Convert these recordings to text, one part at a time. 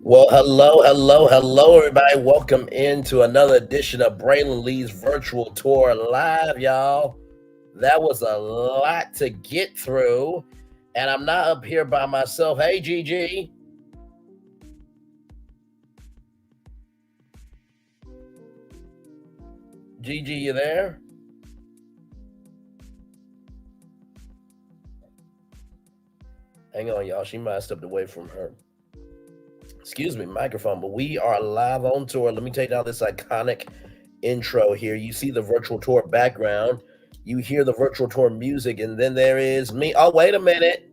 Well, hello, everybody. Welcome into another edition of Braylon Lee's virtual tour live, y'all. That was a lot to get through, and I'm not up here by myself. Hey, Gigi. Gigi, you there? Hang on, y'all. She might have stepped away from her microphone, but we are live on tour. Let me take down this iconic intro here. You see the virtual tour background, you hear the virtual tour music, and then there is me. Oh, wait a minute,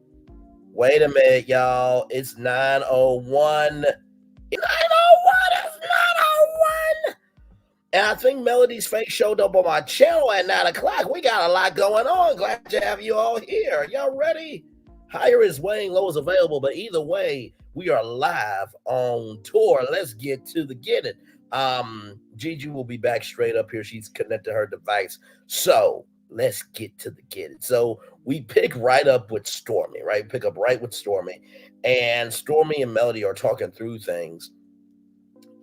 y'all. It's 9:01. It's 9:01. And I think Melody's face showed up on my channel at 9 o'clock. We got a lot going on. Glad to have you all here. Y'all ready? Higher is weighing, low is available, but either way, we are live on tour. Let's get to the get it. Gigi will be back straight up here. She's connected her device. So let's get to the get it. So we pick right up with Stormy, right? Pick up right with Stormy. And Stormy and Melody are talking through things.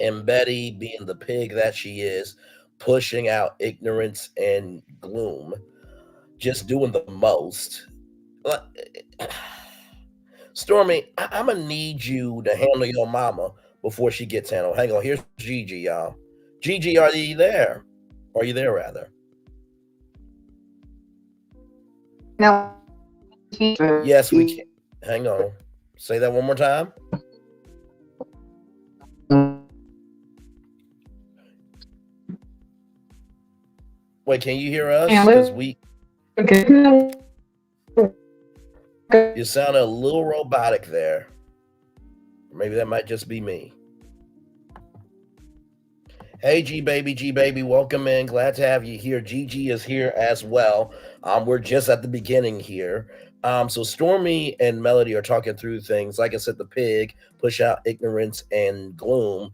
And Bettie, being the pig that she is, pushing out ignorance and gloom, just doing the most. Stormy, I'm gonna need you to handle your mama before she gets handled. Hang on, here's Gigi, y'all. Gigi, are you there? Are you there, rather? No. Yes, we can. Hang on. Say that one more time. Wait, can you hear us? Because you sound a little robotic there. Maybe that might just be me. Hey, G baby, welcome in. Glad to have you here. Gigi is here as well. We're just at the beginning here. So Stormy and Melody are talking through things. Like I said, the pig, push out ignorance and gloom.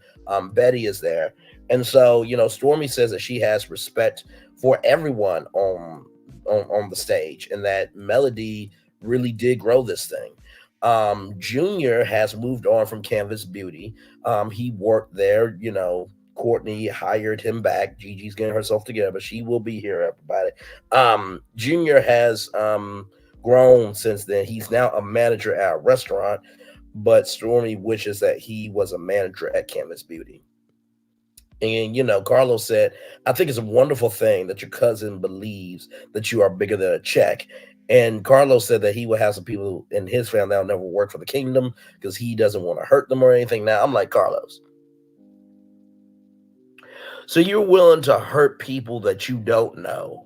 Bettie is there. And so, Stormy says that she has respect for everyone on the stage, and that Melody really did grow this thing. Junior has moved on from Canvas Beauty. He worked there, Courtney hired him back. Gigi's getting herself together, but she will be here, everybody. Junior has grown since then. He's now a manager at a restaurant, but Stormy wishes that he was a manager at Canvas Beauty. And, Carlos said, I think it's a wonderful thing that your cousin believes that you are bigger than a check. And Carlos said that he will have some people in his family that'll never work for the kingdom because he doesn't want to hurt them or anything. Now, I'm like, Carlos, so you're willing to hurt people that you don't know,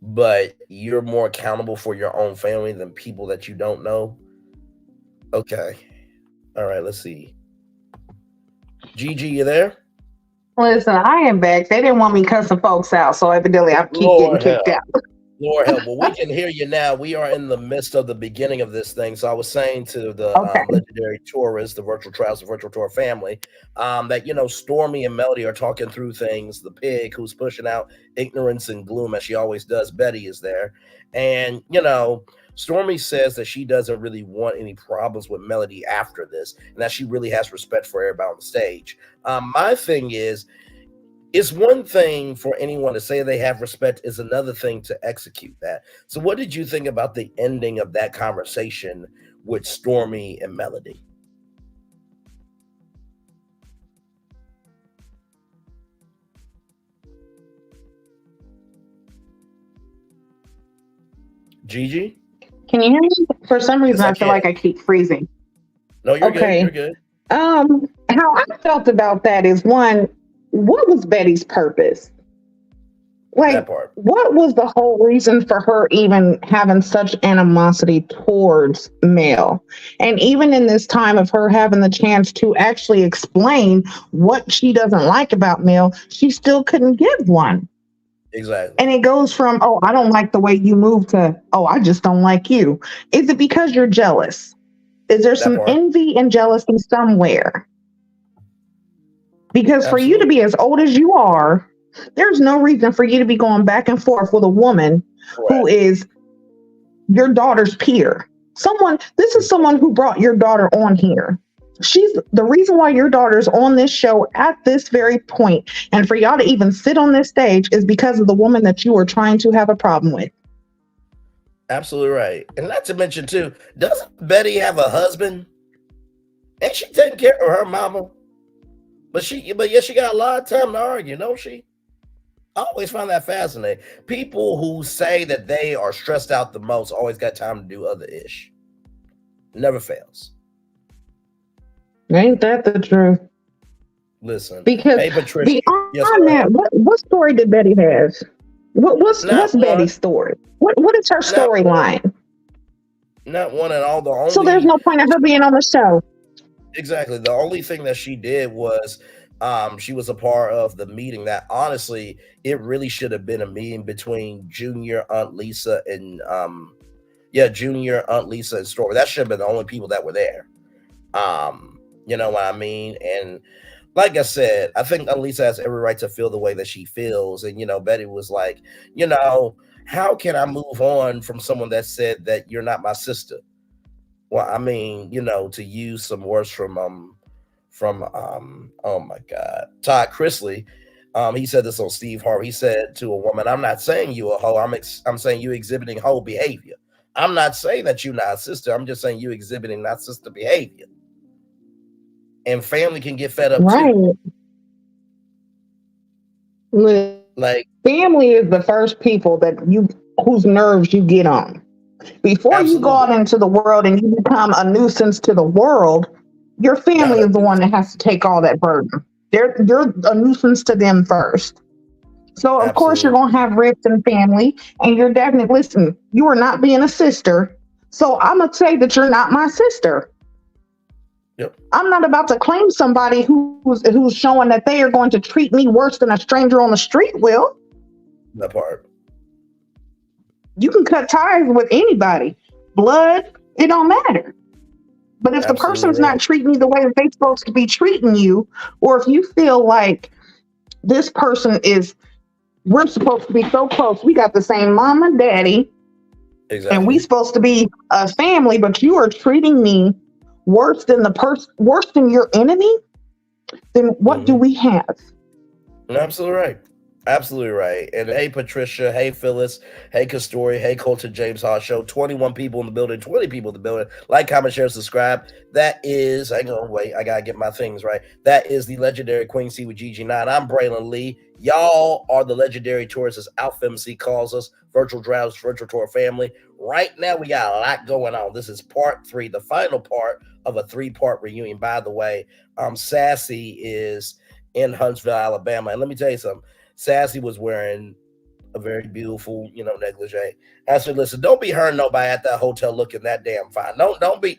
but you're more accountable for your own family than people that you don't know? Okay. All right, let's see. Gigi, you there? Listen, I am back. They didn't want me cussing folks out, so evidently I keep getting kicked out. Lord help. Well, we can hear you now. We are in the midst of the beginning of this thing. So I was saying to the legendary tourists, the virtual trials, the virtual tour family, that, Stormy and Melody are talking through things. The pig who's pushing out ignorance and gloom, as she always does, Bettie is there. And, Stormy says that she doesn't really want any problems with Melody after this, and that she really has respect for everybody on the stage. My thing is, it's one thing for anyone to say they have respect, is another thing to execute that. So what did you think about the ending of that conversation with Stormy and Melody? Gigi? Can you hear me? For some reason, I feel like I keep freezing. No, you're good. You're good. How I felt about that is, one, what was Betty's purpose? Like, what was the whole reason for her even having such animosity towards Mel? And even in this time of her having the chance to actually explain what she doesn't like about Mel, she still couldn't give one. Exactly. And it goes from, oh, I don't like the way you move, to, oh, I just don't like you. Is it because you're jealous? Is there some envy and jealousy somewhere? Because for you to be as old as you are, there's no reason for you to be going back and forth with a woman who is your daughter's peer. This is someone who brought your daughter on here. she's the reason why your daughter's on this show at this very point, and for y'all to even sit on this stage is because of the woman that you were trying to have a problem with. Absolutely right. And not to mention too, doesn't Bettie have a husband? Ain't she taking care of her mama? But yeah, she got a lot of time to argue, don't she? I always find that fascinating. People who say that they are stressed out the most always got time to do other ish. Never fails. Ain't that the truth? Listen, because hey Patricia, beyond that, what story did Bettie have? What's Betty's story? What is her storyline? Not one at all. The only, so there's no point in her being on the show. Exactly. The only thing that she did was she was a part of the meeting that honestly, it really should have been a meeting between Junior, Aunt Lisa, and Junior, Aunt Lisa, and Stormy. That should have been the only people that were there. You know what I mean? And like I said, I think Aunt Lisa has every right to feel the way that she feels. And Bettie was like, how can I move on from someone that said that you're not my sister? Well, I mean, to use some words from oh my God, Todd Chrisley, he said this on Steve Harvey. He said to a woman, "I'm not saying you a hoe. I'm saying you exhibiting hoe behavior. I'm not saying that you're not a sister. I'm just saying you exhibiting not sister behavior." And family can get fed up too. Like family is the first people whose nerves you get on. Before you go out into the world and you become a nuisance to the world, your family is the one that has to take all that burden. You're a nuisance to them first. So of course you're gonna have rifts in family, and you're definitely listen. You are not being a sister, so I'm gonna say that you're not my sister. Yep. I'm not about to claim somebody who's showing that they are going to treat me worse than a stranger on the street will. That part. You can cut ties with anybody. Blood, it don't matter. But if the person's not treating you the way that they're supposed to be treating you, or if you feel like this person we're supposed to be so close, we got the same mom and daddy, and we supposed to be a family, but you are treating me worse than your enemy, then what do we have? Absolutely right. Absolutely right. And hey, Patricia. Hey, Phyllis. Hey, Castori. Hey, Colton James Hall Show. 21 people in the building. 20 people in the building. Like, comment, share, subscribe. That is, hang on, wait. I got to get my things right. That is the legendary Queen C with GG9. I'm Braylon Lee. Y'all are the legendary tourists, as Alpha MC calls us. Virtual Drowns, Virtual Tour family. Right now, we got a lot going on. This is part 3, the final part of a 3-part reunion. By the way, Sassy is in Huntsville, Alabama. And let me tell you something. Sassy was wearing a very beautiful, negligee. I said, listen, don't be hurting nobody at that hotel looking that damn fine. Don't be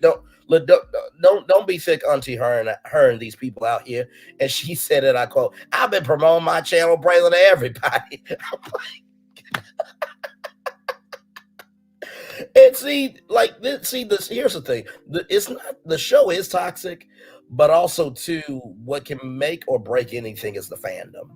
thick auntie hurting these people out here. And she said it, I quote, "I've been promoting my channel, Braylon, to everybody." I'm like, and here's the thing. It's not, the show is toxic, but also too, what can make or break anything is the fandom.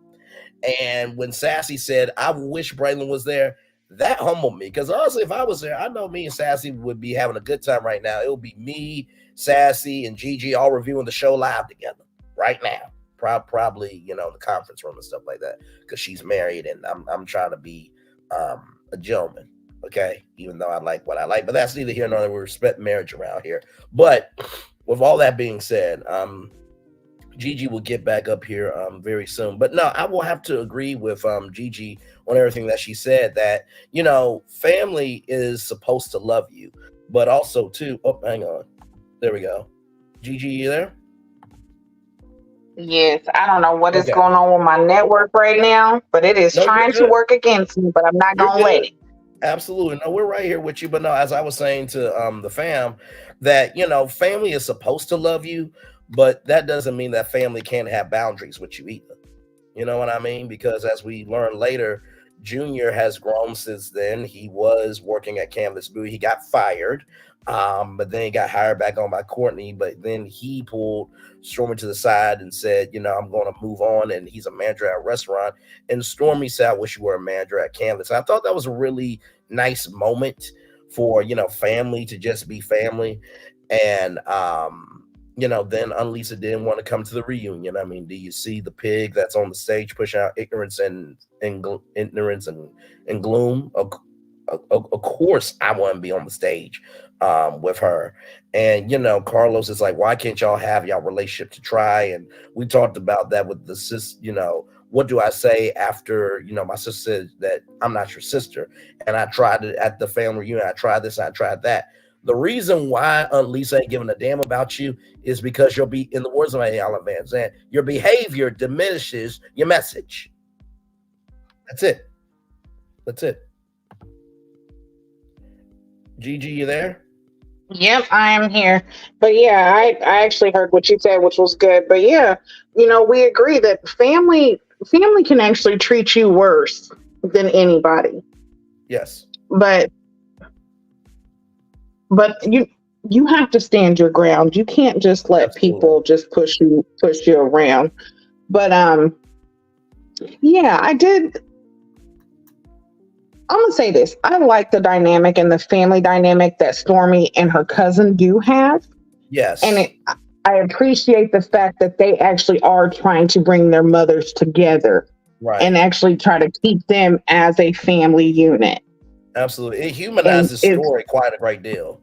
And when Sassy said, "I wish Braylon was there," that humbled me. Because honestly, if I was there, I know me and Sassy would be having a good time right now. It would be me, Sassy, and Gigi all reviewing the show live together right now. Probably, in the conference room and stuff like that. Because she's married, and I'm trying to be a gentleman. Okay, even though I like what I like, but that's neither here nor there. We respect marriage around here. But with all that being said, Gigi will get back up here very soon. But no, I will have to agree with Gigi on everything that she said, that, family is supposed to love you, but also too, oh, hang on. There we go. Gigi, you there? Yes, I don't know what is going on with my network right now, but it is trying to work against me, but I'm not going to let it. Absolutely. No, we're right here with you. But no, as I was saying to the fam, that, family is supposed to love you, but that doesn't mean that family can't have boundaries with you either. You know what I mean? Because as we learn later, Junior has grown since then. He was working at Canvas Boo. He got fired, but then he got hired back on by Courtney. But then he pulled Stormy to the side and said, "I'm going to move on." And he's a manager at a restaurant. And Stormy said, "I wish you were a manager at Canvas." I thought that was a really nice moment for, family to just be family. And then Unlisa didn't want to come to the reunion. I mean, do you see the pig that's on the stage pushing out ignorance ignorance and gloom? Of course, I want to be on the stage with her. And Carlos is like, why can't y'all have y'all relationship to try? And we talked about that with the sis. What do I say after my sister said that I'm not your sister, and I tried it at the family reunion. I tried this, I tried that. The reason why Aunt Lisa ain't giving a damn about you is because you'll be, in the words of my Alan Van Zandt, your behavior diminishes your message. That's it. That's it. Gigi, you there? Yep, I am here. But yeah, I actually heard what you said, which was good. But yeah, we agree that family can actually treat you worse than anybody. Yes. But you have to stand your ground. You can't just let people just push you around. But yeah, I did. I'm gonna say this. I like the dynamic and the family dynamic that Stormy and her cousin do have. Yes. And I appreciate the fact that they actually are trying to bring their mothers together. Right. And actually try to keep them as a family unit. Absolutely. It humanizes the story quite a great deal.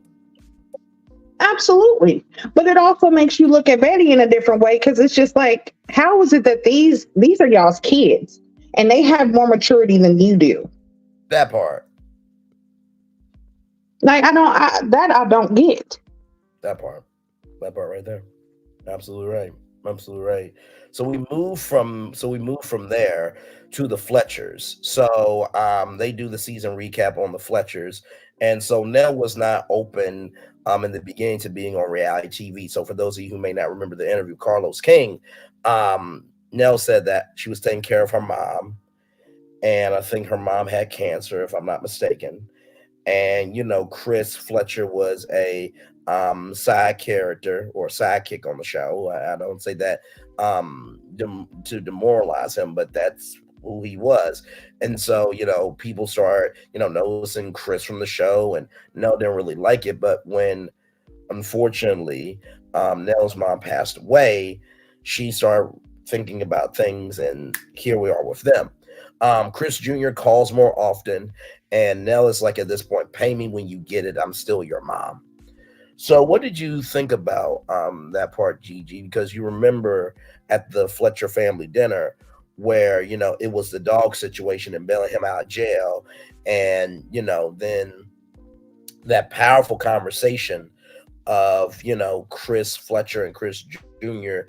Absolutely. But it also makes you look at Bettie in a different way, because it's just like, how is it that these are y'all's kids and they have more maturity than you do? That part. Like, I don't get. That part right there. Absolutely right. Absolutely right. So we move from there to the Fletchers. So they do the season recap on the Fletchers. And so Nell was not open in the beginning to being on reality TV. So for those of you who may not remember the interview, Carlos King, Nell said that she was taking care of her mom. And I think her mom had cancer, if I'm not mistaken. And, Chris Fletcher was a side character or sidekick on the show. I don't say that to demoralize him, but that's who he was. And so, people start, noticing Chris from the show, and Nell didn't really like it. But when, unfortunately, Nell's mom passed away, she started thinking about things, and here we are with them. Chris Jr. calls more often, and Nell is like, at this point, pay me when you get it. I'm still your mom. So what did you think about that part, Gigi? Because you remember at the Fletcher family dinner where, it was the dog situation and bailing him out of jail. And, then that powerful conversation of, Chris Fletcher and Chris Jr.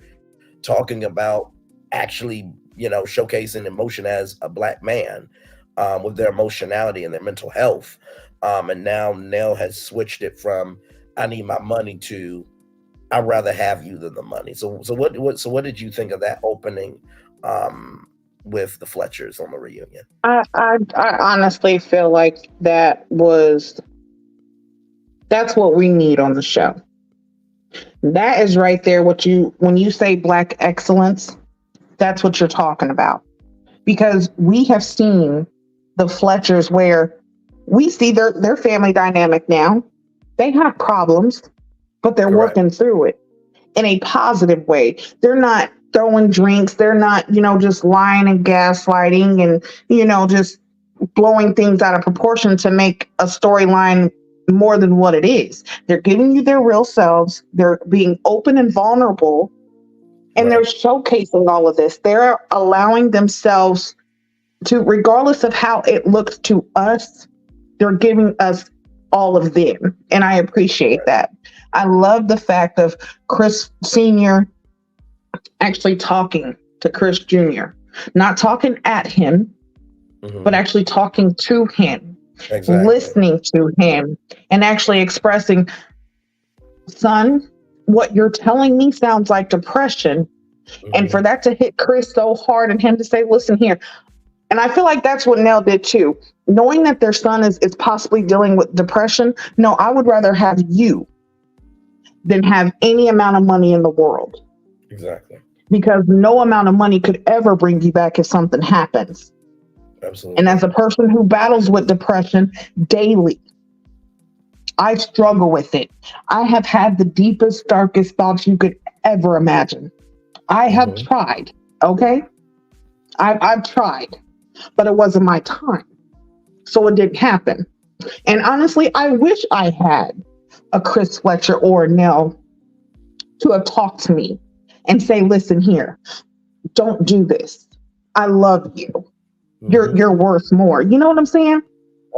talking about actually, showcasing emotion as a Black man with their emotionality and their mental health. And now Nell has switched it from I need my money to I'd rather have you than the money. So what did you think of that opening with the Fletchers on the reunion? I honestly feel like that's what we need on the show. That is right there when you say Black excellence, that's what you're talking about. Because we have seen the Fletchers where we see their family dynamic now. They have problems, but they're Correct. working through it in a positive way. They're not throwing drinks. They're not, just lying and gaslighting and, just blowing things out of proportion to make a storyline more than what it is. They're giving you their real selves. They're being open and vulnerable. And They're showcasing all of this. They're allowing themselves to, regardless of how it looks to us, they're giving us all of them. And I appreciate that. I love the fact of Chris Sr. actually talking to Chris Jr., not talking at him, but actually talking to him, listening to him, and actually expressing, son, what you're telling me sounds like depression. And for that to hit Chris so hard and him to say, listen here. And I feel like that's what Nell did too. Knowing that their son is possibly dealing with depression. No, I would rather have you than have any amount of money in the world. Exactly. Because no amount of money could ever bring you back if something happens. Absolutely. And as a person who battles with depression daily, I struggle with it. I have had the deepest, darkest thoughts you could ever imagine. I have Mm-hmm. tried, okay? I've tried, but it wasn't my time. So it didn't happen. And honestly, I wish I had a Chris Fletcher or a Nell to have talked to me and say, listen here, don't do this. I love you. Mm-hmm. You're worth more. You know what I'm saying?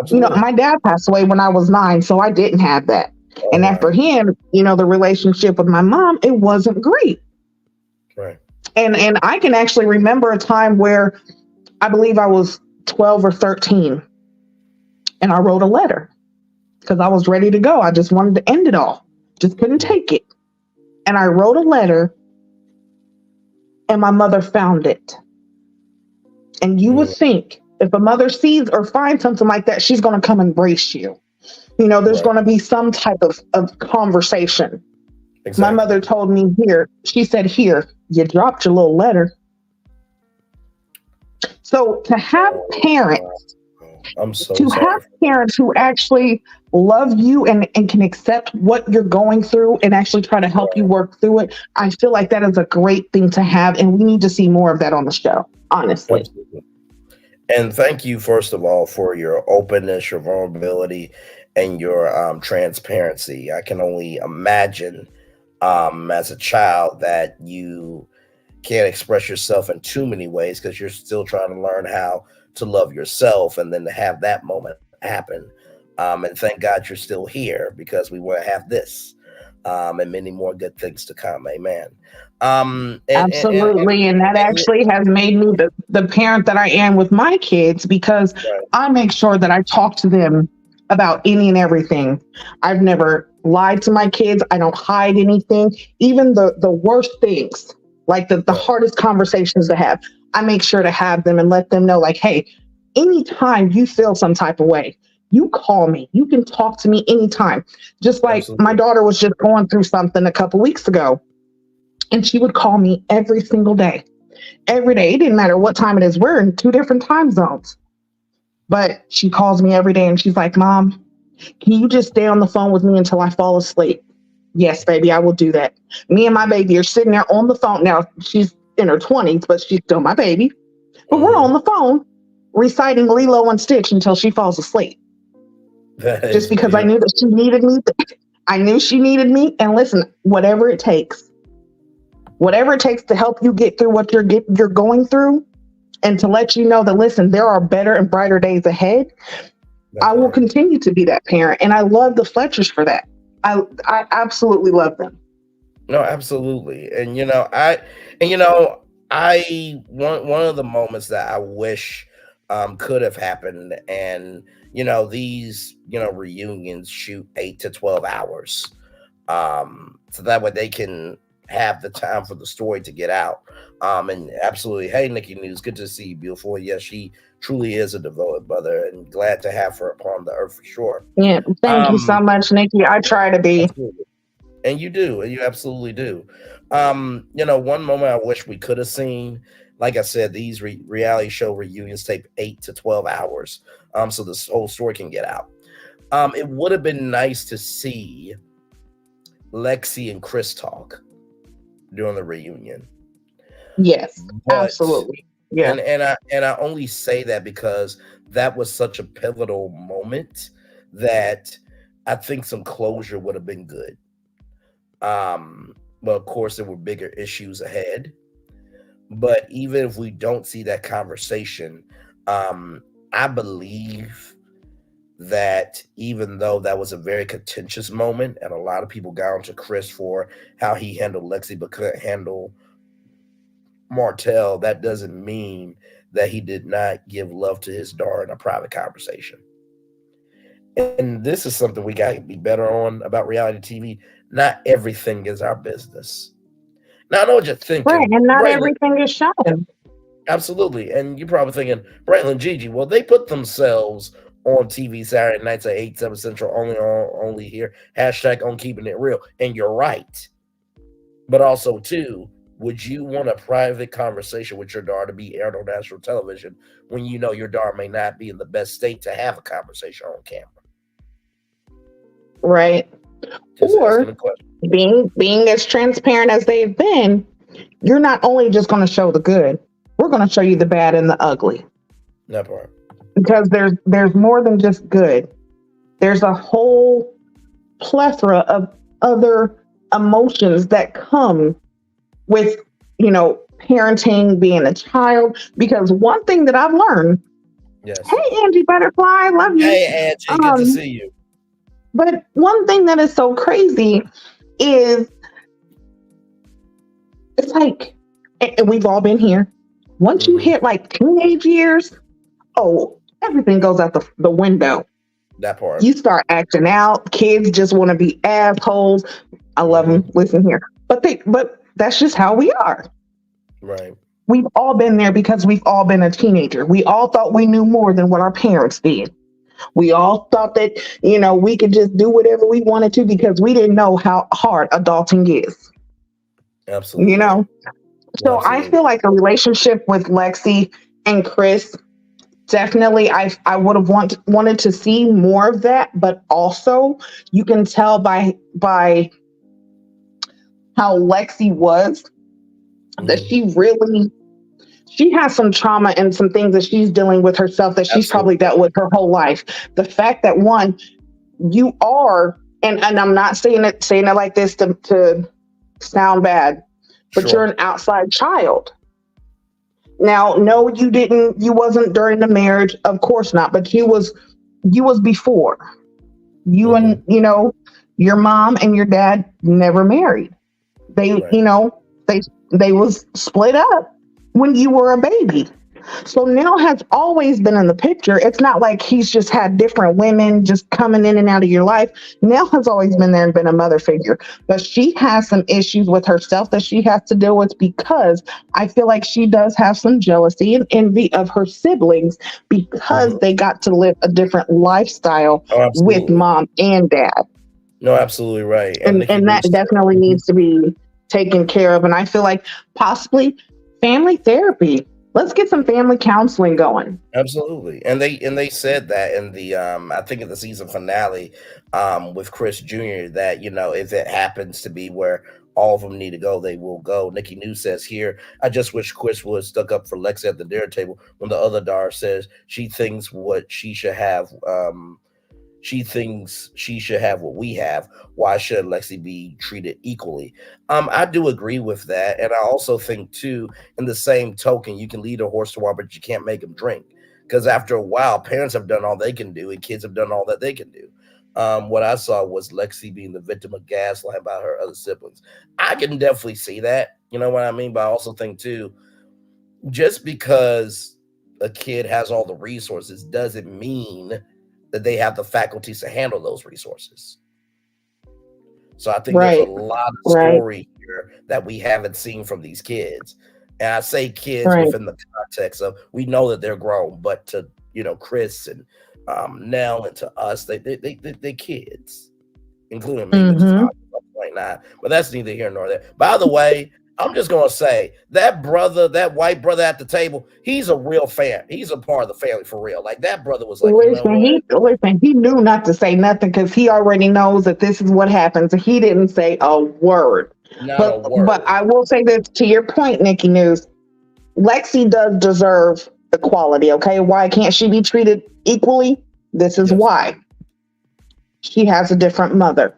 You know, Absolutely. my dad passed away when I was 9, so I didn't have that. Oh, And after wow. him, you know, the relationship with my mom, it wasn't great. Right. And I can actually remember a time where I believe I was 12 or 13 and I wrote a letter because I was ready to go. I just wanted to end it all. Just couldn't Mm-hmm. take it. And I wrote a letter and my mother found it. And you would think if a mother sees or finds something like that, she's going to come embrace you. You know, there's Right. going to be some type of conversation. My Exactly. mother told me here, she said, here, you dropped your little letter. So to have Oh, wow. parents, I'm so to have sorry. parents who actually love you and can accept what you're going through and actually try to help you work through it, I feel like that is a great thing to have. And we need to see more of that on the show, honestly. Absolutely. And thank you, first of all, for your openness, your vulnerability, and your transparency. I can only imagine as a child that you can't express yourself in too many ways because you're still trying to learn how to love yourself, and then to have that moment happen. And thank God you're still here because we want to have this and many more good things to come. Amen. Absolutely. And that And actually has made me the parent that I am with my kids because right, I make sure that I talk to them about any and everything. I've never lied to my kids. I don't hide anything, even the worst things, like the right, hardest conversations to have. I make sure to have them and let them know, like, hey, anytime you feel some type of way, you call me. You can talk to me anytime. Just like my absolutely. daughter was just going through something a couple weeks ago and she would call me every single day, every day. It didn't matter what time it is. We're in 2 different time zones, but she calls me every day and she's like, Mom, can you just stay on the phone with me until I fall asleep? Yes, baby, I will do that. Me and my baby are sitting there on the phone. Now, she's in her 20s, but she's still my baby. But we're Hmm. on the phone reciting Lilo and Stitch until she falls asleep, That just is because I knew that she beautiful. needed me. I knew she needed me. And listen, whatever it takes to help you get through what you're going through and to let you know that, listen, there are better and brighter days ahead. I That's will right. continue to be that parent. And I love the Fletchers for that. I absolutely love them. No, absolutely. And one of the moments that I wish could have happened, and these reunions shoot 8 to 12 hours, so that way they can have the time for the story to get out. And absolutely, hey Nikki News, good to see you, beautiful. Yes, she truly is a devoted mother, and glad to have her upon the earth for sure. Yeah. Thank you so Um, much, Nikki. I try to be. absolutely. And you do, and you absolutely do. One moment I wish we could have seen, like I said, these reality show reunions take 8 to 12 hours, so this whole story can get out. It would have been nice to see Lexi and Chris talk during the reunion, Yes, but absolutely. Yeah. and I only say that because that was such a pivotal moment that I think some closure would have been good. But of course, there were bigger issues ahead. But even if we don't see that conversation, I believe that even though that was a very contentious moment, and a lot of people got onto Chris for how he handled Lexi but couldn't handle Martell, that doesn't mean that he did not give love to his daughter in a private conversation. And this is something we got to be better on about reality TV. Not everything is our business. Now I know what you're Right. thinking, And not Braylon. everything is shown. Absolutely, and you're probably thinking, Braylon, Gigi. Well, they put themselves on TV Saturday nights at 8, 7 Central, only here. Hashtag on keeping it real, and you're right. But also, too, would you want a private conversation with your daughter to be aired on national television when your daughter may not be in the best state to have a conversation on camera? right? Just asking Or a question. being as transparent as they've been, you're not only just going to show the good, we're going to show you the bad and the ugly. That part. Because there's more than just good. There's a whole plethora of other emotions that come with, parenting, being a child. Because one thing that I've learned, Yes. hey Angie Butterfly, I love you. Hey Angie, good to see you. But one thing that is so crazy is it's like, and we've all been here. Once you hit like teenage years, everything goes out the window. That part. You start acting out. Kids just want to be assholes. I love them. Listen here, but that's just how we are. Right. We've all been there because we've all been a teenager. We all thought we knew more than what our parents did. We all thought that, we could just do whatever we wanted to because we didn't know how hard adulting is. Absolutely. So Absolutely. I feel like a relationship with Lexi and Chris, definitely I would have wanted to see more of that, but also you can tell by how Lexi was that she has some trauma and some things that she's dealing with herself that she's probably dealt with her whole life. The fact that you are, and I'm not saying it like this to sound bad, but you're an outside child. Now, no, you wasn't during the marriage, of course not, but you was before. You and, your mom and your dad never married. They, they was split up when you were a baby. So Nell has always been in the picture. It's not like he's just had different women just coming in and out of your life. Nell has always been there and been a mother figure. But she has some issues with herself that she has to deal with because I feel like she does have some jealousy and envy of her siblings because they got to live a different lifestyle with mom and dad. No, absolutely right. And that definitely needs to be taken care of. And I feel like possibly family therapy. Let's get some family counseling going. Absolutely. And they said that in the I think in the season finale with Chris Jr. that, if it happens to be where all of them need to go, they will go. Nikki News says here, I just wish Chris would stuck up for Lexi at the dinner table when the other daughter says she thinks what she should have she thinks she should have what we have. Why should Lexi be treated equally? I do agree with that. And I also think, too, in the same token, you can lead a horse to water, but you can't make him drink. Because after a while, parents have done all they can do, and kids have done all that they can do. What I saw was Lexi being the victim of gaslighting by her other siblings. I can definitely see that. You know what I mean? But I also think, too, just because a kid has all the resources doesn't mean that they have the faculties to handle those resources. So I think there's a lot of story here that we haven't seen from these kids. And I say kids within the context of we know that they're grown, but to Chris and Nell and to us, they kids, including me, which is 29. But that's neither here nor there. By the way, I'm just gonna say that brother, that white brother at the table, he's a real fan. He's a part of the family for real. Like that brother was like, he knew not to say nothing because he already knows that this is what happens. He didn't say a word. But I will say this to your point, Nikki News. Lexi does deserve equality. Okay, why can't she be treated equally? This is why. She has a different mother.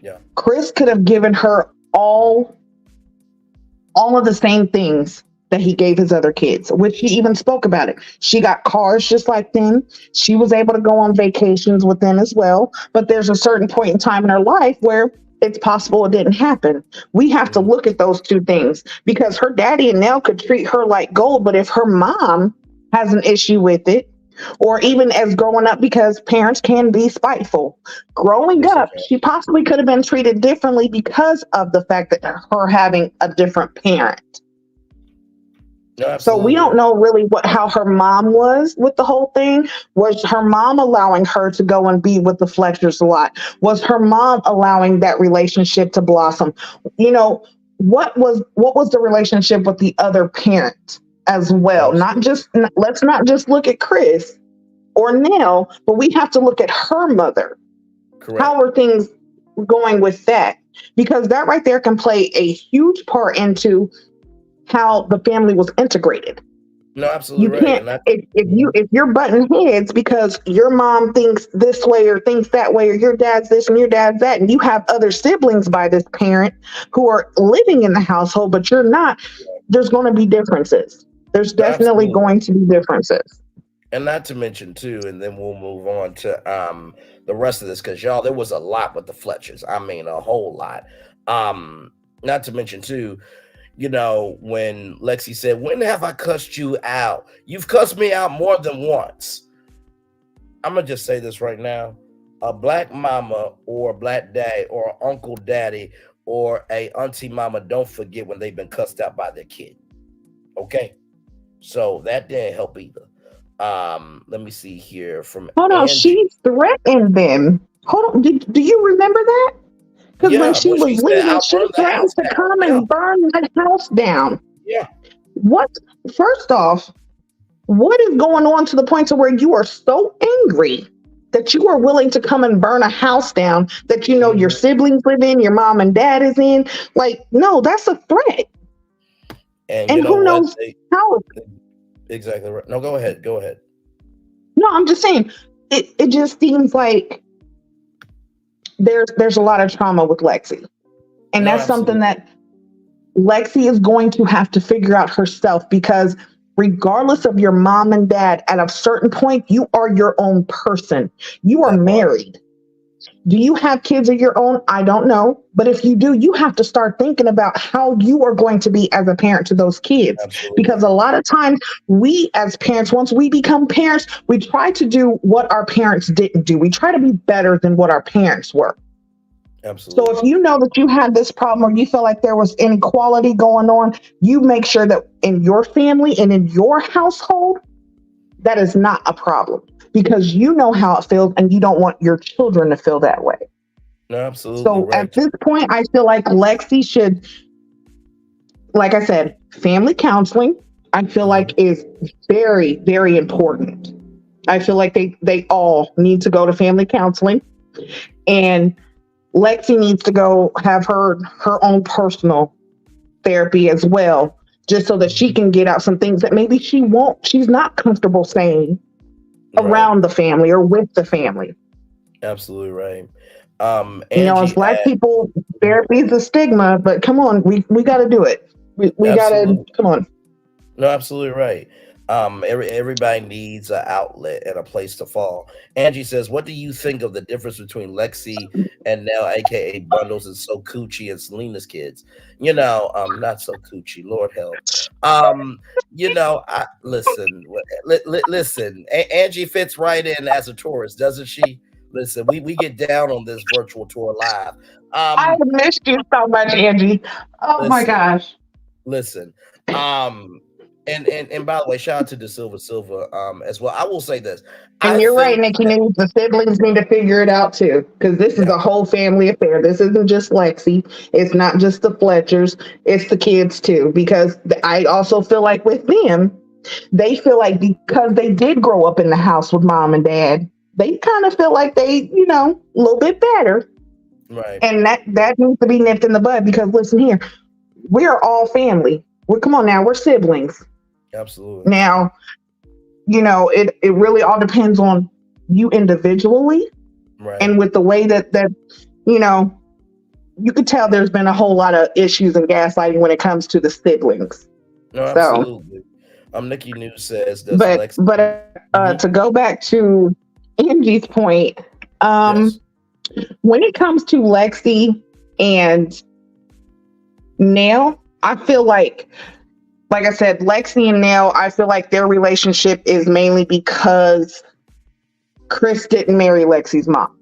Yeah. Chris could have given her all of the same things that he gave his other kids, which he even spoke about it. She got cars just like them. She was able to go on vacations with them as well. But there's a certain point in time in her life where it's possible it didn't happen. We have to look at those two things because her daddy and Nell could treat her like gold. But if her mom has an issue with it, or even as growing up, because parents can be spiteful. Growing up, she possibly could have been treated differently because of the fact that her having a different parent. So we don't know really how her mom was with the whole thing. Was her mom allowing her to go and be with the Fletchers a lot? Was her mom allowing that relationship to blossom? What was the relationship with the other parent as well? Let's not just look at Chris or Nell, but we have to look at her mother. Correct. How are things going with that? Because that right there can play a huge part into how the family was integrated. No, absolutely You right. can't And that. if if you're butting heads because your mom thinks this way or thinks that way, or your dad's this and your dad's that, and you have other siblings by this parent who are living in the household, but you're not, there's going to be differences. There's No, definitely absolutely. going to be differences. And not to mention too, and then we'll move on to the rest of this because y'all, there was a lot with the Fletchers. I mean, a whole lot. Um, Not to mention too, when Lexi said, "When have I cussed you out? You've cussed me out more than once." I'm gonna just say this right now: a black mama or a black daddy or an uncle daddy or a auntie mama don't forget when they've been cussed out by their kid. Okay, so that didn't help either. Let me see here from Hold on, Angie. she threatened them. Hold on, do you remember that? Because when Yeah, she when she was said, leaving, "I'll she burn the threatened house to down." come Yeah, and burn that house down. yeah. What? First off, what is going on to the point to where you are so angry that you are willing to come and burn a house down that you know your Mhm. siblings live in, your mom and dad is in? Like, no, that's a threat. And you And know who what? knows how? Exactly right. No, go ahead. Go ahead. No, I'm just saying. It just seems like there's a lot of trauma with Lexi, and No, that's something absolutely. that Lexi is going to have to figure out herself because regardless of your mom and dad, at a certain point, you are your own person. You are That part. married. Do you have kids of your own? I don't know. But if you do, you have to start thinking about how you are going to be as a parent to those kids. Because Absolutely. a lot of times, we as parents, once we become parents, we try to do what our parents didn't do. We try to be better than what our parents were. So if Absolutely. you know that you had this problem or you feel like there was inequality going on, you make sure that in your family and in your household, that is not a problem because you know how it feels and you don't want your children to feel that way. No, absolutely So at right. this point, I feel like Lexi should, like I said, family counseling, I feel Mhm. like is very, very important. I feel like they all need to go to family counseling, and Lexi needs to go have her own personal therapy as well, just so that she Mhm. can get out some things that maybe she's not comfortable saying Right. around the family or with the family. Absolutely right. You know, as Angie black at people, Mhm. therapy is a stigma, but come on, we got to do it. We got to Absolutely. come on. No, absolutely right. Everybody needs an outlet and a place to fall. Angie says, "What do you think of the difference between Lexi and Nell, aka Bundles, and So Coochie and Selena's kids? Not So Coochie. Lord help. Um, I listen. Listen. Angie fits right in as a tourist, doesn't she? Listen, we get down on this virtual tour live. I Um, missed you so much, Angie. Oh my listen. gosh. Listen, um, and by the way, shout out to the Silver as well. I will say this. And I you're right, think Nikki. that The siblings need to figure it out too, because this is yeah, a whole family affair. This isn't just Lexi. It's not just the Fletchers. It's the kids too. Because I also feel like with them, they feel like because they did grow up in the house with mom and dad, they kind of feel like they, a little bit better. right, And that needs to be nipped in the bud. Because listen here, we are all family. We're come on now, we're siblings. absolutely, Now, it really all depends on you individually, right, and with the way that you know you could tell there's been a whole lot of issues and gaslighting when it comes to the siblings. no, So absolutely. Nikki News says, "Does but Lexi?" Mhm. to go back to Angie's point, um Yes, when it comes to Lexi and Nail, I feel like I said, Lexi and Nail, I feel like their relationship is mainly because Chris didn't marry Lexi's mom.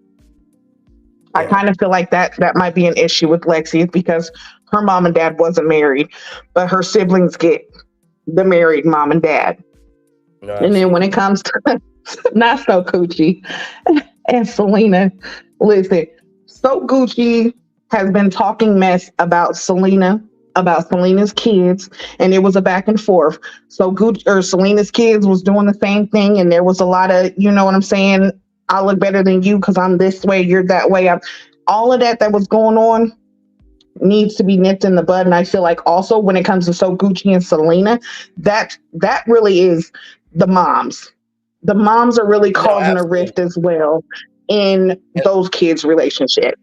I yeah, kind of feel like that might be an issue with Lexi because her mom and dad wasn't married, but her siblings get the married mom and dad. no, And then when it absolutely, comes to not so Coochie and Selena, listen, so Gucci has been talking mess about Selena's kids, and it was a back and forth. So Gucci or Selena's kids was doing the same thing, and there was a lot of, you know what I'm saying, I look better than you because I'm this way, you're that way. All of that was going on needs to be nipped in the bud. And I feel like also when it comes to So Gucci and Selena, that really is the moms. The moms are really No, causing a rift absolutely. as well in And those kids' relationship.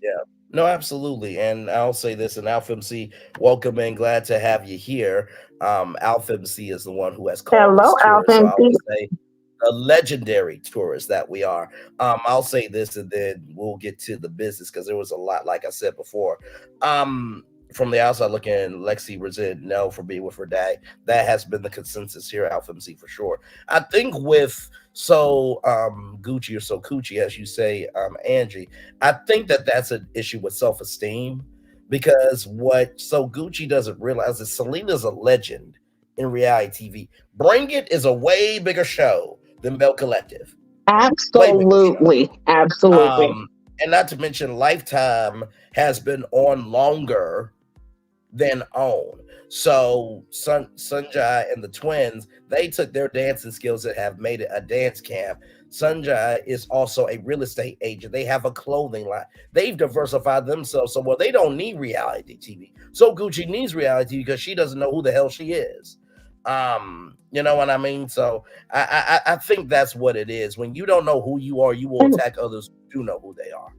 yeah. No, absolutely. And I'll say this, and Alpha MC, welcome and glad to have you here. Alpha MC is the one who has called Hello, this tour. So Alvin. I will say a legendary tourist that we are. I'll say this and then we'll get to the business because there was a lot, like I said before. From the outside looking in, Lexi resent no for being with her dad. That has been the consensus here, Alpha MC for sure. I think with Gucci or So Coochie, as you say, Angie, I think that that's an issue with self-esteem because what So Gucci doesn't realize is Selena's a legend in reality TV. Bring It is a way bigger show than Bell Collective. Way bigger show. Absolutely. Absolutely. And not to mention, Lifetime has been on longer than OWN. So Sunjai and the twins, they took their dancing skills and have made it a dance camp. Sunjai is also a real estate agent. They have a clothing line. They've diversified themselves so well they don't need reality TV. So Gucci needs reality because she doesn't know who the hell she is. You know what I mean? So I think that's what it is. When you don't know who you are, you will attack others who do know who they are.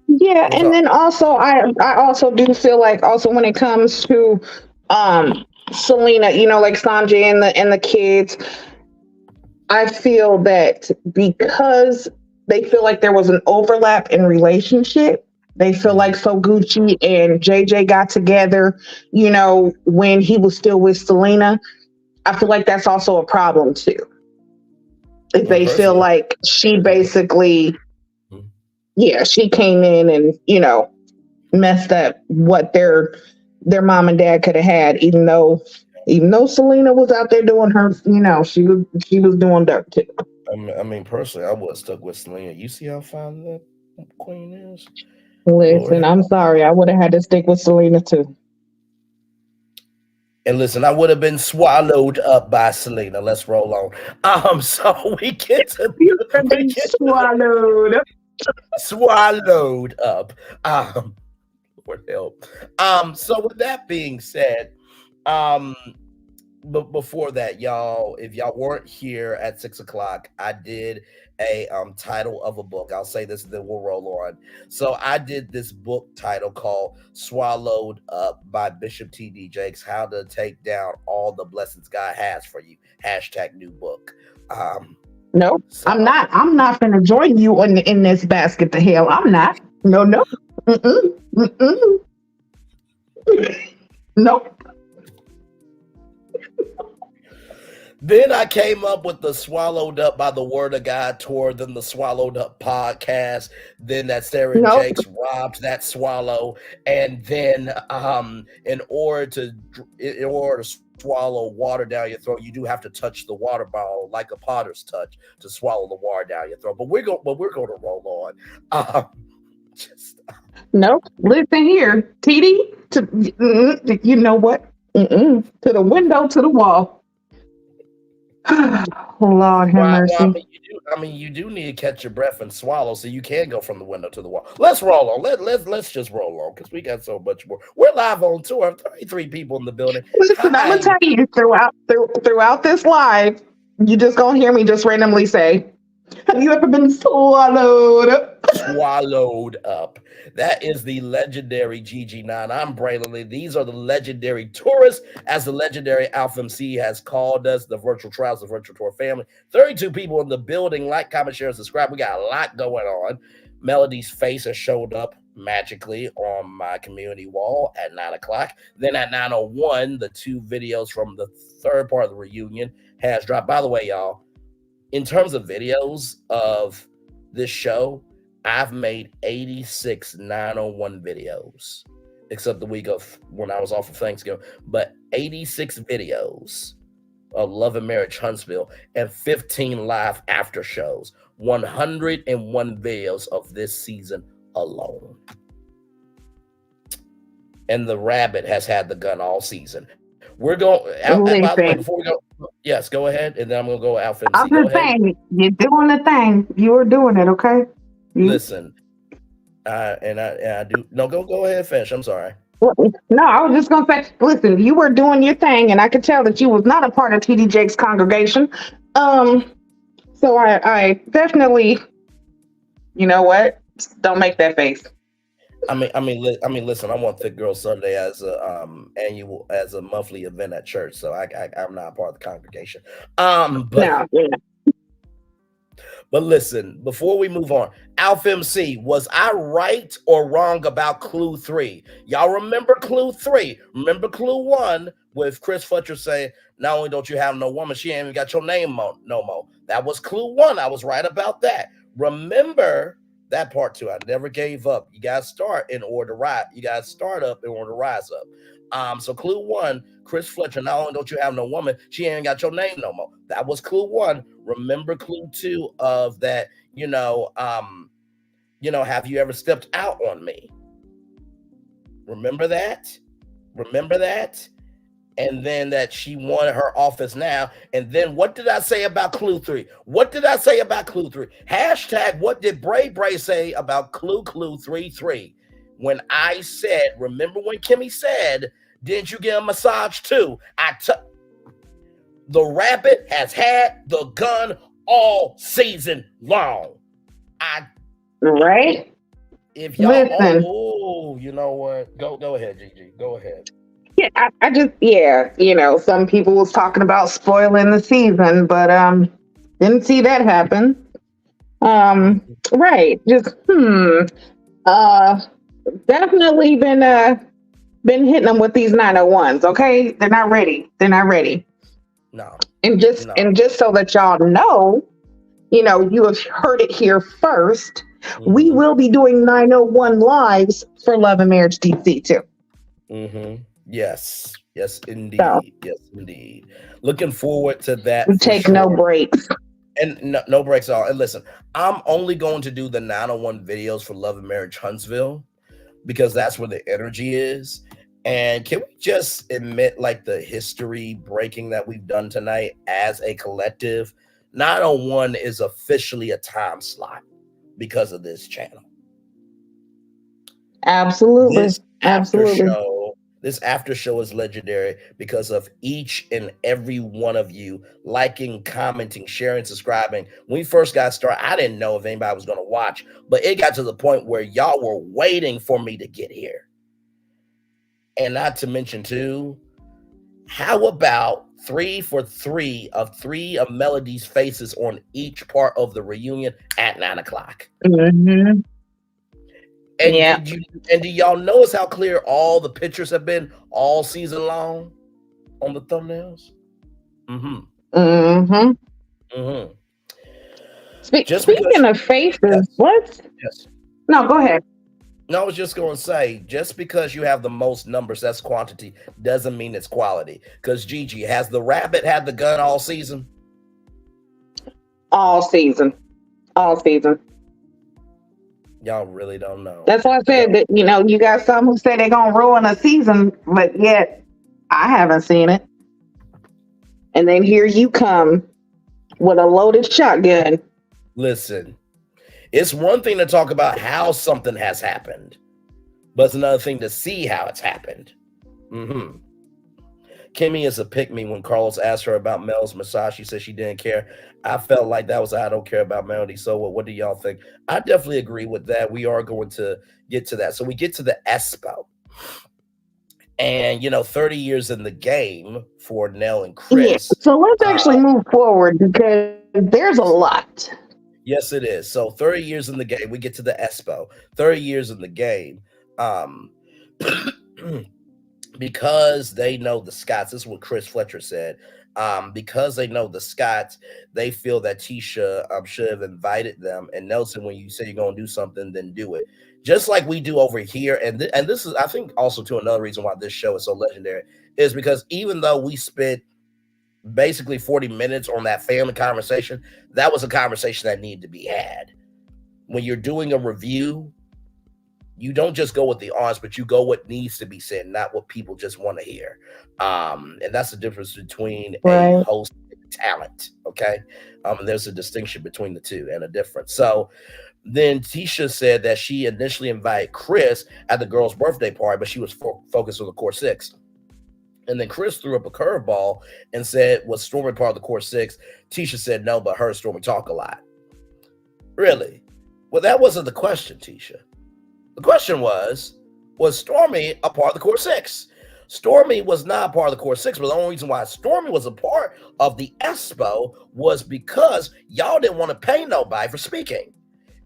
Yeah, and then also I also do feel like also when it comes to Selena, like Sanjay and the kids, I feel that because they feel like there was an overlap in relationship, they feel like So Gucci and JJ got together, when he was still with Selena. I feel like that's also a problem too. If they feel like she basically, she came in and, messed up what their mom and dad could have had, even though Selena was out there doing her, she was doing dirt too. I mean, personally, I would have stuck with Selena. You see how fine that queen is? Listen, I'm sorry. I would have had to stick with Selena too. And listen, I would have been swallowed up by Selena. Let's roll on. So we get to swallowed up. Lord help. So with that being said, but before that, y'all, if y'all weren't here at 6:00, I did a title of a book. I'll say this and then we'll roll on. So I did this book title called Swallowed Up by Bishop T.D. Jakes, How to Take Down All the Blessings God Has for You. # new book. No, so, I'm not gonna join you in this basket to hell. I'm not. No. Nope. Then I came up with the Swallowed Up by the Word of God tour, then the Swallowed Up podcast, then that Sarah Jakes robbed that swallow, and then in order to swallow water down your throat, you do have to touch the water bottle like a potter's touch to swallow the water down your throat. But we're going to roll on. Nope. Listen here, TD. You know what? To the window, to the wall. Lord have mercy. You do need to catch your breath and swallow so you can go from the window to the wall. Let's roll on. Let's just roll on because we got so much more. We're live on tour. 33 people in the building. Listen, I'm gonna tell you throughout this live, you just gonna hear me just randomly say, "Have you ever been swallowed up?" Swallowed up. That is the legendary GG9. I'm Braylon. These are the legendary tourists, as the legendary Alpha MC has called us, the virtual trials, the virtual tour family. 32 people in the building. Like, comment, share, and subscribe. We got a lot going on. Melody's face has showed up magically on my community wall at 9:00. Then at 9:01, the 2 videos from the third part of the reunion has dropped. By the way, y'all, in terms of videos of this show, I've made 86 901 videos, except the week of when I was off of Thanksgiving, but 86 videos of Love and Marriage Huntsville and 15 live after shows, 101 videos of this season alone. And the rabbit has had the gun all season. We're going, by the way, Yes, go ahead, and then I'm gonna go Alpha I'm MC. Go just ahead. saying, you're doing the thing. You were doing it, okay? You, Listen, and I do no. Go ahead, finish. I'm sorry. no, I was just gonna say, listen, you were doing your thing, and I could tell that you was not a part of TD Jake's congregation. Um, so I definitely, you know what? Don't make that face. Listen. I want Thick Girl Sunday as a monthly event at church, so I'm not a part of the congregation. But No, yeah. But listen, before we move on, Alpha MC, was I right or wrong about Clue 3? Y'all remember Clue 3? Remember Clue 1 with Chris Fletcher saying, not only don't you have no woman, she ain't even got your name no more. That was Clue 1. I was right about that. Remember that part too. I never gave up. You got to start in order to rise. You got to start up in order to rise up. So Clue 1, Chris Fletcher, not only don't you have no woman, she ain't got your name no more. That was Clue 1. Remember Clue 2 of that, have you ever stepped out on me? Remember that? And then that she wanted her office now. And then what did I say about Clue 3? Hashtag what did Bray say about Clue 3? When I said, remember when Kimmy said, didn't you get a massage too? The rabbit has had the gun all season long. Right? If y'all, listen, you know what? Go ahead, Gigi. Go ahead. Yeah, I just, some people was talking about spoiling the season, but didn't see that happen. Right, just uh, definitely been hitting them with these 901s. Okay, they're not ready. No. And just so that y'all know, you have heard it here first. We will be doing 901 lives for Love and Marriage DC too. Yes, indeed. So, yes, indeed. Looking forward to that. We take sure. no breaks. And no breaks at all. And listen, I'm only going to do the 901 videos for Love and Marriage Huntsville because that's where the energy is. And can we just admit like the history breaking that we've done tonight as a collective? 901 is officially a time slot because of this channel. Absolutely. This after show is legendary because of each and every one of you liking, commenting, sharing, subscribing. When we first got started, I didn't know if anybody was going to watch, but it got to the point where y'all were waiting for me to get here. And not to mention too, how about 3 for 3 of Melody's faces on each part of the reunion at 9 o'clock? And do y'all notice how clear all the pictures have been all season long on the thumbnails? Speaking of faces, what? Yes. No, go ahead. No, I was just going to say, just because you have the most numbers, that's quantity, doesn't mean it's quality. Because Gigi, has the rabbit had the gun all season? All season. Y'all really don't know. That's why I said that, you got some who say they're going to ruin a season, but yet I haven't seen it. And then here you come with a loaded shotgun. Listen, it's one thing to talk about how something has happened, but it's another thing to see how it's happened. Kimmy is a pick-me. When Carlos asked her about Mel's massage, she said she didn't care. I felt like that was I don't care about Melody. So what do y'all think? I definitely agree with that. We are going to get to that. So we get to the Espo. And, 30 years in the game for Nell and Chris. Yeah. So let's actually move forward because there's a lot. Yes, it is. So 30 years in the game. We get to the Espo. 30 years in the game. Because they know the Scots. This is what Chris Fletcher said. Because they know the Scots, they feel that Tisha should have invited them. And Nelson, when you say you're going to do something, then do it. Just like we do over here. And this is, I think, also to another reason why this show is so legendary, is because even though we spent basically 40 minutes on that family conversation, that was a conversation that needed to be had. When you're doing a review, you don't just go with the honest, but you go what needs to be said, not what people just want to hear. And that's the difference between a host talent. Okay. There's a distinction between the two and a difference. So then Tisha said that she initially invited Chris at the girl's birthday party, but she was focused on the core six. And then Chris threw up a curveball and said, was Stormy part of the core six? Tisha said no, but her and Stormy talk a lot. Really? Well, that wasn't the question, Tisha. The question was Stormy a part of the core six? Stormy was not a part of the core six, but the only reason why Stormy was a part of the Expo was because y'all didn't want to pay nobody for speaking.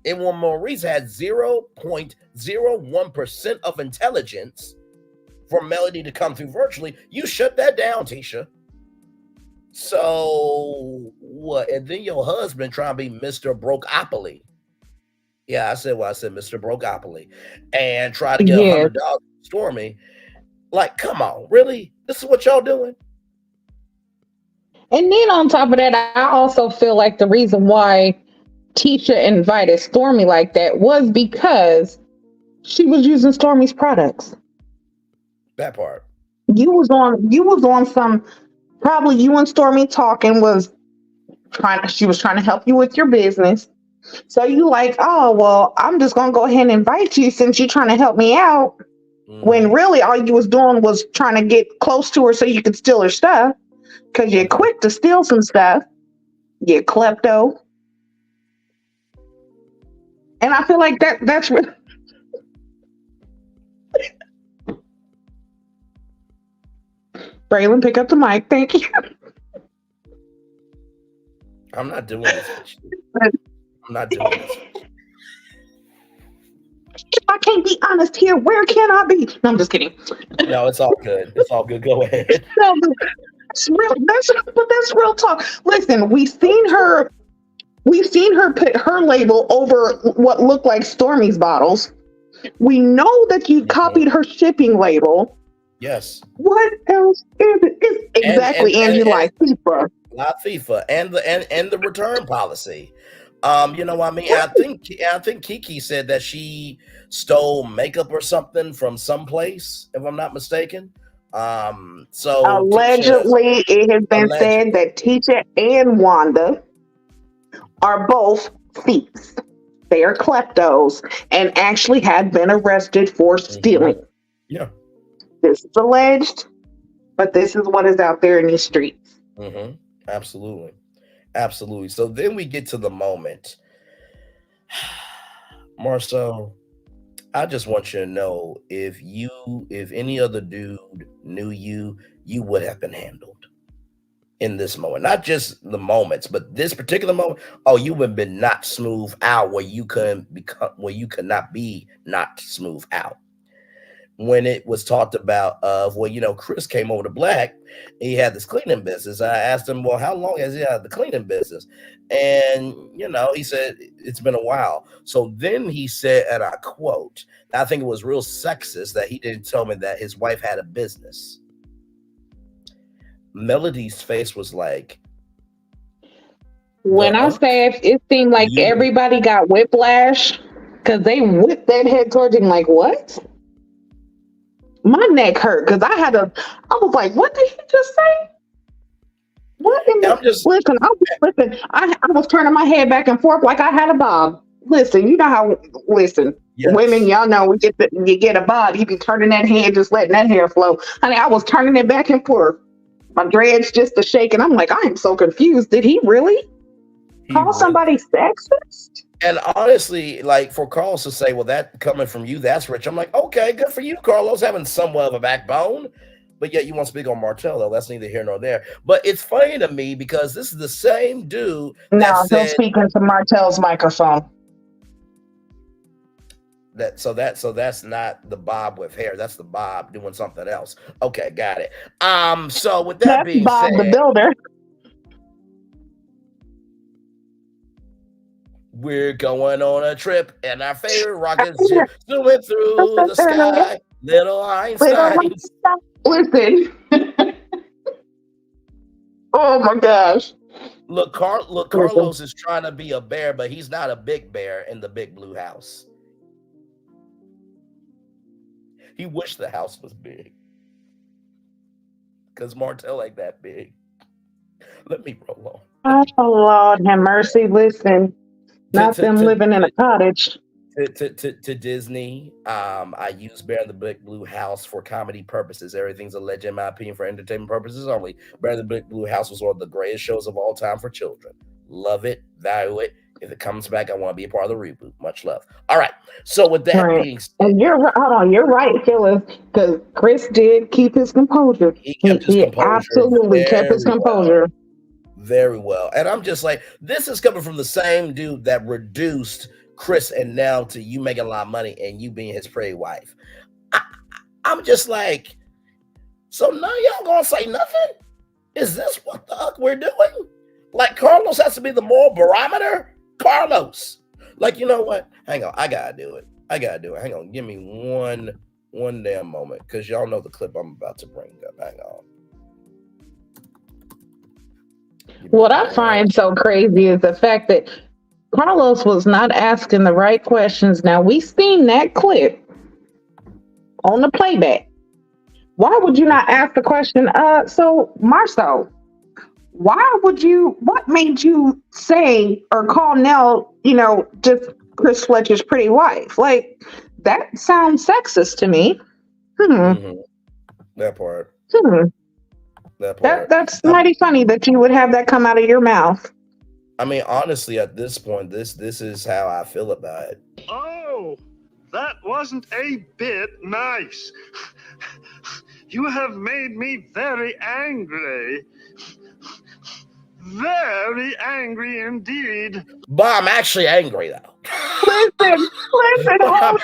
And when Maurice had 0.01% of intelligence for Melody to come through virtually, you shut that down, Tisha. So what? And then your husband trying to be Mr. Brokeopoly. Yeah, I said Mr. Brokeopoly, and try to get $100 Stormy. Like, come on, really? This is what y'all doing? And then on top of that, I also feel like the reason why Tisha invited Stormy like that was because she was using Stormy's products. That part. You was on some, probably you and Stormy talking she was trying to help you with your business. So you like, oh, well, I'm just going to go ahead and invite you since you're trying to help me out. When really all you was doing was trying to get close to her so you could steal her stuff. Because you're quick to steal some stuff. You're klepto. And I feel like that's really... Braylon, pick up the mic. Thank you. I'm not doing this. I'm not doing this. If I can't be honest here, where can I be? No, I'm just kidding. No, it's all good. It's all good. Go ahead. No, that's real talk. Listen, we've seen her put her label over what looked like Stormy's bottles. We know that you copied her shipping label. Yes. What else is it? It's exactly, Angie, like FIFA. Like FIFA and the return policy. You know what I mean? I think Kiki said that she stole makeup or something from someplace, if I'm not mistaken. So allegedly, it has been said that Tisha and Wanda are both thieves. They are kleptos and actually had been arrested for stealing. Yeah. This is alleged, but this is what is out there in these streets. Absolutely. Absolutely. So then we get to the moment. Marcel, I just want you to know, if any other dude knew you, you would have been handled in this moment. Not just the moments, but this particular moment. Oh, you would have been not smooth out where you could not be not smooth out. When it was talked about Chris came over to Black, he had this cleaning business. I asked him, well, how long has he had the cleaning business? And, he said, it's been a while. So then he said, and I quote, I think it was real sexist that he didn't tell me that his wife had a business. Melody's face was like, when I say it seemed like everybody got whiplash because they whipped that head towards him like, what? My neck hurt because I was like, what did he just say? What? Listen, I was turning my head back and forth like I had a bob. Listen, you know how, yes. Women, y'all know, you get a bob, you be turning that head, just letting that hair flow. Honey, I was turning it back and forth. My dreads just a shaking. I'm like, I am so confused. Did he really call somebody sexist? And honestly, like, for Carlos to say, well, that coming from you, that's rich. I'm like, okay, good for you, Carlos, having somewhat of a backbone. But yet you want to speak on Martell, though. That's neither here nor there. But it's funny to me because this is the same dude. No, he'll speak into Martell's microphone. So that's not the Bob with hair. That's the Bob doing something else. Okay, got it. So with that being Bob said, the Builder. We're going on a trip, and our favorite rocket ship zooming through the sky. Little Einstein. Listen. Oh my gosh. Look, Carlos is trying to be a bear, but he's not a big bear in the big blue house. He wished the house was big, because Martell ain't that big. Let me roll on. Oh Lord, have mercy. Listen, to, not to, them to, living in a cottage. to Disney. I use Bear in the Big Blue House for comedy purposes. Everything's a legend, in my opinion, for entertainment purposes only. Bear in the Big Blue House was one of the greatest shows of all time for children. Love it, value it. If it comes back, I want to be a part of the reboot. Much love. All right. So with that Right. being said, And hold on, you're right, Phyllis, because Chris did keep his composure. he He, kept his he composure absolutely kept his very well. composure. Very well. And I'm just like, this is coming from the same dude that reduced Chris and Nell to you making a lot of money and you being his pretty wife. I'm just like, so none of y'all gonna say nothing? Is this what the fuck we're doing? Like Carlos has to be the moral barometer? Carlos. Like, you know what? Hang on, I gotta do it. Hang on, give me one damn moment, because y'all know the clip I'm about to bring up. Hang on. What I find so crazy is the fact that Carlos was not asking the right questions. Now, we seen that clip on the playback. Why would you not ask the question, so Marcel, what made you say or call Nell, just Chris Fletcher's pretty wife? Like, that sounds sexist to me. Mm-hmm. That part. That part. That's mighty funny that you would have that come out of your mouth. I mean, honestly, at this point, this is how I feel about it. Oh, that wasn't a bit nice. You have made me very angry. Very angry indeed. But I'm actually angry, though. Listen, hold on.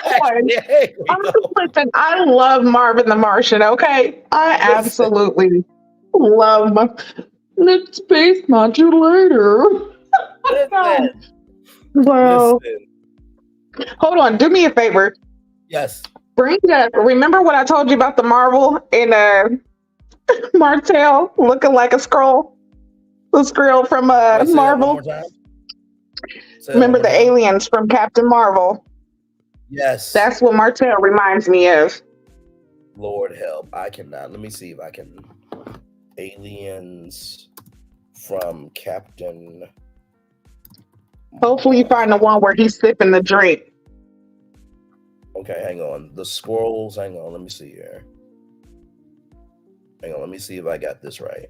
Listen, I love Marvin the Martian, okay? I absolutely love Let's space modulator. Well, hold on. Do me a favor. Yes. Bring that. Remember what I told you about the Marvel and Martell looking like a scroll? The Skrull from Marvel. Remember the aliens from Captain Marvel? Yes. That's what Martell reminds me of. Lord help. I cannot. Let me see if I can. Aliens from Captain. Hopefully you find the one where he's sipping the drink. Okay, hang on. The scrolls. Hang on. Let me see here. Hang on. Let me see if I got this right.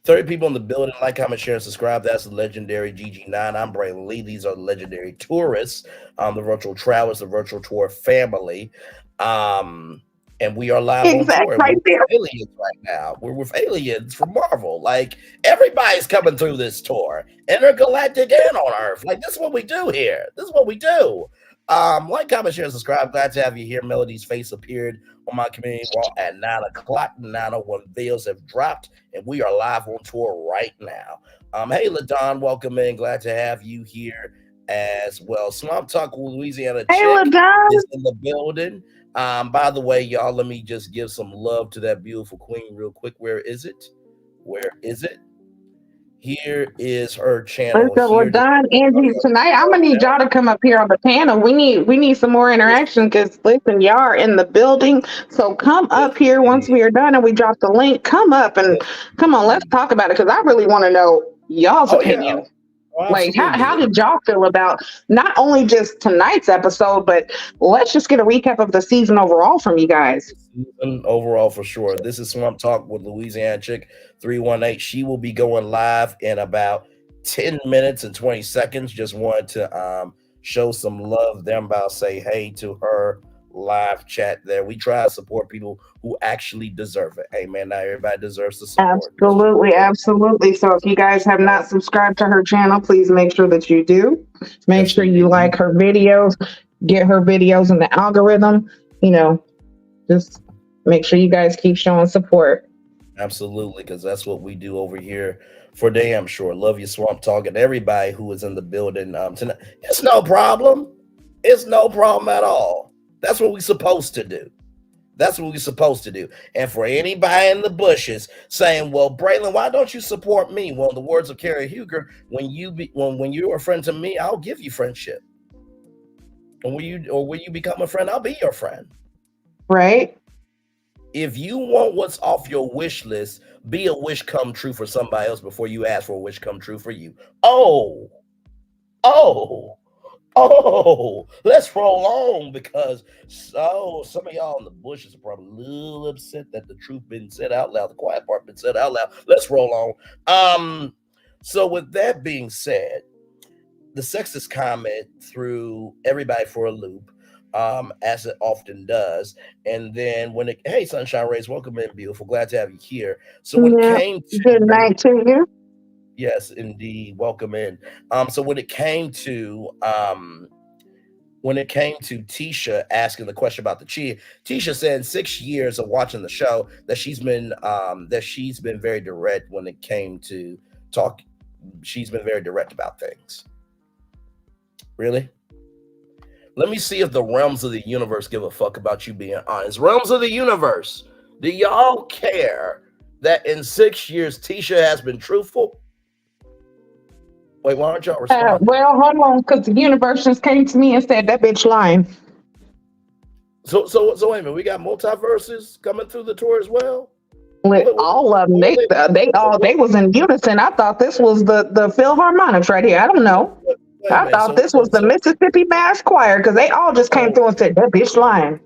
30 people in the building. Like, comment, share, and subscribe. That's the legendary GG9. I'm Braylon Lee. These are the legendary tourists. The virtual travelers, the virtual tour family. And we are live on tour. Right there. Aliens right now. We're with aliens from Marvel. Like, everybody's coming through this tour. Intergalactic and on Earth. Like, this is what we do here. This is what we do. Like, comment, share, and subscribe. Glad to have you here. Melody's face appeared on my community wall at 9 o'clock. 9:01 veils have dropped, and we are live on tour right now. Hey, LaDon, welcome in. Glad to have you here as well. Swamp Talk Louisiana Hey, Chick LaDon is in the building. By the way, y'all, let me just give some love to that beautiful queen real quick. Where is it? Here is her channel. LaDon, Angie, tonight I'm gonna need y'all to come up here on the panel. We need some more interaction because listen, y'all are in the building. So come up here once we are done and we drop the link. Come up and come on, let's talk about it because I really want to know y'all's opinion. Yeah. Oh, like how did y'all feel about not only just tonight's episode, but let's just get a recap of the season overall from you guys. Season overall for sure. This is Swamp Talk with Louisiana Chick 318. She will be going live in about 10 minutes and 20 seconds. Just wanted to show some love there. I'm about to say hey to her live chat there. We try to support people who actually deserve it. Hey man, not everybody deserves the support. Absolutely. So if you guys have not subscribed to her channel, please make sure that you do. Make sure you like her videos, get her videos in the algorithm, just make sure you guys keep showing support. Absolutely, because that's what we do over here for damn sure. Love you, Swamp Talk, and everybody who is in the building tonight. It's no problem. It's no problem at all. That's what we're supposed to do. And for anybody in the bushes saying, well, Braylon, why don't you support me? Well, in the words of Carrie Huger, when you're a friend to me, I'll give you friendship. And when you become a friend, I'll be your friend. Right. if you want what's off your wish list, be a wish come true for somebody else before you ask for a wish come true for you. Oh, oh, let's roll on because some of y'all in the bushes are probably a little upset that the truth been said out loud, the quiet part been said out loud. Let's roll on. So with that being said, the sexist comment threw everybody for a loop, as it often does. And then when it, hey, Sunshine Rays, welcome in, beautiful. Glad to have you here. So when it came to good night to you. Yes, indeed, welcome in. So when it came to Tisha asking the question about the cheating, Tisha said in 6 years of watching the show that she's been very direct when it came to talk. She's been very direct about things. Really? Let me see if the realms of the universe give a fuck about you being honest. Realms of the universe, do y'all care that in 6 years Tisha has been truthful? Wait, why aren't y'all responding? Well, hold on, because the universe just came to me and said that bitch lying. So wait a minute, we got multiverses coming through the tour as well? With all of them, they was in unison. I thought this was the Philharmonics right here. I don't know. I thought this was the Mississippi Mass Choir because they all just came through and said that bitch lying.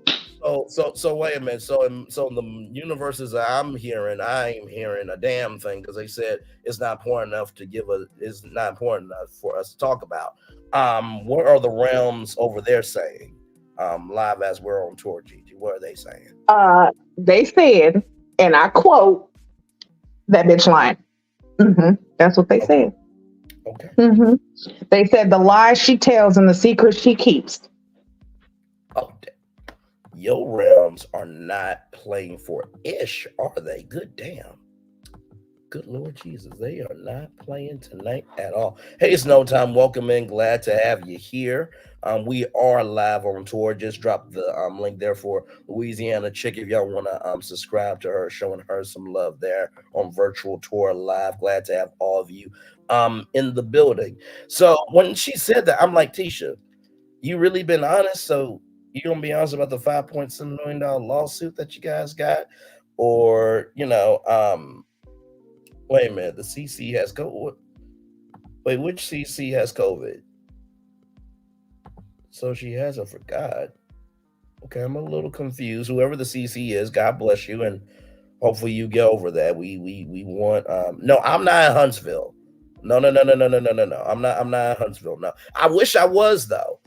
So wait a minute. So in the universes that I'm hearing, I ain't hearing a damn thing because they said it's not important enough it's not important enough for us to talk about. What are the realms over there saying? Live as we're on tour, Gigi. What are they saying? They said, and I quote, that bitch lying. That's what they said. Okay. They said the lies she tells and the secrets she keeps. Oh, your realms are not playing for ish, are they? Good damn. Good Lord Jesus, they are not playing tonight at all. Hey, it's No Time. Welcome in. Glad to have you here. We are live on tour. Just dropped the link there for Louisiana Chick if y'all want to subscribe to her, showing her some love there on virtual tour live. Glad to have all of you in the building. So when she said that, I'm like, Tisha, you really been honest? So you gonna be honest about the $5.7 million lawsuit that you guys got? Or, wait a minute, the CC has COVID. Wait, which CC has COVID? So she has, I forgot. Okay, I'm a little confused. Whoever the CC is, God bless you, and hopefully you get over that. We want no, I'm not in Huntsville. No. I'm not in Huntsville. No. I wish I was though.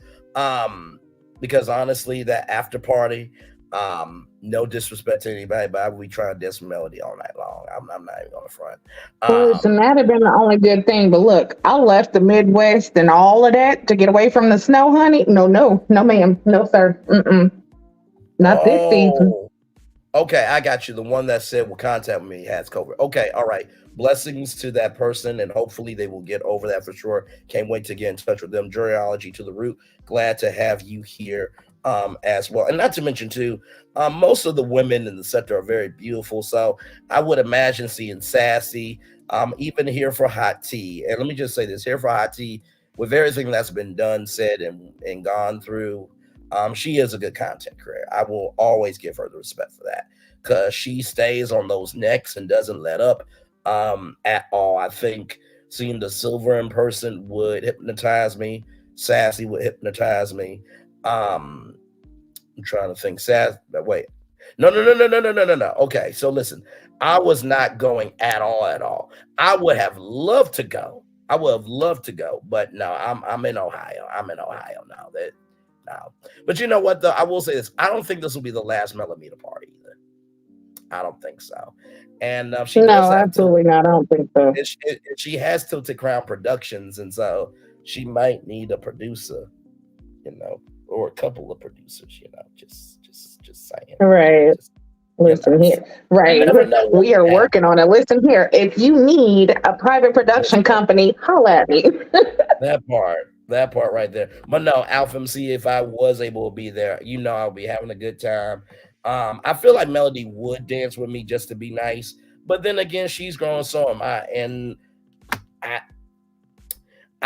Because honestly, that after party, no disrespect to anybody, but I would be trying to dance Melody all night long. I'm not even on the front. Listen, that'd have been the only good thing. But look, I left the Midwest and all of that to get away from the snow, honey. No, ma'am. No, sir. Not this season. Okay, I got you. The one that said will contact me has COVID. Okay, all right. Blessings to that person, and hopefully they will get over that for sure. Can't wait to get in touch with them. Juryology to the root. Glad to have you here as well. And not to mention too, most of the women in the sector are very beautiful. So I would imagine seeing Sassy, even here for Hot Tea. And let me just say this, here for Hot Tea, with everything that's been done, said, and gone through, she is a good content creator. I will always give her the respect for that because she stays on those necks and doesn't let up at all. I think seeing the Silver in person would hypnotize me. Sassy would hypnotize me. I'm trying to think. Wait. No. Okay, so listen, I was not going at all. I would have loved to go. But no, I'm in Ohio. Now. No. But you know what, though? I will say this. I don't think this will be the last Melamita party either. I don't think so. And she does have absolutely not. I don't think so. She has Tilted Crown Productions, and so she might need a producer, or a couple of producers, just saying. Right. Listen here. Right. We are working on it. Listen here. If you need a private production company, holla at me. That part right there. But no, Alpha MC, if I was able to be there, I'll be having a good time. I feel like Melody would dance with me just to be nice. But then again, she's grown, so am I. And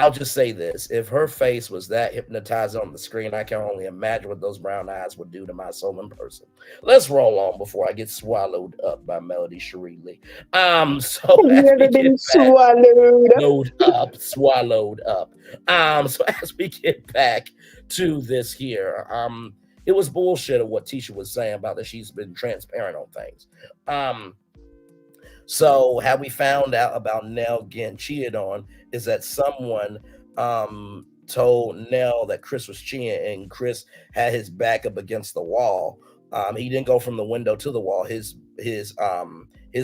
I'll just say this. If her face was that hypnotized on the screen, I can only imagine what those brown eyes would do to my soul in person. Let's roll on before I get swallowed up by Melody Cherie Lee. So Have as you we ever been get back, swallowed up. So as we get back to this here, it was bullshit of what Tisha was saying about that she's been transparent on things. So how we found out about Nell getting cheated on is that someone told Nell that Chris was cheating, and Chris had his back up against the wall. He didn't go from the window to the wall. His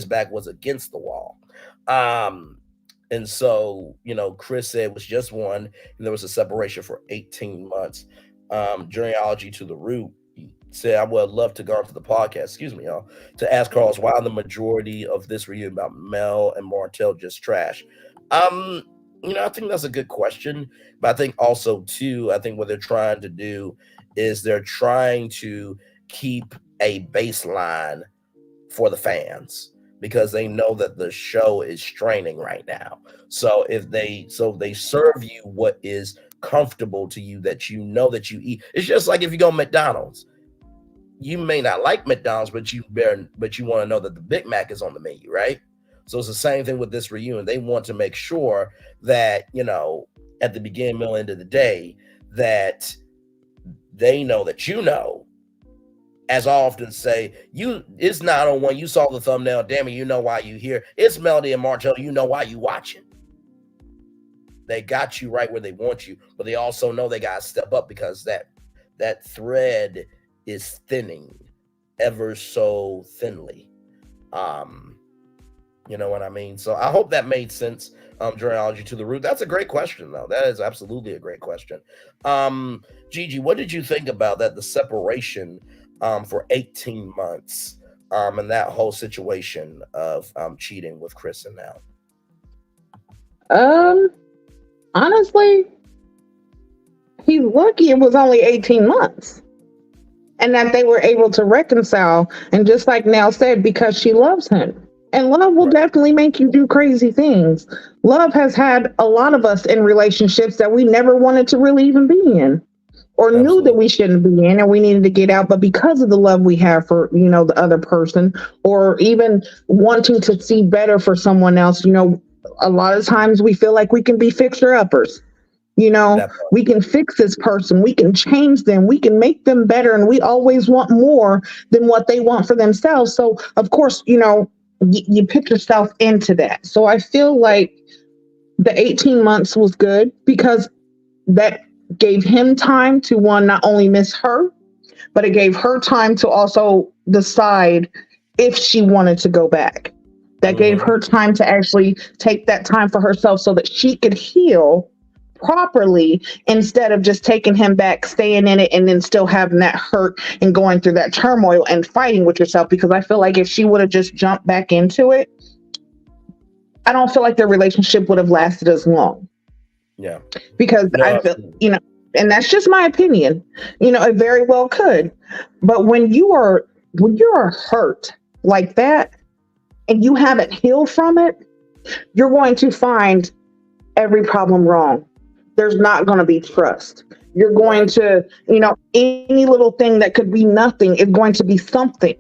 back was against the wall. And so, Chris said it was just one, and there was a separation for 18 months. Genealogy to the root said, I would love to go into the podcast, excuse me, y'all, to ask Carlos why the majority of this reunion about Mel and Martell just trash. I think that's a good question, but I think also too, I think what they're trying to do is they're trying to keep a baseline for the fans because they know that the show is straining right now. So they serve you what is comfortable to you, that you know that you eat. It's just like if you go to McDonald's. You may not like McDonald's, but you want to know that the Big Mac is on the menu, right? So it's the same thing with this reunion. They want to make sure that, at the beginning, middle, end of the day, that they know that as I often say, it's not on one. You saw the thumbnail, damn it, you know why you here. It's Melody and Martell, you know why you watching. They got you right where they want you, but they also know they got to step up because that thread is thinning ever so thinly. You know what I mean? So I hope that made sense. Genealogy to the root. That's a great question, though. That is absolutely a great question. Gigi, what did you think about that? The separation for 18 months and that whole situation of cheating with Chris and Nell? Honestly, he's lucky it was only 18 months. And that they were able to reconcile. And just like Nell said, because she loves him. And love will definitely make you do crazy things. Love has had a lot of us in relationships that we never wanted to really even be in or knew that we shouldn't be in and we needed to get out. But because of the love we have for, the other person, or even wanting to see better for someone else, a lot of times we feel like we can be fixer-uppers. We can fix this person. We can change them. We can make them better. And we always want more than what they want for themselves. So, of course, you put yourself into that. So I feel like the 18 months was good because that gave him time to, one, not only miss her, but it gave her time to also decide if she wanted to go back. That gave her time to actually take that time for herself so that she could heal properly instead of just taking him back, staying in it, and then still having that hurt and going through that turmoil and fighting with yourself. Because I feel like if she would have just jumped back into it, I don't feel like their relationship would have lasted as long. Yeah. Because I feel, and that's just my opinion, it very well could. But when you are hurt like that and you haven't healed from it, you're going to find every problem wrong. There's not going to be trust. You're going to, any little thing that could be nothing is going to be something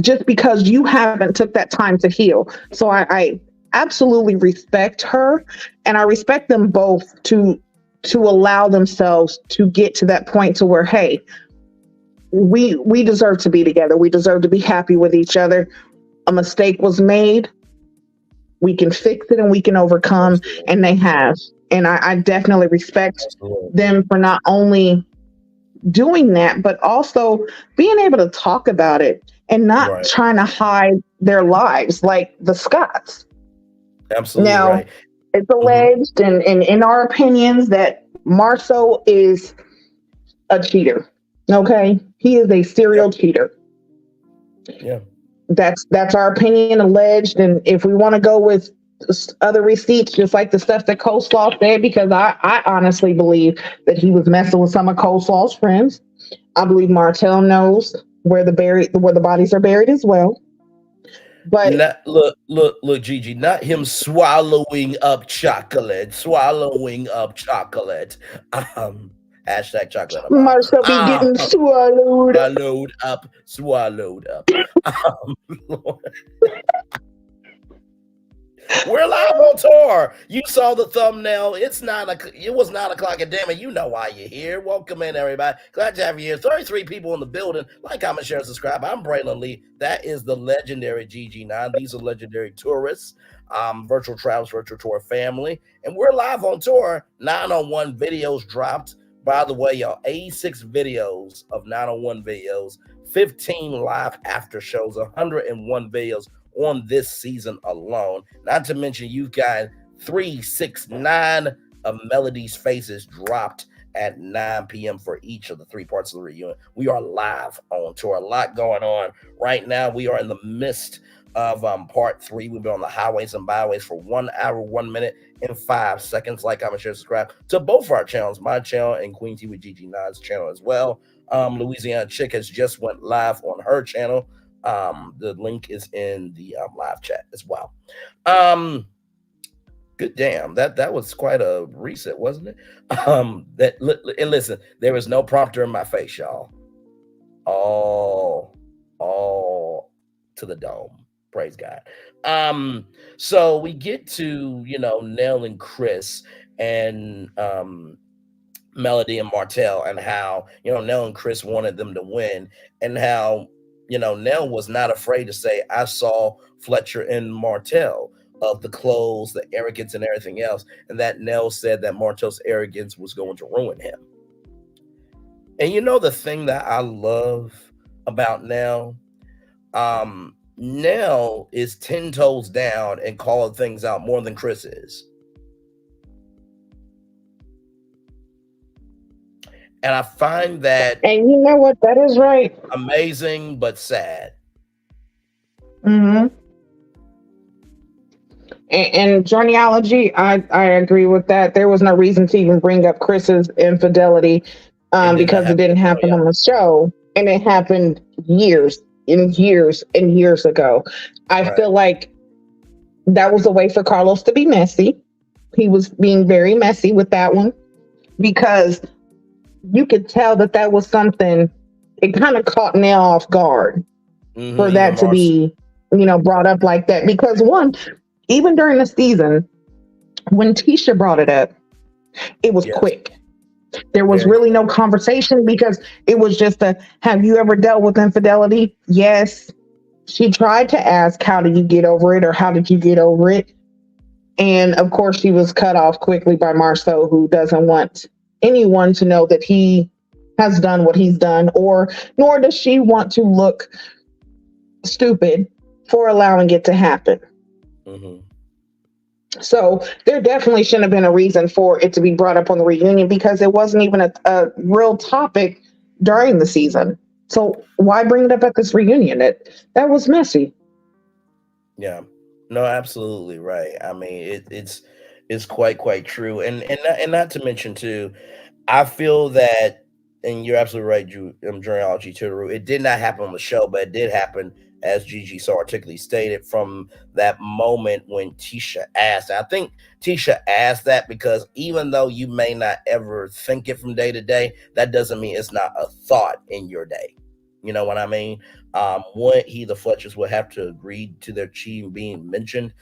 just because you haven't took that time to heal. So I absolutely respect her, and I respect them both to allow themselves to get to that point to where, hey, we deserve to be together. We deserve to be happy with each other. A mistake was made. We can fix it and we can overcome, and they have. And I definitely respect them for not only doing that, but also being able to talk about it and not trying to hide their lives like the Scotts. Absolutely. Now, it's alleged and in our opinions that Marceau is a cheater. Okay? He is a serial cheater. Yeah. That's our opinion, alleged. And if we want to go with other receipts, just like the stuff that Coleslaw said, because I honestly believe that he was messing with some of Coleslaw's friends. I believe Martell knows where the bodies are buried as well. But Not look, Gigi. Not him swallowing up chocolate. Swallowing up chocolate. Um, hashtag chocolate a mile. Marshall be getting swallowed. Swallowed up. Lord. We're live on tour. You saw the thumbnail. It was 9 o'clock, and damn it, you know why you're here. Welcome in, everybody. Glad to have you here. 33 people in the building. Like, comment, share, subscribe. I'm Braylon Lee. That is the legendary GG9. These are legendary tourists. Virtual Travels, Virtual Tour family. And we're live on tour. 901 videos dropped. By the way, y'all, 86 videos of 901 videos, 15 live after shows, 101 videos on this season alone. Not to mention, you've got 369 of Melody's faces dropped at 9 p.m. for each of the three parts of the reunion. We are live on tour. A lot going on right now. We are in the midst of part 3. We've been on the highways and byways for 1 hour, 1 minute, and 5 seconds. Like, comment, share, subscribe to both of our channels, my channel and Queen T with GG9's channel as well. Louisiana Chick has just went live on her channel. The link is in the live chat as well. Good damn, that was quite a reset, wasn't it? And listen, there was no prompter in my face, y'all. All to the dome. Praise God. So we get to, Nell and Chris and Melody and Martell, and how, Nell and Chris wanted them to win, and how, Nell was not afraid to say, I saw Fletcher and Martell of the clothes, the arrogance, and everything else. And that Nell said that Martell's arrogance was going to ruin him. And the thing that I love about Nell, Nell is 10 toes down and calling things out more than Chris is. And I find that, and you know what, that is right, amazing but sad. Mm-hmm. And genealogy, I agree with that. There was no reason to even bring up Chris's infidelity, because it didn't happen on the show, and it happened years and years and years ago. I feel like that was a way for Carlos to be messy. He was being very messy with that one, because you could tell that was something. It kind of caught Nell off guard for that to be, brought up like that. Because even during the season, when Tisha brought it up, it was quick. There was really no conversation, because it was just have you ever dealt with infidelity? Yes. She tried to ask, how did you get over it? Or how did you get over it? And of course, she was cut off quickly by Marceau, who doesn't want anyone to know that he has done what he's done, nor does she want to look stupid for allowing it to happen. Mm-hmm. So there definitely shouldn't have been a reason for it to be brought up on the reunion, because it wasn't even a real topic during the season. So why bring it up at this reunion? That was messy. Yeah, no, absolutely right. I mean, it's quite true, and not to mention too, I feel that, and you're absolutely right, genealogy to the root. It did not happen on the show, but it did happen, as Gigi so articulately stated, from that moment when Tisha asked. I think Tisha asked that because even though you may not ever think it from day to day, that doesn't mean it's not a thought in your day. You know what I mean? When the Fletchers would have to agree to their chief being mentioned.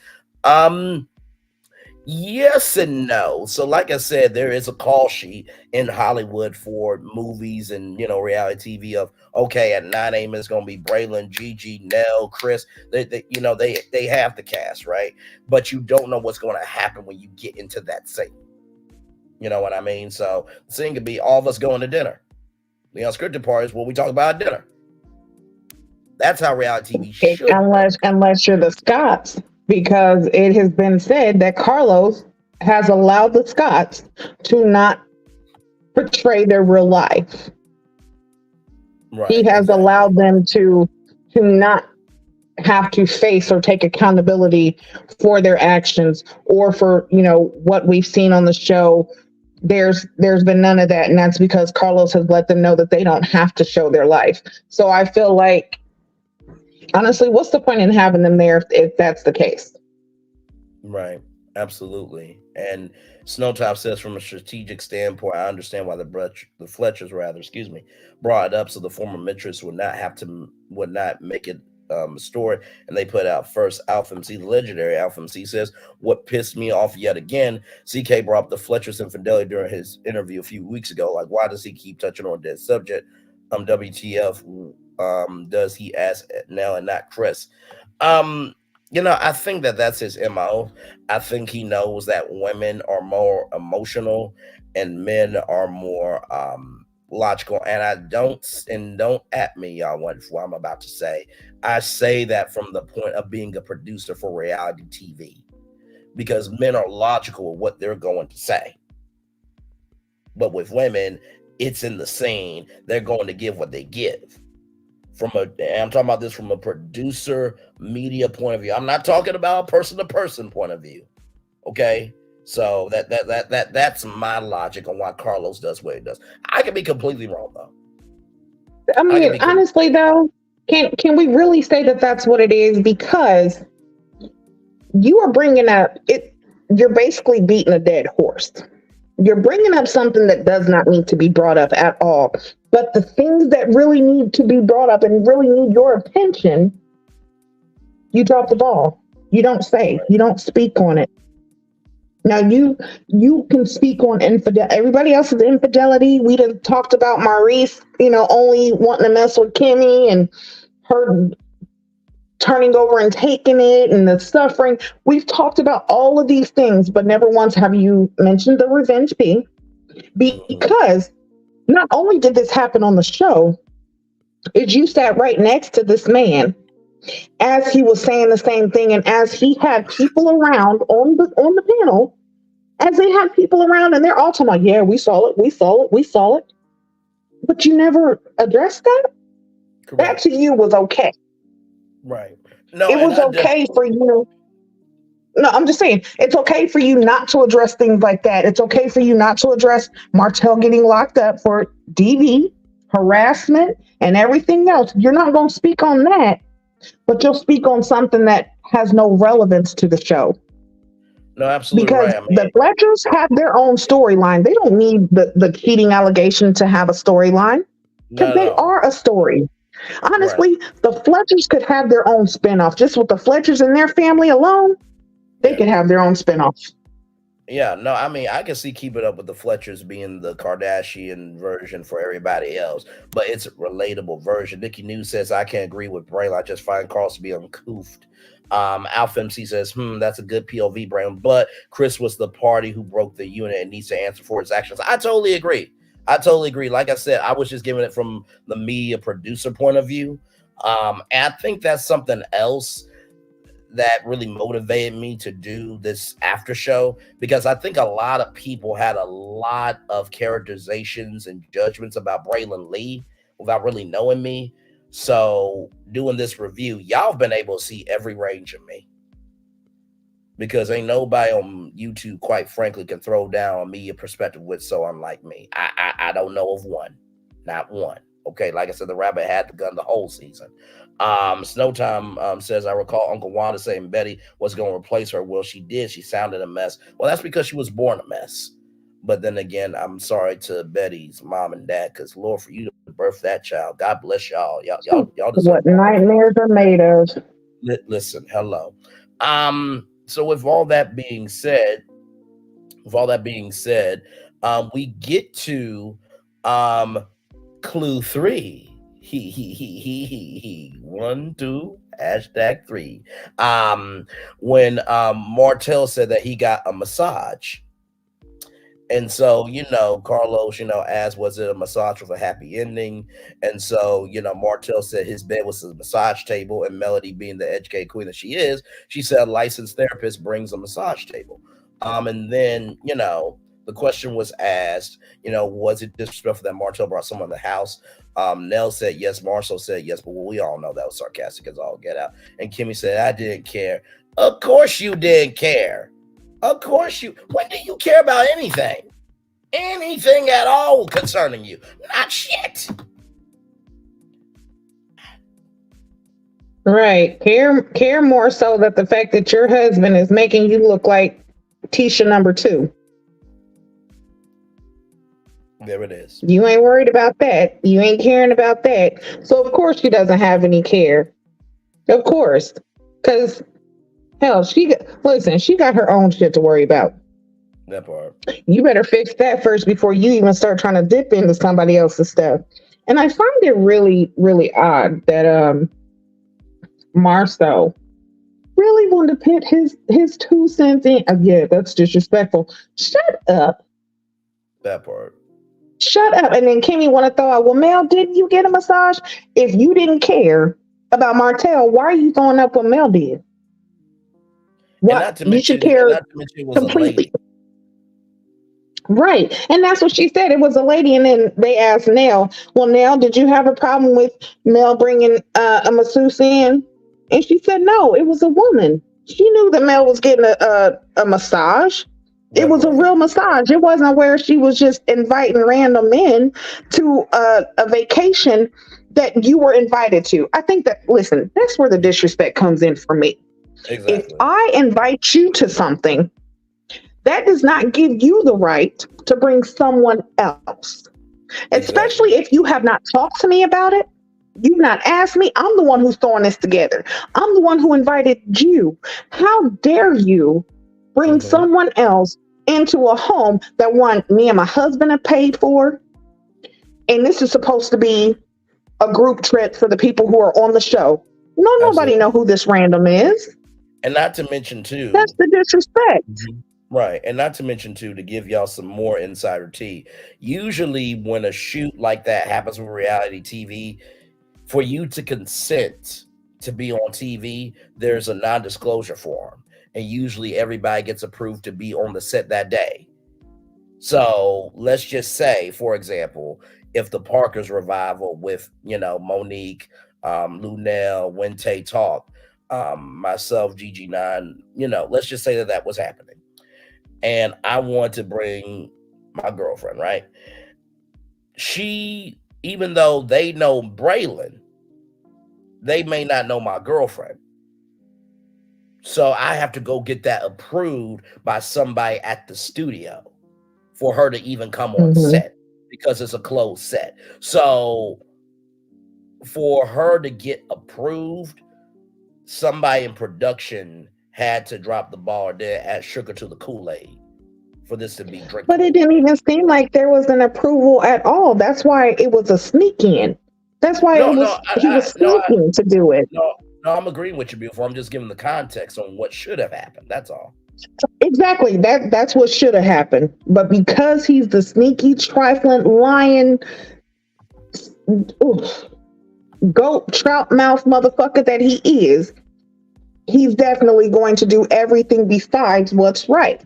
Yes and no. So like I said, there is a call sheet in Hollywood for movies and, reality TV of, okay, at 9 a.m. it's going to be Braylon, Gigi, Nell, Chris. They have the cast, right? But you don't know what's going to happen when you get into that scene. You know what I mean? So the scene could be all of us going to dinner. The unscripted part is what we talk about at dinner. That's how reality TV should. Unless you're the Scotts. Because it has been said that Carlos has allowed the Scotts to not portray their real life. Right, he has allowed them to not have to face or take accountability for their actions, or for, what we've seen on the show. There's been none of that. And that's because Carlos has let them know that they don't have to show their life. So I feel like Honestly, what's the point in having them there if that's the case? Right. Absolutely. And Snowtop says, from a strategic standpoint, I understand why the Fletchers, rather, excuse me, brought it up so the former mistress would not make it a story. And they put out first. Alpha MC, the legendary Alpha MC, says, what pissed me off yet again, CK brought up the Fletcher's infidelity during his interview a few weeks ago. Like, why does he keep touching on that subject? WTF does he ask now and not Chris? I think that's his MO. I think he knows that women are more emotional and men are more logical. And don't at me, y'all, what I'm about to say. I say that from the point of being a producer for reality TV, because men are logical with what they're going to say. But with women, it's in the scene. They're going to give what they give. I'm talking about this from a producer media point of view. I'm not talking about a person to person point of view. Okay. So that's my logic on why Carlos does what he does. I could be completely wrong though. I mean, honestly though, can we really say that that's what it is? Because you are bringing up it. You're basically beating a dead horse. You're bringing up something that does not need to be brought up at all. But the things that really need to be brought up and really need your attention, you drop the ball. You don't say. You don't speak on it. Now you can speak on infidelity. Everybody else's infidelity. We done talked about Maurice, only wanting to mess with Kimmy and her turning over and taking it and the suffering. We've talked about all of these things, but never once have you mentioned the revenge P, because not only did this happen on the show, is you sat right next to this man as he was saying the same thing, and as he had people around on the panel, as they had people around, and they're all talking about, yeah, we saw it, but you never addressed that. Correct. That to you was okay. Right. No, it was okay for you. No, I'm just saying, it's okay for you not to address things like that. It's okay for you not to address Martell getting locked up for DV, harassment, and everything else. You're not going to speak on that, but you'll speak on something that has no relevance to the show. No, absolutely because right. The Fletchers have their own storyline. They don't need the cheating allegation to have a storyline, because they are a story. Honestly, the Fletchers could have their own spinoff. Just with the Fletchers and their family alone, they could have their own spinoff. Yeah, no, I mean, I can see Keep It Up with the Fletchers being the Kardashian version for everybody else, but it's a relatable version. Nikki News says, I can't agree with Braylon. I just find Carlos to be uncouth. Alpha MC says, that's a good POV, Braylon, but Chris was the party who broke the unit and needs to answer for his actions. I totally agree. Like I said, I was just giving it from the media producer point of view. And I think that's something else that really motivated me to do this after show, because I think a lot of people had a lot of characterizations and judgments about Braylon Lee without really knowing me. So doing this review, y'all have been able to see every range of me, because ain't nobody on YouTube, quite frankly, can throw down a media perspective with so unlike me. I don't know of one, not one. Okay, like I said, the rabbit had the gun the whole season. Snowtime says, I recall Uncle Wanda saying Bettie was going to replace her. Well, she did. She sounded a mess. Well, that's because she was born a mess. But then again, I'm sorry to Bettie's mom and dad, because Lord, for you to birth that child, God bless y'all. Y'all what nightmares are made of. Listen, hello. So with all that being said, we get to clue 3. He 1, 2, #3. When Martell said that he got a massage. And so, Carlos, asked, was it a massage with a happy ending? And so, Martell said his bed was a massage table, and Melody, being the educated queen that she is, she said a licensed therapist brings a massage table. And then, the question was asked, was it disrespectful that Martell brought someone in the house? Nell said yes. Marcel said yes, but we all know that was sarcastic as all get out. And Kimmy said, I didn't care. Of course you didn't care. Of course you. When do you care about anything? Anything at all concerning you? Not shit. Right. Care more so that the fact that your husband is making you look like Tisha number two. There it is. You ain't worried about that. You ain't caring about that. So of course she doesn't have any care. Of course. Because hell, she got her own shit to worry about. That part. You better fix that first before you even start trying to dip into somebody else's stuff. And I find it really, really odd that Marcel really wanted to put his 2 cents in. Yeah, that's disrespectful. Shut up. That part. Shut up. And then Kimmy want to throw out, well, Mel, didn't you get a massage? If you didn't care about Martell, why are you throwing up what Mel did? What? You should care completely. Right. And that's what she said. It was a lady. And then they asked Nell, well, Nell, did you have a problem with Mel bringing a masseuse in? And she said, no, it was a woman. She knew that Mel was getting a massage. It was a real massage. It wasn't where she was just inviting random men to a vacation that you were invited to. I think that, listen, that's where the disrespect comes in for me. Exactly. If I invite you to something, that does not give you the right to bring someone else, especially if you have not talked to me about it. You've not asked me. I'm the one who's throwing this together. I'm the one who invited you. How dare you bring someone else into a home that me and my husband have paid for? And this is supposed to be a group trip for the people who are on the show. Nobody know who this random is. And not to mention too, that's the disrespect. Right. And not to mention too, to give y'all some more insider tea, usually when a shoot like that happens with reality TV, for you to consent to be on TV, there's a non-disclosure form. And usually everybody gets approved to be on the set that day. So let's just say, for example, if the Parkers revival with, Monique, Lunel, Wente talk, myself, GG9, let's just say that was happening. And I want to bring my girlfriend, right? She, even though they know Braylon, they may not know my girlfriend. So I have to go get that approved by somebody at the studio for her to even come on set, because it's a closed set. So for her to get approved, somebody in production had to drop the ball there, add sugar to the Kool-Aid for this to be drinkable. But it didn't even seem like there was an approval at all. That's why it was a sneak in. That's why he was sneaking to do it. No, I'm agreeing with you, beautiful. I'm just giving the context on what should have happened. That's all. Exactly. That's what should have happened. But because he's the sneaky, trifling, lying, goat, trout mouth motherfucker that he is, he's definitely going to do everything besides what's right.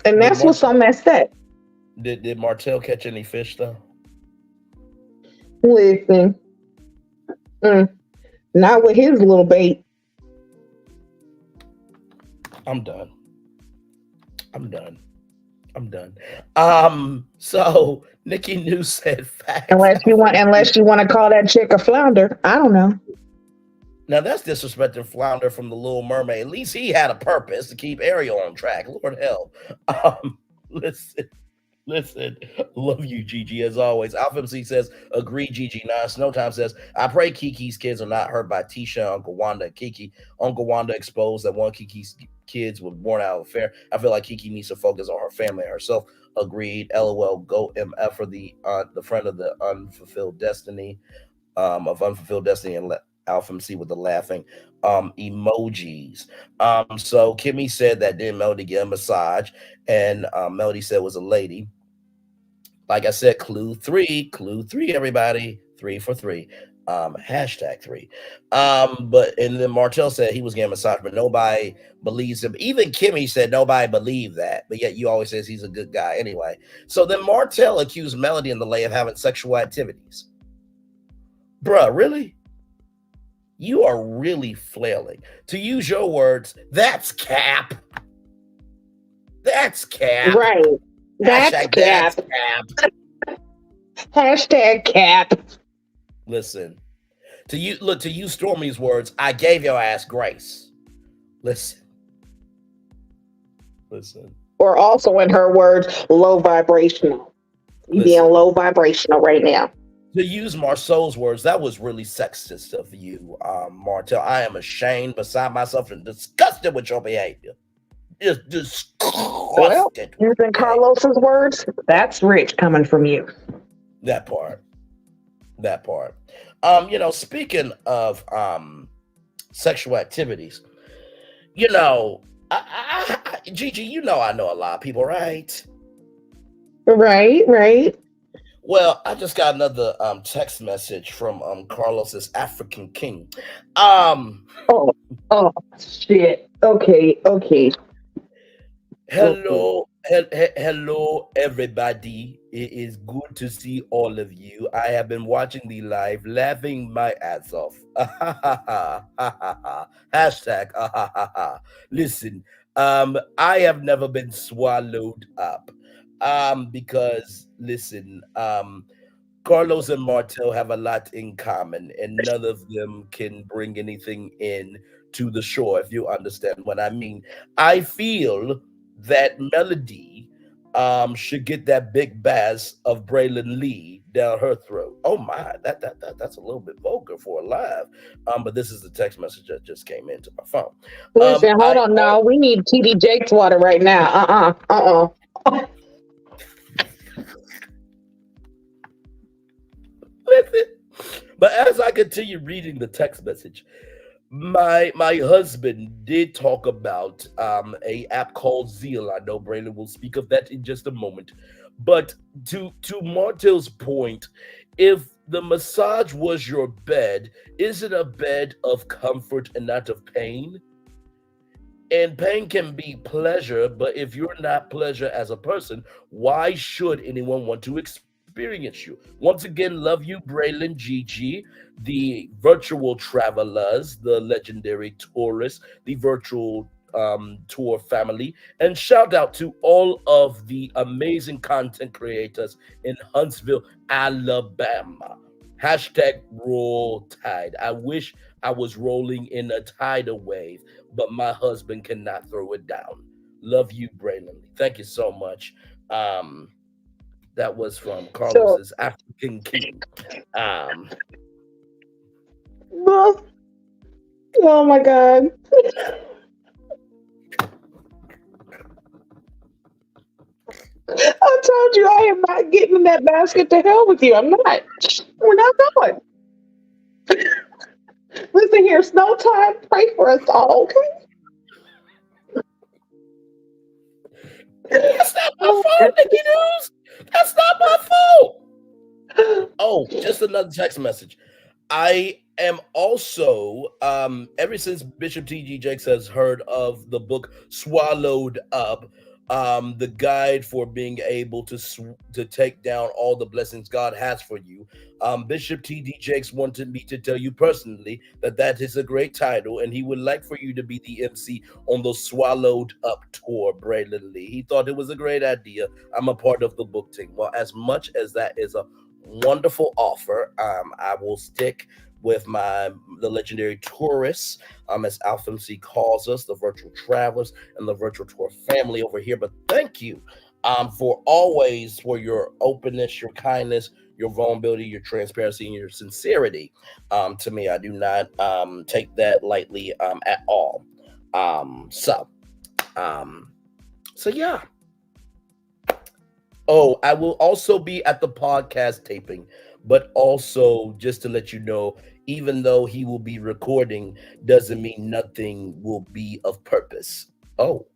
And that's what's so messed up. Did Martell catch any fish though? Listen, not with his little bait. I'm done. So Nikki News said facts. Unless you want to call that chick a flounder. I don't know. Now that's disrespecting Flounder from the Little Mermaid. At least he had a purpose to keep Ariel on track. Lord hell. Listen. Love you, Gigi, as always. Alpha MC says, agree, Gigi. Now Snowtime says, I pray Kiki's kids are not hurt by Tisha, Uncle Wanda, and Kiki. Uncle Wanda exposed that one Kiki's kids was born out of affair. I feel like Kiki needs to focus on her family and herself. Agreed. LOL. Go MF for the friend of the unfulfilled destiny, of unfulfilled destiny, and Alpha MC with the laughing emojis. So Kimmy said that didn't Melody get a massage, and Melody said it was a lady. Like I said, clue three, everybody, 3 for 3. #3. But and then Martell said he was getting a massage, but nobody believes him. Even Kimmy said nobody believed that, but yet you always says he's a good guy anyway. So then Martell accused Melody and the lay of having sexual activities. Bruh, really? You are really flailing. To use your words, that's cap. That's cap. Right. That's cap. Hashtag cap. Listen, To use Stormy's words, I gave your ass grace. Listen. Or also in her words, low vibrational. You being low vibrational right now. To use Marceau's words, that was really sexist of you, Martell. I am ashamed, beside myself, and disgusted with your behavior. Just disgusted. Well, using Carlos's words, that's rich coming from you. That part. Speaking of sexual activities, Gigi, I know a lot of people, right? Right. Well, I just got another text message from Carlos's African king. Oh shit. Okay. Hello, everybody. It is good to see all of you. I have been watching the live, laughing my ass off. Hashtag. Listen, I have never been swallowed up. Because listen, Carlos and Martell have a lot in common, and none of them can bring anything in to the shore, if you understand what I mean. I feel that Melody should get that big bass of Braylon Lee down her throat. Oh my, that's a little bit vulgar for a live. But this is the text message that just came into my phone. Listen, hold on now. We need TD Jake's water right now. Listen. But as I continue reading the text message, my husband did talk about a app called Zeal. I know Braylon will speak of that in just a moment. But to Martell's point, if the massage was your bed, is it a bed of comfort and not of pain? And pain can be pleasure, but if you're not pleasure as a person, why should anyone want to experience you? Once again, love you, Braylon, Gigi, the virtual travelers, the legendary tourists, the virtual tour family, and shout out to all of the amazing content creators in Huntsville, Alabama. Hashtag roll tide. I wish I was rolling in a tidal wave, but my husband cannot throw it down. Love you, Braylon. Thank you so much. That was from Carlos's African King. Oh my God. I told you I am not getting in that basket. To hell with you. I'm not. We're not going. Listen here, snow time. Pray for us all, okay? That's not my fault, Nikki News. That's not my fault. Oh, just another text message. I am also, ever since Bishop T.G. Jakes has heard of the book Swallowed Up, the guide for being able to take down all the blessings God has for you. Bishop T.D. Jakes wanted me to tell you personally that is a great title, and he would like for you to be the MC on the Swallowed Up tour, Braylon Lee. He thought it was a great idea. I'm a part of the book team. Well, as much as that is a wonderful offer, I will stick with the legendary tourists, as Alpha MC calls us, the virtual travelers and the virtual tour family over here. But thank you for your openness, your kindness, your vulnerability, your transparency, and your sincerity. To me, I do not take that lightly at all. So yeah. Oh, I will also be at the podcast taping, but also just to let you know, even though he will be recording, doesn't mean nothing will be of purpose. Oh,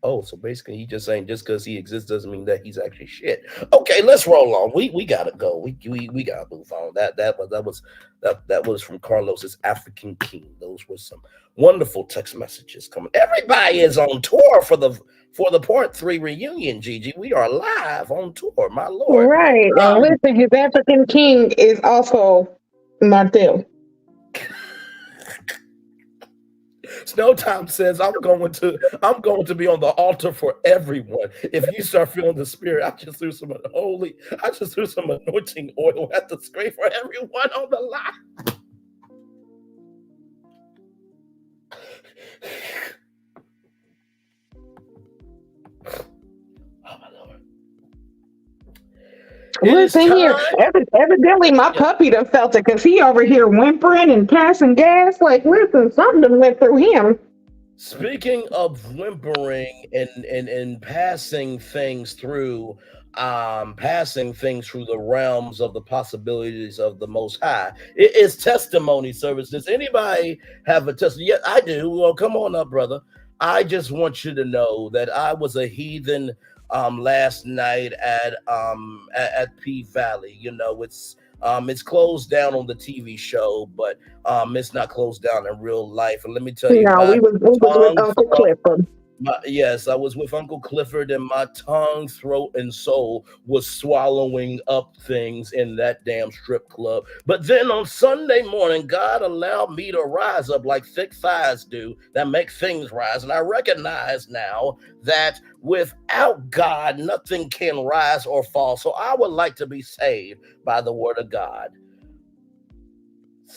so basically he's just saying just because he exists doesn't mean that he's actually shit. Okay, let's roll on. We gotta go. We gotta move on. That was from Carlos's African King. Those were some wonderful text messages coming. Everybody is on tour for the part 3 reunion, Gigi. We are live on tour, my lord. Right. And listen, his African King is also Martell. Snowtime says I'm going to be on the altar for everyone. If you start feeling the spirit, I just threw some anointing oil at the screen for everyone on the line. Oh my lord. It is Listen here, time. evidently my Yeah. puppy done felt it because he over here whimpering and passing gas. Like, listen, something done went through him. Speaking of whimpering and passing things through the realms of the possibilities of the Most High. It is testimony service. Does anybody have a testimony? Yeah, I do. Well, come on up, brother. I just want you to know that I was a heathen last night at P Valley. You know, it's closed down on the TV show, but it's not closed down in real life. And let me tell you, No, my we was with tongue, Uncle throat, Clifford. yes, I was with Uncle Clifford, and my tongue, throat, and soul was swallowing up things in that damn strip club. But then on Sunday morning, God allowed me to rise up like thick thighs do that make things rise. And I recognize now that without God, nothing can rise or fall. So I would like to be saved by the word of God.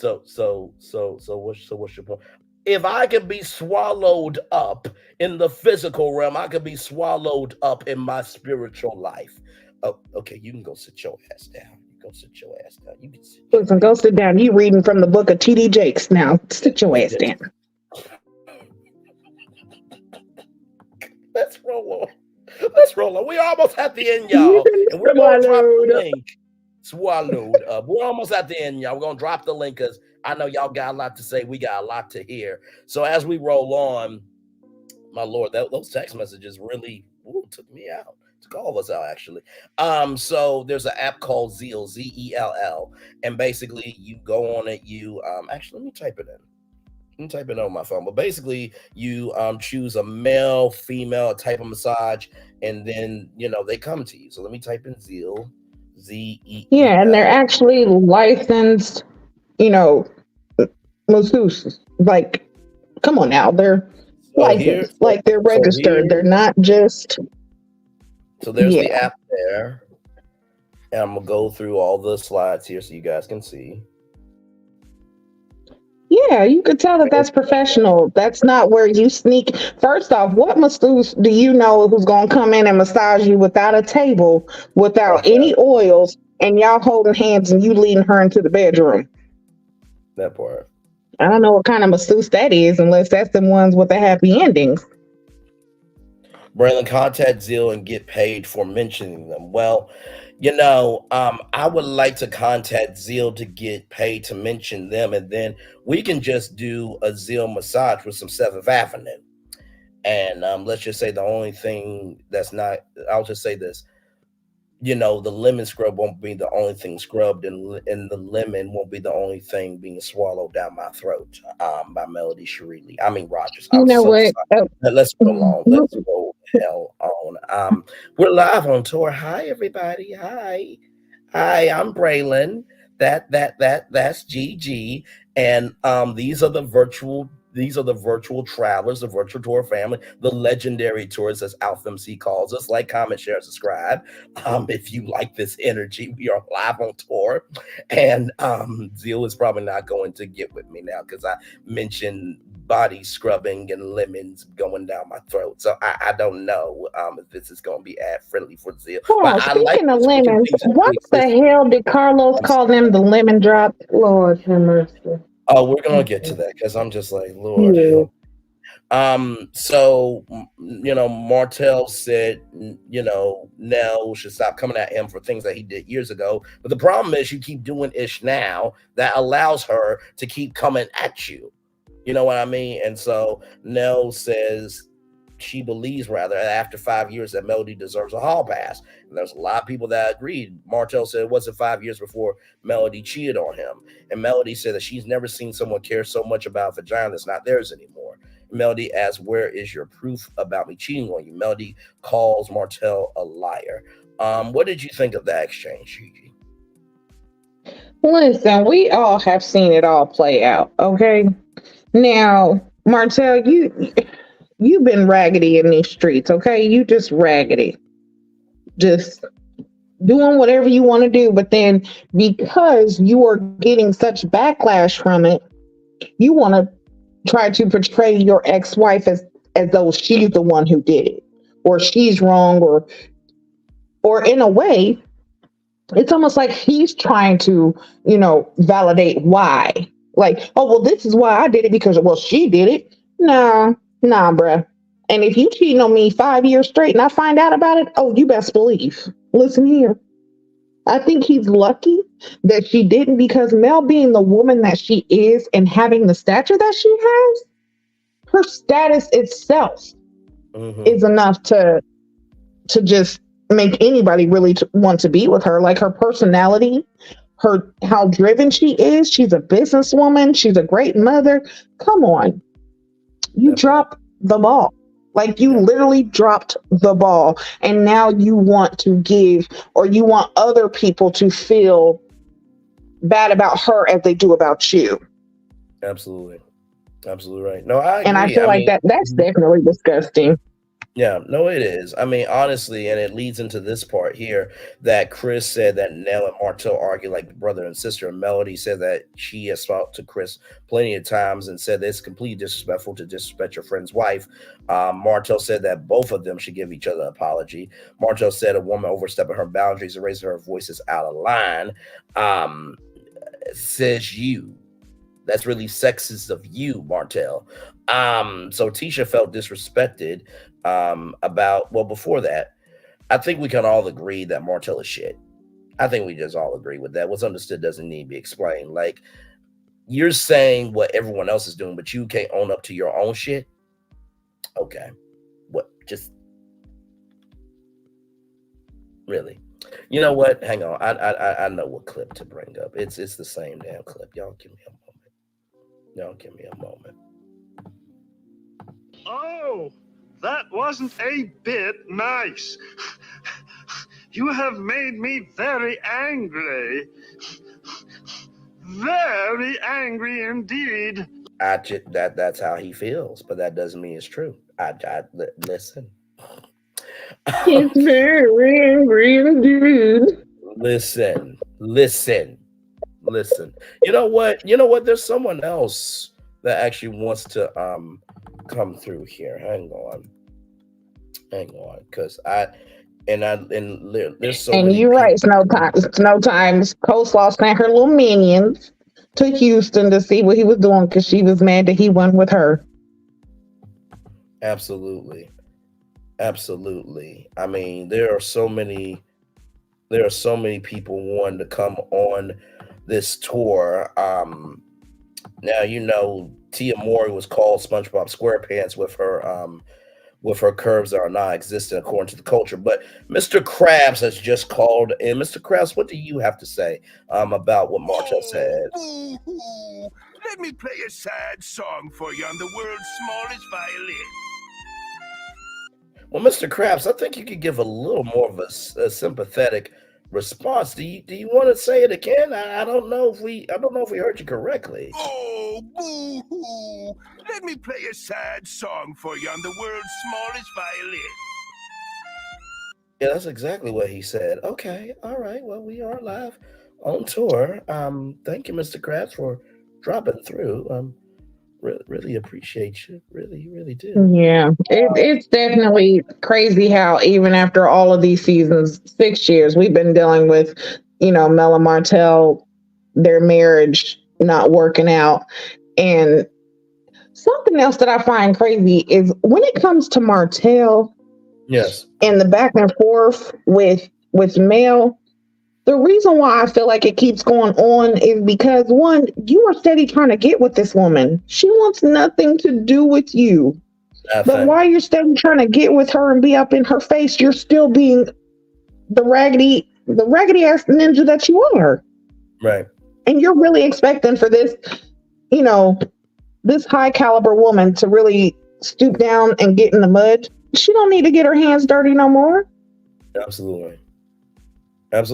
What's your point? If I could be swallowed up in the physical realm, I could be swallowed up in my spiritual life. Oh, okay, you can go sit your ass down. You go sit your ass down. You can sit your Listen, go sit down. You reading from the book of T.D. Jakes now. Sit your ass down. Let's roll on. Let's roll on. We almost at the end, y'all. And we're going to drop the link. Swallowed up. We're almost at the end, y'all. We're going to drop the link because I know y'all got a lot to say. We got a lot to hear. So as we roll on, my Lord, those text messages really took me out. Took all of us out, actually. So there's an app called Zeal, Zell. And basically you go on it, actually let me type it in. Let me type it on my phone. But basically you choose a male, female type of massage, and then they come to you. So let me type in Zeal. Zell. Yeah, and they're actually licensed, masseuses. Like, come on now, they're licensed. Like, they're registered. They're not just. So there's the app there. And I'm gonna go through all the slides here so you guys can see. Yeah, you could tell that that's professional. That's not where you sneak. First off, what masseuse do you know who's going to come in and massage you without a table, without any oils, and y'all holding hands and you leading her into the bedroom? That part. I don't know what kind of masseuse that is, unless that's the ones with the happy endings. Braylon, contact Zeal and get paid for mentioning them. Well, I would like to contact Zeal to get paid to mention them, and then we can just do a Zeal massage with some 7th Avenue. And let's just say the only thing that's not, I'll just say this, the lemon scrub won't be the only thing scrubbed, and the lemon won't be the only thing being swallowed down my throat by Melody Shirley. I mean Rogers. I'm so what? sorry. Let's go on. Let's go hell on. We're live on tour. Hi everybody. Hi, I'm Braylon. That's Gigi. And these are the virtual travelers, the virtual tour family, the legendary tourists, as Alpha MC calls us. Like, comment, share, subscribe. If you like this energy, we are live on tour. And Zeal is probably not going to get with me now because I mentioned body scrubbing and lemons going down my throat. So I don't know if this is going to be ad friendly for Zeal. Oh, but I like speaking of lemons, what the hell did Carlos call them? The lemon drop? Lord have mercy. Oh, we're gonna get to that because I'm just like, Lord. Yeah. So Martell said, Nell should stop coming at him for things that he did years ago. But the problem is you keep doing ish now that allows her to keep coming at you. You know what I mean? And so Nell says she believes rather after 5 years that Melody deserves a hall pass. And there's a lot of people that agreed. Martell said it wasn't 5 years before Melody cheated on him. And Melody said that she's never seen someone care so much about a vagina that's not theirs anymore. Melody asks, where is your proof about me cheating on you? Melody calls Martell a liar. What did you think of that exchange, Gigi? Listen, we all have seen it all play out, okay? Now, Martell, you've been raggedy in these streets, okay? You just raggedy. Just doing whatever you want to do. But then because you are getting such backlash from it, you want to try to portray your ex-wife as though she's the one who did it, or she's wrong, or in a way, it's almost like he's trying to, validate why. Like, oh, well, this is why I did it because, well, she did it. Nah, bruh. And if you cheating on me 5 years straight and I find out about it, oh, you best believe. Listen here. I think he's lucky that she didn't, because Mel, being the woman that she is and having the stature that she has, her status itself is enough to just make anybody really want to be with her. Like, her personality, how driven she is. She's a businesswoman. She's a great mother. Come on. You dropped the ball. Like, you literally dropped the ball. And now you want to give, or you want other people to feel bad about her as they do about you. Absolutely. Absolutely right. No, I agree. And I feel like that's definitely disgusting. Yeah, no, it is. I mean, honestly, and it leads into this part here that Chris said that Nell and Martell argue like brother and sister. And Melody said that she has talked to Chris plenty of times and said that it's completely disrespectful to disrespect your friend's wife. Martell said that both of them should give each other an apology. Martell said a woman overstepping her boundaries and raising her voices out of line. Says you. That's really sexist of you, Martell. So Tisha felt disrespected before that. I think we can all agree that Martell is shit. I think we just all agree with that. What's understood doesn't need to be explained. Like, you're saying what everyone else is doing, but you can't own up to your own shit. Okay. What? Just really? You know what? Hang on. I know what clip to bring up. It's the same damn clip. Y'all give me a moment. Oh, that wasn't a bit nice. You have made me very angry. Very angry indeed. That's how he feels, but that doesn't mean it's true. Listen. He's very angry indeed. Listen. You know what? There's someone else that actually wants to come through here. Hang on, because there's so and many you're people. Right. Snowtimes Coleslaw sent her little minions to Houston to see what he was doing because she was mad that he went with her. Absolutely. I mean, there are so many people wanting to come on this tour. Now Tia Mowry was called SpongeBob SquarePants with her curves that are non-existent according to the culture. But Mr. Krabs has just called in. Mr. Krabs, what do you have to say about what Martell said? Let me play a sad song for you on the world's smallest violin. Well, Mr. Krabs, I think you could give a little more of a sympathetic response. Do you want to say it again? I don't know if we heard you correctly. Oh, boo-hoo. Let me play a sad song for you on the world's smallest violin. Yeah, that's exactly what he said. Okay, all right. Well, we are live on tour. Thank you, Mr. Krabs, for dropping through. Really appreciate you. Really do. Yeah, it's definitely crazy how even after all of these seasons, 6 years, we've been dealing with, Mel and Martell, their marriage not working out. And something else that I find crazy is when it comes to Martell, yes, and the back and forth with Mel. The reason why I feel like it keeps going on is because, one, you are steady trying to get with this woman. She wants nothing to do with you. But while you're steady trying to get with her and be up in her face, you're still being the raggedy ass ninja that you are. Right. And you're really expecting for this, this high caliber woman to really stoop down and get in the mud. She don't need to get her hands dirty no more. Absolutely.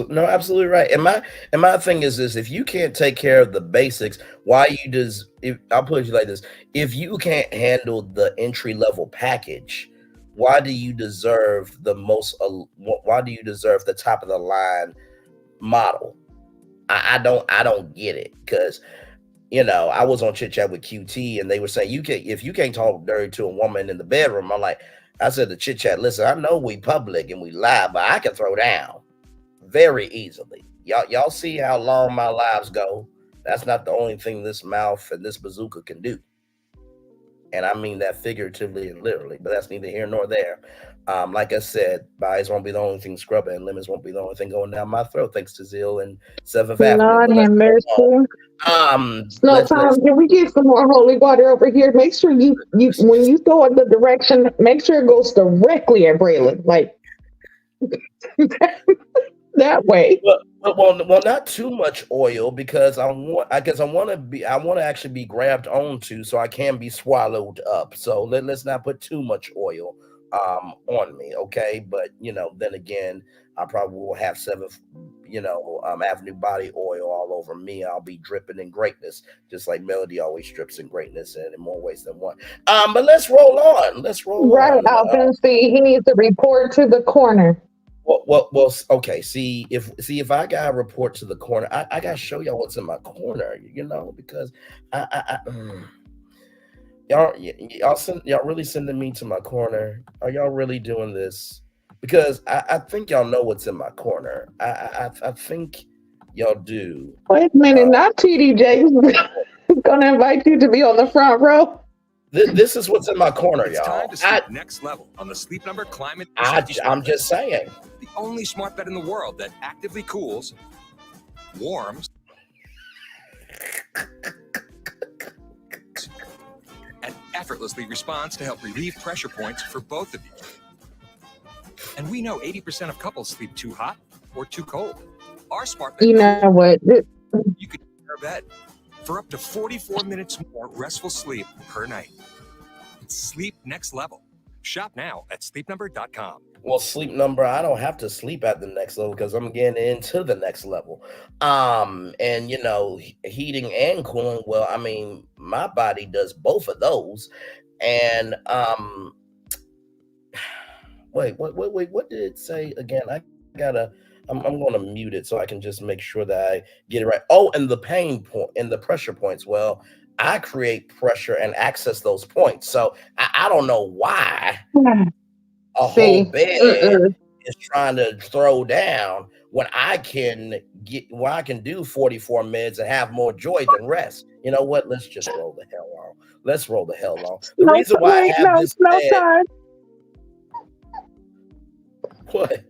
No, absolutely right. And my thing is this: if you can't take care of the basics, why you just? I'll put it like this: if you can't handle the entry level package, why do you deserve the most? Why do you deserve the top of the line model? I don't get it, because you know, I was on Chit Chat with QT, and they were saying if you can't talk dirty to a woman in the bedroom, I said to Chit Chat, listen, I know we public and we live, but I can throw down very easily. Y'all see how long my lives go. That's not the only thing this mouth and this bazooka can do. And I mean that figuratively and literally, but that's neither here nor there. Like I said, bodies won't be the only thing scrubbing, and lemons won't be the only thing going down my throat, thanks to Zeal and 7th Avenue. Lord But have mercy. Snow Tom, can we get some more holy water over here? Make sure you when you go in the direction, make sure it goes directly at Braylon, like that way. Well, not too much oil, because I want to actually be grabbed onto so I can be swallowed up. So let's not put too much oil on me, okay? But you know, then again, I probably will have 7th, Avenue body oil all over me. I'll be dripping in greatness, just like Melody always drips in greatness, and in more ways than one. But let's roll on. Right, Alvin. See, he needs to report to the corner. Well, okay. See if I got to report to the corner, I got to show y'all what's in my corner, because y'all really sending me to my corner. Are y'all really doing this? Because I think y'all know what's in my corner. I think y'all do. Wait a minute, not TDJ. He's gonna invite you to be on the front row. This is what's in my corner, it's y'all. Time to sleep next level on the Sleep Number Climate. I'm just saying. The only smart bed in the world that actively cools, warms, and effortlessly responds to help relieve pressure points for both of you. And we know 80% of couples sleep too hot or too cold. Our smart bed, you know what? You can share a bed for up to 44 minutes more restful sleep per night. It's sleep next level. Shop now at sleepnumber.com. Well, Sleep Number, I don't have to sleep at the next level because I'm getting into the next level. And heating and cooling. Well, I mean, my body does both of those. And wait, what did it say again? I'm going to mute it so I can just make sure that I get it right. Oh, and the pain point and the pressure points. Well, I create pressure and access those points. So I don't know why a whole bed is trying to throw down when I can do 44 minutes and have more joy than rest. You know what? Let's just roll the hell on. Let's roll the hell on. The reason why I have this bed. What?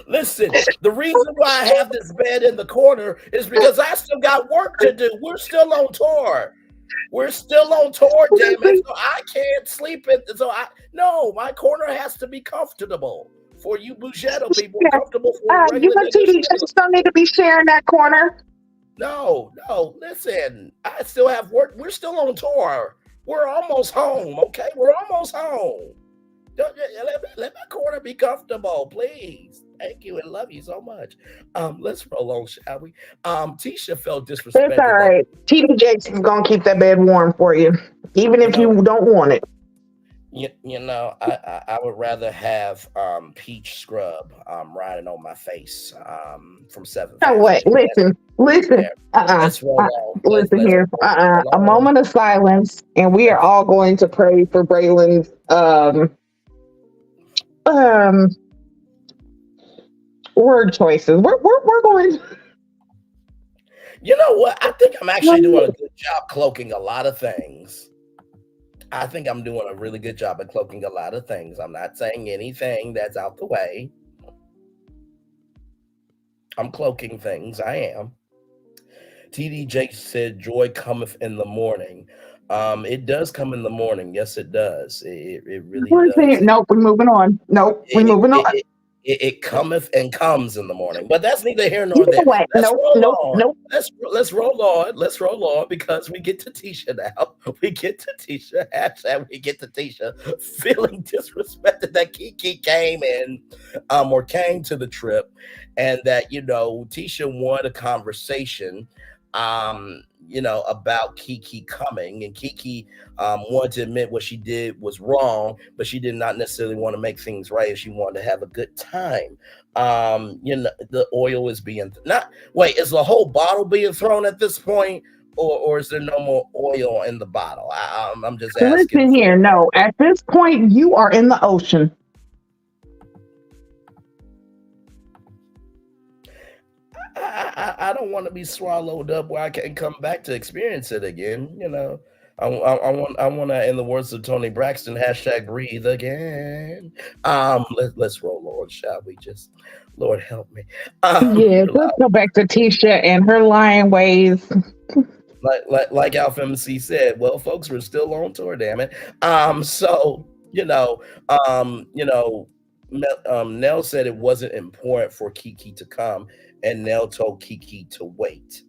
Listen, the reason why I have this bed in the corner is because I still got work to do. We're still on tour. Damn it. So I can't sleep my corner has to be comfortable for you Bugetto people. Comfortable for you and TD just don't need to be sharing that corner. No, listen, I still have work. We're still on tour. We're almost home, okay? We're almost home. Let my corner be comfortable, please. Thank you and love you so much. Let's roll on, shall we? Tisha felt disrespected. It's all right. TD Jakes is gonna keep that bed warm for you, even if you don't want it. I would rather have peach scrub riding on my face from 7th. Oh wait, listen. Listen here. A moment of silence, and we are all going to pray for Braylon's word choices. We're going. You know what? I think I'm actually doing a good job cloaking a lot of things. I think I'm doing a really good job at cloaking a lot of things. I'm not saying anything that's out the way. I'm cloaking things. I am. TDJ said, joy cometh in the morning. It does come in the morning. Yes, it does. It really does. Nope, we're moving on. We're moving on. It cometh and comes in the morning, but that's neither here nor there. Nope. Let's roll on. Let's roll on because we get to Tisha now. We get to Tisha. Hashtag we get to Tisha feeling disrespected that Kiki came in, or came to the trip, and that Tisha won a conversation about Kiki coming, and Kiki wanted to admit what she did was wrong, but she did not necessarily want to make things right. She wanted to have a good time. The oil is being is the whole bottle being thrown at this point, or is there no more oil in the bottle? I'm just asking. Listen here, no. At this point, you are in the ocean. I don't want to be swallowed up where I can't come back to experience it again. I want to, in the words of Tony Braxton, #breathe again. Let's roll on, shall we? Just Lord help me. Yeah, let's go back to Tisha and her lying ways. Like Alpha MC said, well, folks, we're still on tour, damn it. Nell said it wasn't important for Kiki to come, and Nell told Kiki to wait.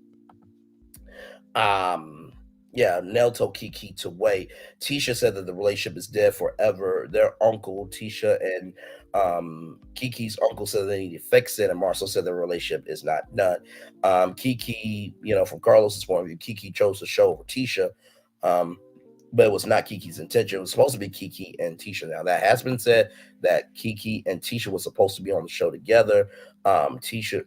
Nell told Kiki to wait. Tisha said that the relationship is dead forever. Their uncle, Tisha and Kiki's uncle, said they need to fix it, and Marcel said the relationship is not done. Kiki, from Carlos's point of view, Kiki chose to show over Tisha, but it was not Kiki's intention. It was supposed to be Kiki and Tisha. Now, that has been said that Kiki and Tisha was supposed to be on the show together. Tisha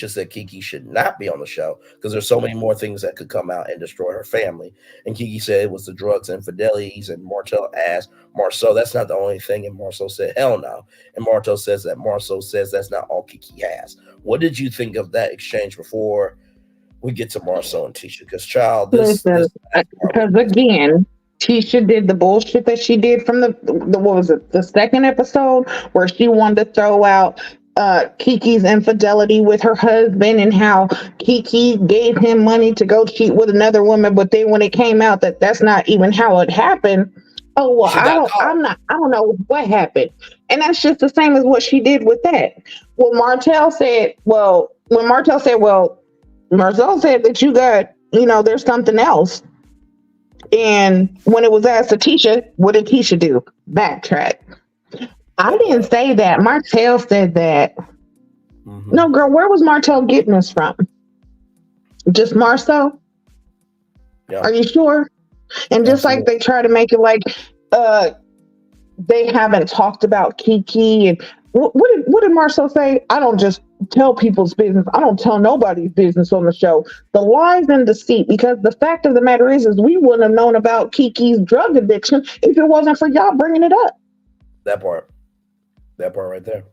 said Kiki should not be on the show because there's so many more things that could come out and destroy her family. And Kiki said it was the drugs and infidelities, and Martell asked Marceau, that's not the only thing, and Marceau said, hell no. And Marceau says that's not all Kiki has. What did you think of that exchange before we get to Marceau and Tisha? Because because again, Tisha did the bullshit that she did from the second episode where she wanted to throw out Kiki's infidelity with her husband and how Kiki gave him money to go cheat with another woman, but then when it came out that that's not even how it happened, I don't know what happened. And that's just the same as what she did with that. Marcel said, Marcel said that you got, there's something else. And when it was asked to Tisha, what did Tisha do? Backtrack. I didn't say that. Martell said that. Mm-hmm. No, girl, where was Martell getting this from? Just Marceau? Yeah. Are you sure? And just like they try to make it like they haven't talked about Kiki. And what did Marceau say? I don't just tell people's business. I don't tell nobody's business on the show. The lies and deceit, because the fact of the matter is we wouldn't have known about Kiki's drug addiction if it wasn't for y'all bringing it up. That part right there.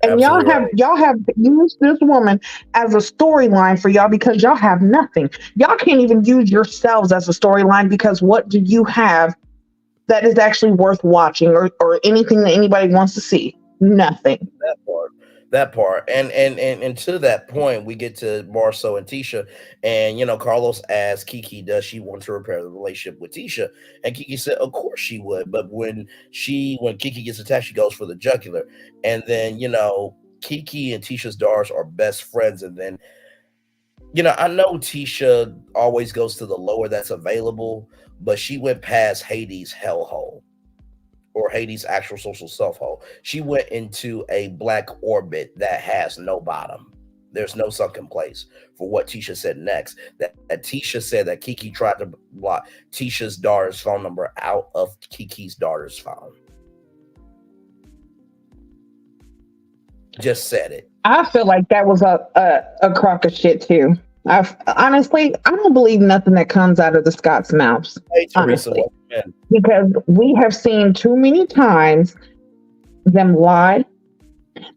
And y'all have used this woman as a storyline for y'all because y'all have nothing. Y'all can't even use yourselves as a storyline because what do you have that is actually worth watching or anything that anybody wants to see? Nothing. That part. And to that point, we get to Marceau and Tisha, and Carlos asked Kiki, does she want to repair the relationship with Tisha? And Kiki said, of course she would. But when Kiki gets attacked, she goes for the jugular. And then, Kiki and Tisha's daughters are best friends. And then, I know Tisha always goes to the lower that's available, but she went past Hades' hellhole. Or Hades' actual social self-hole. She went into a black orbit that has no bottom. There's no sunken place for what Tisha said next. That Tisha said that Kiki tried to block Tisha's daughter's phone number out of Kiki's daughter's phone. Just said it. I feel like that was a crock of shit too. Honestly, I don't believe nothing that comes out of the Scots' mouths. Hey, Teresa, because we have seen too many times them lie,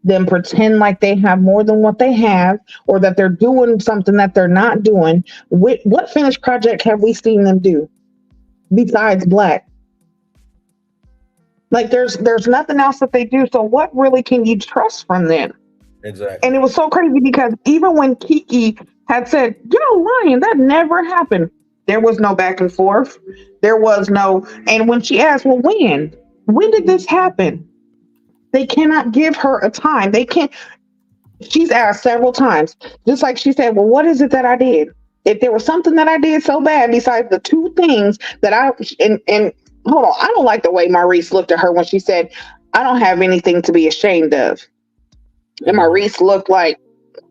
them pretend like they have more than what they have, or that they're doing something that they're not doing. What finished project have we seen them do besides Black? Like there's nothing else that they do. So what really can you trust from them? Exactly. And it was so crazy because even when Kiki had said, "You're lying, that never happened," there was no back and forth. There was no, and when she asked, well, when did this happen? They cannot give her a time. They can't. She's asked several times, just like she said, well, what is it that I did? If there was something that I did so bad besides the two things that and hold on, I don't like the way Maurice looked at her when she said, I don't have anything to be ashamed of. And Maurice looked like,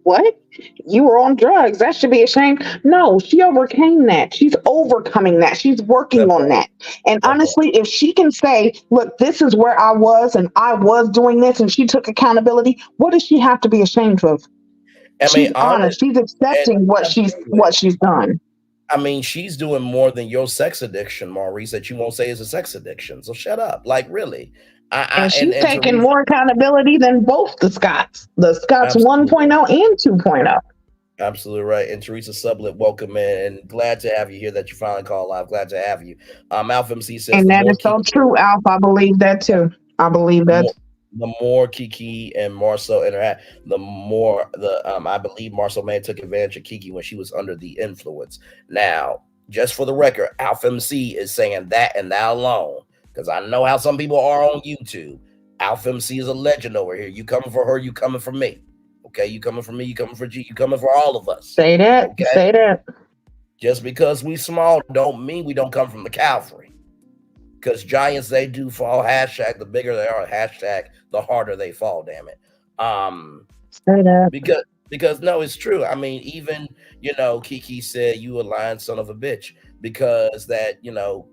what? You were on drugs. That should be a shame. No, she overcame that. She's overcoming that. She's working That on part. that. And That part. honestly, if she can say, look, this is where I was and I was doing this and she took accountability, what does she have to be ashamed of? I She's mean, honest. honest, She's and accepting absolutely. what she's done. I mean, she's doing more than your sex addiction, Maurice, that you won't say is a sex addiction. So shut up. Like really. And she's And taking Teresa, more accountability than both the Scots. The Scots absolutely. 1.0 and 2.0. Absolutely right. And Teresa Sublet, welcome in. And glad to have you here that you finally called live. Glad to have you. Alpha MC says And the that more is so Kiki, true, Alpha. I believe that too. I believe the that. more the more Kiki and Marcel interact, the more I believe Marcel man took advantage of Kiki when she was under the influence. Now, just for the record, Alpha MC is saying that and that alone. Because I know how some people are on YouTube. Alpha MC is a legend over here. You coming for her, you coming for me. Okay, you coming for me, you coming for G, you coming for all of us. Say that. Okay. Say that. Just because we small don't mean we don't come from the Calvary. Because giants, they do fall. Hashtag the bigger they are, hashtag the harder they fall, damn it. Say that. Because no, it's true. I mean, even Kiki said you a lying son of a bitch. Because that,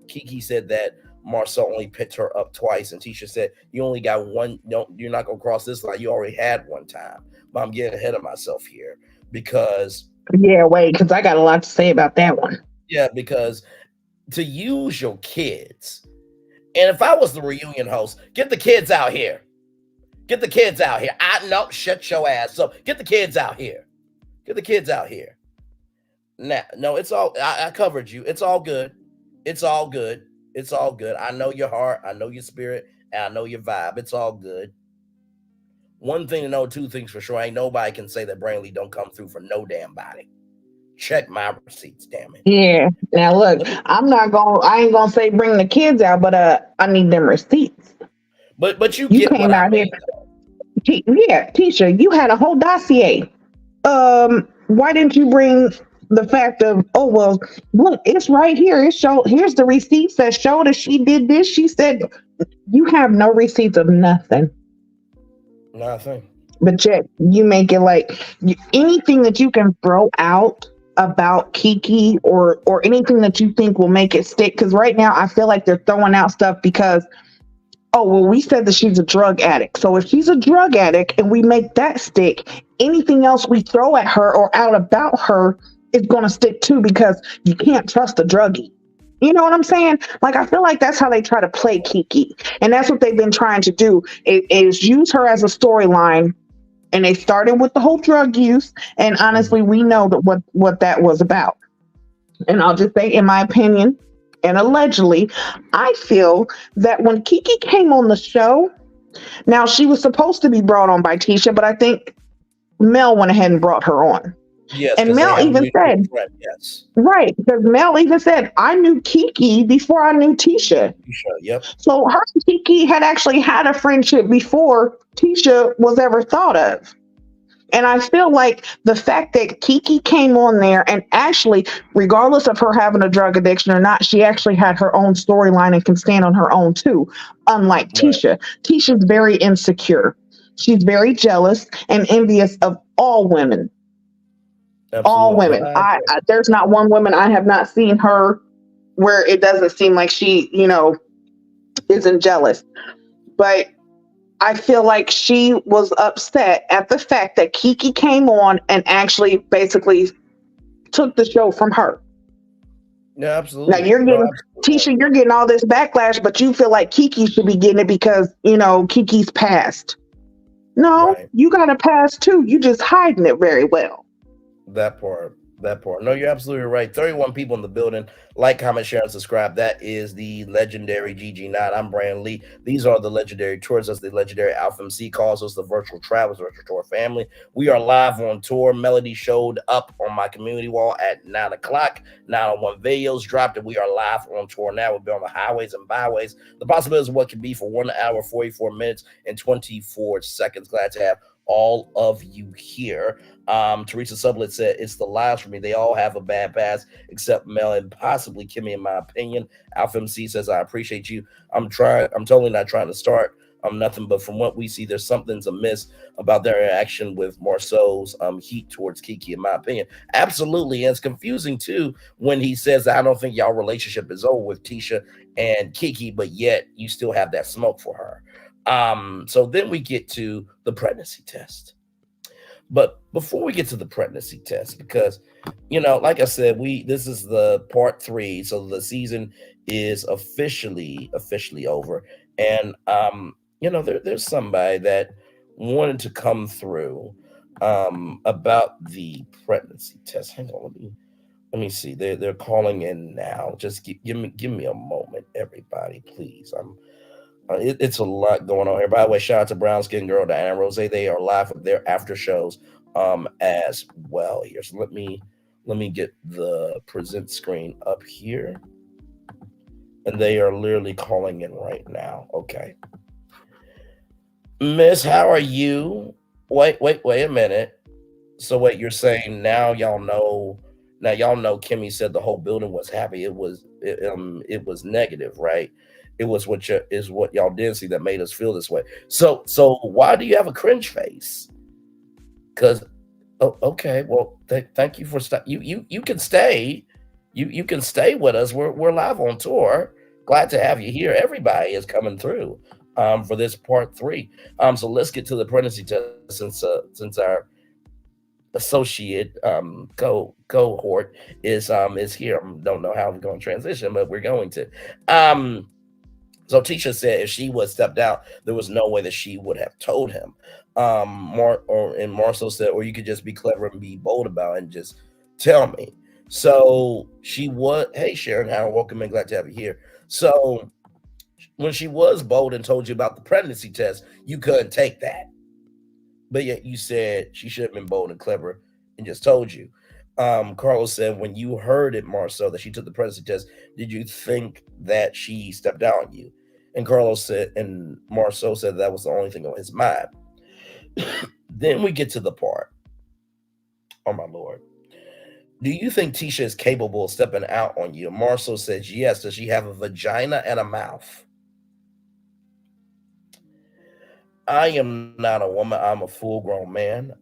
Kiki said that Marcel only picked her up twice, and Tisha said you only got one. No, you're not gonna cross this line. You already had one time. But I'm getting ahead of myself here because wait, because I got a lot to say about that one. Yeah, because to use your kids, and if I was the reunion host, get the kids out here. Get the kids out here. Shut your ass up. Get the kids out here. Get the kids out here. Now, no, it's all. I covered you. It's all good. It's all good. It's all good. I know your heart. I know your spirit. And I know your vibe. It's all good. One thing to know, two things for sure. Ain't nobody can say that Braylon don't come through for no damn body. Check my receipts, damn it. Yeah. Now look, I ain't gonna say bring the kids out, but I need them receipts. But you get came what out I mean. Yeah, Tisha, you had a whole dossier. Why didn't you bring the fact of, oh well, look, it's right here. Here's the receipts that show that she did this. She said you have no receipts of nothing. Nothing. But yet you make it like anything that you can throw out about Kiki or anything that you think will make it stick. Because right now I feel like they're throwing out stuff because, oh, well, we said that she's a drug addict. So if she's a drug addict and we make that stick, anything else we throw at her or out about her is going to stick too, because you can't trust a druggie. You know what I'm saying? Like, I feel like that's how they try to play Kiki. And that's what they've been trying to do is use her as a storyline. And they started with the whole drug use. And honestly, we know that what that was about. And I'll just say, in my opinion, and allegedly, I feel that when Kiki came on the show, now she was supposed to be brought on by Tisha, but I think Mel went ahead and brought her on. Yes, and Mel even said, yes. Right, because Mel even said, I knew Kiki before I knew Tisha. Yep. So her and Kiki had actually had a friendship before Tisha was ever thought of. And I feel like the fact that Kiki came on there and actually, regardless of her having a drug addiction or not, she actually had her own storyline and can stand on her own too, unlike Tisha. Tisha's very insecure. She's very jealous and envious of all women. Absolutely. All women. There's not one woman I have not seen her where it doesn't seem like she, isn't jealous. But I feel like she was upset at the fact that Kiki came on and actually basically took the show from her. Yeah, absolutely. Now you're getting, Tisha, you're getting all this backlash, but you feel like Kiki should be getting it because, Kiki's passed. No, you got a pass too. You just hiding it very well. That part. No, you're absolutely right. 31 people in the building. Like, comment, share, and subscribe. That is the legendary GG9. I'm Brandon Lee. These are the legendary tours. That's the legendary Alpha MC calls us the virtual travels, virtual tour family. We are live on tour. Melody showed up on my community wall at 9 o'clock. 901 videos dropped, and we are live on tour now. We'll be on the highways and byways. The possibilities of what can be for 1 hour, 44 minutes, and 24 seconds. Glad to have all of you here. Teresa Sublet said it's the lives for me. They all have a bad past except Mel and possibly Kimmy, in my opinion. Alpha MC says I appreciate you. I'm totally not trying to start nothing. But from what we see, there's something's amiss about their interaction with Marceau's heat towards Kiki, in my opinion. Absolutely. And it's confusing too when he says, I don't think y'all relationship is over with Tisha and Kiki, but yet you still have that smoke for her. So then we get to the pregnancy test. But before we get to the pregnancy test, because, like I said, this is the part 3, so the season is officially over. And there's somebody that wanted to come through about the pregnancy test. Hang on, let me see. They're calling in now. Just give me a moment, everybody, please. It's a lot going on here. By the way, shout out to Brown Skin Girl, Diana Rose. They are live with their after shows as well here. So let me get the present screen up here. And they are literally calling in right now. Okay. Miss, how are you? Wait a minute. So wait, you're saying now y'all know Kimmy said the whole building was happy. It was negative, right? It was what y'all did see that made us feel this way. So why do you have a cringe face? Because okay, well, thank you for you can stay. You can stay with us. We're live on tour. Glad to have you here. Everybody is coming through for this part 3. So let's get to the pregnancy test since our associate cohort is here. I don't know how we're going to transition, but we're going to. So Tisha said if she was stepped out, there was no way that she would have told him. And Marceau said, or you could just be clever and be bold about it and just tell me. So she was, hey Sharon, Howard, welcome and glad to have you here. So when she was bold and told you about the pregnancy test, you couldn't take that. But yet you said she should have been bold and clever and just told you. Carlos said, when you heard it, Marceau, that she took the pregnancy test, did you think that she stepped out on you? And Carlos said, and Marceau said that was the only thing on his mind. Then we get to the part. Oh my Lord. Do you think Tisha is capable of stepping out on you? Marceau says yes. Does she have a vagina and a mouth? I am not a woman. I'm a full-grown man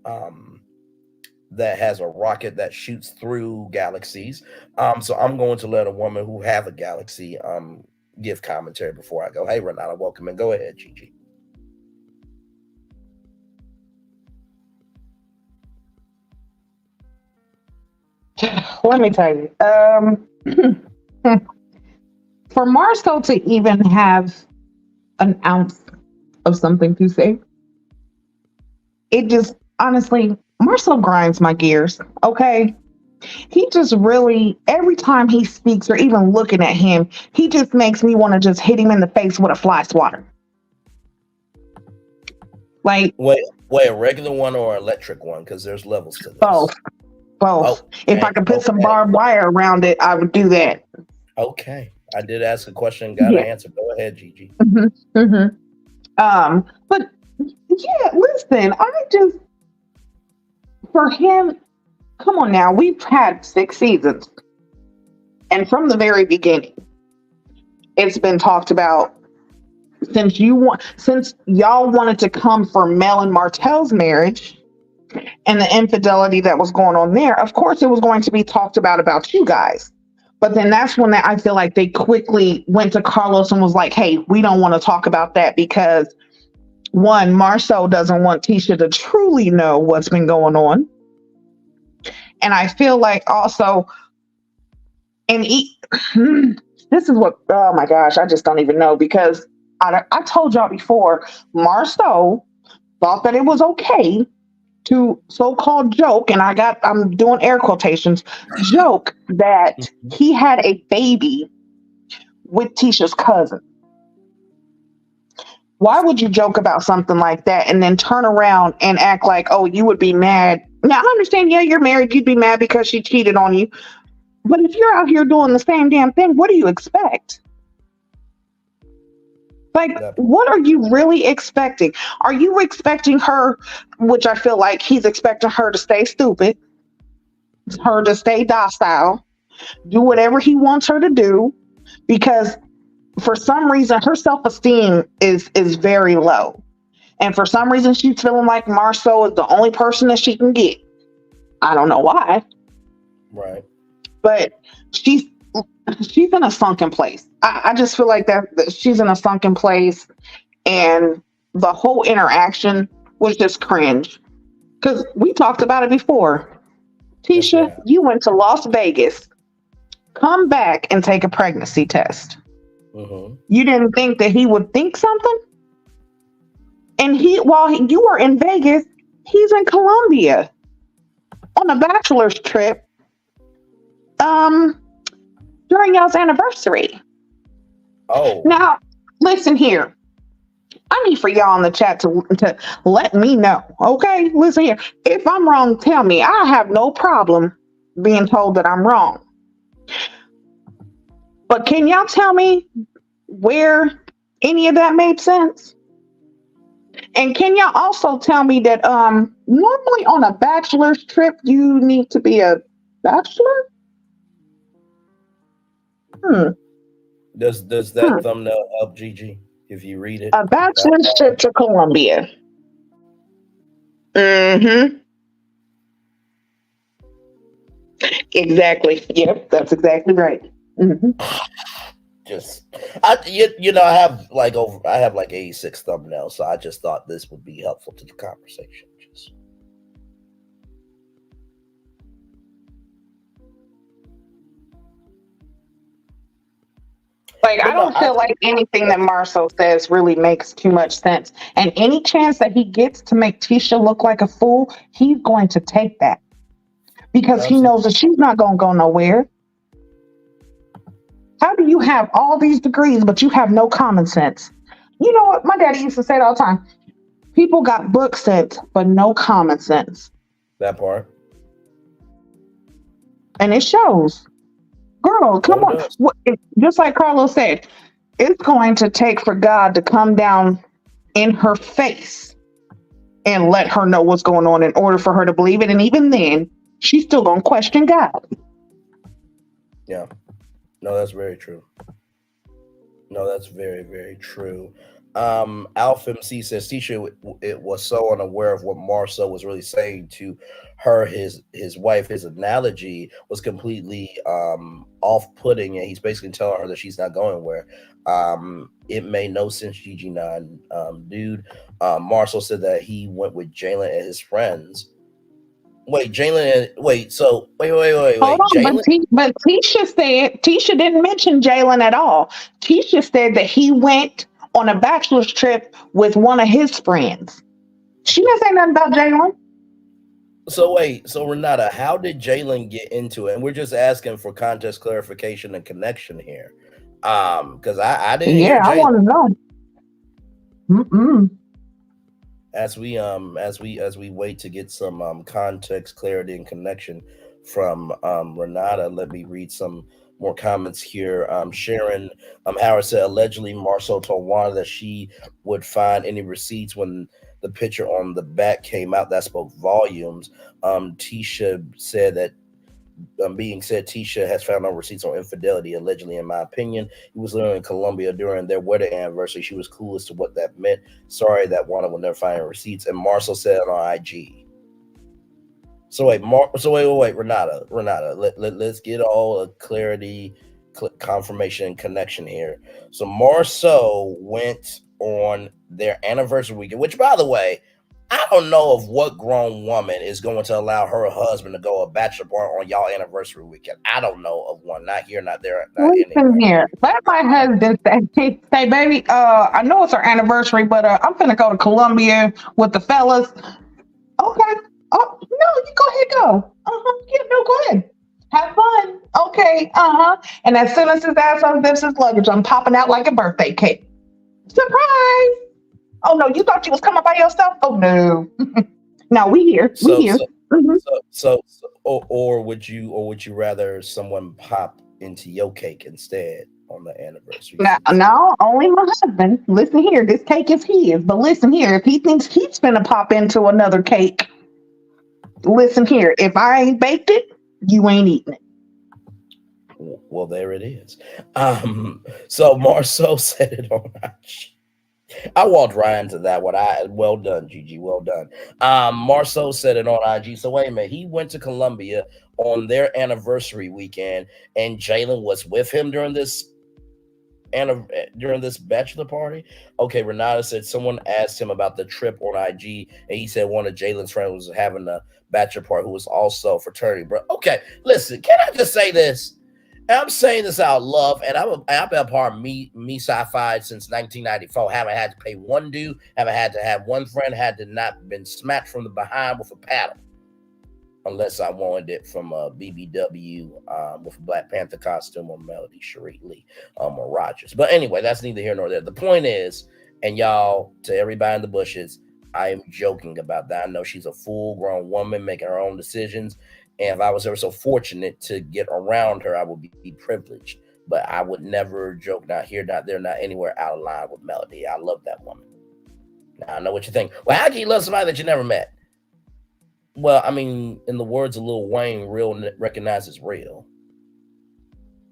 that has a rocket that shoots through galaxies. So I'm going to let a woman who have a galaxy give commentary before I go. Hey, Renata, welcome, and go ahead, Gigi. Let me tell you, for Marceau to even have an ounce of something to say, it just, honestly, Marceau grinds my gears, okay? He just really, every time he speaks or even looking at him, he just makes me want to just hit him in the face with a fly swatter. Like, wait, a regular one or an electric one? Because there's levels to this. Both. Oh, if I could put some barbed wire around it, I would do that. Okay. I did ask a question, got an answer. Go ahead, Gigi. But yeah, listen, for him, come on now, we've had 6 seasons. And from the very beginning, it's been talked about since y'all wanted to come for Mel and Martell's marriage and the infidelity that was going on there. Of course, it was going to be talked about you guys. But then that's when I feel like they quickly went to Carlos and was like, hey, we don't want to talk about that because, one, Marceau doesn't want Tisha to truly know what's been going on. And I feel like also, this is what, oh my gosh, I just don't even know, because I told y'all before, Marceau thought that it was okay to so-called joke, and I'm doing air quotations, joke that he had a baby with Tisha's cousin. Why would you joke about something like that and then turn around and act like, oh, you would be mad? Now, I understand, yeah, you're married, you'd be mad because she cheated on you. But if you're out here doing the same damn thing, what do you expect? Like, what are you really expecting? Are you expecting her, which I feel like he's expecting her to stay stupid, her to stay docile, do whatever he wants her to do? Because for some reason, her self-esteem is very low. And for some reason, she's feeling like Marceau is the only person that she can get. I don't know why. Right. But she's in a sunken place. I just feel like that she's in a sunken place, and the whole interaction was just cringe. Because we talked about it before. Tisha, Yes, you went to Las Vegas. Come back and take a pregnancy test. Mm-hmm. You didn't think that he would think something? And while you were in Vegas, he's in Colombia on a bachelor's trip during y'all's anniversary. Oh. Now, listen here. I need for y'all in the chat to let me know. Okay? Listen here. If I'm wrong, tell me. I have no problem being told that I'm wrong. But can y'all tell me where any of that made sense? And can y'all also tell me that normally on a bachelor's trip you need to be a bachelor? Does that thumbnail help, Gigi? If you read it, a bachelor's trip to Colombia. Mm-hmm. Exactly. Yep, that's exactly right. Mm-hmm. I have like 86 thumbnails, so I just thought this would be helpful to the conversation. I don't feel like anything that Marceau says really makes too much sense. And any chance that he gets to make Tisha look like a fool, he's going to take that. Because he knows that she's not going to go nowhere. How do you have all these degrees, but you have no common sense? You know what? My daddy used to say it all the time. People got book sense, but no common sense. That part. And it shows. Girl, come on. Just like Carlos said, it's going to take for God to come down in her face and let her know what's going on in order for her to believe it. And even then, she's still going to question God. Yeah. No, that's very true. No, that's very, very true. Alpha MC says Tisha it was so unaware of what Marceau was really saying to her. His wife, his analogy was completely off-putting, and he's basically telling her that she's not going where. It made no sense, GG9. Dude, Marceau said that he went with Jalen and his friends. Wait, Jalen. Wait. Hold on, but Tisha didn't mention Jalen at all. Tisha said that he went on a bachelor's trip with one of his friends. She didn't say nothing about Jalen. So Renata, how did Jalen get into it? And we're just asking for context clarification and connection here, because I didn't. Yeah, I want to know. Mm-mm. As we wait to get some context, clarity, and connection from Renata, let me read some more comments here. Sharon Howard said allegedly Marceau told Wanda that she would find any receipts when the picture on the back came out. That spoke volumes. Tisha said that Tisha has found no receipts on Infidelity. Allegedly, in my opinion, he was living in Colombia during their wedding anniversary. She was clueless to what that meant. Sorry that Wanda will never find receipts. And Marceau said it on IG. Wait, Renata. Let's get all a clarity, confirmation, and connection here. So Marceau went on their anniversary weekend, which, by the way, I don't know of what grown woman is going to allow her husband to go a bachelor party on y'all anniversary weekend. I don't know of one. Not here, not there. Not Listen here. Let my husband say, baby, I know it's our anniversary, but I'm gonna go to Colombia with the fellas. Okay. Oh no, you go ahead, go. Yeah, no, go ahead. Have fun. Okay. And as soon as his ass unzips his luggage, I'm popping out like a birthday cake. Surprise! Oh no, you thought you was coming by yourself? Oh no. No, we here. Or would you rather someone pop into your cake instead on the anniversary? No, only my husband. Listen here, this cake is his. But listen here, if he thinks he's gonna pop into another cake, listen here, if I ain't baked it, you ain't eating it. Well, there it is. So Marceau said it on IG. I walked right into that one. Well done, Gigi. Well done. Marceau said it on IG. So wait a minute. He went to Columbia on their anniversary weekend, and Jalen was with him during this bachelor party. Okay, Renata said someone asked him about the trip on IG, and he said one of Jalen's friends was having a bachelor party who was also fraternity bro. Okay, listen, can I just say this? And I'm saying this out of love, and I've been a part of me sci-fi since 1994. Haven't had to pay one due, haven't had to have one friend, had to not been smacked from the behind with a paddle. Unless I wanted it from a BBW with a Black Panther costume or Melody Cherie Lee or Rogers. But anyway, that's neither here nor there. The point is, and y'all, to everybody in the bushes, I am joking about that. I know she's a full-grown woman making her own decisions. And if I was ever so fortunate to get around her, I would be privileged. But I would never joke, not here, not there, not anywhere out of line with Melody. I love that woman. Now, I know what you think. Well, how can you love somebody that you never met? Well, I mean, in the words of Lil Wayne, real recognizes real.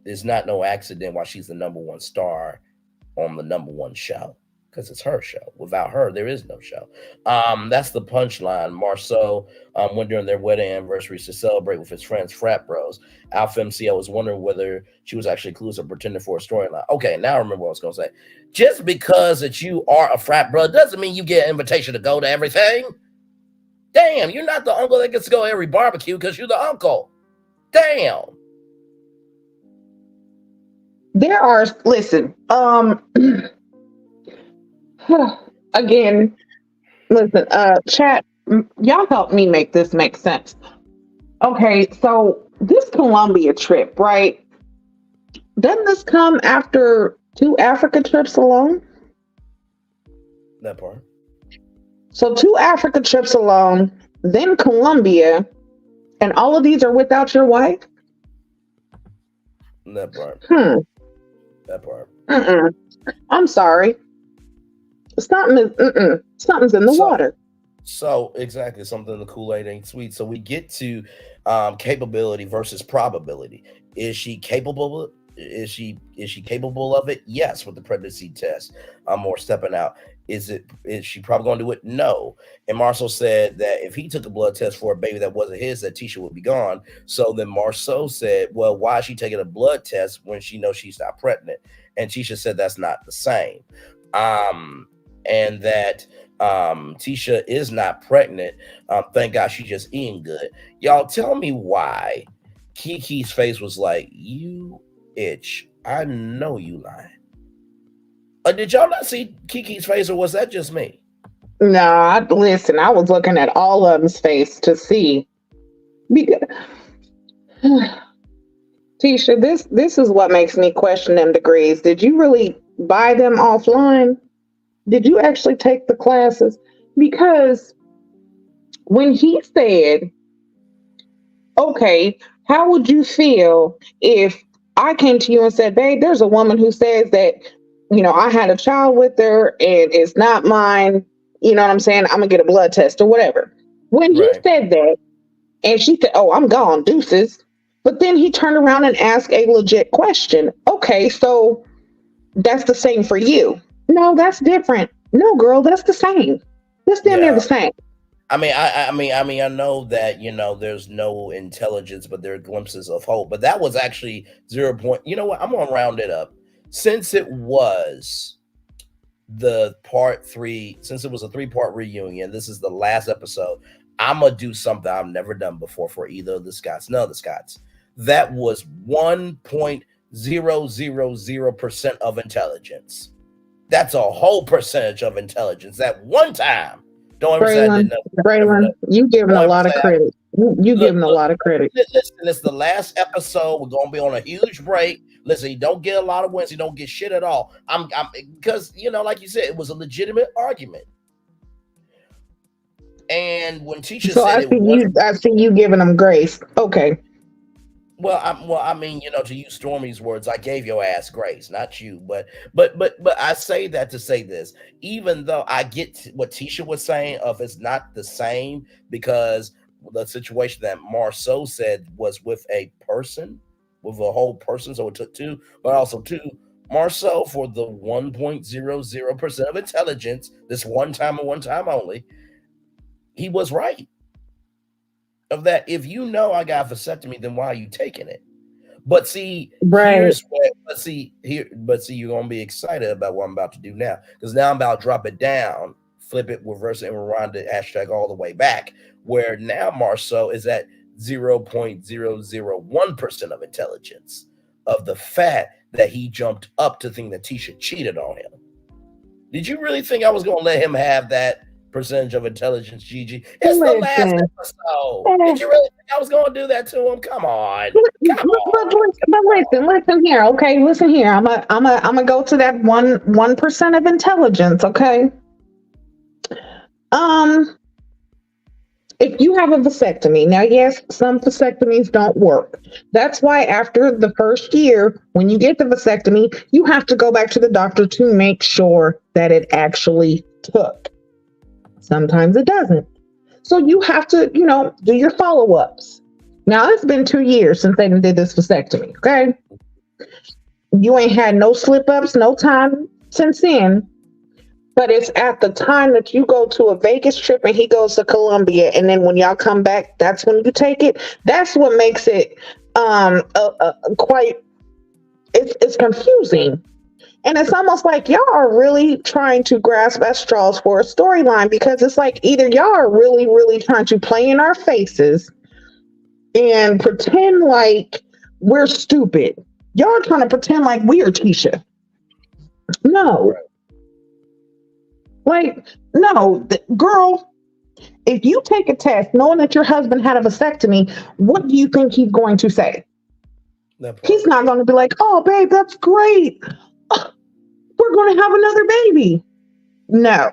There's not no accident why she's the #1 star on the #1 show, because it's her show. Without her, there is no show. That's the punchline. Marceau went during their wedding anniversaries to celebrate with his friends, frat bros. Alpha MCL was wondering whether she was actually clueless or pretending for a storyline. Okay, now I remember what I was going to say. Just because that you are a frat bro doesn't mean you get an invitation to go to everything. Damn, you're not the uncle that gets to go to every barbecue because you're the uncle. Damn. There are, listen, again, listen, chat, y'all help me make this make sense. Okay, so this Columbia trip, right? Doesn't this come after 2 Africa trips alone? That part. So 2 Africa trips alone, then Columbia, and all of these are without your wife? That part. That part. I'm sorry. Something's in the water. So exactly, something in the Kool-Aid ain't sweet. So we get to capability versus probability. Is she capable? Is she capable of it? Yes, with the pregnancy test. Or stepping out. Is she probably going to do it? No. And Marceau said that if he took a blood test for a baby that wasn't his, that Tisha would be gone. So then Marceau said, well, why is she taking a blood test when she knows she's not pregnant? And Tisha said that's not the same. And that Tisha is not pregnant. Thank God she's just eating good. Y'all tell me why Kiki's face was like, you itch. I know you lying. Did y'all not see Kiki's face, or was that just me? No, listen, I was looking at all of them's face to see. Because, Tisha, this is what makes me question them degrees. Did you really buy them offline? Did you actually take the classes? Because when he said, okay, how would you feel if I came to you and said, babe, there's a woman who says that, you know, I had a child with her and it's not mine. You know what I'm saying? I'm going to get a blood test or whatever. When he said that, and she said, oh, I'm gone, deuces. But then he turned around and asked a legit question. Okay, so that's the same for you. No, that's different. No, girl, that's the same. That's damn near the same. I mean, I know that, you know, there's no intelligence, but there are glimpses of hope. But that was actually 0 point. You know what? I'm going to round it up. Since it was the part 3, since it was a 3-part reunion, this is the last episode. I'm going to do something I've never done before for either of the Scots. No, the Scots. That was 1.000% of intelligence. That's a whole percentage of intelligence. That one time. Don't ever say I didn't know. Braylon, you giving a lot of credit. You giving a lot of credit. Listen, it's the last episode. We're gonna be on a huge break. Listen, you don't get a lot of wins. You don't get shit at all. I'm because, you know, like you said, it was a legitimate argument. And when Tisha said I see you giving them grace. Okay. Well, I mean, you know, to use Stormy's words, I gave your ass grace, not you. But I say that to say this. Even though I get what Tisha was saying of it's not the same, because the situation that Marceau said was with a person, with a whole person, so it took two, but also two. Marcel, for the 1.00% of intelligence, this one time and one time only, he was right. Of that, if you know I got a vasectomy, then why are you taking it? But see, here's where, but see, you're gonna be excited about what I'm about to do now, because now I'm about to drop it down, flip it, reverse it, and rewind the hashtag all the way back, where now Marceau is at 0.001% of intelligence of the fact that he jumped up to think that Tisha cheated on him. Did you really think I was gonna let him have that percentage of intelligence, Gigi? It's the last episode. Did you really think I was gonna do that to him? Come on. But listen here, okay? Listen here. I'm gonna go to that 1% of intelligence, okay? If you have a vasectomy, now yes, some vasectomies don't work. That's why after the first year, when you get the vasectomy, you have to go back to the doctor to make sure that it actually took. Sometimes it doesn't. So you have to, do your follow-ups. Now, it's been 2 years since they did this vasectomy, okay? You ain't had no slip-ups, no time since then. But it's at the time that you go to a Vegas trip and he goes to Colombia, and then when y'all come back, that's when you take it. That's what makes it it's confusing. And it's almost like y'all are really trying to grasp at straws for a storyline, because it's like either y'all are really, really trying to play in our faces and pretend like we're stupid. Y'all are trying to pretend like we are Tisha. No. No, girl, if you take a test knowing that your husband had a vasectomy, what do you think he's going to say? He's not going to be like, oh, babe, that's great. We're going to have another baby. No.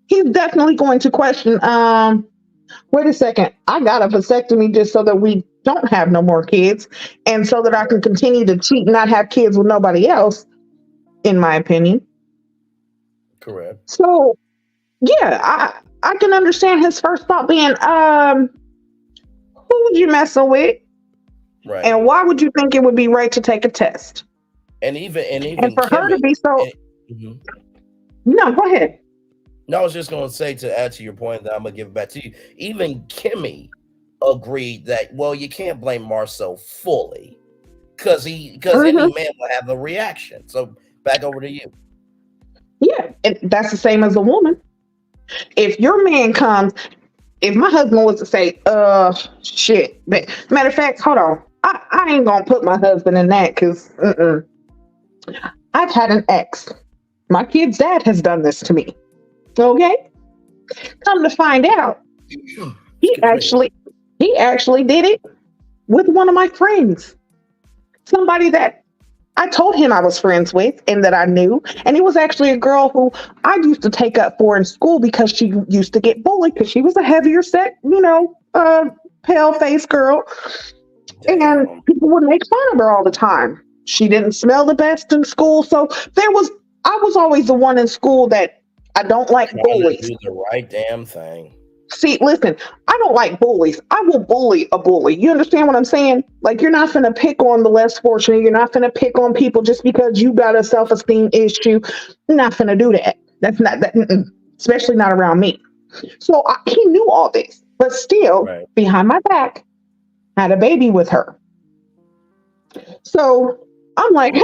He's definitely going to question, wait a second, I got a vasectomy just so that we don't have no more kids, and so that I can continue to cheat and not have kids with nobody else, in my opinion. Correct. So, yeah, I can understand his first thought being, who would you messing with? Right. And why would you think it would be right to take a test? And for Kimmy, her to be so. No, go ahead. No, I was just going to say, to add to your point, that I'm going to give it back to you. Even Kimmy agreed that, well, you can't blame Marcel fully, because any man will have a reaction. So back over to you. Yeah, that's the same as a woman. If your man comes, if my husband was to say, shit. Matter of fact, hold on. I ain't going to put my husband in that, because I've had an ex. My kid's dad has done this to me. Okay? Come to find out, he actually did it with one of my friends. Somebody that I told him I was friends with and that I knew. And it was actually a girl who I used to take up for in school, because she used to get bullied because she was a heavier set, pale face girl. And people would make fun of her all the time. She didn't smell the best in school. So I was always the one in school that I don't like bullies. Do the right damn thing. See, listen, I don't like bullies. I will bully a bully. You understand what I'm saying? Like, you're not finna pick on the less fortunate. You're not finna pick on people just because you got a self-esteem issue. You're not finna do that. That's not that, especially not around me. So he knew all this, but still, behind my back, had a baby with her. So I'm like,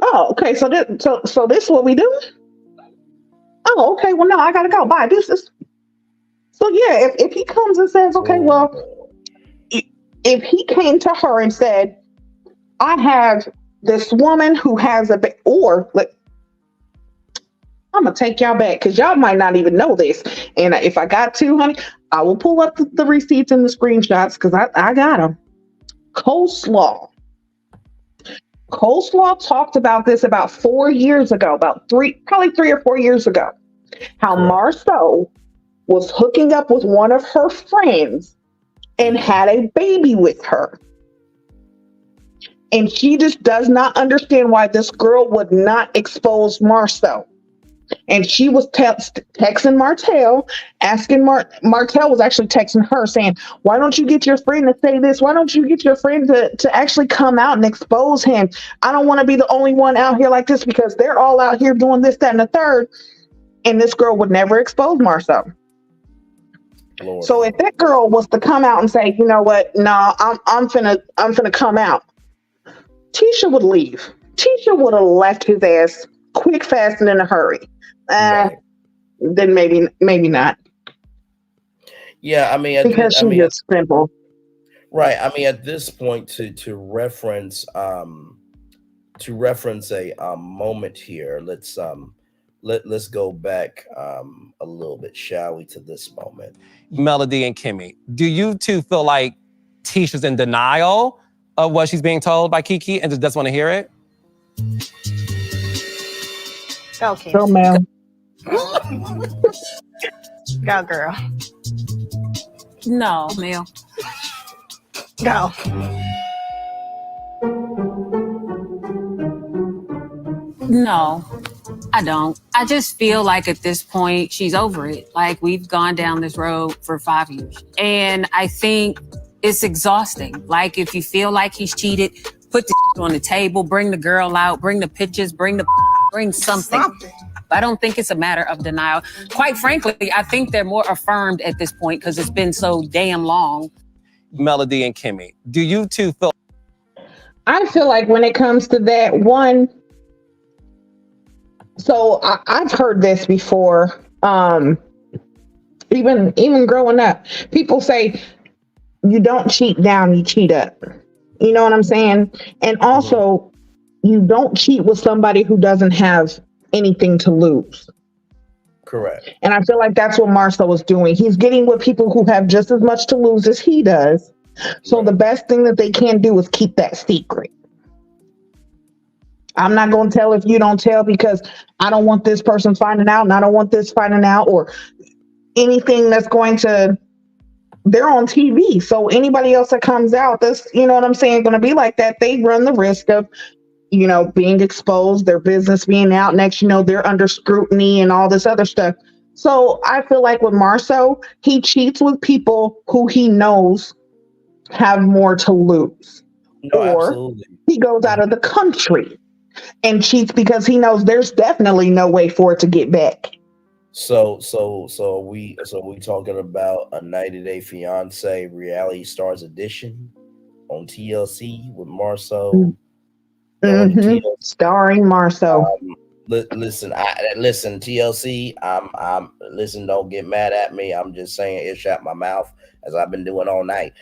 oh, okay. So this is what we do. Oh, okay. Well, no, I gotta go. Bye. Deuces. So yeah, if he comes and says, okay, well, if he came to her and said, I have this woman who has I'm gonna take y'all back, because y'all might not even know this. And if I got to, honey, I will pull up the receipts and the screenshots, because I got them. Coleslaw talked about this about 4 years ago, probably 3 or 4 years ago, how Marceau was hooking up with one of her friends and had a baby with her. And she just does not understand why this girl would not expose Marceau. And she was texting Martell, asking Martell was actually texting her saying, why don't you get your friend to say this? Why don't you get your friend to actually come out and expose him? I don't want to be the only one out here like this because they're all out here doing this, that, and the third. And this girl would never expose Marceau. So if that girl was to come out and say, you know what, no, I'm finna come out, Tisha would leave. Tisha would have left his ass quick, fast, and in a hurry. Right. Then maybe not. Yeah, I mean, because she's just simple. Right. I mean, at this point, to reference a moment here, let's go back a little bit, shall we, to this moment. Melody and Kimmy, do you two feel like Tisha's in denial of what she's being told by Kiki and just doesn't want to hear it? Go, Kim. Go, Mel. Go, girl. No, Mel. Go. No, I don't. I just feel like at this point, she's over it. Like, we've gone down this road for 5 years. And I think it's exhausting. Like, if you feel like he's cheated, put the on the table, bring the girl out, bring the pictures, bring something. I don't think it's a matter of denial. Quite frankly, I think they're more affirmed at this point because it's been so damn long. Melody and Kimmy, do you two feel? I feel like when it comes to that one, so I've heard this before. Even growing up, people say you don't cheat down, you cheat up. You know what I'm saying? And also, you don't cheat with somebody who doesn't have anything to lose. Correct. And I feel like that's what Marceau is doing. He's getting with people who have just as much to lose as he does. So the best thing that they can do is keep that secret. I'm not going to tell if you don't tell because I don't want this person finding out and I don't want this finding out or anything that's going to, they're on TV. So anybody else that comes out, that's, you know what I'm saying, going to be like that. They run the risk of, you know, being exposed, their business being out. Next, you know, they're under scrutiny and all this other stuff. So I feel like with Marceau, he cheats with people who he knows have more to lose. No, or absolutely. He goes out of the country and cheats because he knows there's definitely no way for it to get back. So we talking about a 90 Day Fiance Reality Stars edition on TLC with Marceau. Mm-hmm. Starring Marceau. Listen, TLC. Listen. Don't get mad at me. I'm just saying it shut my mouth as I've been doing all night.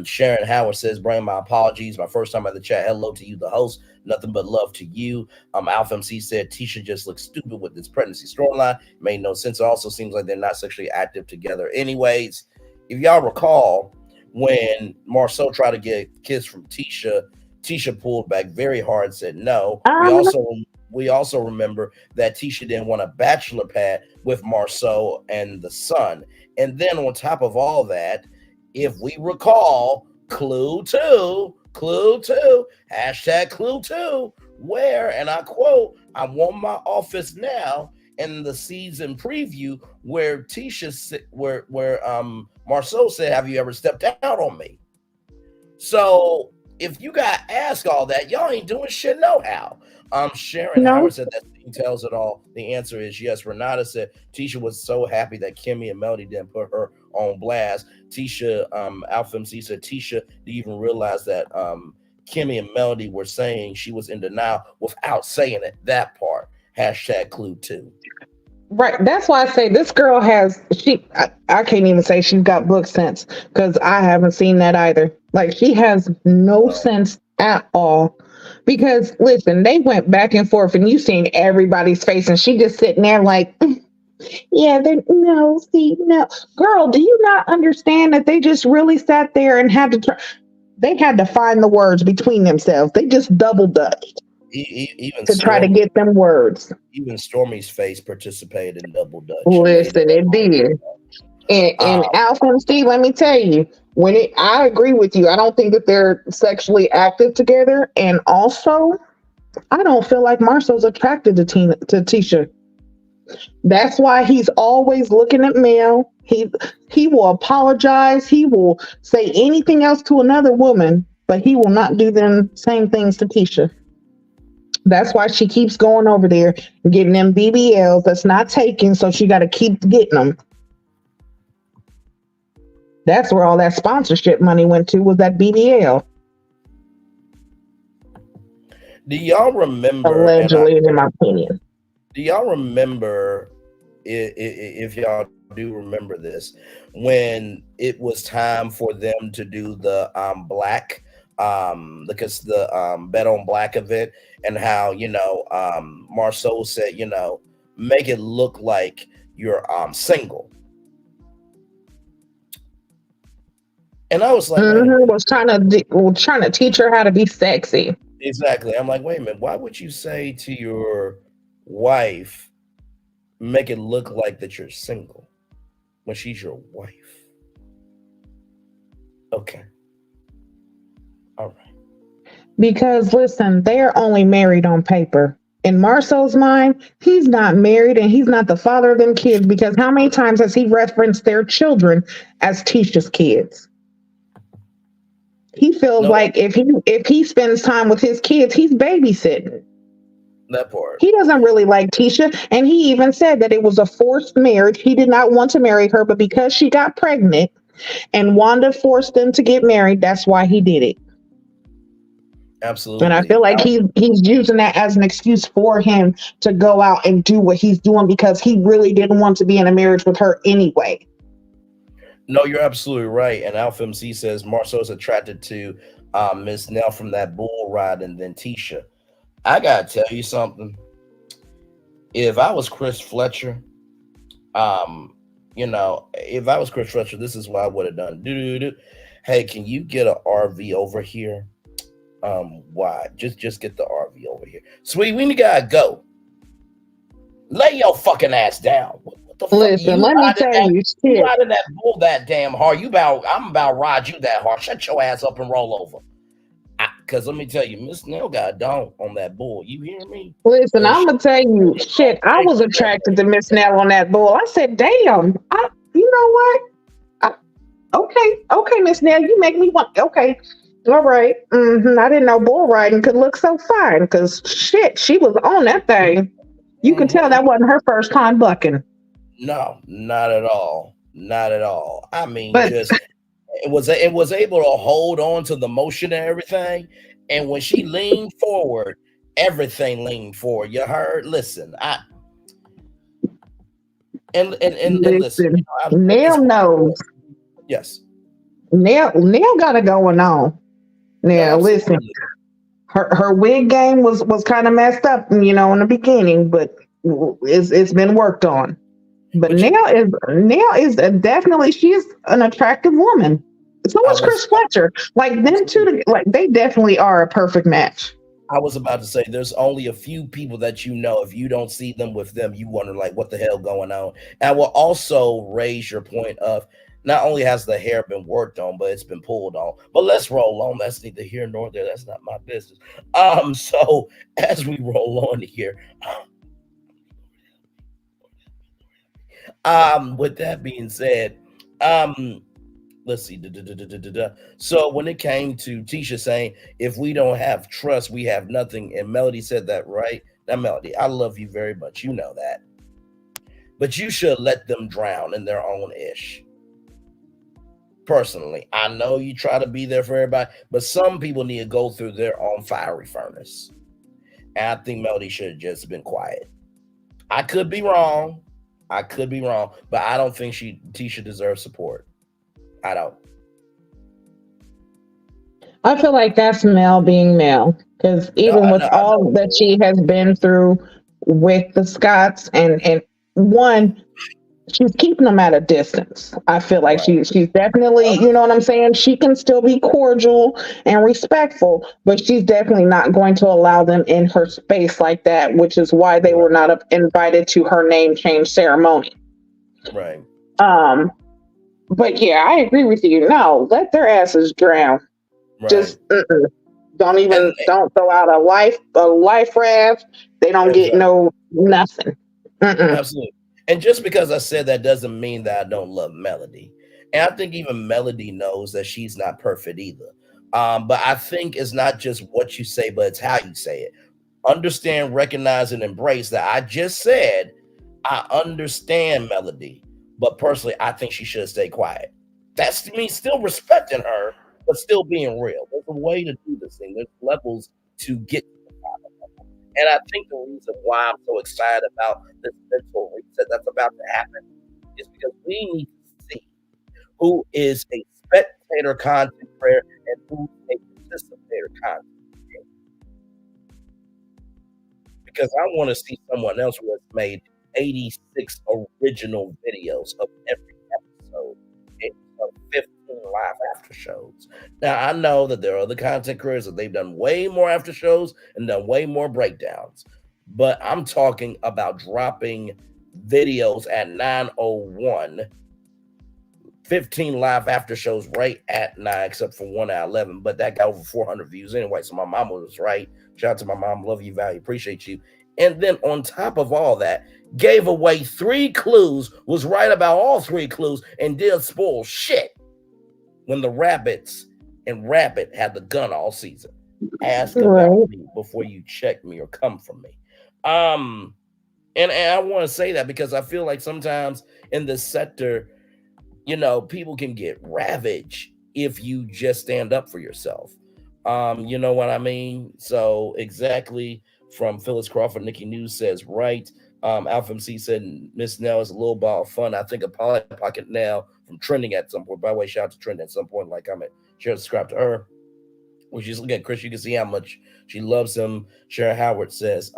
Sharon Howard says, "Bring my apologies. My first time at the chat. Hello to you, the host. Nothing but love to you." Alpha MC said Tisha just looks stupid with this pregnancy storyline. Made no sense. It also seems like they're not sexually active together. Anyways, if y'all recall, when Marceau tried to get a kiss from Tisha, Tisha pulled back very hard, said no. We also remember that Tisha didn't want a bachelor pad with Marceau and the son. And then on top of all that, if we recall, Clue 2, hashtag Clue 2, where, and I quote, "I want my office now," in the season preview where Marceau said, "Have you ever stepped out on me?" So if you got asked all that, y'all ain't doing shit no how. Sharon Howard said that scene tells it all. The answer is yes. Renata said Tisha was so happy that Kimmy and Melody didn't put her on blast. Tisha, Alpha MC said Tisha didn't even realize that Kimmy and Melody were saying she was in denial without saying it. That part. Hashtag Clue 2. Right. That's why I say this girl has, I can't even say she's got book sense because I haven't seen that either. Like, she has no sense at all. Because listen, they went back and forth and you seen everybody's face and she just sitting there like, yeah, no. Girl, do you not understand that they just really sat there and had to they had to find the words between themselves. They just double dutched even to try to get them words. Even Stormy's face participated in double dutch. Listen, it did. And Alpha and Steve, let me tell you, I agree with you. I don't think that they're sexually active together. And also, I don't feel like Marceau's attracted to Tisha. That's why he's always looking at Mel. He will apologize. He will say anything else to another woman, but he will not do them same things to Tisha. That's why she keeps going over there and getting them BBLs that's not taken, so she got to keep getting them. That's where all that sponsorship money went to, was that BBL. Do y'all remember? Allegedly, in my opinion. Do y'all remember, if y'all do remember this, when it was time for them to do the black, because the Bet on Black event, and how, you know, Marceau said, you know, make it look like you're single. And I was like, was trying to teach her how to be sexy. Exactly. I'm like, wait a minute, why would you say to your wife, make it look like that you're single when she's your wife? Okay. All right. Because listen, they're only married on paper. In Marceau's mind, he's not married and he's not the father of them kids, because how many times has he referenced their children as Tisha's kids? He feels like if he spends time with his kids, he's babysitting. That part. He doesn't really like Tisha, and he even said that it was a forced marriage. He did not want to marry her, but because she got pregnant and Wanda forced them to get married, that's why he did it. Absolutely. And I feel like he's using that as an excuse for him to go out and do what he's doing, because he really didn't want to be in a marriage with her anyway. No, you're absolutely right. And Alpha MC says Marceau's attracted to Miss Nell from that bull ride, and then Tisha. I gotta tell you something. If I was Chris Fletcher, you know, if I was Chris Fletcher, this is what I would have done. Hey, can you get an RV over here? Why? Just get the RV over here. Sweet, we gotta go. Lay your fucking ass down. What the fuck? Listen, let me tell you, you riding that bull that damn hard. I'm about to ride you that hard. Shut your ass up and roll over. Because let me tell you, Miss Nell got down on that bull. You hear me? Listen, I'm gonna tell you, shit. I was attracted to Miss Nell on that bull. I said, "Damn, you know what? Okay, Miss Nell, you make me want. Okay, all right. I didn't know bull riding could look so fine. Because shit, she was on that thing. You could tell that wasn't her first time bucking. No, not at all. Not at all. I mean, just it was able to hold on to the motion and everything. And when she leaned forward, everything leaned forward. You heard? Listen, listen. You know, Nell knows. Yes. Nell got it going on. Now, listen. Her wig game was kind of messed up, you know, in the beginning, but it's been worked on. But Nell is definitely, she's an attractive woman. So was Chris Fletcher. Like them two, like they definitely are a perfect match. I was about to say, there's only a few people that you know, if you don't see them with them, you wonder like what the hell going on. And I will also raise your point of, not only has the hair been worked on, but it's been pulled on. But let's roll on. That's neither here nor there. That's not my business. So as we roll on here, with that being said, let's see. So when it came to Tisha saying, if we don't have trust, we have nothing. And Melody said that, right? Now, Melody, I love you very much. You know that. But you should let them drown in their own ish. Personally, I know you try to be there for everybody, but some people need to go through their own fiery furnace. And I think Melody should have just been quiet. I could be wrong, but I don't think Tisha deserves support. I don't. I feel like that's Mel being Mel, because even with all that she has been through with the Scotts, and one, she's keeping them at a distance. I feel like she's definitely, you know what I'm saying? She can still be cordial and respectful, but she's definitely not going to allow them in her space like that, which is why they were not invited to her name change ceremony. Right. But yeah, I agree with you. No, let their asses drown. Right. Just don't throw out a life raft. They don't get no nothing. Absolutely. And just because I said that doesn't mean that I don't love Melody. And I think even Melody knows that she's not perfect either. But I think it's not just what you say, but it's how you say it. Understand, recognize, and embrace that I just said, I understand Melody, but personally, I think she should stay quiet. That's me still respecting her, but still being real. There's a way to do this thing. There's levels to get to the bottom of it. And I think the reason why I'm so excited about this mental reset that's about to happen is because we need to see who is a spectator content creator and who's a participator content creator. Because I want to see someone else who has made 86 original videos of every episode and 15 live after shows. Now, I know that there are other content creators that they've done way more after shows and done way more breakdowns, but I'm talking about dropping videos at 9:01, 15 live after shows right at 9, except for one at 11, but that got over 400 views anyway, so my mom was right. Shout out to my mom. Love you, value, appreciate you. And then on top of all that, gave away 3 clues, was right about all 3 clues, and did spoil shit when the rabbits and Rabbit had the gun all season. Ask about me before you check me or come for me. And I want to say that because I feel like sometimes in this sector, you know, people can get ravaged if you just stand up for yourself. You know what I mean? So exactly from Phyllis Crawford, Nikki News says, right. Alpha MC said, Miss Nell is a little ball of fun. I think a pocket Nell from Trending at some point. By the way, shout out to Trending at some point. Like, comment, share, subscribe to her. When she's looking at Chris, you can see how much she loves him. Sharon Howard says,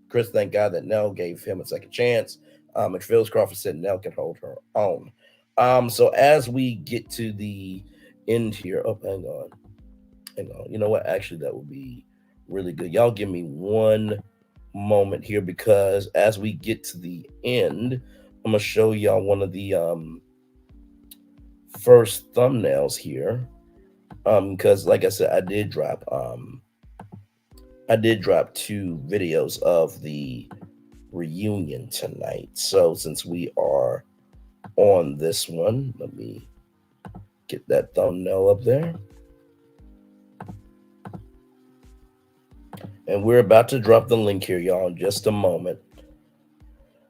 Chris, thank God that Nell gave him a second chance. And Phyllis Crawford said Nell can hold her own. So as we get to the end here, oh, hang on. You know what? Actually, that would be really good. Y'all give me one moment here because as we get to the end, I'm gonna show y'all one of the first thumbnails here. Because like I said, I did drop 2 videos of the reunion tonight. So since we are on this one, let me get that thumbnail up there. And we're about to drop the link here, y'all, in just a moment.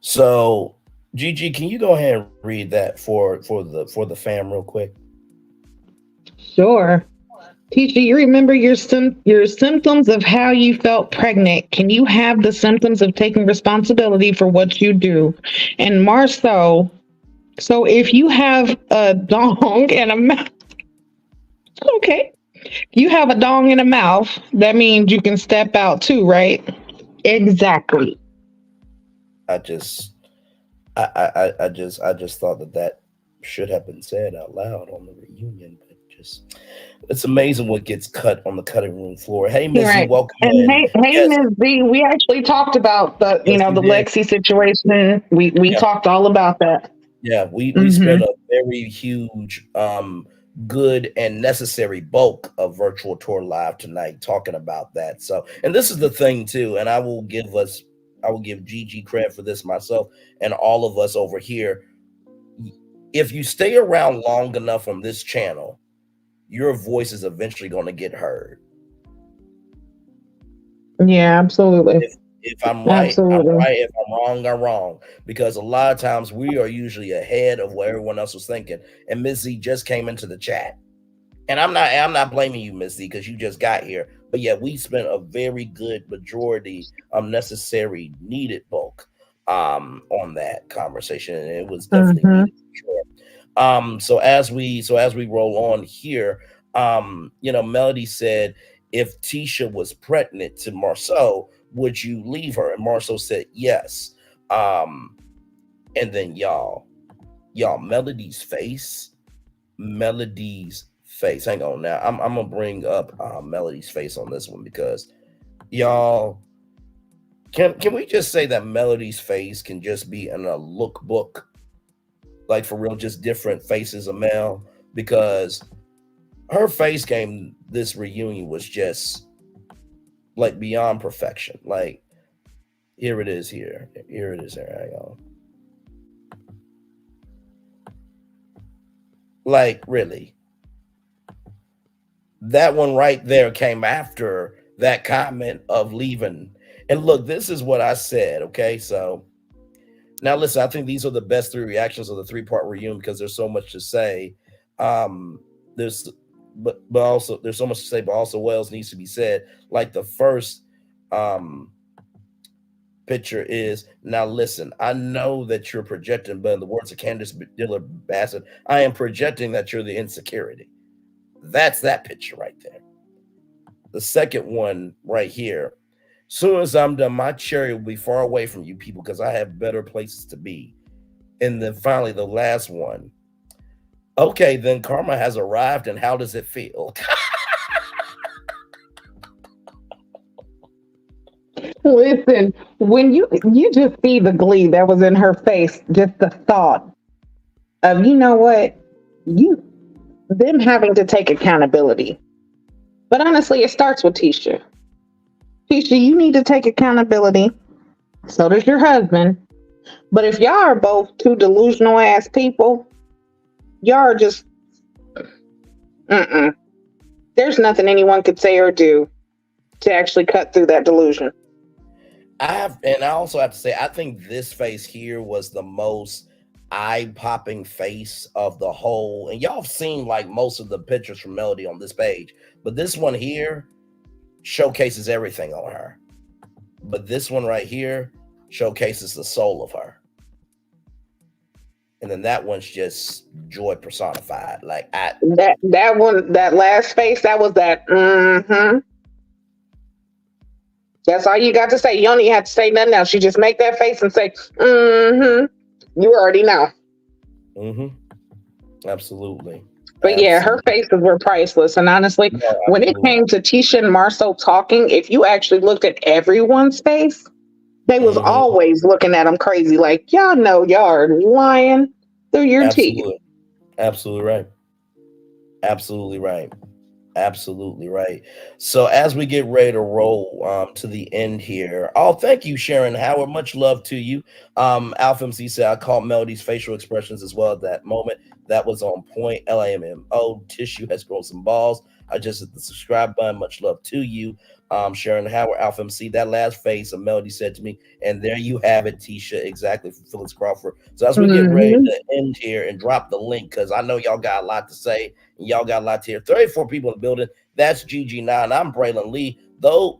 So, Gigi, can you go ahead and read that for the fam real quick? Sure. Tisha, you remember your symptoms of how you felt pregnant. Can you have the symptoms of taking responsibility for what you do? And Marceau, so if you have a dong and a mouth, okay. You have a dong in a mouth, that means you can step out too, right? Exactly. I just thought that should have been said out loud on the reunion, but just it's amazing what gets cut on the cutting room floor. Hey, Miss Z, welcome in. Hey, yes. Miss Z, we actually talked about the the Lexi situation. We talked all about that. Yeah, we spent a very huge good and necessary bulk of Virtual Tour Live tonight talking about that. So, and this is the thing too, and I will give Gigi credit for this myself and all of us over here. If you stay around long enough on this channel, your voice is eventually going to get heard. Yeah, absolutely. If I'm right, I'm right. If I'm wrong, I'm wrong. Because a lot of times we are usually ahead of what everyone else was thinking. And Miss Z just came into the chat. And I'm not blaming you, Miss Z, because you just got here. But yeah, we spent a very good majority of necessary needed bulk on that conversation. And it was definitely needed for sure. So as we roll on here, Melody said, if Tisha was pregnant to Marceau, would you leave her? And Marceau said yes. And then y'all, Melody's face. Hang on now. I'm gonna bring up Melody's face on this one because y'all, can we just say that Melody's face can just be in a lookbook, like for real, just different faces of Mel, because her face game this reunion was just like beyond perfection. Like Here it is. Here it is. Here, hang on. Like, really? That one right there came after that comment of leaving. And look, this is what I said. Okay, so now listen. I think these are the best 3 reactions of the 3-part reunion because there's so much to say. There's but also there's so much to say, but also what else needs to be said. Like the first picture is, now listen, I know that you're projecting, but in the words of Candace Diller Bassett, I am projecting that you're the insecurity. That's that picture right there. The second one right here. Soon as I'm done, my cherry will be far away from you people because I have better places to be. And then finally, the last one. Okay, then karma has arrived, and how does it feel? Listen, when you just see the glee that was in her face, just the thought of, you know what, them having to take accountability. But honestly, it starts with Tisha. Tisha, you need to take accountability. So does your husband. But if y'all are both two delusional ass people, y'all are just, there's nothing anyone could say or do to actually cut through that delusion. I also have to say, I think this face here was the most eye-popping face of the whole. And y'all have seen like most of the pictures from Melody on this page, but this one here showcases everything on her. But this one right here showcases the soul of her. And then that one's just joy personified. Like that one, that last face, that was that. That's all you got to say. You don't even have to say nothing else. You just make that face and say, You already know. Absolutely. But yeah, her faces were priceless. And honestly, when it came to Tisha and Marceau talking, if you actually looked at everyone's face, they was always looking at them crazy. Like, y'all know y'all are lying through your teeth. Absolutely right. Absolutely right. Absolutely right. So as we get ready to roll to the end here, thank you, Sharon Howard. Much love to you. Alpha MC said I caught Melody's facial expressions as well at that moment. That was on point. LAMMO tissue has grown some balls. I just hit the subscribe button. Much love to you. Sharon Howard, Alpha MC. That last face of Melody said to me, and there you have it, Tisha, exactly, from Phyllis Crawford. So as we get ready to end here and drop the link, because I know y'all got a lot to say. Y'all got a lot to hear. 34 people in the building. That's GG9. I'm Braylon Lee.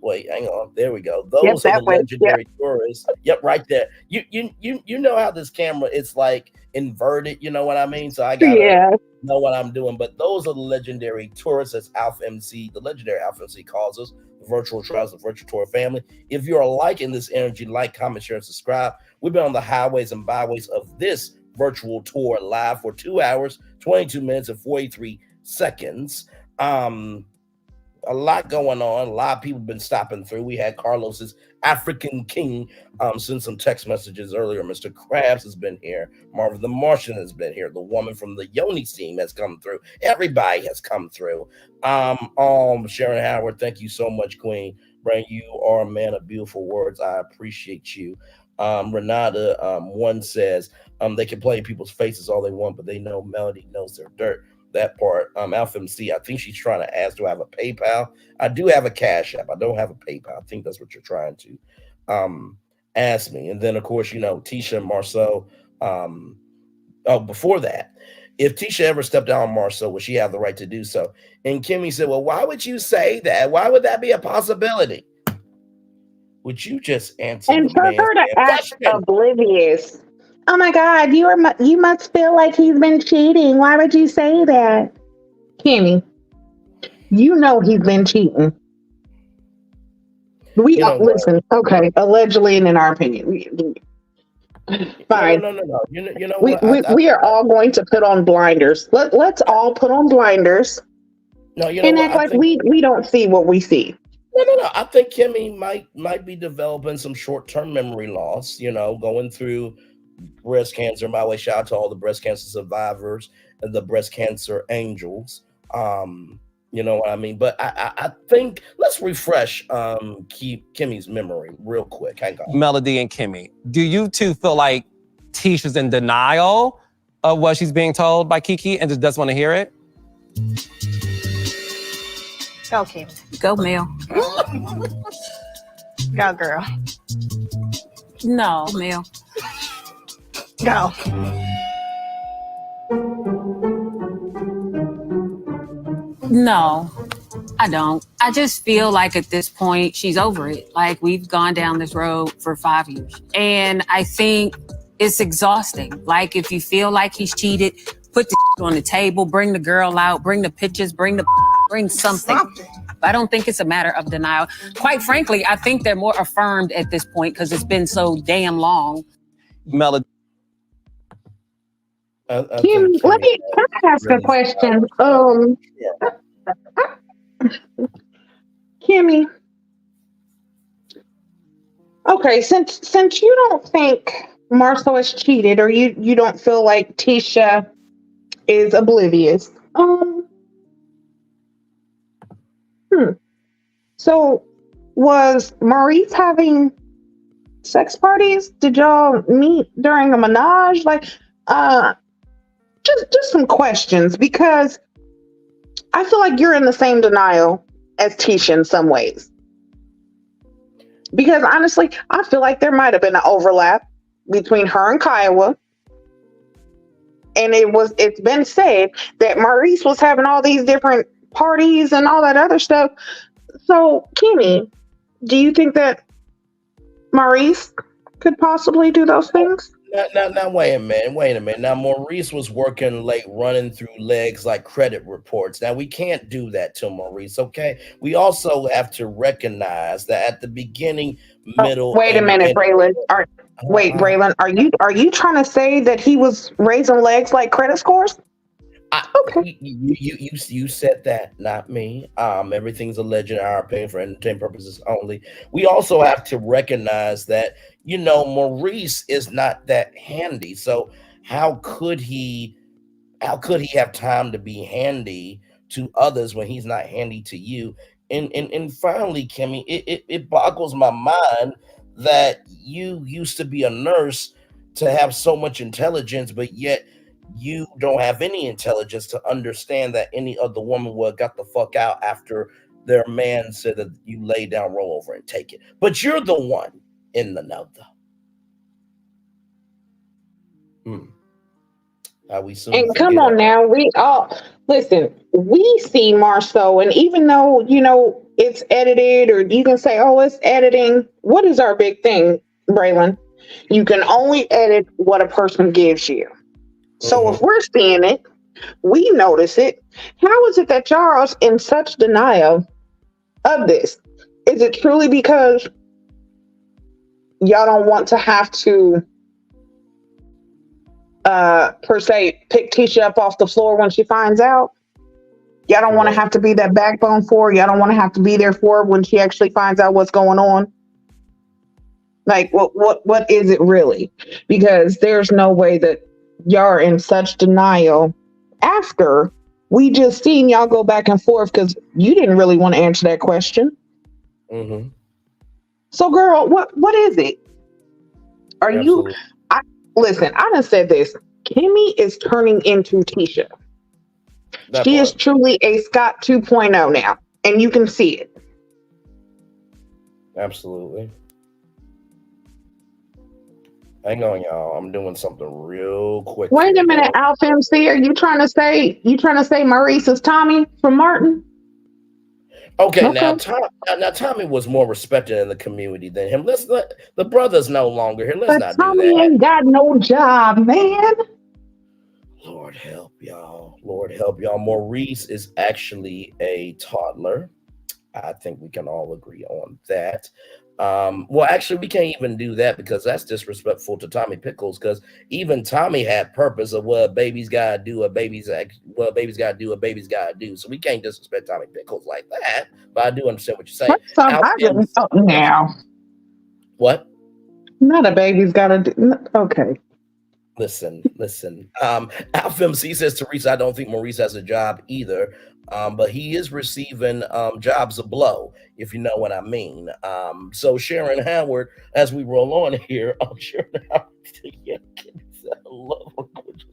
Wait, hang on. There we go. Those are the legendary tourists. Yep, right there. You know how this camera is like inverted. You know what I mean? So I gotta know what I'm doing. But those are the legendary tourists. That's Alpha MC. The legendary Alpha MC calls us the Virtual Trials of Virtual Tour family. If you're liking this energy, like, comment, share, and subscribe. We've been on the highways and byways of this virtual tour live for 2 hours, 22 minutes, and 43 seconds. A lot going on. A lot of people been stopping through. We had Carlos's African King send some text messages earlier. Mr. Krabs has been here. Marvin the Martian has been here. The woman from the Yoni team has come through. Everybody has come through. Sharon Howard, thank you so much, Queen. Brian, you are a man of beautiful words. I appreciate you. Renata one says they can play people's faces all they want, but they know Melody knows their dirt. That part. Alpha MC, I think she's trying to ask, do I have a PayPal? I do have a Cash App. I don't have a PayPal. I think that's what you're trying to ask me. And then, of course, you know, Tisha and Marceau. Before that, if Tisha ever stepped down on Marceau, would she have the right to do so? And Kimmy said, well, why would you say that? Why would that be a possibility? Would you just answer? And for her to act oblivious. Oh my God, you must feel like he's been cheating. Why would you say that? Kimmy, you know he's been cheating. Listen, okay, allegedly and in our opinion. Fine. No. You know we are all going to put on blinders. Let's all put on blinders. No, you know and act like we don't see what we see. No. I think Kimmy might be developing some short-term memory loss, you know, going through breast cancer. By the way, shout out to all the breast cancer survivors and the breast cancer angels. You know what I mean? But I think let's refresh Kimmy's memory real quick. Hang on. Melody and Kimmy, do you two feel like Tisha's in denial of what she's being told by Kiki and just doesn't want to hear it? Go, Kim. Go, Mel. Go, girl. No, Mel. Go. No, I don't. I just feel like at this point, she's over it. Like we've gone down this road for 5 years. And I think it's exhausting. Like if you feel like he's cheated, put the on the table, bring the girl out, bring the pictures, bring something. I don't think it's a matter of denial. Quite frankly, I think they're more affirmed at this point because it's been so damn long. Melody. Kim, can I ask a question? Kimmy. Okay, since you don't think Marcel is cheated, or you don't feel like Tisha is oblivious, so was Maurice having sex parties? Did y'all meet during a menage? Like, just some questions, because I feel like you're in the same denial as Tisha in some ways. Because honestly, I feel like there might have been an overlap between her and Kiowa. And it's been said that Maurice was having all these different parties and all that other stuff. So, Kimmy, do you think that Maurice could possibly do those things? Now, wait a minute. Now, Maurice was working late, running through legs like credit reports. Now, we can't do that to Maurice, okay? We also have to recognize that at the beginning, middle. Wait a minute, Braylon. Braylon, are you trying to say that he was raising legs like credit scores? Okay. You said that, not me. Everything's alleged in our opinion for entertainment purposes only. We also have to recognize that, Maurice is not that handy. So how could he have time to be handy to others when he's not handy to you? And finally, Kimmy, it boggles my mind that you used to be a nurse to have so much intelligence, but yet you don't have any intelligence to understand that any other woman would have got the fuck out after their man said that you lay down, roll over, and take it. But you're the one in the know, though. And come on now, we all listen. We see Marceau, and even though it's edited, or you can say, "Oh, it's editing." What is our big thing, Braylon? You can only edit what a person gives you. So if we're seeing it, we notice it. How is it that y'all are in such denial of this? Is it truly because y'all don't want to have to, per se, pick Tisha up off the floor when she finds out? Y'all don't want to have to be that backbone for her. Y'all don't want to have to be there for her when she actually finds out what's going on. Like, what is it really? Because there's no way that y'all are in such denial after we just seen y'all go back and forth, because you didn't really want to answer that question. So, girl, what is it? Are Absolutely. Listen, I done said this. Kimmy is turning into Tisha. She is truly a Scott 2.0 now, and you can see it. Absolutely. Hang on, y'all. I'm doing something real quick. Wait a minute, Alpha MC. Are you trying to say Maurice is Tommy from Martin? Okay. Now Tommy was more respected in the community than him. The brother's no longer here. Let's not Tommy do that. ain't got no job, man. Lord help y'all. Maurice is actually a toddler. I think we can all agree on that. Well, actually, we can't even do that because that's disrespectful to Tommy Pickles, because even Tommy had purpose of what a baby's gotta do, what a baby's gotta do. So we can't disrespect Tommy Pickles like that. But I do understand what you're saying. Now. What? Not a baby's gotta do. Okay. Listen. Alpha MC says, Teresa, I don't think Maurice has a job either. But he is receiving jobs a blow, if you know what I mean. So Sharon Howard, as we roll on here, I'm Sharon Howard love language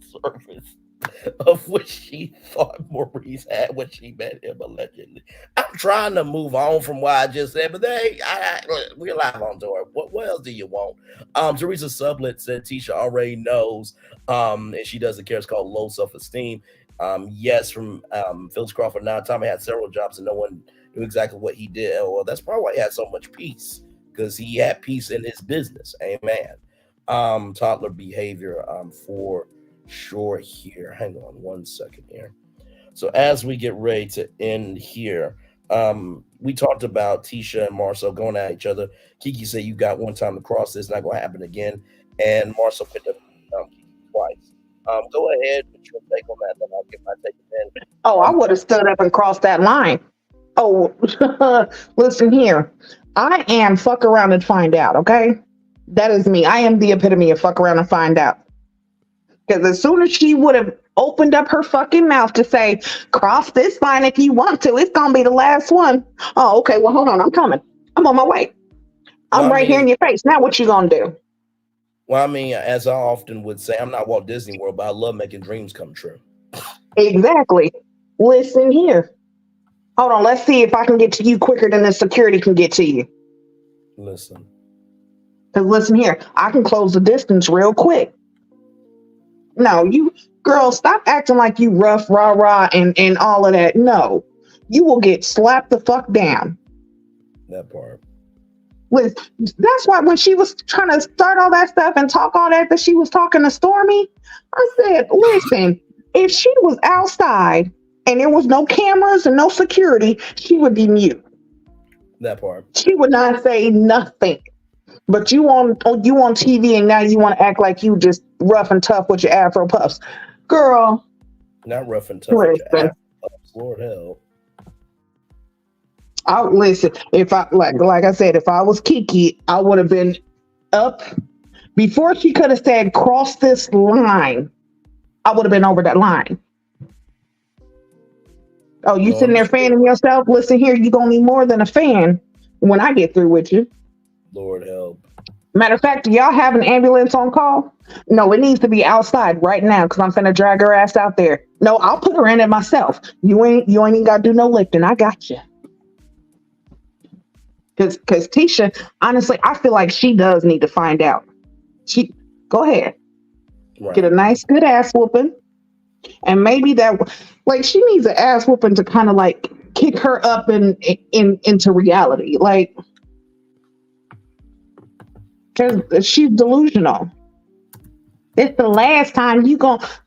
service of which she thought Maurice had when she met him allegedly. I'm trying to move on from what I just said, but we're live on tour. What else do you want? Teresa Sublet said Tisha already knows, and she doesn't care. It's called low self-esteem. Yes, from Phyllis Crawford. Now, Tommy had several jobs and no one knew exactly what he did. Well, that's probably why he had so much peace, because he had peace in his business. Amen. Toddler behavior for sure here. Hang on one second here. So as we get ready to end here, we talked about Tisha and Marcel going at each other. Kiki said you got one time to cross this, not going to happen again. And Marcel picked up Kiki twice. Go ahead with your take on that, then I'll get my take then. Oh, I would have stood up and crossed that line. Oh, listen here. I am fuck around and find out, okay? That is me. I am the epitome of fuck around and find out. Because as soon as she would have opened up her fucking mouth to say, cross this line if you want to, it's going to be the last one. Oh, okay. Well, hold on. I'm coming. I'm on my way. I'm right here in your face. Now what you going to do? Well, I mean, as I often would say, I'm not Walt Disney World, but I love making dreams come true. Exactly. Listen here. Hold on. Let's see if I can get to you quicker than the security can get to you. Listen. Because listen here. I can close the distance real quick. No, you girl, stop acting like you rough, rah, and all of that. No, you will get slapped the fuck down. That part. That's why when she was trying to start all that stuff and talk all that she was talking to Stormy, I said, listen, if she was outside and there was no cameras and no security, she would be mute. That part. She would not say nothing. But you on TV and now you want to act like you just rough and tough with your Afro puffs. Girl. Not rough and tough with your Afro puffs. Lord help. Listen, if I like I said, if I was Kiki, I would have been up before she could have said cross this line. I would have been over that line. Oh, you sitting there fanning yourself? Listen here, you're gonna need more than a fan when I get through with you. Lord help. Matter of fact, do y'all have an ambulance on call? No, it needs to be outside right now because I'm finna drag her ass out there. No, I'll put her in it myself. You ain't even gotta do no lifting. I got you. Because Tisha, honestly, I feel like she does need to find out. Go ahead. Right. Get a nice, good ass whooping. And maybe she needs an ass whooping to kind of like kick her up into reality. Like, because she's delusional. It's the last time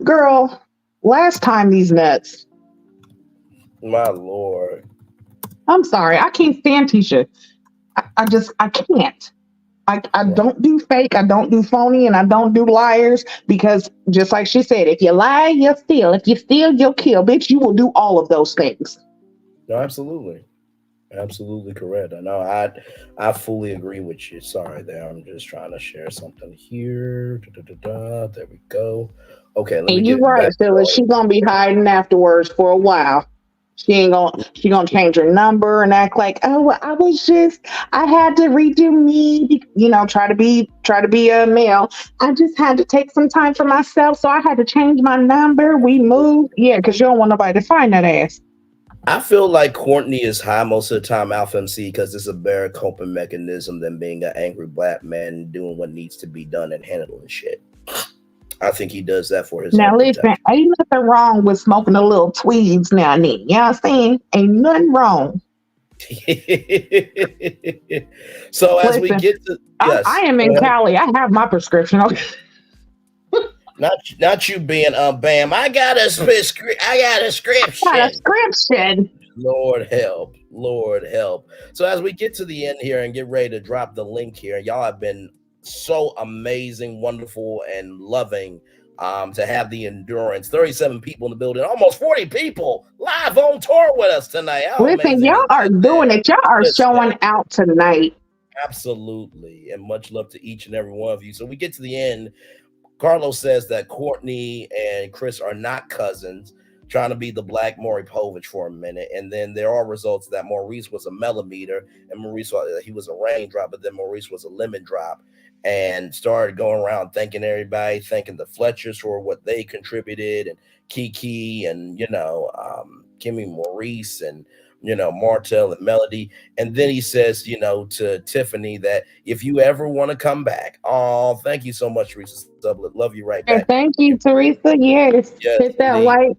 girl, last time these nuts. My Lord. I'm sorry. I can't stand Tisha. I can't. I don't do fake. I don't do phony, and I don't do liars because just like she said, if you lie, you'll steal. If you steal, you'll kill. Bitch, you will do all of those things. No, absolutely. Absolutely correct. I know. I fully agree with you. Sorry there. I'm just trying to share something here. There we go. Okay. And you're right, Phyllis. She's gonna be hiding afterwards for a while. She gonna change her number and act like, oh, I had to redo me, try to be a male. I just had to take some time for myself, so I had to change my number. We moved, because you don't want nobody to find that ass. I feel like Courtney is high most of the time, Alpha MC, because it's a better coping mechanism than being an angry black man doing what needs to be done and handling shit. I think he does that for his Now listen, ain't nothing wrong with smoking a little tweeds now and then. You know what I'm saying? Ain't nothing wrong. So as we get to I am in Cali. I have my prescription. Okay. Not you being Bam. I got a prescription. Lord help. So as we get to the end here and get ready to drop the link here, y'all have been so amazing, wonderful, and loving to have the endurance. 37 people in the building, almost 40 people live on tour with us tonight. Listen, y'all are doing it. Y'all are showing out tonight. Absolutely. And much love to each and every one of you. So we get to the end. Carlos says that Courtney and Chris are not cousins. trying to be the black Maury Povich for a minute. And then there are results that Maurice was a millimeter and Maurice he was a raindrop, but then Maurice was a lemon drop, and started going around thanking everybody, thanking the Fletchers for what they contributed, and Kiki, and Kimmy Maurice, and Martell and Melody. And then he says, to Tiffany that if you ever want to come back, thank you so much, Teresa Sublet. Love you right back. Thank you, Teresa. Yes. Hit that like.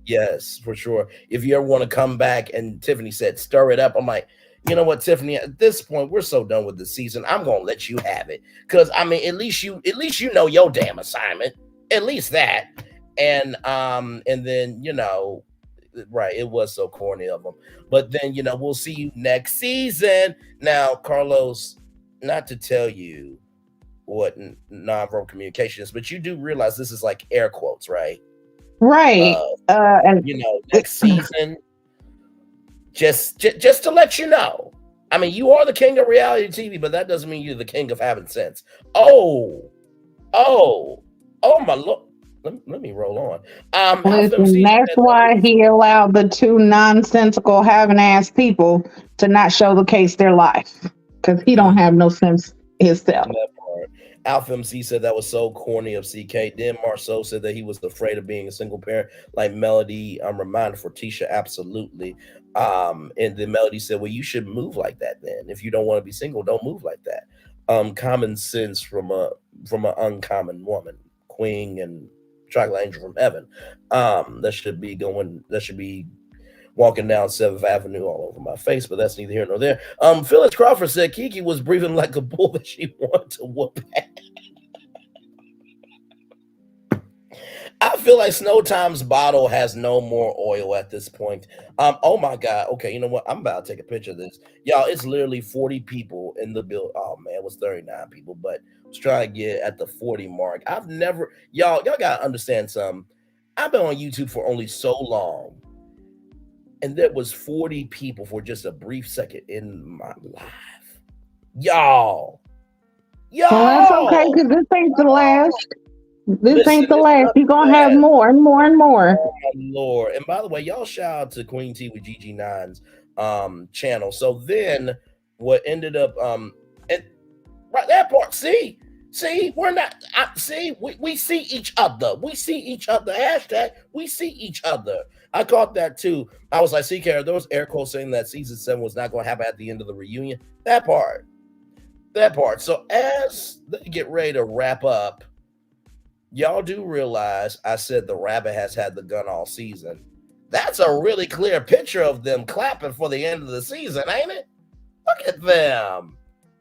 Yes, for sure. If you ever want to come back, and Tiffany said, stir it up. I'm like, you know what, Tiffany, at this point, we're so done with the season. I'm going to let you have it. Because, I mean, at least you know your damn assignment. At least that. And then, right, it was so corny of them. But then, we'll see you next season. Now, Carlos, not to tell you what nonverbal communication is, but you do realize this is like air quotes, right? Right. And next season, just to let you know, I mean, you are the king of reality TV, but that doesn't mean you're the king of having sense. Oh my Lord. Let me roll on. Listen, that's why he allowed the two nonsensical having ass people to not show the case their life, because he don't have no sense himself. Alpha MC said that was so corny of CK. Then Marceau said that he was afraid of being a single parent, like Melody. Reminder for Tisha, absolutely. And then Melody said, well, you should move like that then. If you don't want to be single, don't move like that. Common sense from an uncommon woman, Queen and Chocolate Angel from Heaven. That should be walking down 7th Avenue all over my face, but that's neither here nor there. Phyllis Crawford said Kiki was breathing like a bull that she wanted to whoop at. I feel like Snow Time's bottle has no more oil at this point. Oh my God. Okay, you know what? I'm about to take a picture of this. Y'all, it's literally 40 people in the build. Oh man, it was 39 people, but I was trying to get at the 40 mark. Y'all gotta understand something. I've been on YouTube for only so long, and there was 40 people for just a brief second in my life. Y'all. Well, that's okay, because this ain't the last. This ain't the last. You're going to have more and more and more. Oh, my Lord. And by the way, y'all shout out to Queen T with GG9's channel. So then what ended up, and right that part, see, we're not, we see each other. We see each other. Hashtag, we see each other. I caught that too. I was like, CK, there was air quotes saying that season 7 was not going to happen at the end of the reunion. That part. So as they get ready to wrap up, y'all do realize I said the rabbit has had the gun all season. That's a really clear picture of them clapping for the end of the season, ain't it? Look at them.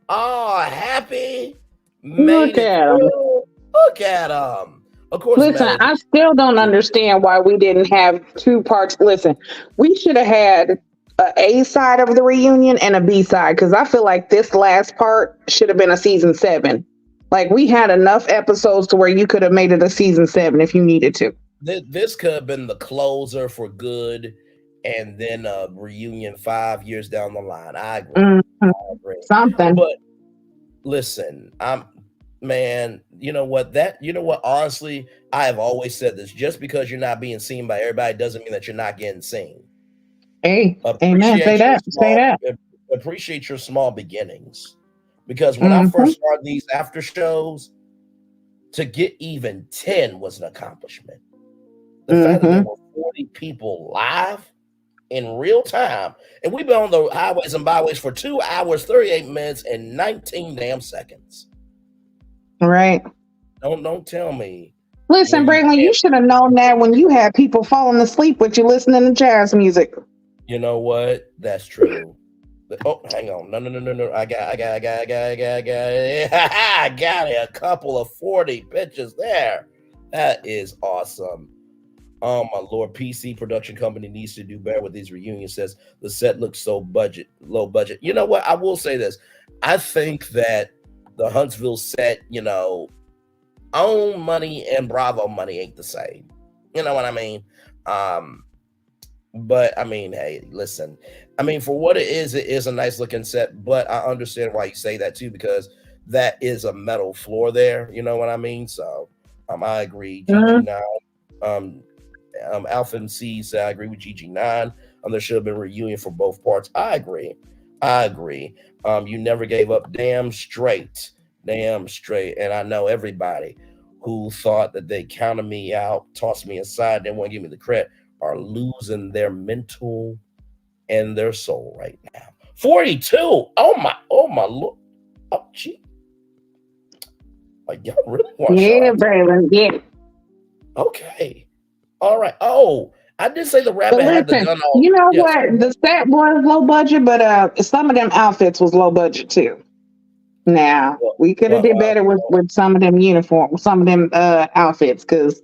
Oh, happy. Look at them. Look at them. Of course. Listen, I still don't understand why we didn't have 2 parts. Listen, we should have had A side of the reunion and a B side, because I feel like this last part should have been a season 7. Like, we had enough episodes to where you could have made it a season 7 if you needed to. This could have been the closer for good, and then a reunion 5 years down the line. I agree. Mm-hmm. I agree. Something. But listen, you know what? Honestly, I have always said this. Just because you're not being seen by everybody doesn't mean that you're not getting seen. Hey, amen. Say that. Appreciate your small beginnings. Because when I first started these after shows, to get even 10 was an accomplishment. The fact that there were 40 people live in real time, and we've been on the highways and byways for 2 hours, 38 minutes, and 19 damn seconds. Right. Don't tell me. Listen, Braylon, you should have known that when you had people falling asleep with you listening to jazz music. You know what? That's true. Oh, hang on. No. I got it. I got it. A couple of 40 pictures there. That is awesome. Oh my Lord. PC production company needs to do better with these reunions. Says the set looks so low budget. You know what? I will say this. I think that the Huntsville set, own money and Bravo money ain't the same. You know what I mean? But I mean, hey, listen, for what it is a nice looking set, but I understand why you say that too, because that is a metal floor there. You know what I mean? So I agree. GG9, Alpha and C said, I agree with GG9. There should have been a reunion for both parts. I agree. You never gave up. Damn straight. And I know everybody who thought that they counted me out, tossed me aside, didn't want to give me the credit, are losing their mental and their soul right now. 42. Oh my Lord. Oh, gee. Like, y'all really want Braylon, yeah. Okay. All right. Oh, I did say the rabbit had the gun on. You know what? The set was low budget, but some of them outfits was low budget too. Now, we could have did better with some of them uniforms, some of them outfits, because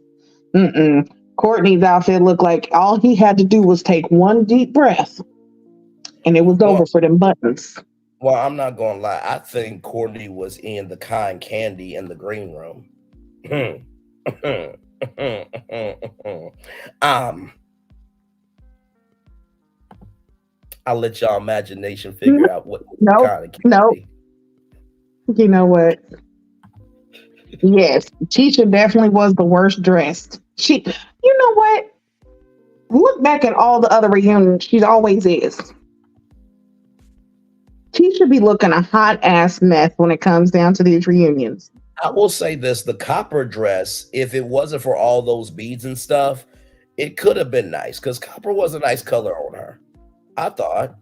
Courtney's outfit looked like all he had to do was take one deep breath and it was over for them buttons. Well, I'm not going to lie. I think Courtney was in the cotton candy in the green room. I'll let y'all imagination figure out what cotton candy. Nope. You know what? Yes, Tisha definitely was the worst dressed. You know what? Look back at all the other reunions. She always is. Tisha be looking a hot ass mess when it comes down to these reunions. I will say this: the copper dress, if it wasn't for all those beads and stuff, it could have been nice because copper was a nice color on her. I thought.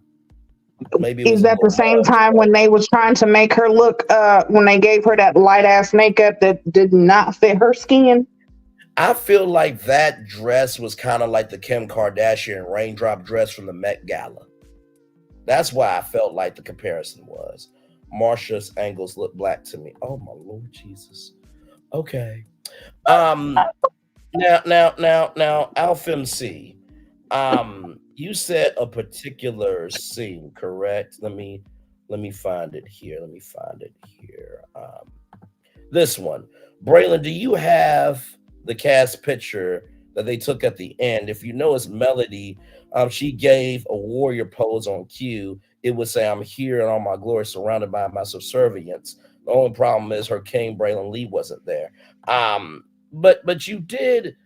Maybe is that the same time when they was trying to make her look when they gave her that light ass makeup that did not fit her skin? I feel like that dress was kind of like the Kim Kardashian raindrop dress from the Met Gala. That's why I felt like the comparison was. Marsha's angles look black to me. Oh my Lord Jesus. Okay. Now Alpha MC. You said a particular scene, correct? Let me find it here. This one. Braylon, do you have the cast picture that they took at the end? If you know it's Melody, she gave a warrior pose on cue. It would say, I'm here in all my glory, surrounded by my subservience. The only problem is her king, Braylon Lee, wasn't there. But you did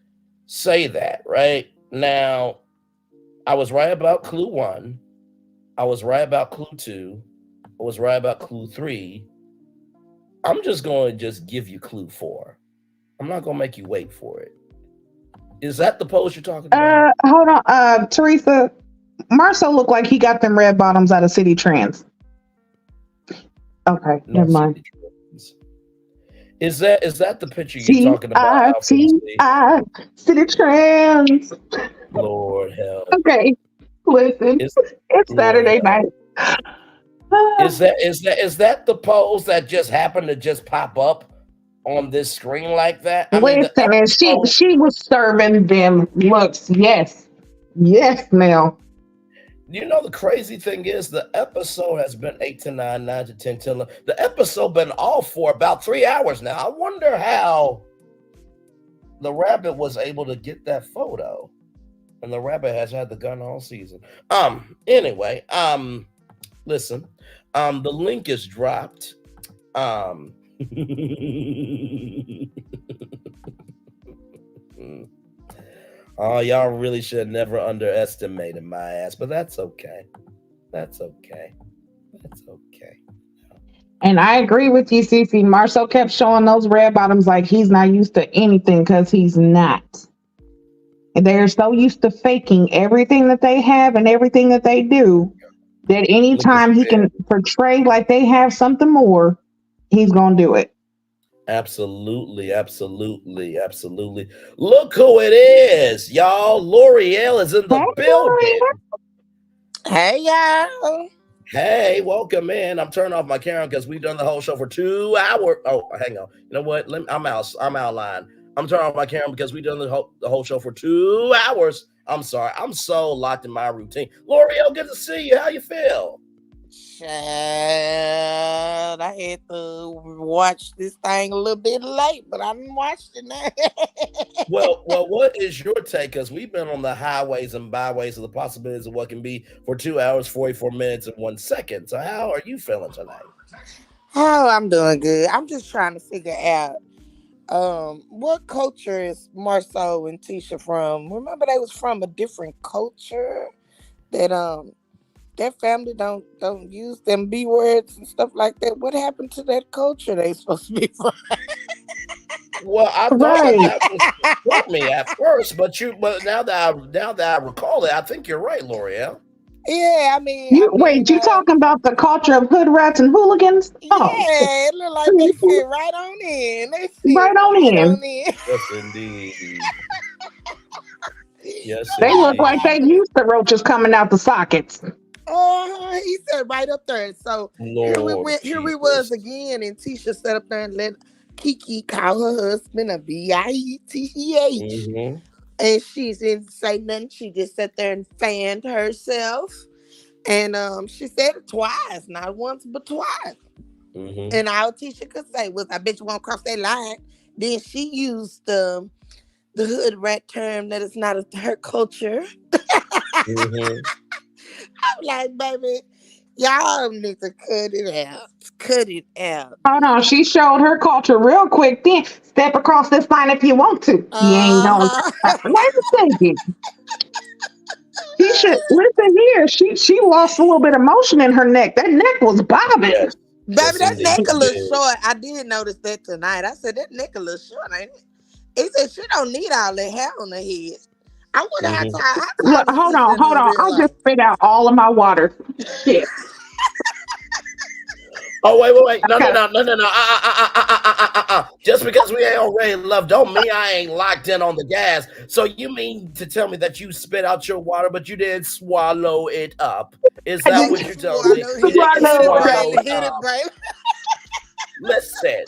say that, right? Now, I was right about clue 1. I was right about clue 2. I was right about clue 3. I'm just going to give you clue 4. I'm not going to make you wait for it. Is that the pose you're talking about? Hold on. Teresa, Marcel looked like he got them red bottoms out of City Trends. Okay, No, never mind. Is that the picture you're talking about? City Trends. Lord help. Okay, listen. It's Saturday night. Is that the pose that just happened to just pop up on this screen like that? She was serving them looks. Yes, Mel. You know, the crazy thing is the episode has been 8 to 9, 9 to 10, 10. The episode been off for about 3 hours now. I wonder how the rabbit was able to get that photo. And the rabbit has had the gun all season. Anyway, listen. The link is dropped. Oh, y'all really should have never underestimated my ass, but that's okay. And I agree with you, Cece. Marcel kept showing those red bottoms like he's not used to anything because he's not. And they're so used to faking everything that they have and everything that they do that anytime he can portray like they have something more, he's going to do it. Absolutely. Look who it is, y'all. L'Oreal is in the building. Hey, y'all. Hey, welcome in. I'm turning off my camera because we've done the whole show for 2 hours. Oh, hang on. You know what? I'm outline. I'm turning off my camera because we've done the whole show for 2 hours. I'm sorry. I'm so locked in my routine. L'Oreal, good to see you. How you feel? Child, I had to watch this thing a little bit late, but I didn't watch it now. Well, what is your take? Because we've been on the highways and byways of the possibilities of what can be for 2 hours, 44 minutes, and 1 second. So how are you feeling tonight? Oh, I'm doing good. I'm just trying to figure out What culture is Marceau and Tisha from? Remember, they was from a different culture. Their family don't use them B words and stuff like that. What happened to that culture they supposed to be from? Well, I thought that was Stormy at first, but now that I recall it, I think you're right, L'Oreal. Yeah, I mean, wait, you talking about the culture of hood rats and hooligans? Yeah, it look like they fit right on in. They fit right on in. Yes, indeed. Yes, they look like they used the roaches coming out the sockets. He said right up there. So here we was again, and Tisha sat up there and let Kiki call her husband a bitch. And she didn't say nothing. She just sat there and fanned herself. And she said it twice, not once, but twice. And all Tisha could say was, I bet you won't cross that line. Then she used the hood rat term that is not her culture. I'm like, baby, y'all need to cut it out. Cut it out. Hold on, she showed her culture real quick. Then step across this line if you want to. You ain't gonna. Wait a second. She should listen here. She lost a little bit of motion in her neck. That neck was bobbing. Yes. Baby, that neck a little short. I did notice that tonight. I said that neck a little short, ain't it? He said she don't need all that hair on her head. I wonder how Look, hold on. I just spit out all of my water. Shit. Oh, wait. No. Just because we ain't already in love don't mean I ain't locked in on the gas. So you mean to tell me that you spit out your water, but you didn't swallow it up? Is that what you're telling me? You didn't swallow it up. Listen.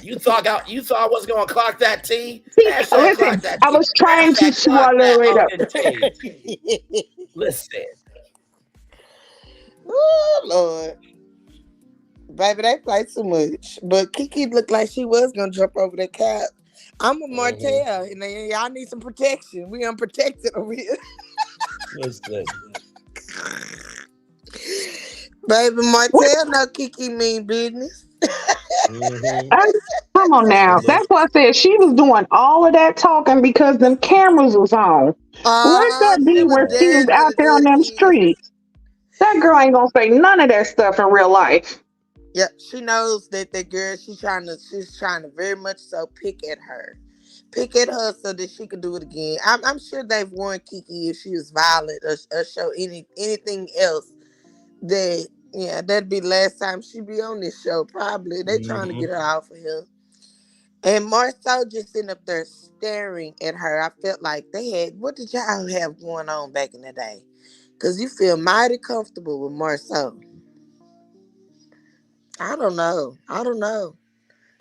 You thought I was gonna clock that tea? Listen, I was trying to swallow it up. Listen. Oh Lord. Baby, they play too much. But Kiki looked like she was gonna jump over that couch. I'm a Martell, and y'all need some protection. We unprotected over here. Listen. Baby, Martell know Kiki mean business. Come on now. That's why I said she was doing all of that talking because them cameras was on. Let that be where she was out there on them streets. That girl ain't gonna say none of that stuff in real life. Yep, she knows that the girl, she's trying to very much so pick at her so that she could do it again. I'm sure they've warned Kiki if she was violent or show anything else that. Yeah, that'd be the last time she'd be on this show, probably. They trying to get her off of here. And Marceau just sitting up there staring at her. I felt like what did y'all have going on back in the day? Because you feel mighty comfortable with Marceau. I don't know.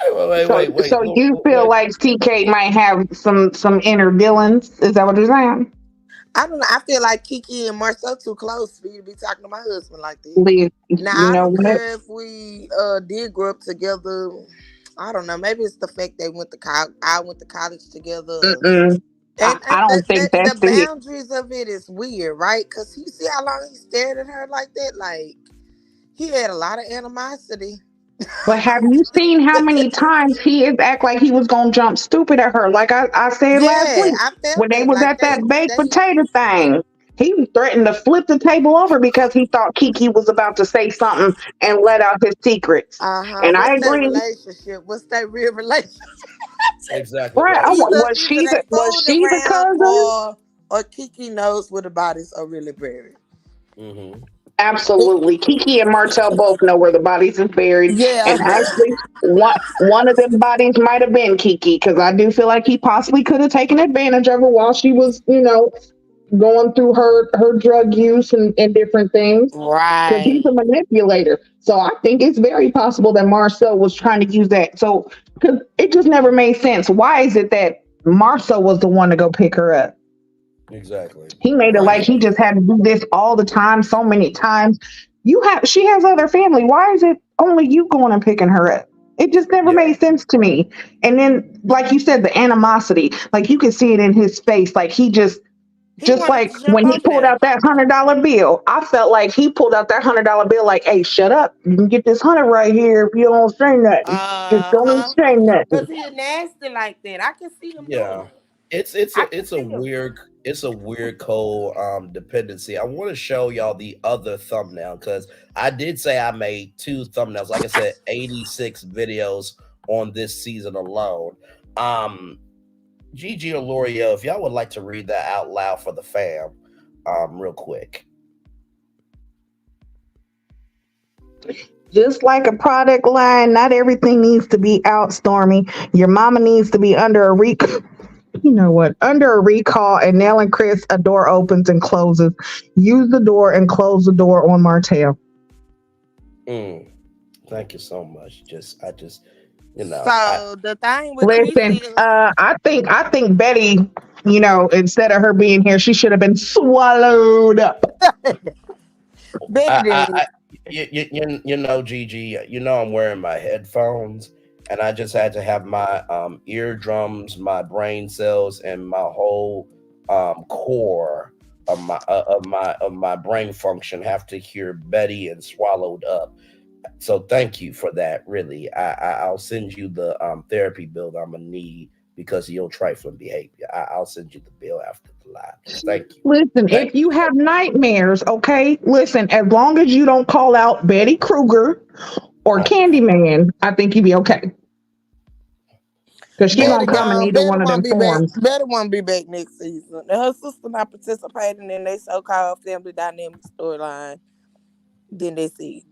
Wait. So you feel like TK might have some inner villains? Is that what you're saying? I don't know. I feel like Kiki and Marceau too close for you to be talking to my husband like this. Now, I don't care if we did grow up together. I don't know. Maybe it's the fact they went to I went to college together. And I don't think that's the boundaries of it is weird, right? Because you see how long he stared at her like that? Like, he had a lot of animosity. But have you seen how many times he is act like he was gonna jump stupid at her? Like I said last week when they was at that baked potato thing, he threatened to flip the table over because he thought Kiki was about to say something and let out his secrets. And I agree. What's that real relationship? Exactly. Right. Was she the cousin? Or Kiki knows where the bodies are really buried. Absolutely. Kiki and Martell both know where the bodies is buried. Yeah. And actually, one of them bodies might have been Kiki, because I do feel like he possibly could have taken advantage of her while she was, going through her drug use and different things. Right. Because he's a manipulator. So I think it's very possible that Marceau was trying to use that. So, because it just never made sense. Why is it that Marceau was the one to go pick her up? Exactly. He made it like he just had to do this all the time, so many times. She has other family. Why is it only you going and picking her up? It just never made sense to me. And then, like you said, the animosity, like you could see it in his face. Like he just He Just wanted like to jump when he over pulled there. out that $100 bill, I felt like he pulled out that $100 bill like, hey, shut up. You can get this 100 right here if you don't say nothing. Just don't Uh-huh. say nothing. Cause he nasty like that. I can see him doing Yeah. it. It's I a can it's a see him. weird dependency. I want to show y'all the other thumbnail because I did say I made 2 thumbnails. Like I said, 86 videos on this season alone. Gigi or L'Oreal, if y'all would like to read that out loud for the fam, real quick. Just like a product line, not everything needs to be out, Stormy. Your mama needs to be under a recall. You know what? Under a recall, and Nell and Chris, a door opens and closes. Use the door and close the door on Martell. Thank you so much. I just, So the thing with Chris Listen, is I think Betty, instead of her being here, she should have been swallowed up. Betty did. Gigi, I'm wearing my headphones, and I just had to have my eardrums, my brain cells, and my whole core of my brain function have to hear Betty and swallowed up. So thank you for that. Really, I'll send you the therapy bill that I'm gonna need because of your trifling behavior. I'll send you the bill after the live. Thank you. Listen, if you have nightmares, okay, listen, as long as you don't call out Betty Kruger or Candyman, I think you'll be okay. Because she's Betty gonna come in gone. either Betty one of them won't be back. forms. Betty won't be back next season. And her sister not participating in their so-called family dynamic storyline. Then they see.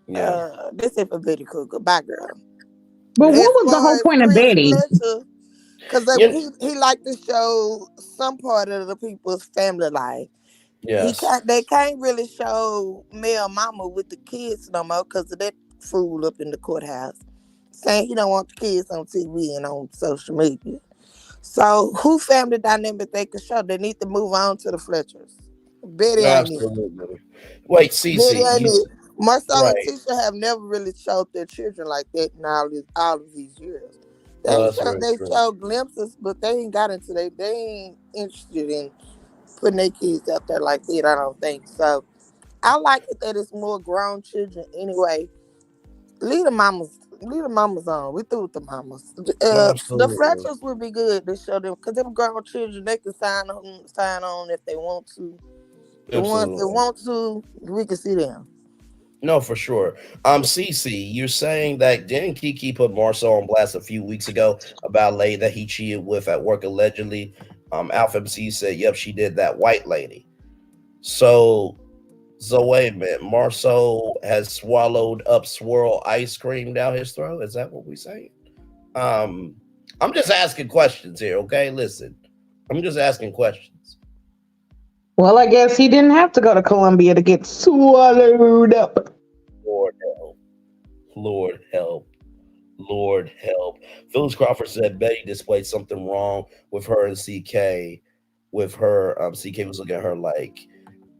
Yeah. That's it for Betty Kruger. Bye, girl. But As what was the far whole as point of Chris Betty? Fletcher, because Yeah. he liked to show some part of the people's family life. Yes. They can't really show Mel Mama with the kids no more because of that fool up in the courthouse saying he don't want the kids on TV and on social media. So who family dynamic they can show? They need to move on to the Fletchers. Betty ain't it. Absolutely. Wait, Betty ain't Cece, it. Marcel and right? Tisha have never really showed their children like that in all of these years. No, that's very They true. show glimpses, but they ain't got into they ain't interested in putting their kids out there like that. I don't think so. I like it that it's more grown children anyway. Leave the mamas on. We through with the mamas. The Absolutely. Fletchers would be good to show them because them grown children they can sign on if they want to. The ones that Absolutely. want to, we can see them. No, for sure. Cece, you're saying that didn't Kiki put Marcel on blast a few weeks ago about a lady that he cheated with at work allegedly? Alpha MC said, "Yep, she did, that white lady." So wait a minute. Marcel has swallowed up swirl ice cream down his throat. Is that what we saying? I'm just asking questions here. Okay, listen. I'm just asking questions. Well, I guess he didn't have to go to Columbia to get swallowed up. Lord help. Lord help. Lord help. Phyllis Crawford said Betty displayed something wrong with her and CK. With her, CK was looking at her like,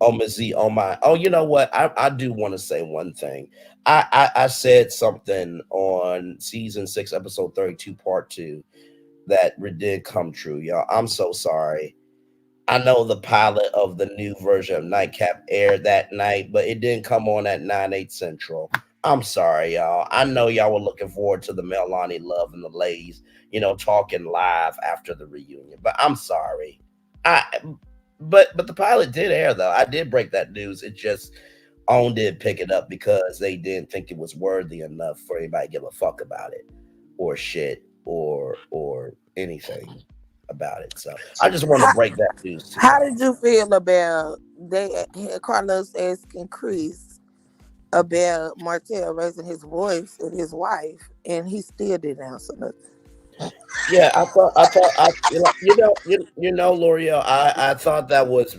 oh, Miss Z, oh my. Oh, you know what? I do want to say one thing. I said something on season 6, episode 32, part 2, that did come true, y'all. I'm so sorry. I know the pilot of the new version of Nightcap aired that night, but it didn't come on at 9/8 Central. I'm sorry, y'all. I know y'all were looking forward to the Melanie Love and the Lays, talking live after the reunion. But I'm sorry. But the pilot did air though. I did break that news. It just OWN did pick it up because they didn't think it was worthy enough for anybody to give a fuck about it or shit or anything about it. So I just want to break that news to How y'all. did you feel about Carlos asking Chris about Martell raising his voice at his wife, and he still didn't answer nothing? Yeah, L'Oreal, I thought that was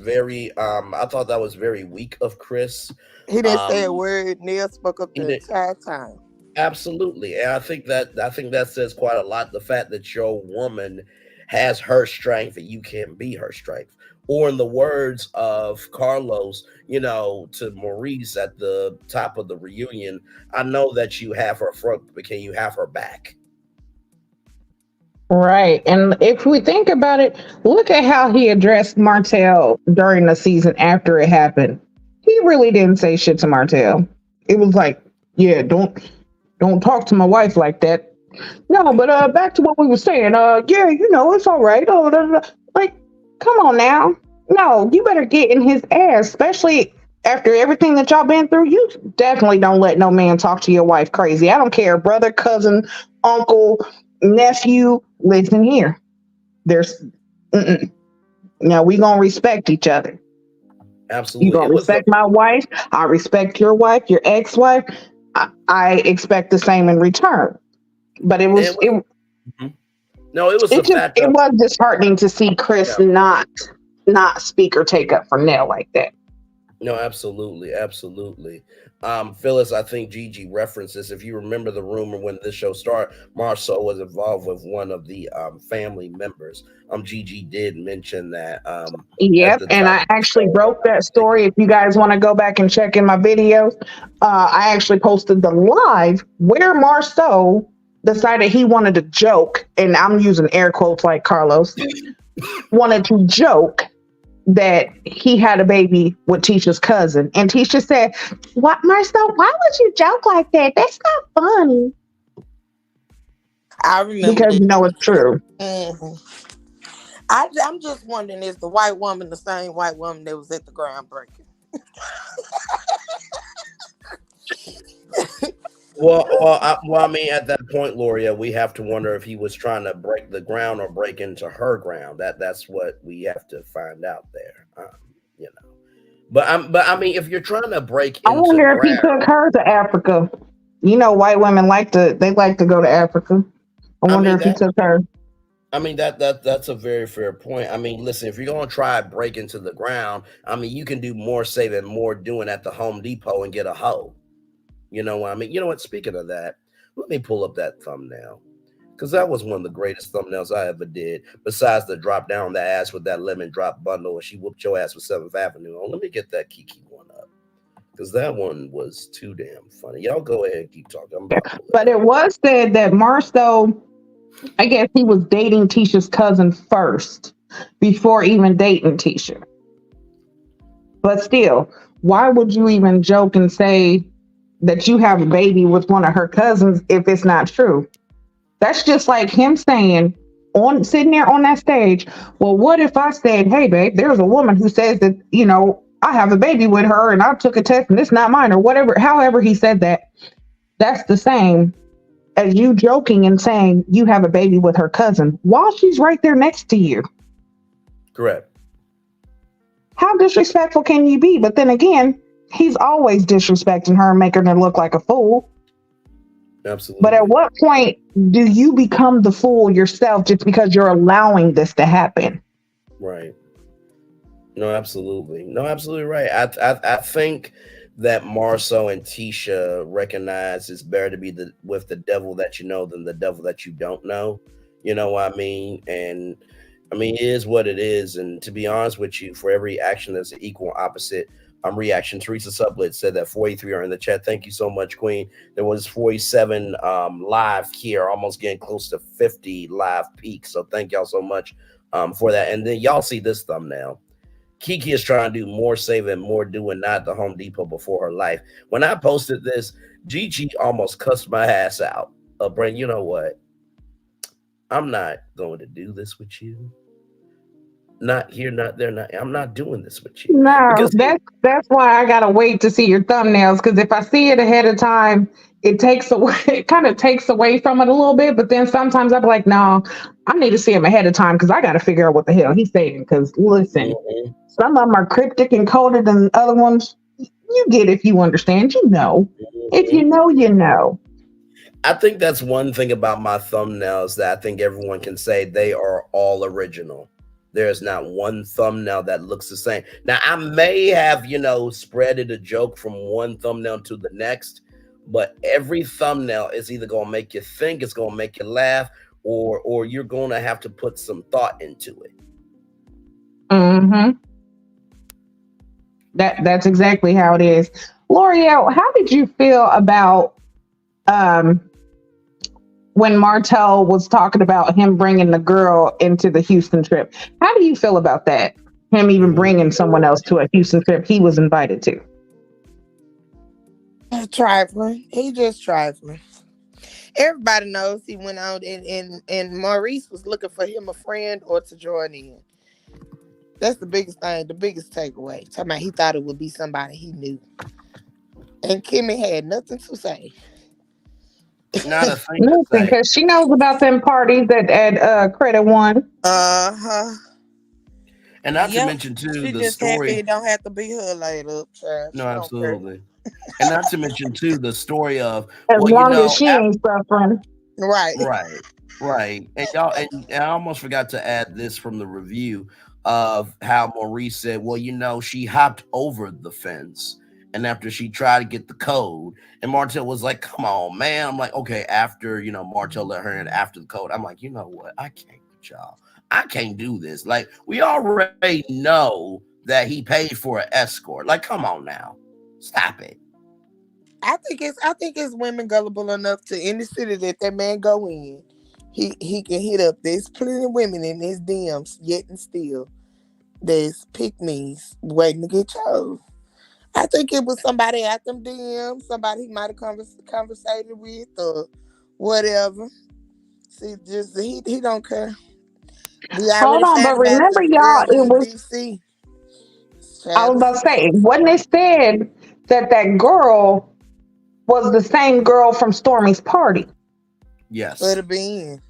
very weak of Chris. He didn't say a word. Neil spoke up He the did, entire time. absolutely, and I think that says quite a lot. The fact that your woman has her strength and you can't be her strength, or in the words of Carlos, to Maurice at the top of the reunion, I know that you have her front, but can you have her back? Right. And if we think about it, look at how he addressed Martell during the season after it happened. He really didn't say shit to Martell. It was like, yeah, don't talk to my wife like that. No, but back to what we were saying. Yeah, it's all right. Oh, like, come on now. No, you better get in his ass, especially after everything that y'all been through. You definitely don't let no man talk to your wife crazy. I don't care, brother, cousin, uncle, nephew. Listen here. There's now we gonna respect each other. You Absolutely. gonna It was the respect my wife. I respect your wife, your ex-wife. I expect the same in return. But it it was was Mhm. No, it was the fact it of was disheartening to see Chris yeah. not speak or take up for Nell like that. No, absolutely, absolutely. Phyllis, I think Gigi references. If you remember the rumor when this show started, Marceau was involved with one of the family members. Gigi did mention that at Yep, the and time I of the actually show. wrote that story. If you guys want to go back and check in my videos, I actually posted the live where Marceau decided he wanted to joke, and I'm using air quotes like Carlos, wanted to joke that he had a baby with Tisha's cousin. And Tisha said, "What, Marceau, why would you joke like that? That's not funny." I remember Because that. it's true. hmm I'm just wondering, is the white woman the same white woman that was at the groundbreaking? Well, I mean, at that point, Loria, we have to wonder if he was trying to break the ground or break into her ground. That's what we have to find out there. You know, but I mean, if you're trying to break I into wonder if he ground, took her to Africa. White women like to go to Africa. I I wonder mean if he that. took her. I mean that's a very fair point. I mean, listen, if you're gonna try to break into the ground, I mean, you can do more saving, more doing at the Home Depot and get a hoe. You know what I mean? You know what? Speaking of that, let me pull up that thumbnail because that was one of the greatest thumbnails I ever did. Besides the drop down the ass with that lemon drop bundle, and she whooped your ass with 7th Avenue. Oh, let me get that Kiki one up because that one was too damn funny. Y'all go ahead and keep talking. I'm about to pull it But up. it was said that Marceau, I guess he was dating Tisha's cousin first before even dating Tisha. But still, why would you even joke and say that you have a baby with one of her cousins if it's not true? That's just like him saying on sitting there on that stage, well, what if I said, hey babe, there's a woman who says that, I have a baby with her and I took a test and it's not mine or whatever, however he said that. That's the same as you joking and saying you have a baby with her cousin while she's right there next to you. Correct. How disrespectful can you be? But then again, he's always disrespecting her and making her look like a fool. Absolutely. But at what point do you become the fool yourself just because you're allowing this to happen? Right. No, absolutely. No, absolutely right. I think that Marceau and Tisha recognize it's better to be with the devil that you know than the devil that you don't know. You know what I mean? And I mean, it is what it is. And to be honest with you, for every action there's an equal opposite reaction. Teresa Sublet said that 43 are in the chat. Thank you so much, Queen. There was 47 live here, almost getting close to 50 live peaks. So thank y'all so much for that. And then y'all see this thumbnail. Kiki is trying to do more saving, more doing, not the Home Depot before her life. When I posted this, Gigi almost cussed my ass out. Brent, you know what? I'm not going to do this with you. Not here, not there, not. I'm not doing this with you. No, Because that's why I gotta wait to see your thumbnails, because if I see it ahead of time, it takes away it kind of takes away from it a little bit. But then sometimes I'm like, no, I need to see him ahead of time because I gotta figure out what the hell he's saying. Because listen, some of them are cryptic and coded, and other ones you get if you understand. If you know, you know. I think that's one thing about my thumbnails that I think everyone can say they are all original. There's not one thumbnail that looks the same. Now, I may have, spreaded a joke from one thumbnail to the next, but every thumbnail is either going to make you think, it's going to make you laugh, or you're going to have to put some thought into it. Mm-hmm. That's exactly how it is. L'Oreal, how did you feel about when Martell was talking about him bringing the girl into the Houston trip. How do you feel about that? Him even bringing someone else to a Houston trip he was invited to. Trifling. He just trifling. Everybody knows he went out and Maurice was looking for him a friend or to join in. That's the biggest thing, the biggest takeaway. Talking about he thought it would be somebody he knew. And Kimmy had nothing to say. Not a thing to say. Because she knows about them parties at Credit One. Uh-huh. And not to mention too she the just story. Happy it don't have to be her later. No, absolutely. And not to mention too the story of as long as she ain't suffering. Right. And y'all, and I almost forgot to add this from the review of how Maurice said, well, she hopped over the fence. And after she tried to get the code, and Martell was like, come on, man. I'm like, okay, after, Martell let her in after the code, I'm like, you know what? I can't with y'all. I can't do this. Like, we already know that he paid for an escort. Like, come on now. Stop it. I think it's women gullible enough to any city that man go in. He can hit up. There's plenty of women in his DMs, yet and still. There's pick-me's waiting to get chose. I think it was somebody at them DMs, somebody he might have conversated with or whatever. See, just he don't care. Hold on, but remember, y'all, it was DC. I was about to say, wasn't it said that girl was the same girl from Stormy's party? Yes. Could have been.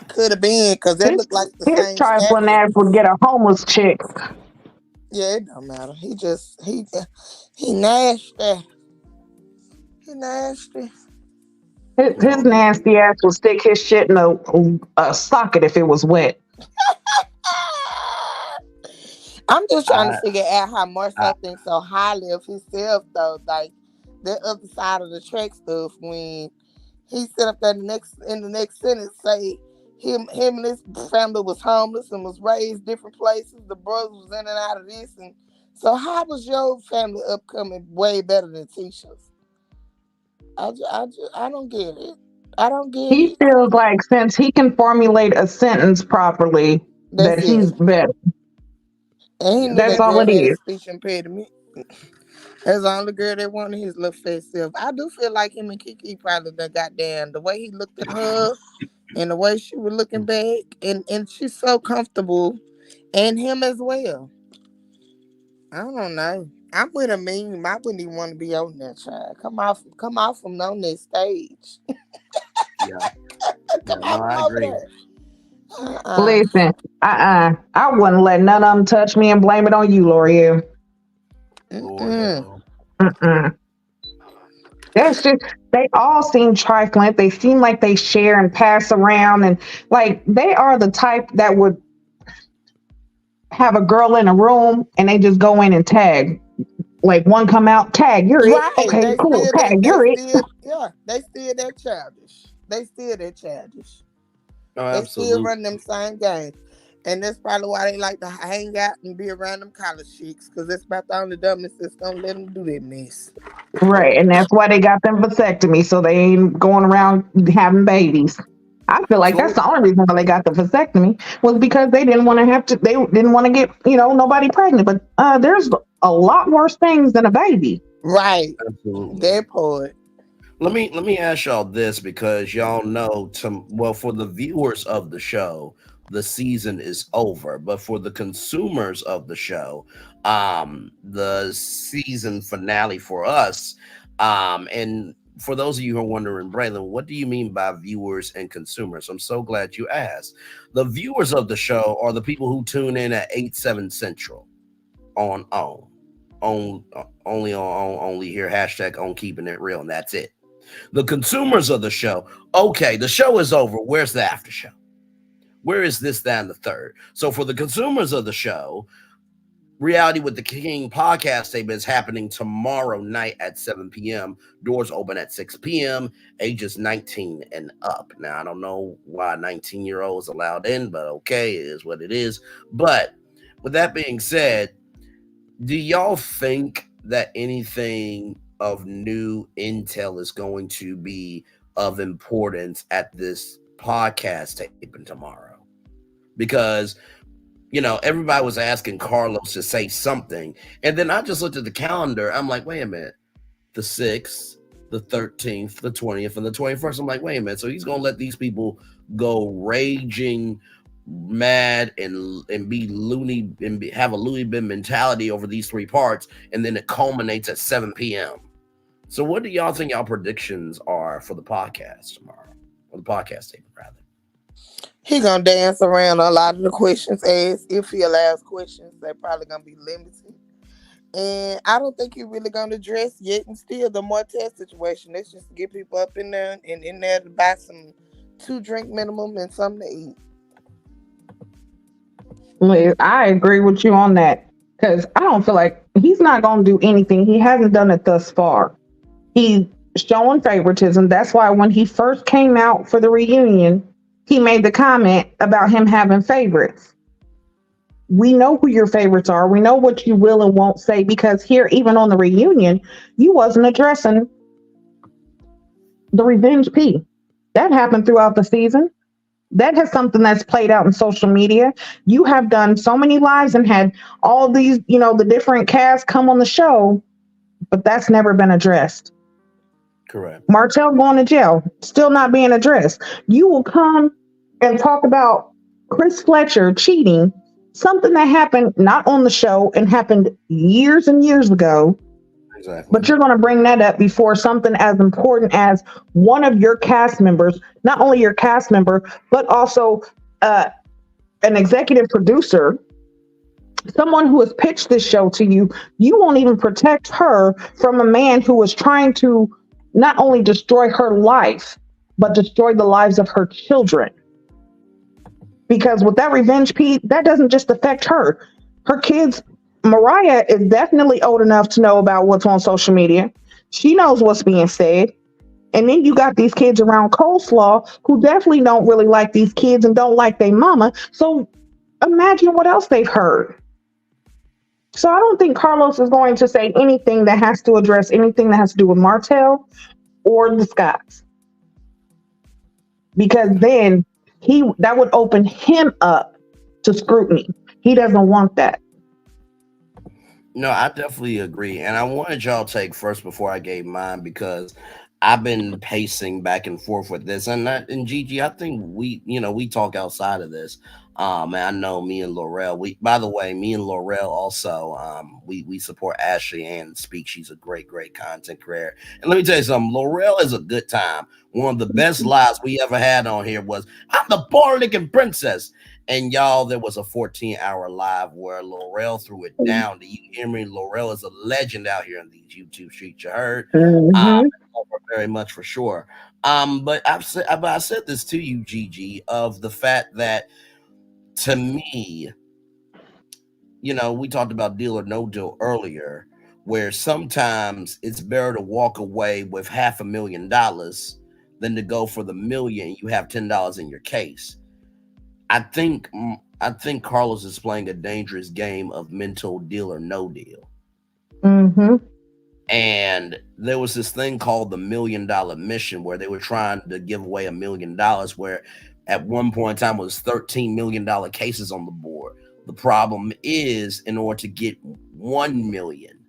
Could have been, because they look like the his same. His trifling ass would get a homeless chick. Yeah, it don't matter. He nasty. He nasty. His nasty ass would stick his shit in a socket if it was wet. I'm just trying to figure out how Marcel thinks so highly of himself, though. Like, the other side of the track stuff, when he set up that in the next sentence say him and his family was homeless and was raised different places. The brothers was in and out of this, and so how was your family upcoming way better than Tisha's? I don't get it. I don't get it. He feels like since he can formulate a sentence properly, that he's better. And he knew that's all it is. Speech impediment. That's the only girl that wanted his little fat self. I do feel like him and Kiki probably done got down. The way he looked at her and the way she was looking back, and she's so comfortable, and him as well. I don't know. I'm with a meme. I wouldn't even want to be on that child. Come off from on that stage. Yeah. No, I agree. Listen, I wouldn't let none of them touch me and blame it on you, L'Oreal. That's just, they all seem trifling. They seem like they share and pass around, and like they are the type that would have a girl in a room and they just go in and tag. Like one come out, tag, you're it. Okay, cool, tag, you're it. Yeah, they still that childish. Oh, they absolutely. still run them same games. And that's probably why they like to hang out and be around them college chicks, because that's about the only dumbness that's gonna let them do that mess. Right, and that's why they got them vasectomy, so they ain't going around having babies. I feel like that's the only reason why they got the vasectomy, was because they didn't want to they didn't want to get, nobody pregnant. But there's a lot worse things than a baby. Right. Absolutely. That part. Let me ask y'all this, because y'all know for the viewers of the show, the season is over, but for the consumers of the show, the season finale for us, and for those of you who are wondering, Braylon, what do you mean by viewers and consumers? I'm so glad you asked. The viewers of the show are the people who tune in at 8/7 Central on only here, hashtag on keeping it real, and that's it. The consumers of the show, okay, the show is over. Where's the after show? Where is this, that, and the third? So for the consumers of the show, Reality with the King podcast statement is happening tomorrow night at 7 p.m. Doors open at 6 p.m. Ages 19 and up. Now, I don't know why 19-year-olds allowed in, but okay, it is what it is. But with that being said, do y'all think that anything of new intel is going to be of importance at this podcast taping tomorrow? Because, everybody was asking Carlos to say something. And then I just looked at the calendar. I'm like, wait a minute. The 6th, the 13th, the 20th, and the 21st. I'm like, wait a minute. So he's going to let these people go raging mad and be loony and have a loony bin mentality over these 3 parts, and then it culminates at 7 p.m. So what do y'all think y'all predictions are for the podcast tomorrow? Or the podcast taping, rather? He gonna dance around a lot of the questions asked. If he allows questions, they're probably gonna be limited. And I don't think you're really gonna address yet and still the Martell situation. Let's just get people up in there and in there to buy some 2-drink minimum and something to eat. I agree with you on that, because I don't feel like he's not going to do anything. He hasn't done it thus far. He's showing favoritism. That's why when he first came out for the reunion, he made the comment about him having favorites. We know who your favorites are. We know what you will and won't say, because here, even on the reunion, you wasn't addressing the revenge P. That happened throughout the season. That has something that's played out in social media. You have done so many lives and had all these, the different casts come on the show, but that's never been addressed. Correct. Martell going to jail, still not being addressed. You will come and talk about Chris Fletcher cheating, something that happened not on the show and happened years and years ago. Exactly. But you're going to bring that up before something as important as one of your cast members, not only your cast member, but also an executive producer, someone who has pitched this show to you. You won't even protect her from a man who was trying to not only destroy her life, but destroy the lives of her children. Because with that revenge Pete, that doesn't just affect her. Her kids, Mariah is definitely old enough to know about what's on social media. She knows what's being said. And then you got these kids around Coleslaw who definitely don't really like these kids and don't like their mama. So imagine what else they've heard. So I don't think Carlos is going to say anything that has to address anything that has to do with Martell or the Scotts. Because then that would open him up to scrutiny. He doesn't want that. No, I definitely agree. And I wanted y'all to take first before I gave mine, because I've been pacing back and forth with this. And Gigi, I think we talk outside of this. And I know me and Laurel, by the way, me and Laurel also, we support Ashley and Speak. She's a great content creator. And let me tell you something, Laurel is a good time. One of the best lives we ever had on here was, I'm the Born-Licking Princess. And y'all, there was a 14-hour live where Laurel threw it down. Do you hear me? Laurel is a legend out here in these YouTube streets. You heard? Mm-hmm. Very much for sure. But I said this to you, Gigi, of the fact that, to me, we talked about deal or no deal earlier, where sometimes it's better to walk away with $500,000 than to go for the million. You have $10 in your case. I think Carlos is playing a dangerous game of mental deal or no deal. Mm-hmm. And there was this thing called the $1 million mission, where they were trying to give away $1 million, where at one point in time it was $13 million cases on the board. The problem is, in order to get 1 million,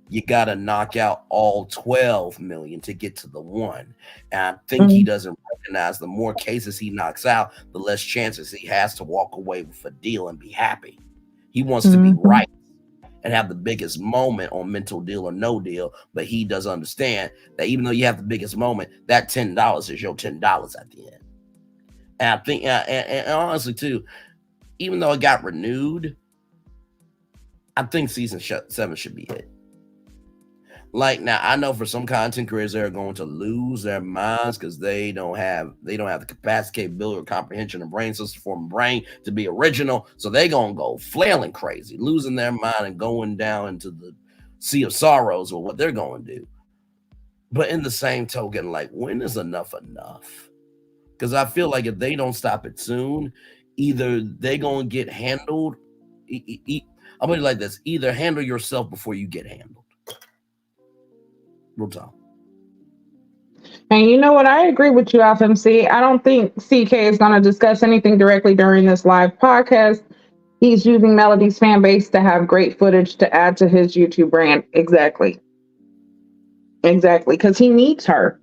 you got to knock out all 12 million to get to the 1. And I think he doesn't recognize the more cases he knocks out, the less chances he has to walk away with a deal and be happy. He wants to be right and have the biggest moment on mental deal or no deal, but he does understand that even though you have the biggest moment, that $10 is your $10 at the end. And I think, and honestly too, even though it got renewed, I think season 7 should be it. Like, now I know for some content creators, they're going to lose their minds because they don't have the capacity, capability, or comprehension of brain system form a brain to be original. So they gonna go flailing crazy, losing their mind and going down into the sea of sorrows or what they're going to do. But in the same token, like, when is enough enough? Because I feel like if they don't stop it soon, either they gonna get handled. I'm gonna like this: either handle yourself before you get handled. Real talk. And you know what? I agree with you, FMC. I don't think CK is going to discuss anything directly during this live podcast. He's using Melody's fan base to have great footage to add to his YouTube brand. Exactly. Because he needs her.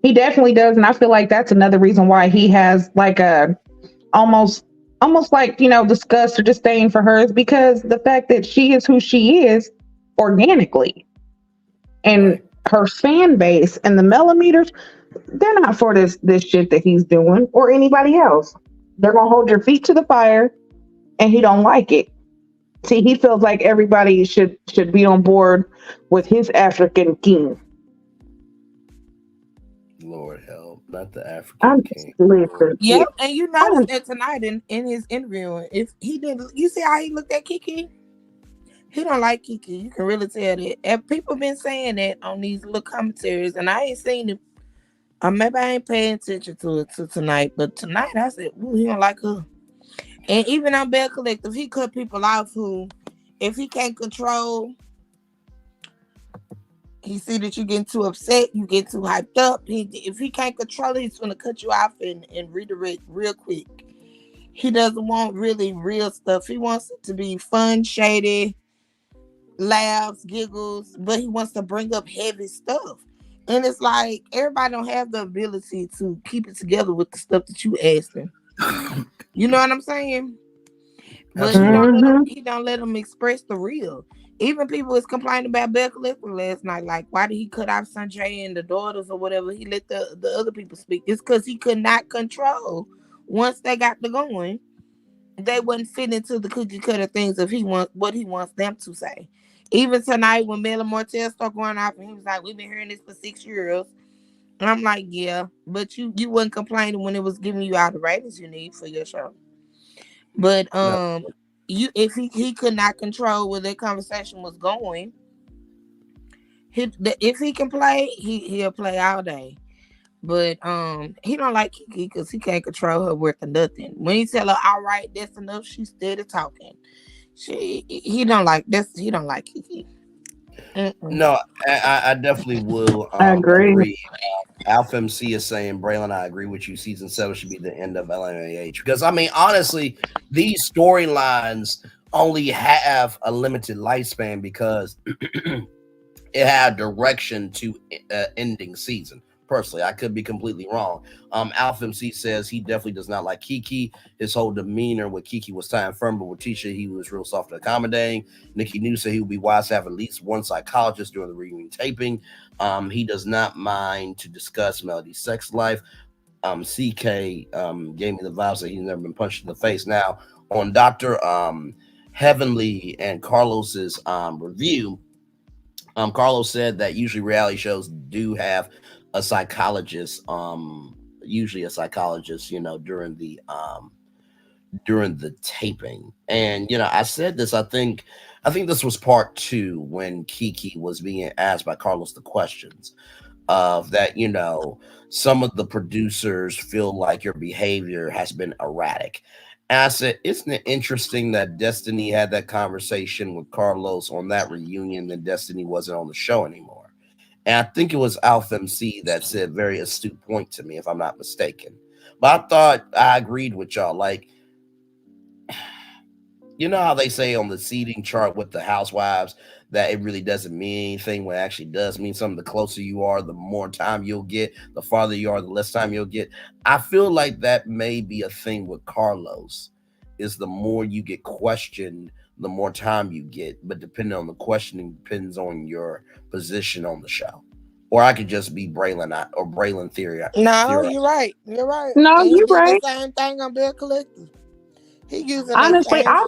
He definitely does. And I feel like that's another reason why he has like a almost like, disgust or disdain for her, is because the fact that she is who she is organically. And her fan base and the millimeters, they're not for this shit that he's doing or anybody else. They're gonna hold your feet to the fire, and he don't like it. See, he feels like everybody should be on board with his African king. Lord help, not the African I'm king. Yep, and you noticed that tonight in his interview, if he didn't, you see how he looked at Kiki? He don't like Kiki. You can really tell that. And people been saying that on these little commentaries, and I ain't seen it. Maybe I ain't paying attention to it tonight, but tonight I said, ooh, he don't like her. And even on Bell Collective, he cut people off who, if he can't control, he see that you getting too upset, you get too hyped up. If he can't control it, he's gonna cut you off and redirect real quick. He doesn't want really real stuff. He wants it to be fun, shady, laughs, giggles, but he wants to bring up heavy stuff. And it's like everybody don't have the ability to keep it together with the stuff that you ask them. You know what I'm saying? But he don't let them express the real. Even people was complaining about Bell Collective last night. Like, why did he cut off Sanjay and the daughters or whatever? He let the other people speak. It's because he could not control. Once they got to going, they wouldn't fit into the cookie cutter things of what he wants them to say. Even tonight when Mel and Martell started going off and he was like, we've been hearing this for 6 years. And I'm like, yeah, but you wasn't complaining when it was giving you all the ratings you need for your show. But if he could not control where that conversation was going, if he can play, he'll play all day. But he don't like Kiki because he can't control her worth of nothing. When he tell her, all right, that's enough, she's steady talking. He don't like Kiki. No, I definitely will agree. Alpha MC is saying, Braylon, I agree with you. Season 7 should be the end of LMAH. Because, I mean, honestly, these storylines only have a limited lifespan because it had direction to ending season. Personally, I could be completely wrong. Alpha MC says he definitely does not like Kiki. His whole demeanor with Kiki was time firm, but with Tisha, he was real soft and accommodating. Nikki New said he would be wise to have at least one psychologist during the reunion taping. He does not mind to discuss Melody's sex life. CK gave me the vibes that he's never been punched in the face. Now, on Dr. Heavenly and Carlos's review, Carlos said that usually reality shows do have a psychologist, usually a psychologist, during the taping. And I said this, I think this was part 2 when Kiki was being asked by Carlos the questions of that, some of the producers feel like your behavior has been erratic. And I said, isn't it interesting that Destiny had that conversation with Carlos on that reunion, and Destiny wasn't on the show anymore? And I think it was Alpha MC that said very astute point to me, if I'm not mistaken. But I thought I agreed with y'all. Like, you know how they say on the seating chart with the housewives that it really doesn't mean anything when it actually does mean something. The closer you are, the more time you'll get. The farther you are, the less time you'll get. I feel like that may be a thing with Carlos, is the more you get questioned, the more time you get. But depending on the questioning depends on your position on the show. Or I could just be Braylon or Braylon theory. No, you're right. You're right. No, and you're right. The same thing on Bill Collective. He using honestly, I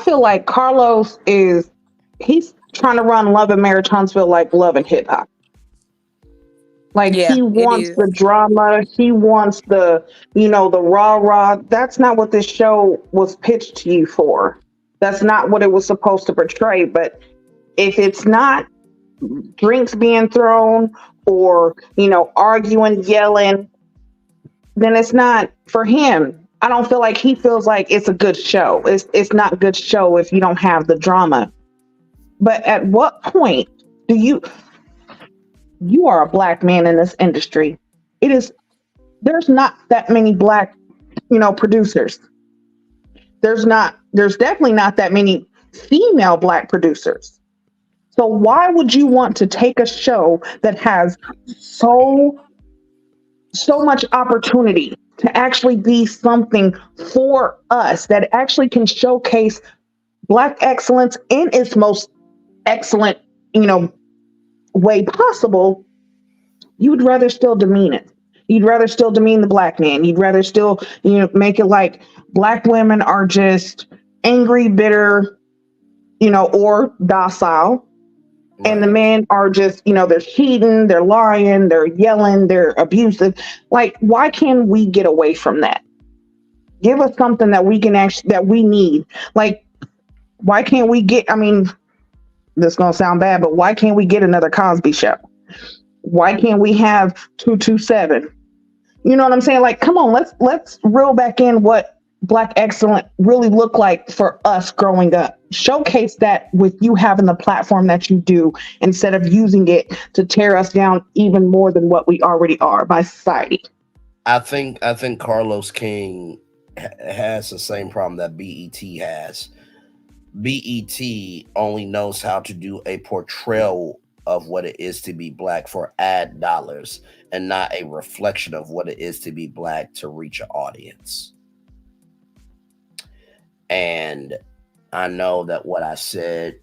feel like Carlos he's trying to run Love and Marriage Huntsville like Love and Hip Hop. Like, he wants the drama. He wants the, the rah-rah. That's not what this show was pitched to you for. That's not what it was supposed to portray. But if it's not drinks being thrown or, arguing, yelling, then it's not for him. I don't feel like he feels like it's a good show. It's not a good show if you don't have the drama. But at what point You are a black man in this industry. There's not that many black, producers. There's definitely not that many female black producers. So why would you want to take a show that has so much opportunity to actually be something for us, that actually can showcase black excellence in its most excellent, way possible? You'd rather still demean it. You'd rather still demean the black man. You'd rather still, make it like black women are just angry, bitter, or docile. And the men are just, they're cheating, they're lying, they're yelling, they're abusive. Like, why can't we get away from that? Give us something that we can that we need. Like, why can't we get, this is going to sound bad, but why can't we get another Cosby Show? Why can't we have 227? You know what I'm saying? Like, come on, let's reel back in what black excellence really looked like for us growing up. Showcase that with you having the platform that you do, instead of using it to tear us down even more than what we already are by society. I think Carlos King has the same problem that BET has. BET only knows how to do a portrayal of what it is to be black for ad dollars, and not a reflection of what it is to be black to reach an audience. And I know that what I said,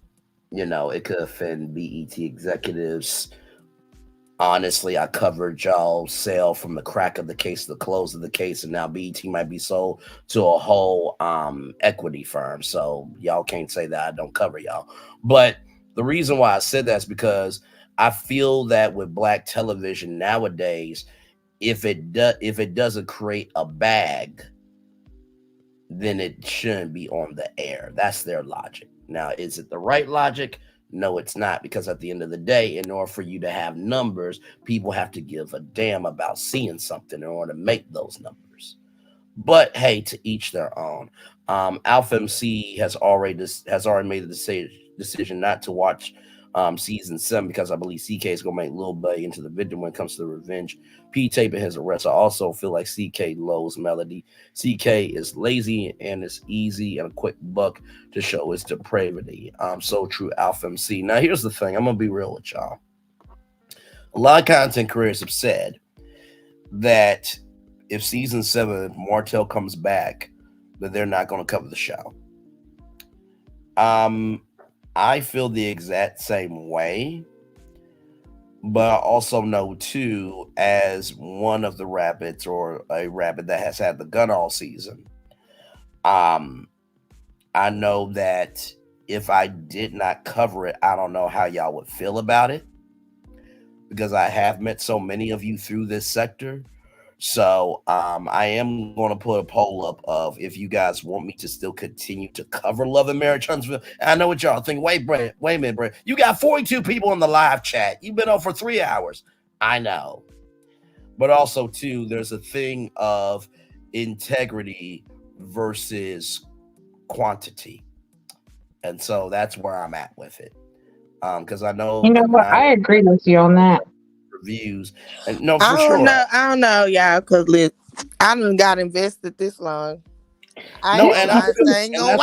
it could offend BET executives. Honestly, I covered y'all's sale from the crack of the case to the close of the case, and now BET might be sold to a whole equity firm. So y'all can't say that I don't cover y'all. But the reason why I said that is because I feel that with black television nowadays, if it doesn't create a bag, then it shouldn't be on the air. That's their logic. Now, is it the right logic? No, it's not, because at the end of the day, in order for you to have numbers, people have to give a damn about seeing something in order to make those numbers. But hey, to each their own. Alpha MC has already made the decision not to watch season 7, because I believe CK is going to make Lil Buddy into the victim when it comes to the revenge P-tape and his arrest. I also feel like CK loathes Melody. CK is lazy and it's easy and a quick buck to show his depravity. So true, Alpha MC. Now, here's the thing. I'm going to be real with y'all. A lot of content creators have said that if season 7, Martell comes back, that they're not going to cover the show. I feel the exact same way, but I also know too, as one of the rabbits, or a rabbit that has had the gun all season, I know that if I did not cover it, I don't know how y'all would feel about it, because I have met so many of you through this sector. So I am going to put a poll up of if you guys want me to still continue to cover Love and Marriage Huntsville. And I know what y'all think. Wait a minute, Brad. You got 42 people in the live chat. You've been on for 3 hours. I know. But also, too, there's a thing of integrity versus quantity. And so that's where I'm at with it. Because I know... You know what? I agree with you on that. Reviews. And no, for sure. I don't know, y'all, because I done got invested this long. And you know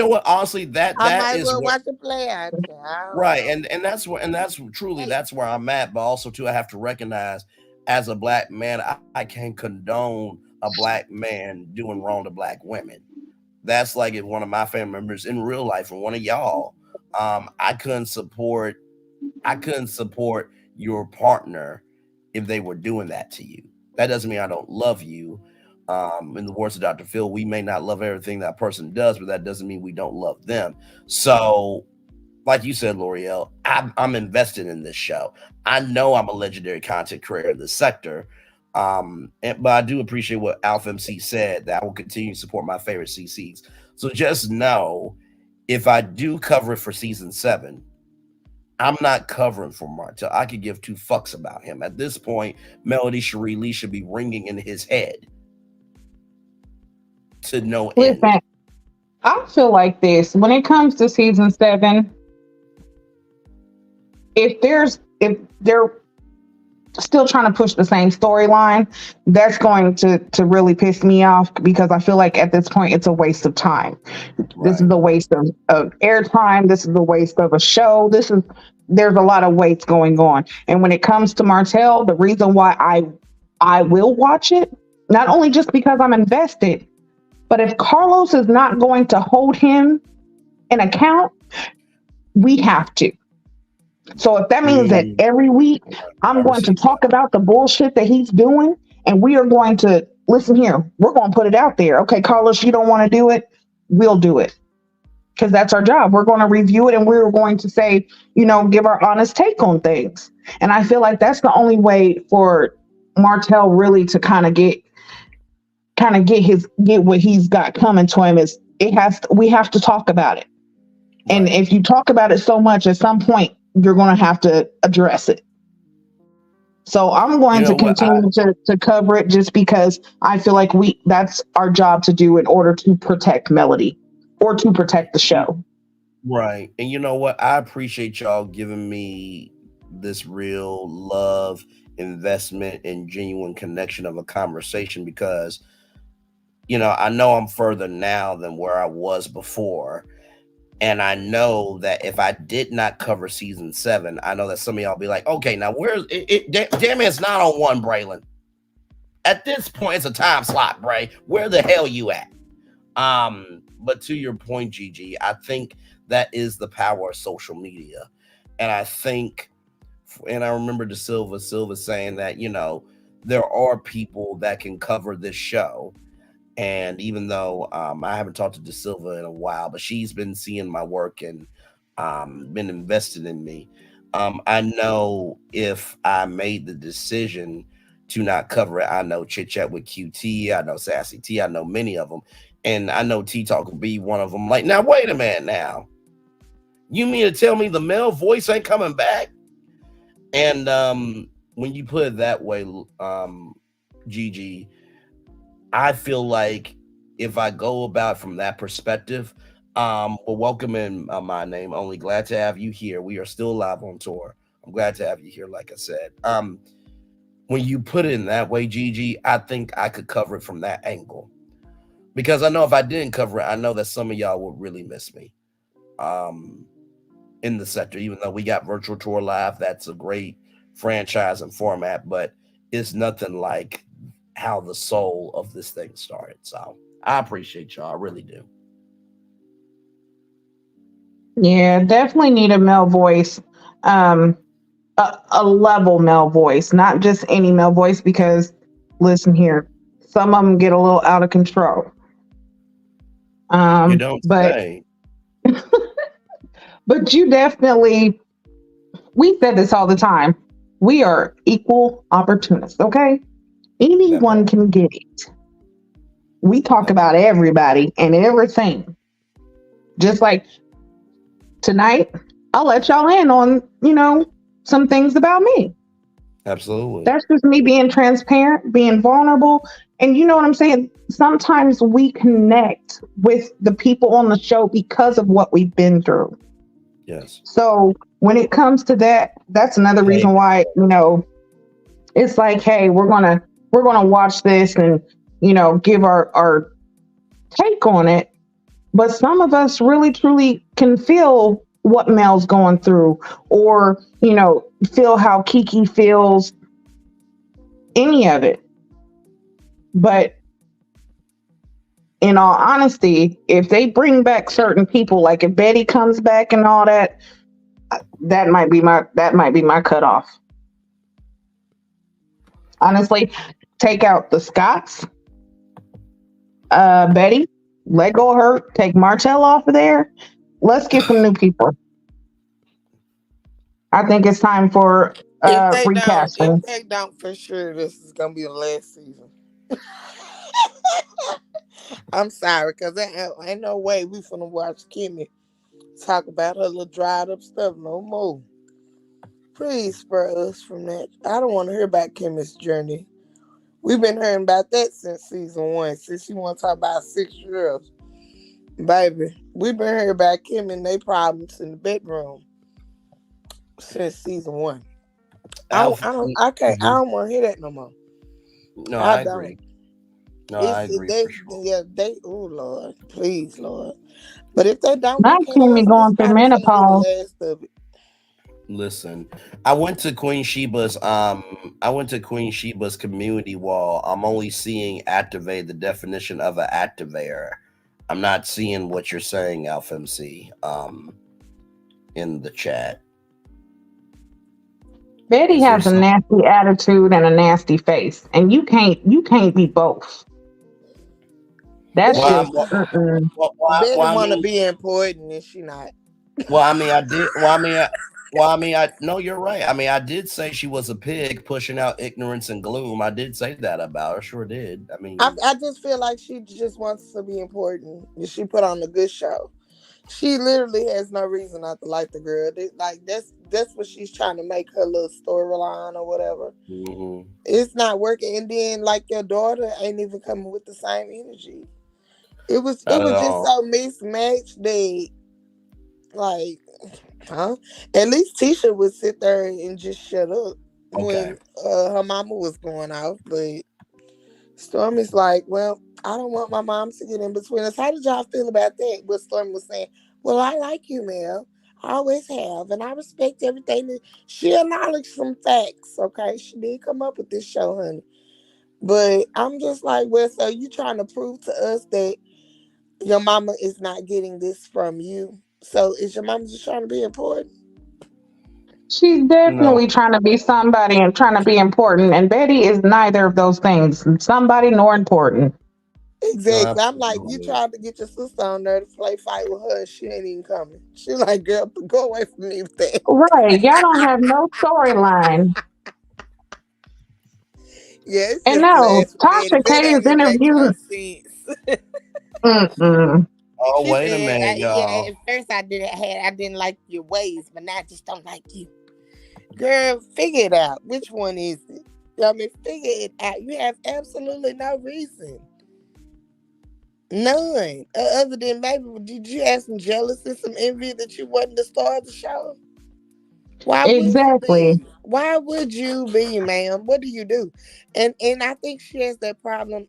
what? Honestly, that might is well watch the play out. Right, and that's where I'm at. But also too, I have to recognize, as a black man, I can't condone a black man doing wrong to black women. That's like if one of my family members in real life, or one of y'all, I couldn't support your partner if they were doing that to you. That doesn't mean I don't love you. In the words of Dr. Phil, we may not love everything that person does, but that doesn't mean we don't love them. So, like you said, L'Oreal, I'm invested in this show. I know I'm a legendary content creator in the sector, but I do appreciate what Alpha MC said, that I will continue to support my favorite CCs. So just know, if I do cover it for season 7, I'm not covering for Martell. I could give 2 fucks about him. At this point, Melody Cherie Lee should be ringing in his head to no end. Listen, I feel like this. When it comes to season 7, if they're still trying to push the same storyline, that's going to really piss me off because I feel like at this point it's a waste of time. This is Right. the waste of airtime. This is the waste of a show. There's a lot of waste going on. And when it comes to Martell, the reason why I will watch it, not only just because I'm invested, but if Carlos is not going to hold him in account, we have to. So if that means that every week I'm I going to received talk that. about the bullshit that he's doing, and we are going to listen here, we're going to put it out there. Okay, Carlos, you don't want to do it, we'll do it because that's our job. We're going to review it and we're going to say, give our honest take on things. And I feel like that's the only way for Martell really to get what he's got coming to him is we have to talk about it. And Right. if you talk about it so much, at some point you're going to have to address it. So I'm You going to know what? continue to cover it just because I feel like that's our job to do in order to protect Melody or to protect the show. Right. And you know what? I appreciate y'all giving me this real love, investment, and genuine connection of a conversation because, I know I'm further now than where I was before. And I know that if I did not cover season 7, I know that some of y'all be like, okay, now where's it? Damn it, it's not on one, Braylon. At this point, it's a time slot, Bray. Where the hell you at? But to your point, Gigi, I think that is the power of social media. And I think, and I remember Silva saying that, there are people that can cover this show. And even though I haven't talked to De Silva in a while, but she's been seeing my work and been invested in me. I know if I made the decision to not cover it, I know Chit Chat with QT, I know Sassy T, I know many of them. And I know T Talk will be one of them. Like, now, wait a minute now. You mean to tell me the male voice ain't coming back? And when you put it that way, Gigi, I feel like if I go about from that perspective, well, welcome in my name only. Glad to have you here. We are still live on tour. I'm glad to have you here, like I said. When you put it in that way, Gigi, I think I could cover it from that angle. Because I know if I didn't cover it, I know that some of y'all would really miss me in the sector, even though we got Virtual Tour Live. That's a great franchise and format, but it's nothing like how the soul of this thing started. So I appreciate y'all. I really do. Yeah, definitely need a male voice. A level male voice, not just any male voice, because listen here, some of them get a little out of control. You don't But say. but you definitely, we said this all the time. We are equal opportunists, okay? Anyone can get it. We talk about everybody and everything. Just like tonight, I'll let y'all in on, some things about me. Absolutely. That's just me being transparent, being vulnerable. And you know what I'm saying? Sometimes we connect with the people on the show because of what we've been through. Yes. So when it comes to that, that's another reason why, it's like, hey, we're gonna watch this and, give our take on it. But some of us really truly can feel what Mel's going through, or, feel how Kiki feels, any of it. But in all honesty, if they bring back certain people, like if Bettie comes back and all that, that might be my cutoff. Honestly, take out the Scots, Bettie, let go of her, take Martell off of there. Let's get some new people. I think it's time for recasting. If they don't, for sure, this is gonna be the last season. I'm sorry, cause ain't no way we finna watch Kimmy talk about her little dried up stuff no more. Please spare us from that. I don't want to hear about Kimmy's journey. We've been hearing about that since season 1. Since she want to talk about 6 girls, baby, we've been hearing about Kim and their problems in the bedroom. since season 1. I Alf, don't I can't I don't want to hear that no more. no, I I don't. agree. No, I agree They for sure. yeah they oh Lord, please Lord. But if they don't Not make it Kimmy us, it's going through probably gonna be the menopause. last of it. Listen, I went to Queen Sheba's community wall. I'm only seeing activate, the definition of an activator. I'm not seeing what you're saying, Alpha MC, in the chat. Betty Is there has a some nasty attitude and a nasty face, and you can't be both. That's Betty, well, just mm-mm. Betty I wanna mean, be important and she not. well, I mean, I did. I no, you're right. I mean, I did say she was a pig pushing out ignorance and gloom. I did say that about her. Sure did. I mean, I just feel like she just wants to be important. And she put on a good show. She literally has no reason not to like the girl. Like that's what she's trying to make her little storyline or whatever. mhm. It's not working, and then like your daughter ain't even coming with the same energy. It was Not at just all. so mismatched that like, huh? At least Tisha would sit there and just shut up Okay. when her mama was going off, but Stormy's like, well, I don't want my mom to get in between us. How did y'all feel about that? What Stormy was saying, well, I like you, Mel. I always have, and I respect everything. She acknowledged some facts, okay? She did come up with this show, honey. But I'm just like, well, so you trying to prove to us that your mama is not getting this from you? So is your mama just trying to be important? She's No, definitely trying to be somebody and trying to be important, and Betty is neither of those things. Somebody nor important. no, Exactly. I'm like, you absolutely. tried to get your sister on there to play fight with her, and she ain't even coming. She like, girl, go away from me with that. Right. Y'all don't have no storyline. Yeah, it's And just no, last for Betty. Tasha Betty K is ain't even making no interviewing. sense. Mm-mm. Oh, She wait a said, minute, "Yeah, y'all. at first I didn't like your ways, but now I just don't like you." Girl, figure it out. Which one is it? I mean, figure it out. You have absolutely no reason. None. Other than maybe, did you have some jealousy, some envy that you wasn't the star of the show? Why would you Exactly. be? Why would you be, ma'am? What do you do? And I think she has that problem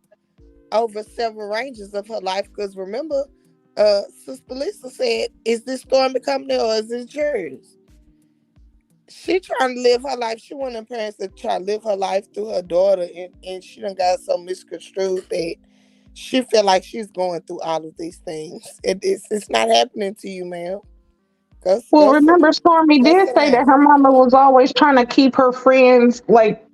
over several ranges of her life. Because remember, Sister Lisa said, "Is this Stormy company or is it yours?" She trying to live her life. She wanted her parents to try to live her life through her daughter, and she done got so misconstrued that she feel like she's going through all of these things. It's not happening to you, ma'am. Go Well, go sit remember, Stormy go did sit say down. that her mama was always trying to keep her friends, like,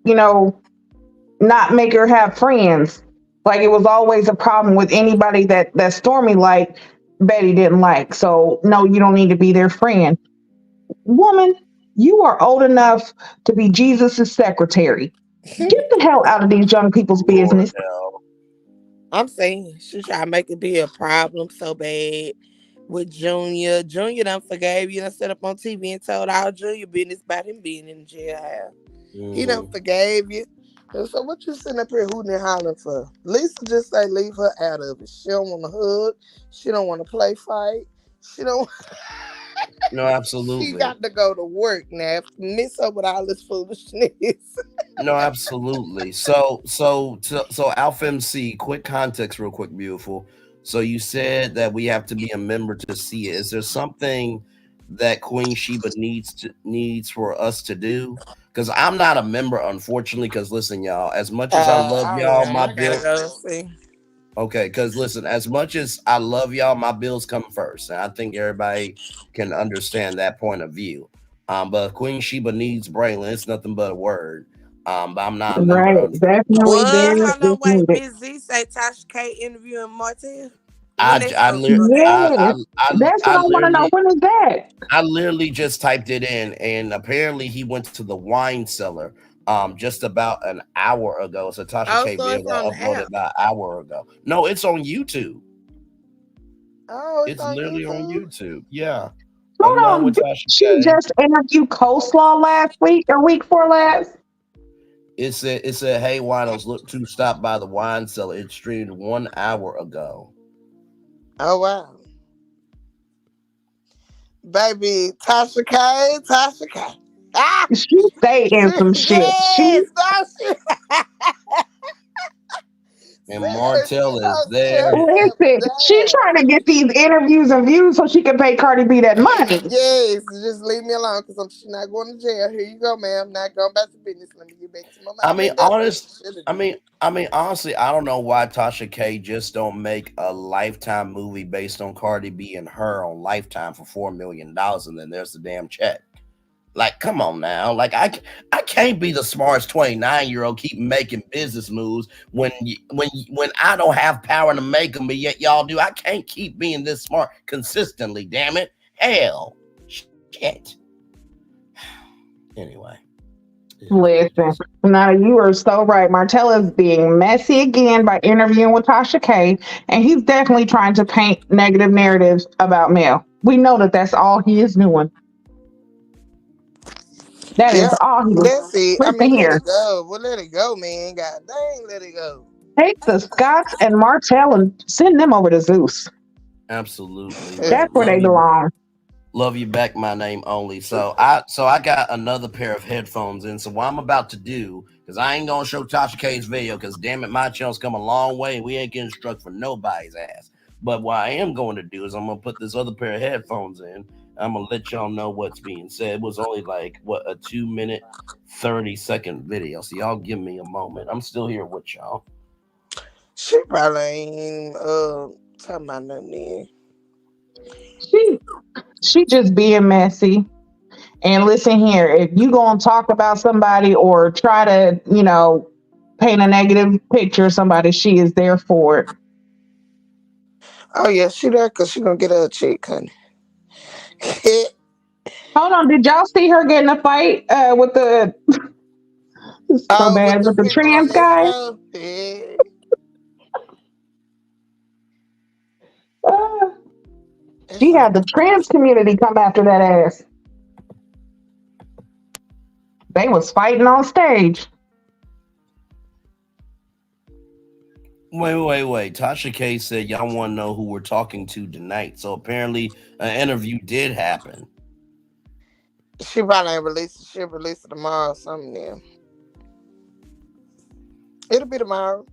not make her have friends. Like, it was always a problem with anybody that Stormy liked, Betty didn't like. So, no, you don't need to be their friend. Woman, you are old enough to be Jesus's secretary. Get the hell out of these young people's Lord business. hell. I'm saying she try to make it be a problem so bad with Junior. Junior done forgave you, done set up on TV and told all Junior business about him being in the jailhouse. He done Hmm. forgave you. And so what you sitting up here hooting and hollering for? Lisa just say leave her out of it. She don't want to hug. She don't want to play fight. She don't. No, She absolutely. got to go to work now. Miss her with all this foolishness. No, absolutely. So Alpha MC, quick context, real quick, beautiful. So you said that we have to be a member to see it. Is there something that Queen Sheba needs for us to do? Because I'm not a member, unfortunately. Because listen, y'all, as much as I love I don't y'all, know. my I gotta bill. go see. Okay, because listen, as much as I love y'all, my bills come first, and I think everybody can understand that point of view. But Queen Sheba needs Braylon. It's nothing but a word. But I'm not a member, Right. Definitely What? there Hold is on, wait. needed. Miss Z say Tasha K interviewing Martell. When I, that I, show lit- gonna happen? Yes. That's what I I want to know. literally, When is that? I literally just typed it in, and apparently he went to the wine cellar, just about an hour ago. So Tasha Oh, K so be it's able to on the upload it app. about an hour ago. No, it's on YouTube. Oh, it's It's on literally on YouTube. YouTube. Yeah, Hold along on. with Did Tasha she K. just interview Coleslaw last week or week before last? It said, hey, winos, look to stop by the wine cellar. It streamed 1 hour ago. Oh wow, baby, Tasha K. She stay in some shit. Yes, And Martell is there. Listen, she trying to get these interviews and views so she can pay Cardi B that money. Yes, just leave me alone because she's not going to jail. Here you go, ma'am. Not going back to business. Let me get back to my mom. Honestly, I don't know why Tasha K just don't make a Lifetime movie based on Cardi B and her on Lifetime for $4 million, and then there's the damn check. Like, come on now. Like, I can't be the smartest 29-year-old keep making business moves when I don't have power to make them, but yet y'all do. I can't keep being this smart consistently. Damn it. Hell, shit. Anyway. Listen, now you are so right. Martell is being messy again by interviewing with Tasha K, and he's definitely trying to paint negative narratives about Mel. We know that that's all he is doing. That is all he was. That's it. I mean, here. Let it go. Well, let it go, man. God dang, let it go. Take the Scotts and Martell and send them over to Zeus. Absolutely. That's where they belong. Love you back, my name only. So I got another pair of headphones in. So what I'm about to do, because I ain't gonna show Tasha K's video, because damn it, my channel's come a long way and we ain't getting struck for nobody's ass. But what I am going to do is I'm gonna put this other pair of headphones in. I'm gonna let y'all know what's being said. It was only like a 2-minute, 30-second video. So y'all give me a moment. I'm still here with y'all. She probably ain't talking about nothing. She just being messy. And listen here, if you gonna talk about somebody or try to, paint a negative picture of somebody, she is there for it. Oh yeah, she there because she gonna get her a check, honey. Hold on, did y'all see her getting a fight with the with the trans guy? She had the trans community come after that ass. They was fighting on stage. Wait. Tasha K said y'all want to know who we're talking to tonight. So apparently an interview did happen. She probably ain't released it. She'll release it tomorrow or something there. It'll be tomorrow.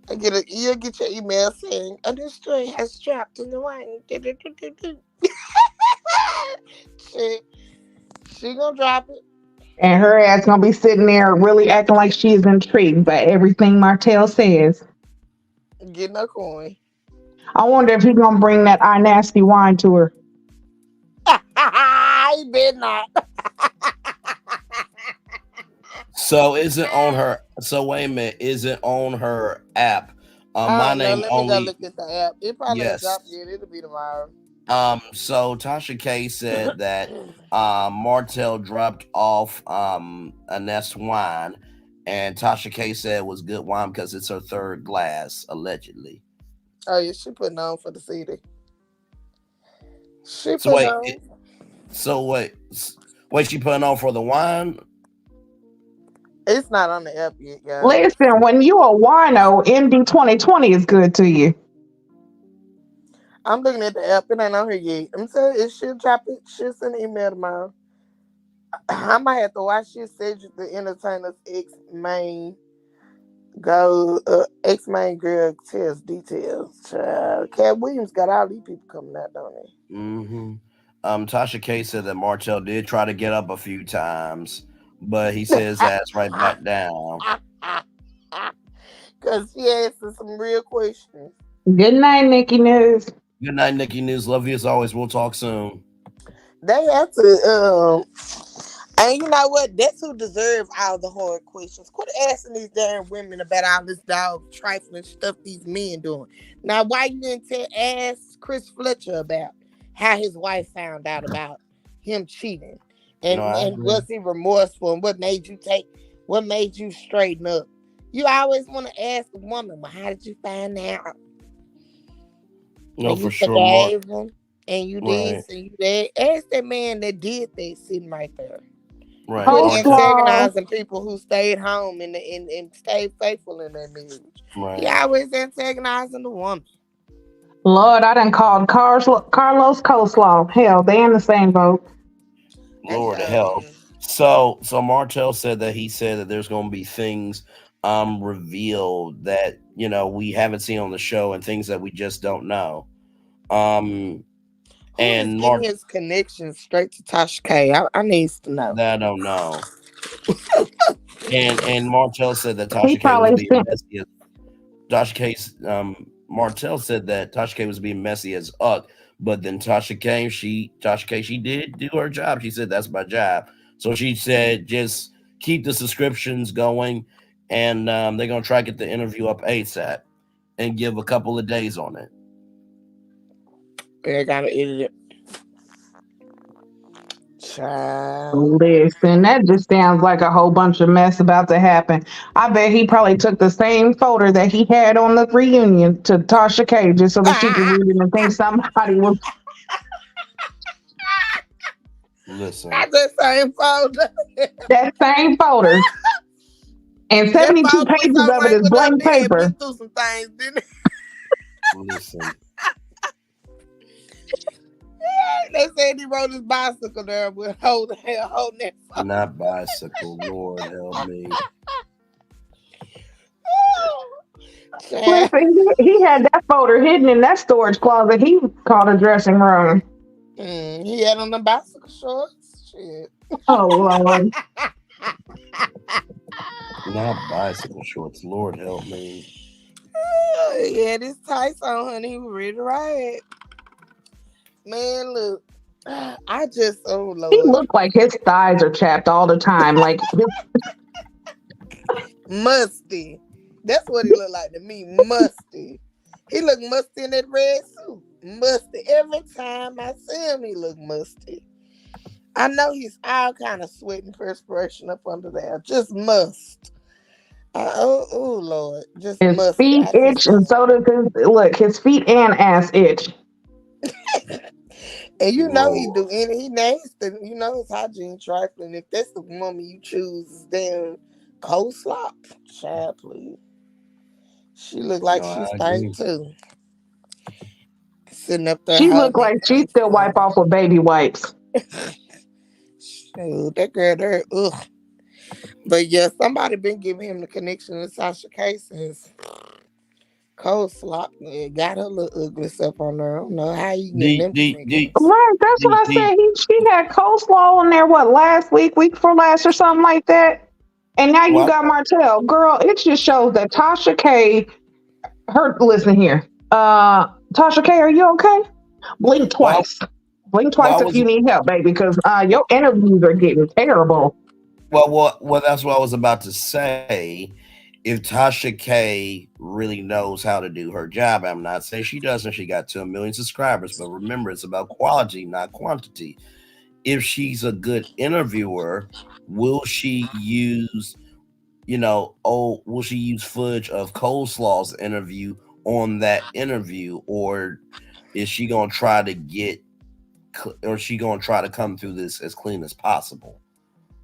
You'll get your email saying, a new story has dropped in the wine. She gonna drop it. And her ass gonna be sitting there really acting like she is intrigued by everything Martell says. Getting a coin. I wonder if he's gonna bring that I nasty wine to her. He better not. So is it on her? So wait a minute, is it on her app? My name let only. me go look at the app. It probably ain't dropped yet. It'll be tomorrow. So Tasha K said that Martell dropped off a nest wine, and Tasha K said it was good wine because it's her third glass, allegedly. Oh yeah, she putting on for the CD. She so putting wait, on. So wait, she putting on for the wine? It's not on the app yet, guys. Listen, when you a wino, MD 2020 is good to you. I'm looking at the app. It ain't on here yet. I'm saying it should drop it. She'll send an email tomorrow. I might have to watch this Cedric the Entertainer's ex-main girl tells details. Cat Williams got all these people coming out, don't they? Mm-hmm. Tasha K said that Martell did try to get up a few times, but he said his ass right back down. Because he asked us some real questions. Good night, Nikki News. Good night, Nikki News. Love you as always. We'll talk soon. They have to, and you know what? That's who deserves all the hard questions. Quit asking these damn women about all this dog trifling stuff these men doing. Now, why you didn't ask Chris Fletcher about how his wife found out about him cheating? And was he remorseful? And what made you straighten up? You always want to ask a woman, well, how did you find out? No, and for you sure. forgave him, and you did, and you did. Ask that man that did that sitting right there. Right. Antagonizing people who stayed home and stayed faithful in their marriage. Right. He always antagonizing the woman. Lord, I done called Carlos Coleslaw. Hell, they in the same boat. Lord help. So Martell said that he said that there's going to be things revealed that we haven't seen on the show and things that we just don't know. Who is And getting his connection straight to Tasha K? I need to know. that I don't know. And Martell said that He Tasha K was probably being sent. messy. Tasha K's Martell said that Tasha K was being messy as uck, but then Tasha K she did do her job. She said that's my job. So she said just keep the subscriptions going, and they're gonna try to get the interview up ASAP and give a couple of days on it. I gotta edit it. Child. Listen, that just sounds like a whole bunch of mess about to happen. I bet he probably took the same photo that he had on the reunion to Tasha K just so that she could read it and think somebody was. Listen, That's the same photo. That same photo. And 72 pages of it is blank paper. Been through some things, didn't it? listen. They said he rode his bicycle there with holding that phone. Not bicycle, Lord help me. Listen, he had that photo hidden in that storage closet he called a dressing room. He had on the bicycle shorts. Shit. Oh, Lord. Not bicycle shorts, Lord help me. Yeah, this tights on, honey. He was ready to ride. Man, look. I just, oh, Lord. He looked like his thighs are chapped all the time. Like, musty. That's what he looked like to me. Musty. He looked musty in that red suit. Musty. Every time I see him, he look musty. I know he's all kind of sweat and perspiration up under there. Just must. Oh, Lord. Just his musty. feet itch, and so does his feet and ass itch. And you know he do any, he nasty. You know his hygiene trifling. If that's the woman you choose, is damn coleslaw. Child, please. She look like she stank too. Sitting up there. She look like she still wipe off with baby wipes. Shoot, that girl there, ugh. But yeah, somebody been giving him the connection to Tasha K since coleslaw. Got her little ugly stuff on there. I don't know how you get them connections. Right, that's what I said. She had coleslaw on there, last week before last, or something like that. And now you got Martell. Girl, it just shows that Tasha K, listen here. Tasha K, are you okay? Blink twice. Blink twice if you need help, baby, because your interviews are getting terrible. Well, that's what I was about to say. If Tasha K really knows how to do her job, I'm not saying she doesn't. She got 2 million subscribers, but remember, it's about quality, not quantity. If she's a good interviewer, will she use, will she use footage of Coleslaw's interview on that interview, or is she gonna try to come through this as clean as possible?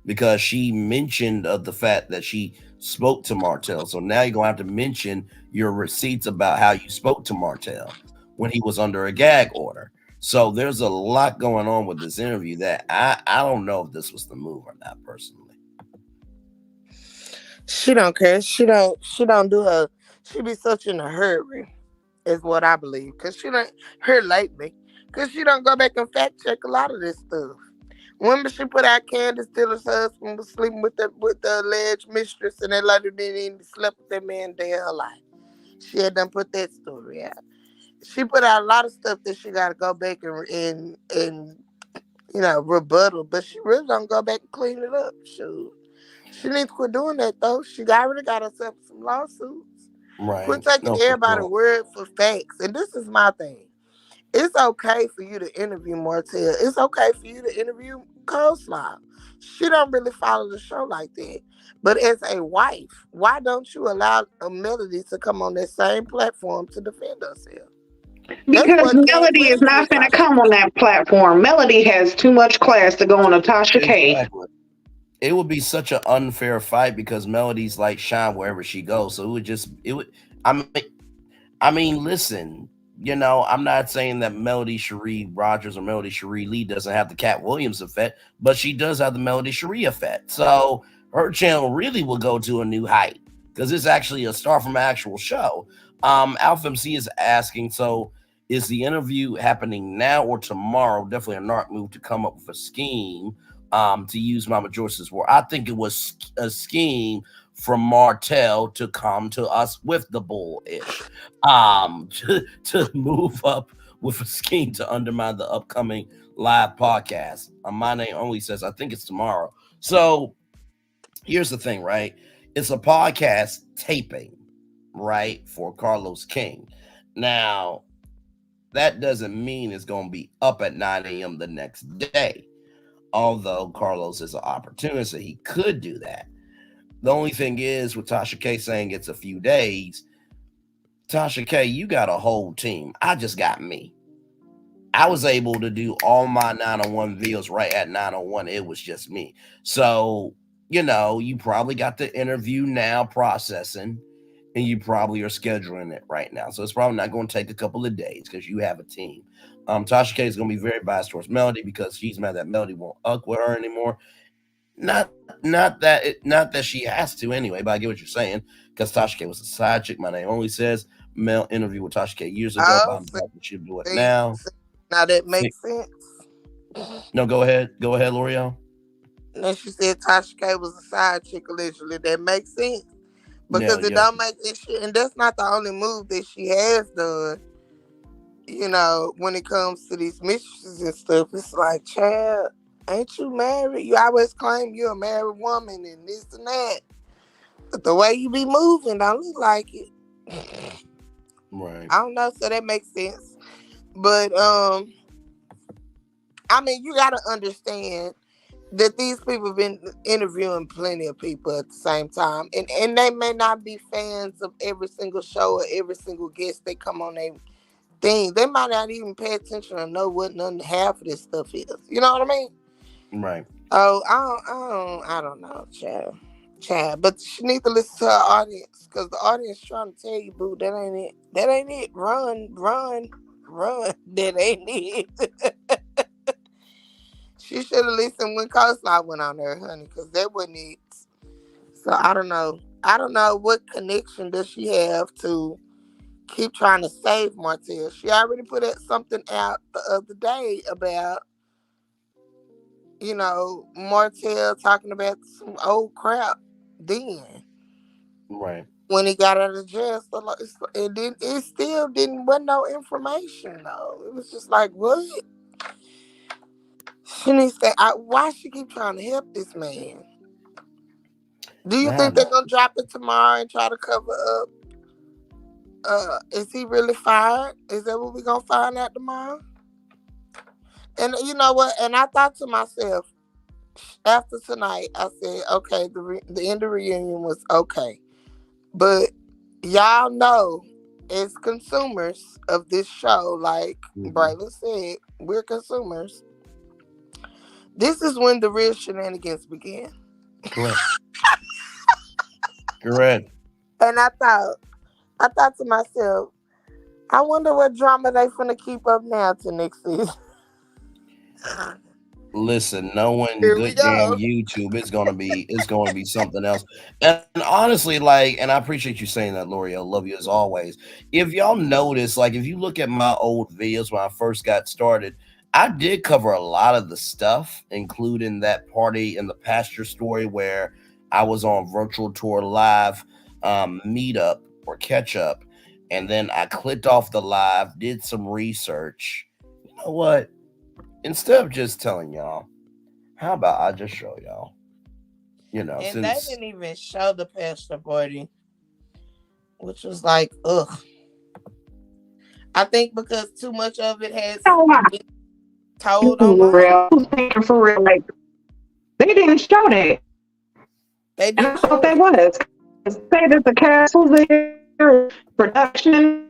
Because she mentioned of the fact that she spoke to Martell. So now you're going to have to mention your receipts about how you spoke to Martell when he was under a gag order. So there's a lot going on with this interview that I don't know if this was the move or not, personally. She don't care. She don't do her. She be such in a hurry, is what I believe. Because she don't, her lately, because she don't go back and fact check a lot of this stuff. Remember, she put out Candace Diller's husband was sleeping with the alleged mistress, and that lady didn't even sleep with that man day of her life. She had done put that story out. She put out a lot of stuff that she got to go back and rebuttal, but she really don't go back and clean it up. Shoot. She needs to quit doing that, though. She already got herself some lawsuits. Right. Quit taking everybody's word for facts. And this is my thing. It's okay for you to interview Martell. It's okay for you to interview Coleslaw. She don't really follow the show like that. But as a wife, why don't you allow a Melody to come on that same platform to defend herself? Because Melody is not going to come on that platform. Melody has too much class to go on Tasha K. It would be such an unfair fight because Melody's like shine wherever she goes. So I mean, listen, I'm not saying that Melody Cherie Rogers or Melody Cherie Lee doesn't have the Cat Williams effect, but she does have the Melody Cherie effect. So her channel really will go to a new height because it's actually a star from an actual show. Alpha MC is asking, so is the interview happening now or tomorrow? Definitely a narc move to come up with a scheme to use Mama Joyce's word. I think it was a scheme from Martell to come to us with the bullish, to move up with a scheme to undermine the upcoming live podcast. My name only says I think it's tomorrow. So here's the thing, right? It's a podcast taping, right, for Carlos King. Now, that doesn't mean it's going to be up at 9 a.m. the next day. Although Carlos is an opportunist, so he could do that. The only thing is, with Tasha K saying it's a few days, Tasha K, you got a whole team. I just got me. I was able to do all my 901 videos right at 901. It was just me. So, you probably got the interview now processing, and you probably are scheduling it right now. So it's probably not going to take a couple of days because you have a team. Tasha K is going to be very biased towards Melody because she's mad that Melody won't up with her anymore. Not that she has to anyway, but I get what you're saying because Tasha K was a side chick. My name only says Mel interview with Tasha K years ago, but I'm glad that she'll do it now. Now that makes sense. No, go ahead, L'Oreal. And she said Tasha K was a side chick allegedly. That makes sense because it don't make this shit, and that's not the only move that she has done. When it comes to these mistresses and stuff, it's like, child, ain't you married? You always claim you're a married woman and this and that. But the way you be moving don't look like it. Right. I don't know, so that makes sense. But you gotta understand that these people have been interviewing plenty of people at the same time. And they may not be fans of every single show or every single guest they come on their thing. They might not even pay attention or know what half of this stuff is. You know what I mean? Right. Oh, I don't know, child. But she need to listen to her audience because the audience trying to tell you, boo, that ain't it. That ain't it. Run. That ain't it. She should have listened when Coastline went on there, honey, because that wasn't it. So I don't know. I don't know what connection does she have to keep trying to save Martell. She already put something out the other day about, Martell talking about some old crap then. Right. When he got out of jail, so it still wasn't no information though. It was just like, what? She needs to. Why she keep trying to help this man? Do you think they're gonna drop it tomorrow and try to cover up? Is he really fired? Is that what we're gonna find out tomorrow? And you know what? And I thought to myself after tonight, I said, okay, the end of the reunion was okay, but y'all know, as consumers of this show, like Braylon said, we're consumers. This is when the real shenanigans begin. Correct. Correct. And I thought to myself, I wonder what drama they finna keep up now to next season. Listen, knowing good damn YouTube, it's gonna be something else. And honestly, and I appreciate you saying that, L'Oreal. Love you as always. If y'all notice, if you look at my old videos when I first got started, I did cover a lot of the stuff, including that party in the pasture story where I was on virtual tour live meetup or catch up, and then I clicked off the live, did some research. You know what? Instead of just telling y'all, how about I just show y'all? And they didn't even show the pastor party, which was like, ugh. I think because too much of it has been told online. For real, they didn't show that. They didn't. And I thought they was. Say that the cast was there, production.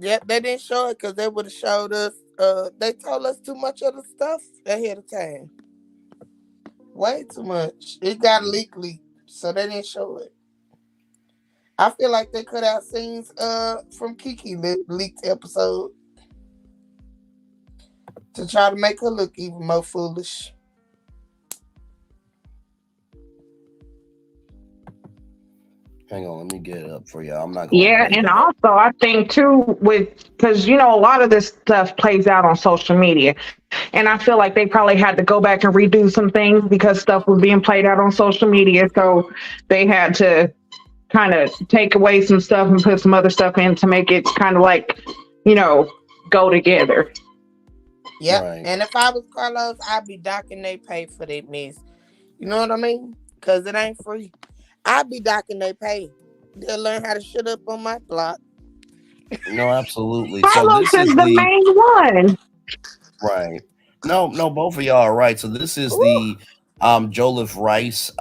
Yep, they didn't show it because they would have showed us. They told us too much of the stuff ahead of time. Way too much. It got leaked, so they didn't show it. I feel like they cut out scenes from Kiki leaked episode to try to make her look even more foolish. Hang on, let me get it up for y'all. I'm not going. Yeah, and also I think too because a lot of this stuff plays out on social media, and I feel like they probably had to go back and redo some things because stuff was being played out on social media, so they had to kind of take away some stuff and put some other stuff in to make it kind of like go together. Yep. Right. And if I was Carlos, I'd be docking they pay for that mess. You know what I mean? Because it ain't free. I'd be docking they pay. They'll learn how to shut up on my block. No, absolutely. Carlos is the main one. Right. No, both of y'all are right. So this is the Joliffe Rice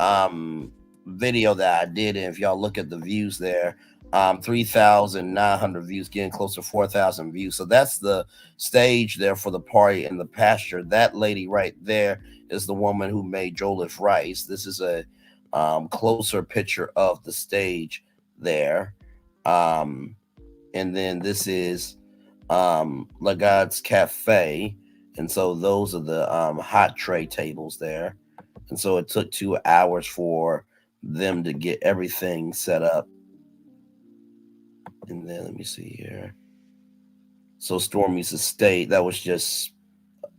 video that I did. And if y'all look at the views there, 3,900 views, getting close to 4,000 views. So that's the stage there for the party in the pasture. That lady right there is the woman who made Joliffe Rice. This is a closer picture of the stage there. And then this is Lagad's Cafe. And so those are the hot tray tables there. And so it took 2 hours for them to get everything set up. And then let me see here. So Stormy's estate, that was just,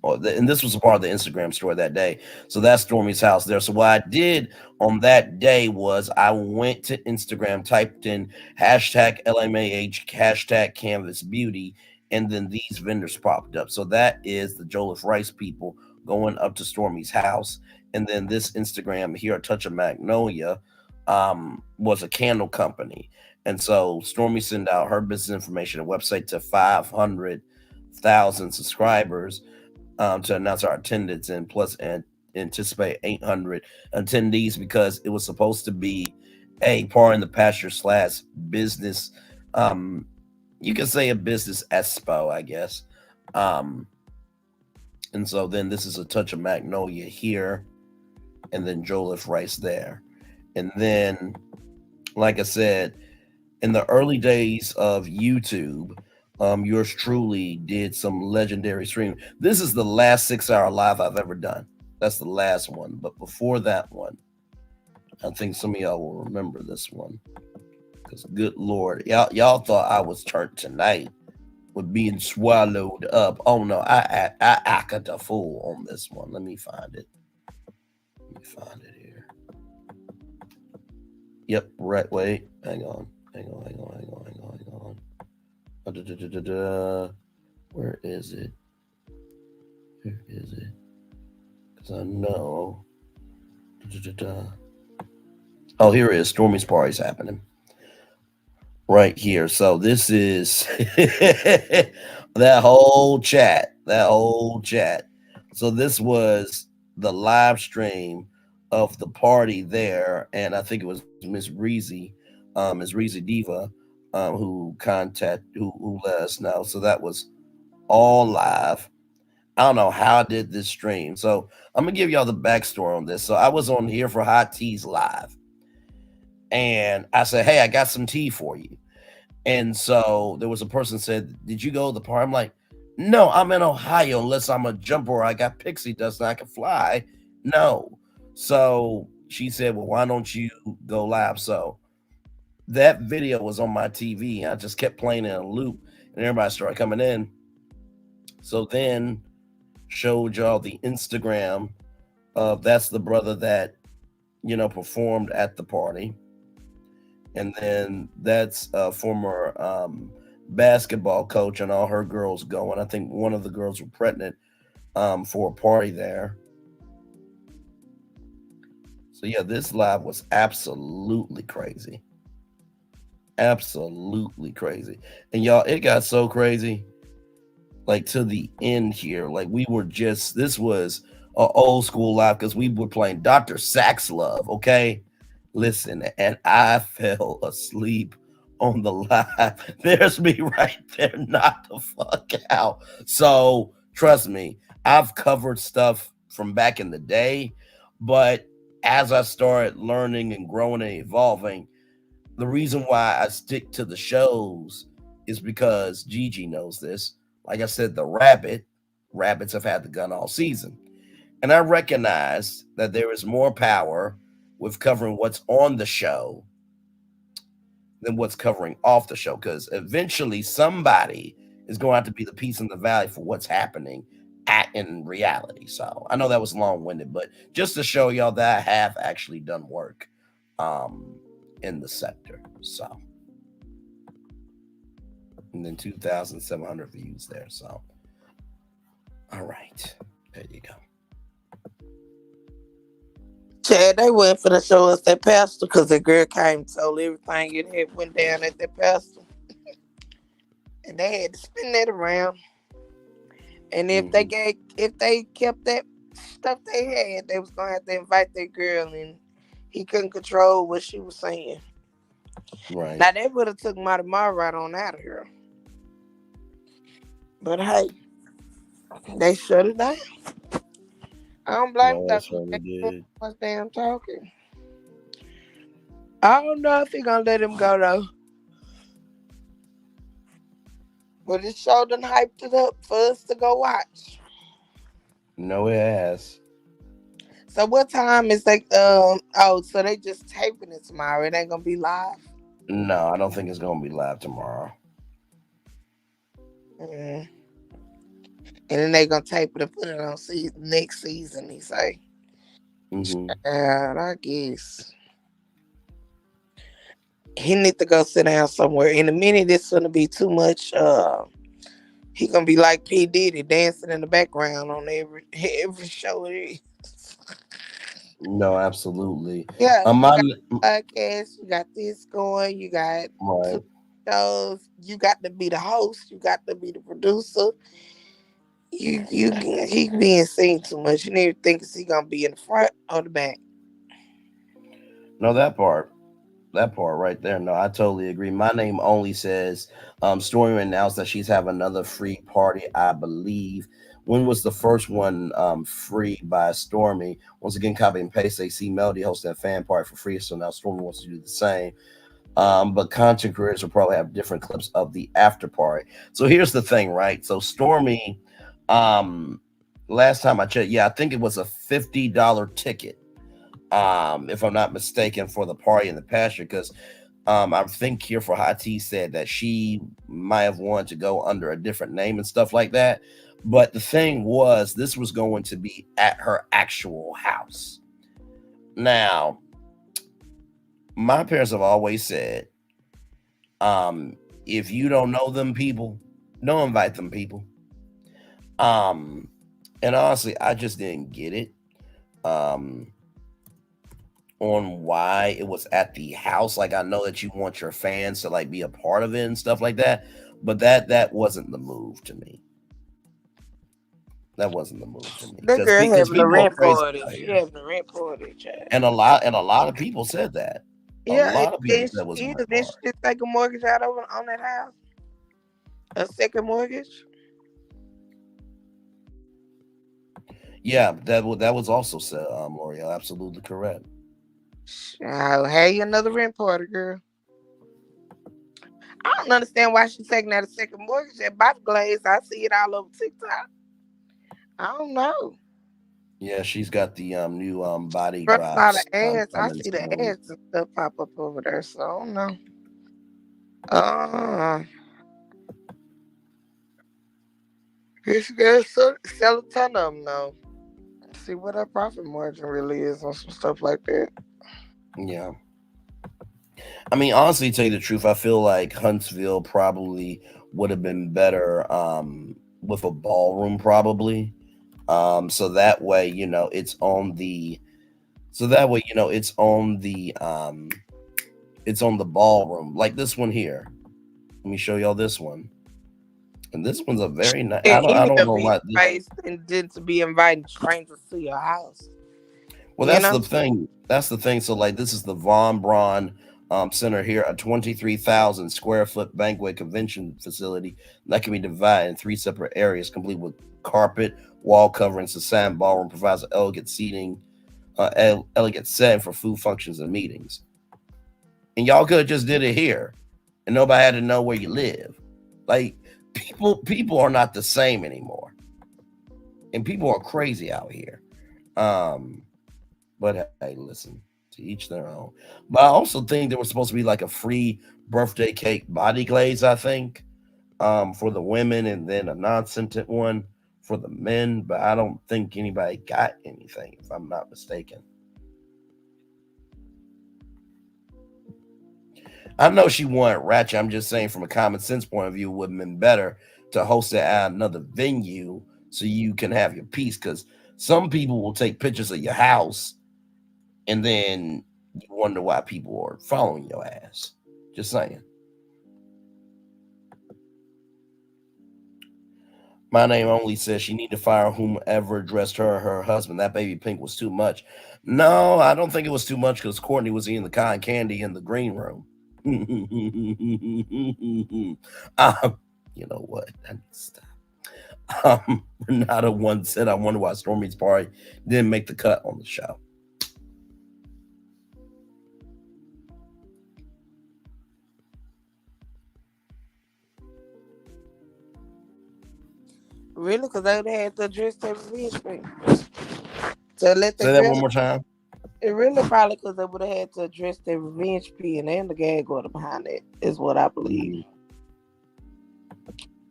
and this was a part of the Instagram story that day. So that's Stormy's house there. So what I did on that day was I went to Instagram, typed in hashtag LMAH, hashtag Canvas Beauty, and then these vendors popped up. So that is the Joliffe Rice people going up to Stormy's house. And then this Instagram here, Touch of Magnolia, was a candle company. And so Stormy sent out her business information and website to 500,000 subscribers to announce our attendance and plus anticipate 800 attendees because it was supposed to be a part in the pasture / business. You can say a business expo, I guess. And so then this is a Touch of Magnolia here, and then Joliffe Rice there. And then, like I said, in the early days of YouTube, yours truly did some legendary streaming. This is the last 6-hour live I've ever done. That's the last one. But before that one, I think some of y'all will remember this one. Because good Lord, y'all thought I was turned tonight with being swallowed up. Oh no, I acted a fool on this one. Let me find it. Here. Yep, right. Wait, hang on. Where is it? Because I know. Oh, here it is. Stormy's party's happening. Right here. So this is that whole chat. So this was the live stream of the party there. And I think it was Miss Reezy. Ms. Reezy Diva, who let us know. So that was all live. I don't know how I did this stream. So I'm gonna give y'all the backstory on this. So I was on here for Hot Teas Live, and I said, "Hey, I got some tea for you." And so there was a person said, "Did you go to the party?" I'm like, "No, I'm in Ohio. Unless I'm a jumper or I got pixie dust and I can fly." No. So she said, "Well, why don't you go live?" So that video was on my TV. I just kept playing in a loop, and everybody started coming in. So then showed y'all the Instagram of that's the brother that performed at the party, and then that's a former basketball coach and all her girls going. I think one of the girls were pregnant for a party there. So yeah, this live was absolutely crazy. Absolutely crazy. And y'all, it got so crazy, like to the end here. Like this was an old school live because we were playing Dr. Sax Love, okay? Listen, and I fell asleep on the live. There's me right there, knocked the fuck out. So trust me, I've covered stuff from back in the day, but as I started learning and growing and evolving, the reason why I stick to the shows is because Gigi knows this. Like I said, the rabbits have had the gun all season. And I recognize that there is more power with covering what's on the show than what's covering off the show. Because eventually somebody is going to have to be the piece in the valley for what's happening in reality. So I know that was long-winded, but just to show y'all that I have actually done work in the sector. So, and then 2,700 views there. So, all right, there you go. Chad, they went for the show us that pastor because the girl came and told everything it had went down at that pastor. And they had to spin that around. And if they kept that stuff they had, they was gonna have to invite that girl, and he couldn't control what she was saying. Right. Now they would have took my tomorrow right on out of here. But hey, they shut it down. I don't blame them. They was damn talking. I don't know if he gonna let him go though. But it sure done hyped it up for us to go watch. No, it has. So what time is they so they just taping it tomorrow. It ain't gonna be live? No, I don't think it's gonna be live tomorrow. And then they gonna tape it and put it on next season, he say. I guess. He need to go sit down somewhere. In a minute, it's gonna be too much. He gonna be like P. Diddy dancing in the background on every show it is. No, absolutely. Yeah, you got podcast, you got this going, you got two shows, you got to be the host, you got to be the producer. He being seen too much. You need to think, is he gonna be in the front or the back? No, that part right there. No, I totally agree. My name only says Stormy announced that she's having another free party, I believe. When was the first one free by Stormy? Once again, copy and paste. They see Melody hosting a fan party for free, so now Stormy wants to do the same. But content creators will probably have different clips of the after party. So here's the thing, right? So Stormy, last time I checked, I think it was a $50 ticket. If I'm not mistaken, for the party in the pasture, because I think here for Hot T said that she might have wanted to go under a different name and stuff like that. But the thing was, this was going to be at her actual house. Now, my parents have always said, if you don't know them people, don't invite them people. And honestly, I just didn't get it. On why it was at the house. Like, I know that you want your fans to like be a part of it and stuff like that, but that wasn't the move to me. That wasn't the move to me. That girl having a rent party. She having a rent party, child. And a lot of people said that. Yeah, a lot of people said did she just take a mortgage out on that house? A second mortgage? Yeah, that was also said, L'Oreal. Absolutely correct. I'll have you another rent party, girl. I don't understand why she's taking out a second mortgage at Bop Glaze. I see it all over TikTok. I don't know. Yeah, she's got the new body drops. A lot of ads. I see the ads and stuff pop up over there, so I don't know. She got to sell a ton of them though. See what her profit margin really is on some stuff like that. Yeah. I mean, honestly, to tell you the truth, I feel like Huntsville probably would have been better with a ballroom, probably. So that way, it's on the it's on the ballroom, like this one here. Let me show y'all this one. And this one's a very nice. I don't know why. And then to be inviting strangers to your house. Well, that's the thing. That's the thing. So, like, this is the Von Braun Center here, a 23,000 square foot banquet convention facility that can be divided in 3 separate areas, complete with carpet, wall coverings. The sand ballroom provides elegant setting for food functions and meetings. and y'all could have just did it here, and nobody had to know where you live. Like people are not the same anymore, and people are crazy out here. But hey, listen, to each their own. But I also think there was supposed to be like a free birthday cake body glaze, I think, for the women, and then a non-scented one for the men. But I don't think anybody got anything, if I'm not mistaken. I know she wanted ratchet. I'm just saying, from a common sense point of view, it would have been better to host it at another venue so you can have your peace. Because some people will take pictures of your house and then you wonder why people are following your ass. Just saying. My name only says she need to fire whomever addressed her or her husband. That baby pink was too much. No, I don't think it was too much because Courtney was eating the cotton candy in the green room. You know what? I need to stop. Renata once said, I wonder why Stormy's party didn't make the cut on the show. Really? Because they would have had to address their revenge thing. So let the Say that one more time. It really probably because they would have had to address their revenge pin and the gag order behind it, is what I believe.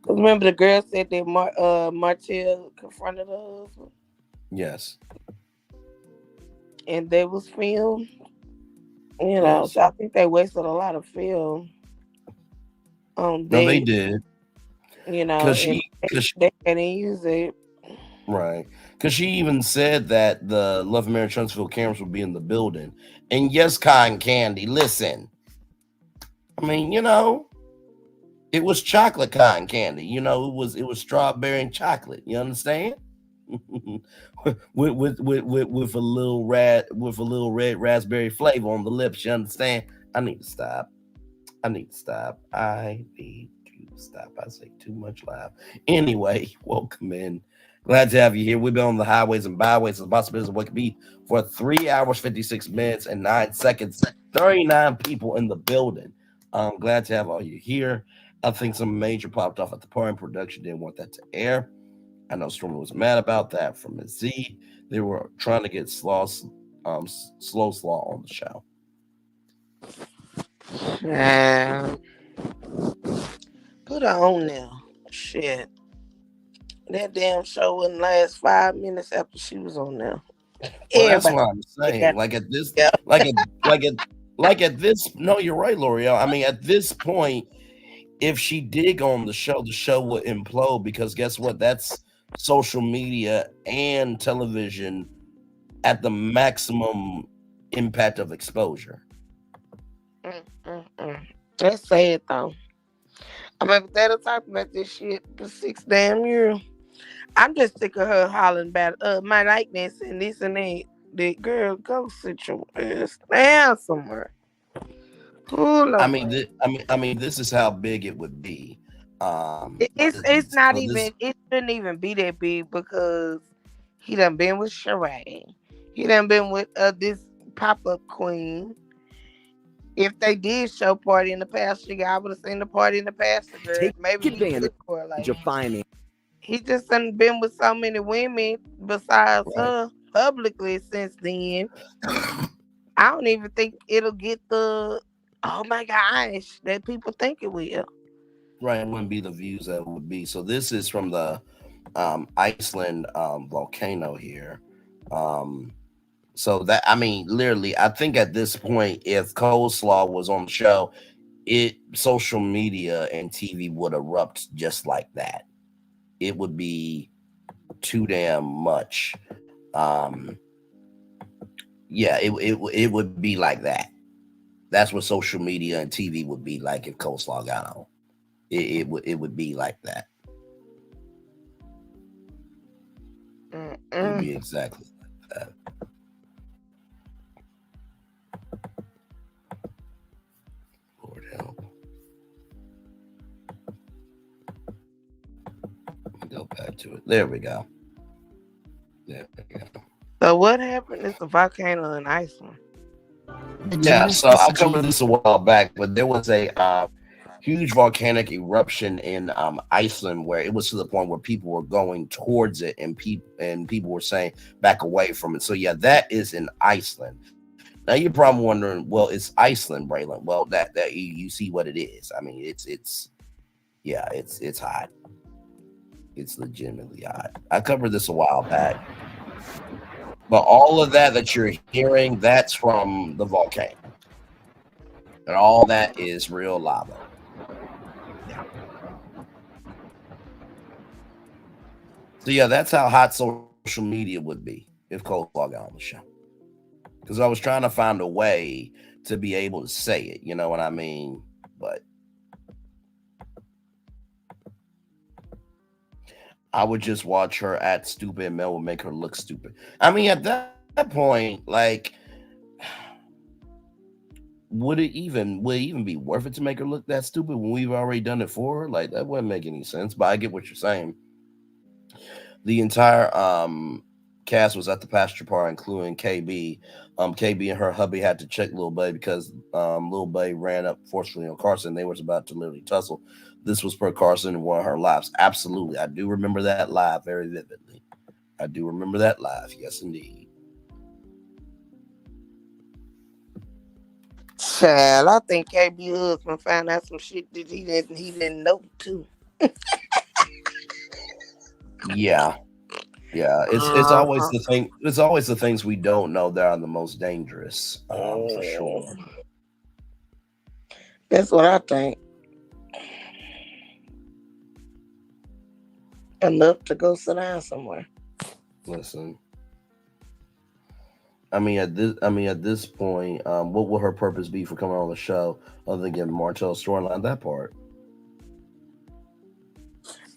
Because remember the girl said that Martell confronted her husband? Yes. And they was filmed. You know, Yes. so I think they wasted a lot of film on that. No, they did. You know, Because they didn't use it. Right. Because she even said that the Love and Marriage Huntsville cameras would be in the building. And yes, cotton candy, listen. I mean, you know, it was chocolate cotton candy. You know, it was strawberry and chocolate. You understand? with a little red raspberry flavor on the lips. You understand? I need to stop. I need to stop. I say too much loud. Anyway, welcome in. Glad to have you here. We've been on the highways and byways of the possibilities of what could be for 3 hours, 56 minutes, and 9 seconds. 39 people in the building. I'm glad to have all you here. I think some major popped off at the party. Production didn't want that to air. I know Stormy was mad about that from Ms. Z. They were trying to get Slow on the show. Put her on now. Shit. That damn show wouldn't last 5 minutes after she was on there. Well, that's what I'm saying. Like at this, like at this. No, you're right, L'Oreal. I mean, at this point, if she did go on the show would implode because guess what? That's social media and television at the maximum impact of exposure. That's sad though. I mean, if they'd have talked about this shit for 6 damn years. I'm just sick of her hollering about my likeness and this and that. The girl, go sit your ass down somewhere. I mean, this is how big it would be. It's not even. It shouldn't even be that big because he done been with Sheree. He done been with this pop-up queen. If they did show party in the past, I would have seen the party in the past. Girl. Maybe advantage of finding. He just done been with so many women besides her publicly since then. I don't even think it'll get the oh my gosh that people think it will. Right, it wouldn't be the views that it would be. So this is from the Iceland volcano here. So that, I mean, literally, I think at this point, if Coleslaw was on the show, social media and TV would erupt just like that. It would be too damn much. Yeah, it would be like that. That's what social media and TV would be like if Coleslaw got on. It would be like that. It would be exactly like that. Lord help. Go back to it. There we go. There we go. So what happened is the volcano in Iceland. Yeah, so I covered this a while back, but there was a huge volcanic eruption in Iceland where it was to the point where people were going towards it, and people were saying back away from it. So yeah, that is in Iceland. Now you're probably wondering, well, it's Iceland, Braylon. Well, that you see what it is. I mean, it's hot. It's legitimately hot. I covered this a while back, but all of that you're hearing, that's from the volcano, and all that is real lava. Yeah. So yeah, that's how hot social media would be if Coleslaw got on the show. Because I was trying to find a way to be able to say it, you know what I mean? But I would just watch her act stupid, and Mel would make her look stupid. I mean, at that point, like, would it even be worth it to make her look that stupid when we've already done it for her? Like, that wouldn't make any sense. But I get what you're saying. The entire cast was at the pasture party, including KB. KB and her hubby had to check Lil Bay because Lil Bay ran up forcefully on Carson. They was about to literally tussle. This was per Carson in one of her lives. Absolutely. I do remember that live very vividly. I do remember that live. Yes, indeed. Child, I think KB husband found out some shit that he didn't know too. Yeah. Yeah. It's always the thing. It's always the things we don't know that are the most dangerous, for sure. That's what I think. Enough to go sit down somewhere. Listen. I mean, at this point, what will her purpose be for coming on the show other than getting Martell's storyline? That part.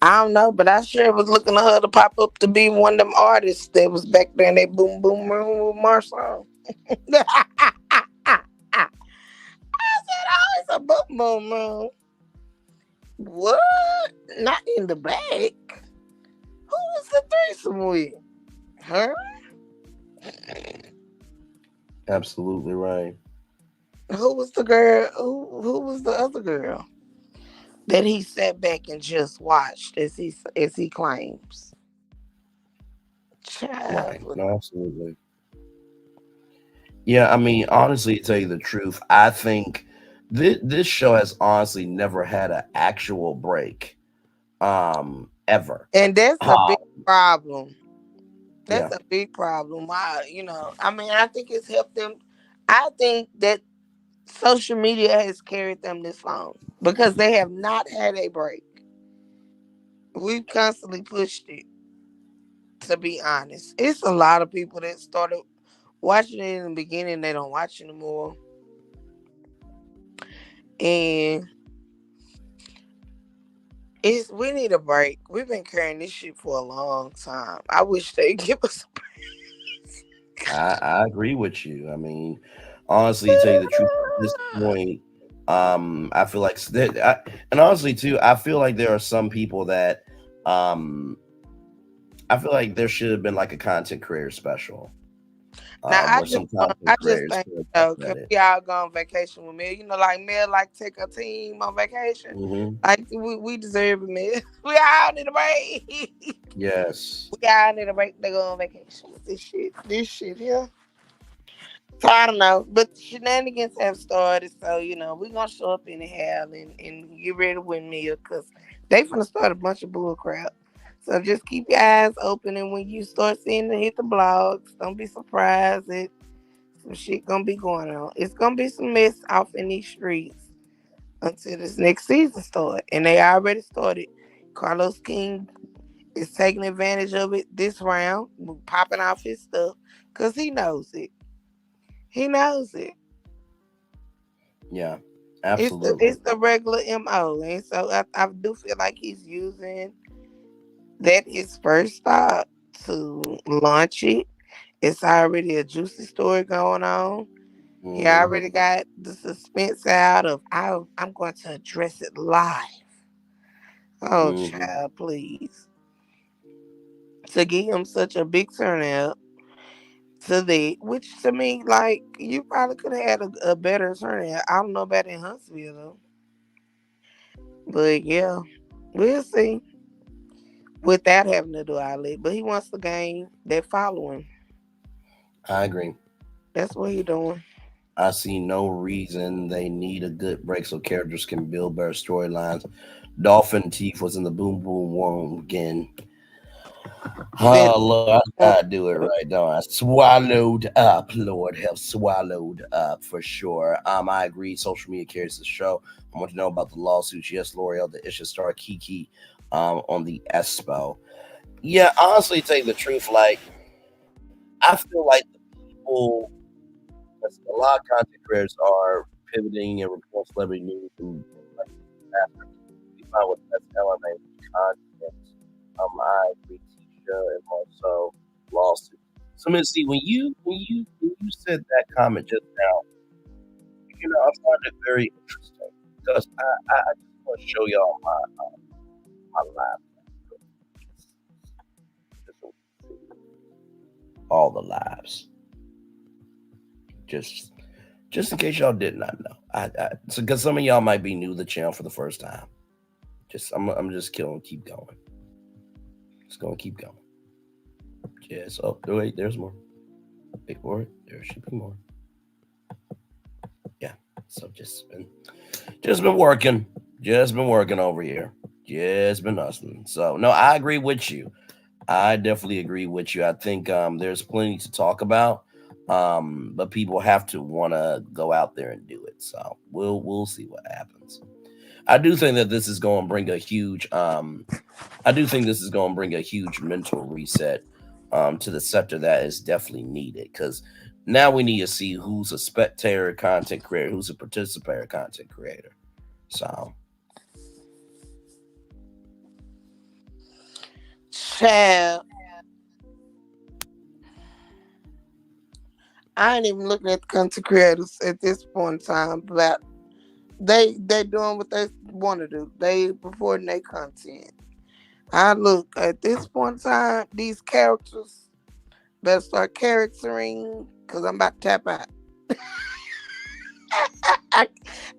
I don't know, but I sure was looking at her to pop up to be one of them artists that was back there in that boom boom room with Marcel. I said, oh, it's a boom boom room. What? Not in the back. Who was the threesome with? Her? Absolutely right. Who was the girl? Who was the other girl that he sat back and just watched as he claims? Right. No, absolutely. Yeah, I mean, honestly, to tell you the truth, I think this show has honestly never had an actual break, ever. And that's a big problem. That's a big problem. Why, I mean, I think it's helped them. I think that social media has carried them this long because they have not had a break. We've constantly pushed it, to be honest. It's a lot of people that started watching it in the beginning, they don't watch anymore. And we need a break. We've been carrying this shit for a long time. I wish they'd give us a break. I agree with you. I mean, honestly, to tell you the truth, at this point, I feel like and honestly too, I feel like there are some people that I feel like there should have been like a content creator special. Now I just think can we all go on vacation with Mel? Like Mel like take a team on vacation. Mm-hmm. Like we deserve it, Mel. We all need a break. Yes. We all need a break to go on vacation with this shit here. So I don't know, but shenanigans have started. So we're gonna show up in the hell and get ready to win Mel because they finna start a bunch of bull crap. So just keep your eyes open, and when you start seeing it hit the blogs, don't be surprised that some shit gonna be going on. It's gonna be some mess off in these streets until this next season starts. And they already started. Carlos King is taking advantage of it this round, popping off his stuff, because he knows it. He knows it. Yeah, absolutely. It's the regular MO. And so I do feel like he's using that his first stop to launch it. It's already a juicy story going on. Mm-hmm. He already got the suspense out of I'm going to address it live. Oh, child, please. To give him such a big turnout, to that, which to me, like, you probably could have had a better attorney. I don't know about in Huntsville though, but yeah, we'll see. Without having to do all that, but he wants to gain that following. I agree. That's what he doing. I see no reason they need a good break so characters can build better storylines. Dolphin Teeth was in the boom boom worm again. That Oh Lord, I gotta do it right now. I swallowed up, Lord have swallowed up for sure. I agree. Social media carries the show. I want to know about the lawsuits. Yes, L'Oreal, the issue star Kiki, on the Espo. Yeah, honestly, tell you the truth, like I feel like the people, a lot of content creators are pivoting and reporting celebrity news and like after we find what the best element content. I agree, Tisha, and also lawsuit. So, Miss C, when you said that comment just now, I find it very interesting because I just want to show y'all my live, just so we can see all the lives, just in case y'all did not know. So because some of y'all might be new to the channel for the first time. I'm just killing. Keep going. Just gonna keep going. Yes. Oh, wait. There's more. Wait for it. There should be more. Yeah. So just been working. Just been working over here. Just been hustling. So no, I agree with you. I definitely agree with you. I think there's plenty to talk about. But people have to want to go out there and do it. So we'll see what happens. I do think that this is going to bring a huge mental reset to the sector that is definitely needed, because now we need to see who's a spectator content creator, who's a participator content creator. So child, I ain't even looking at the content creators at this point in time, but they doing what they want to do. They reporting their content. I look at this point in time, these characters better start charactering because I'm about to tap out.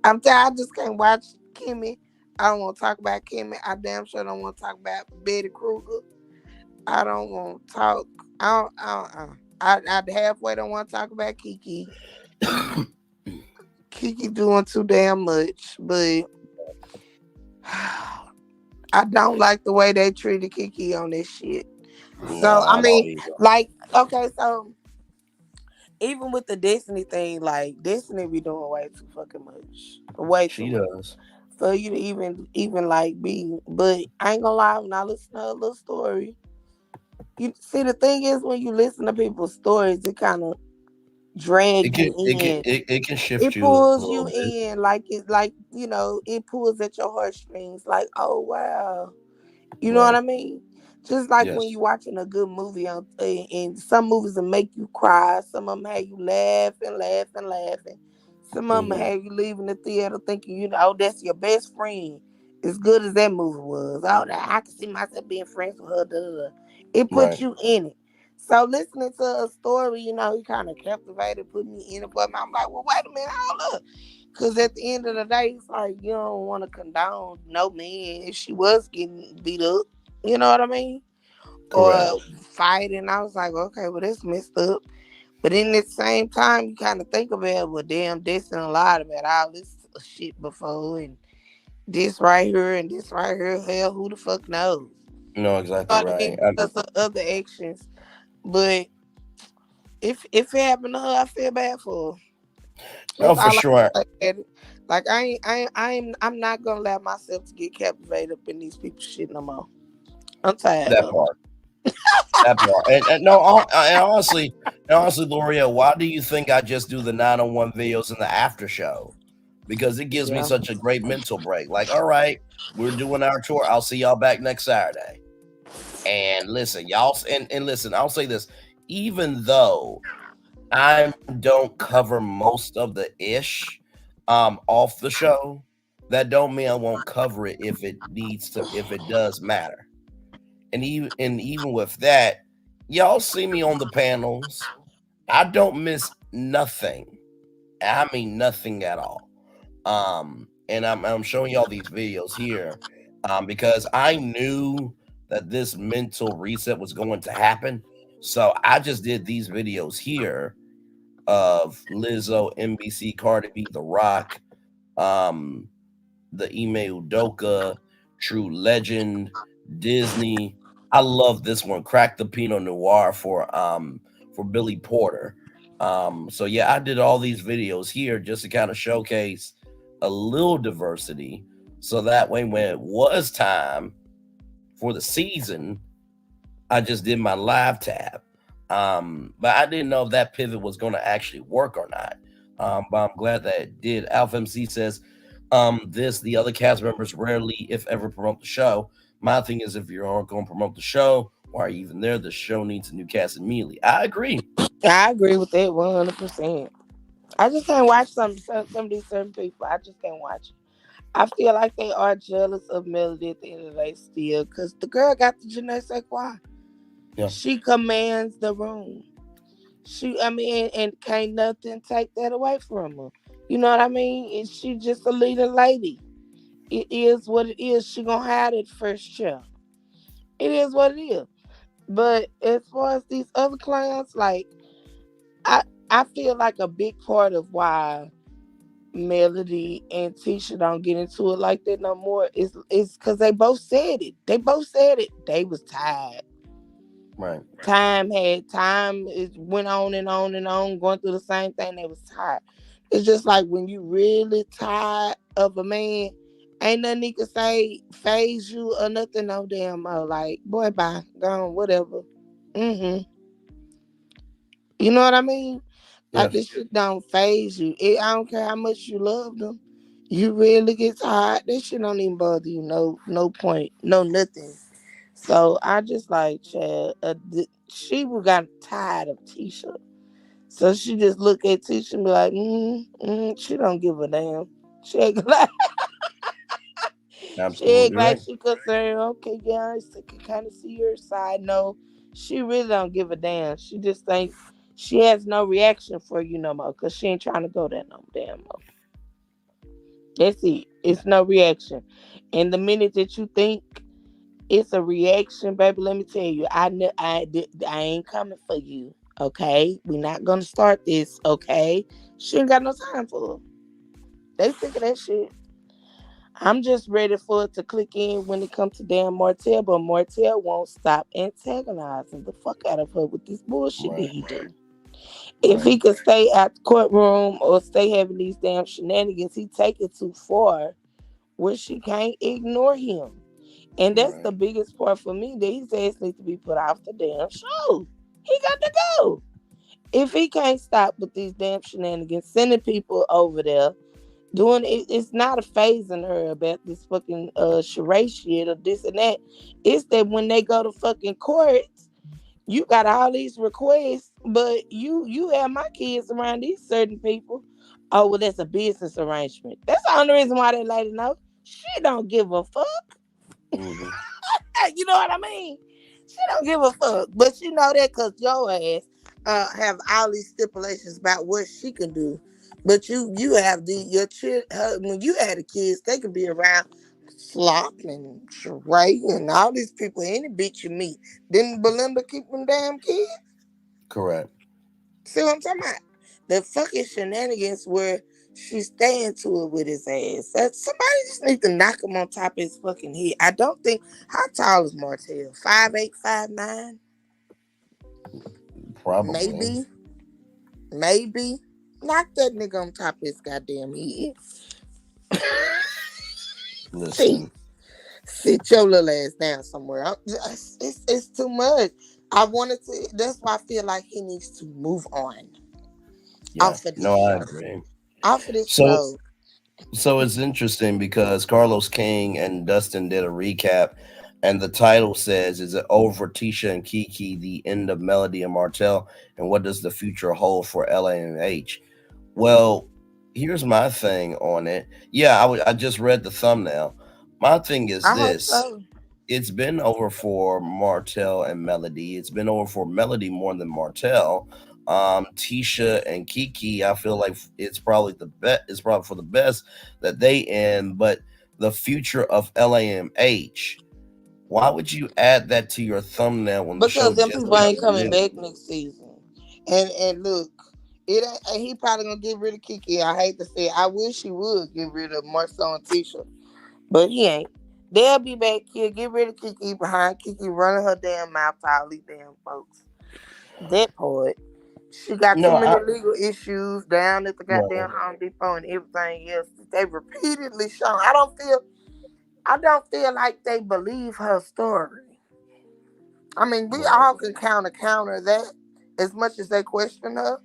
I'm tired. I just can't watch Kimmy. I don't want to talk about Kimmy. I damn sure don't want to talk about Betty Kruger. I don't want to talk. I halfway don't want to talk about Kiki. Kiki doing too damn much, but I don't like the way they treated Kiki on this shit. no, So I I don't mean, either. like, okay, so even with the Destiny thing, like Destiny be doing way too fucking much, way too She much does. for you to even like be. But I ain't gonna lie, when I listen to her little story, you see the thing is when you listen to people's stories, it kind of drag you in. It can shift It you a pulls little you bit. in, like it pulls at your heartstrings. Like, oh wow, you know what Right. I mean? Just like when Yes. you watching a good movie and some movies will make you cry. Some of them have you laughing, laughing, laughing. Some of them Hmm. have you leaving the theater thinking, oh, that's your best friend. As good as that movie was, oh, I can see myself being friends with her. Duh, duh, duh. It puts Right. you in it. So listening to a story, he kind of captivated, put me in it. But I'm like, well, wait a minute, hold up. Because at the end of the day, it's like you don't want to condone no man if she was getting beat up. You know what I mean? Or Correct. fighting. I was like, okay, well, that's messed up. But in the same time, you kind of think about, well, damn, this and a lot about all this shit before. And this right here and this right here, hell, who the fuck knows? No, You exactly know what I mean? right. Because of other actions. But if it happened to her, I feel bad for her. No, That's for all I sure. can say at it. Like I'm not gonna allow myself to get captivated up in these people's shit no more. I'm tired That of it. part. That part. And no, and honestly, L'Oreal, why do you think I just do the 901 videos in the after show? Because it gives me Yeah. such a great mental break. Like, all right, we're doing our tour. I'll see y'all back next Saturday. And listen, y'all, and listen, I'll say this. Even though I don't cover most of the ish off the show, that don't mean I won't cover it if it needs to, if it does matter. And even with that, y'all see me on the panels. I don't miss nothing. I mean nothing at all. And I'm showing y'all these videos here, because I knew that this mental reset was going to happen. So I just did these videos here of Lizzo, NBC, Cardi B, The Rock, um, the Ime Udoka, True Legend, Disney. I love this one, Crack the Pinot Noir for Billy Porter. So yeah, I did all these videos here just to kind of showcase a little diversity. So that way when it was time for the season, I just did my live tab. But I didn't know if that pivot was going to actually work or not. But I'm glad that it did. Alpha MC says, the other cast members rarely, if ever, promote the show. My thing is, if you aren't going to promote the show, why are you even there? The show needs a new cast immediately. I agree. I agree with that 100%. I just can't watch some of these certain people. I just can't watch it. I feel like they are jealous of Melody at the end of the day still, because the girl got the je ne sais quoi. Yeah. She commands the room. And can't nothing take that away from her. You know what I mean? She just a leading lady. It is what it is. She gonna have it first chair. It is what it is. But as far as these other clowns, like I feel like a big part of why Melody and Tisha don't get into it like that no more is because they both said it. They both said it. They was tired. Right. Time it went on and on and on, going through the same thing. They was tired. It's just like when you really tired of a man, ain't nothing he can say phase you or nothing no damn more. Like, boy, bye, gone, whatever. You know what I mean? Like, Yes. this shit don't phase you. I don't care how much you love them. You really get tired. This shit don't even bother you. No point. No nothing. So I just like, Chad, she got tired of Tisha. So she just look at Tisha and be like, she don't give a damn. She act like, Absolutely right. she concerned. Okay, yeah, I can kind of see her side. No, she really don't give a damn. She just thinks she has no reaction for you no more because she ain't trying to go there no damn more. That's it. It's no reaction. And the minute that you think it's a reaction, baby, let me tell you, I ain't coming for you. Okay, we're not gonna start this. Okay, she ain't got no time for it. They sick of that shit. I'm just ready for it to click in when it comes to damn Martell, but Martell won't stop antagonizing the fuck out of her with this bullshit that he do. If he could stay at the courtroom or stay having these damn shenanigans, he take it too far where she can't ignore him. And that's the biggest part for me, that his ass needs to be put off the damn show. He got to go. If he can't stop with these damn shenanigans, sending people over there, doing it, it's not a phasing her about this fucking charade shit or this and that. It's that when they go to fucking court, you got all these requests, but you have my kids around these certain people. Oh, well, that's a business arrangement. That's the only reason why that lady know. She don't give a fuck. Mm-hmm. You know what I mean? She don't give a fuck. But you know that because your ass have all these stipulations about what she can do. But you have your when you had the kids, they could be around Slop and Sheree and all these people, any bitch you meet. Didn't Belinda keep them damn kids? Correct. See what I'm talking about? The fucking shenanigans where she's staying to it with his ass. Somebody just need to knock him on top of his fucking head. I don't think. How tall is Martell? 5'8", 5'9"? Probably. Maybe. Knock that nigga on top of his goddamn head. Listen. Sit your little ass down somewhere. It's too much. I wanted to. That's why I feel like he needs to move on. Yeah. Off of this show. I agree. Off of this show. So it's interesting because Carlos King and Dustin did a recap, and the title says, "Is it over for Tisha and Kiki? The end of Melody and Martell, and what does the future hold for LA&H?" Well, here's my thing on it. Yeah, I just read the thumbnail. My thing is this. So. It's been over for Martell and Melody. It's been over for Melody more than Martell. Tisha and Kiki, I feel like it's probably for the best that they end. But the future of LAMH, why would you add that to your thumbnail when the show Because them just people got ain't coming renewed? back next season. And look, it ain't, and he probably gonna get rid of Kiki. I hate to say it. I wish he would get rid of Marcel and Tisha, but he ain't. They'll be back here. Get rid of Kiki behind Kiki running her damn mouth to all these damn folks. That part. She got too No, many legal issues down at the right. goddamn Home Depot and everything else. They repeatedly shown. I don't feel like they believe her story. I mean, we all can counter that as much as they question her.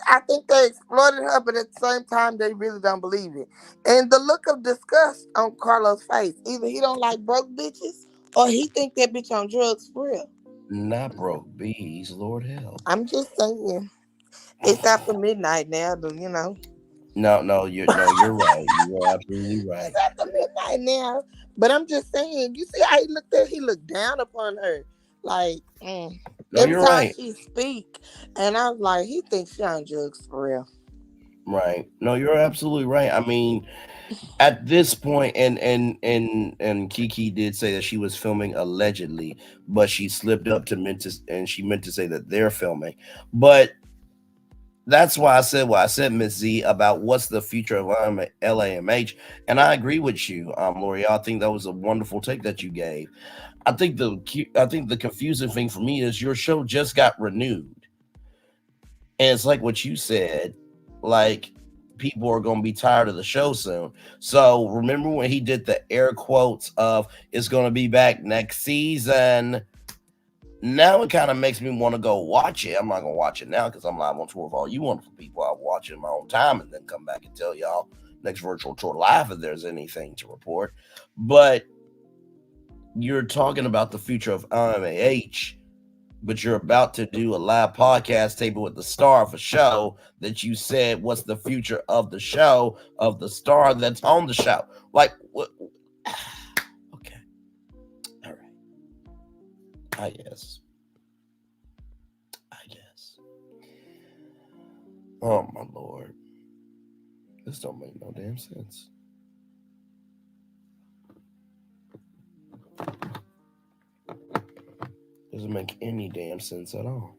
I think they exploited her, but at the same time, they really don't believe it. And the look of disgust on Carlos' face, either he don't like broke bitches or he think that bitch on drugs for real. Not broke bees, Lord help. I'm just saying, it's after midnight now, you know. No, you're right. You're absolutely right. It's after midnight now, but I'm just saying. You see how he looked at? He looked down upon her, like No, every you're time right. she speak, and I was like, he thinks she on drugs for real. Right. No, you're absolutely right. I mean, at this point, and Kiki did say that she was filming allegedly, but she slipped up and she meant to say that they're filming. But that's why I said what I said, Miss Z, about what's the future of LAMH, and I agree with you, Lori. I think that was a wonderful take that you gave. I think the confusing thing for me is your show just got renewed, and it's like what you said, like people are going to be tired of the show soon. So remember when he did the air quotes of "it's going to be back next season." Now it kind of makes me want to go watch it. I'm not gonna watch it now because I'm live on tour with all you wonderful people. I'll watch it in my own time and then come back and tell y'all next virtual tour live if there's anything to report. But you're talking about the future of LMAH, but you're about to do a live podcast table with the star of a show that you said what's the future of the show of the star that's on the show. Like what? Okay. All right. I guess. Oh my Lord. This don't make no damn sense. Doesn't make any damn sense at all.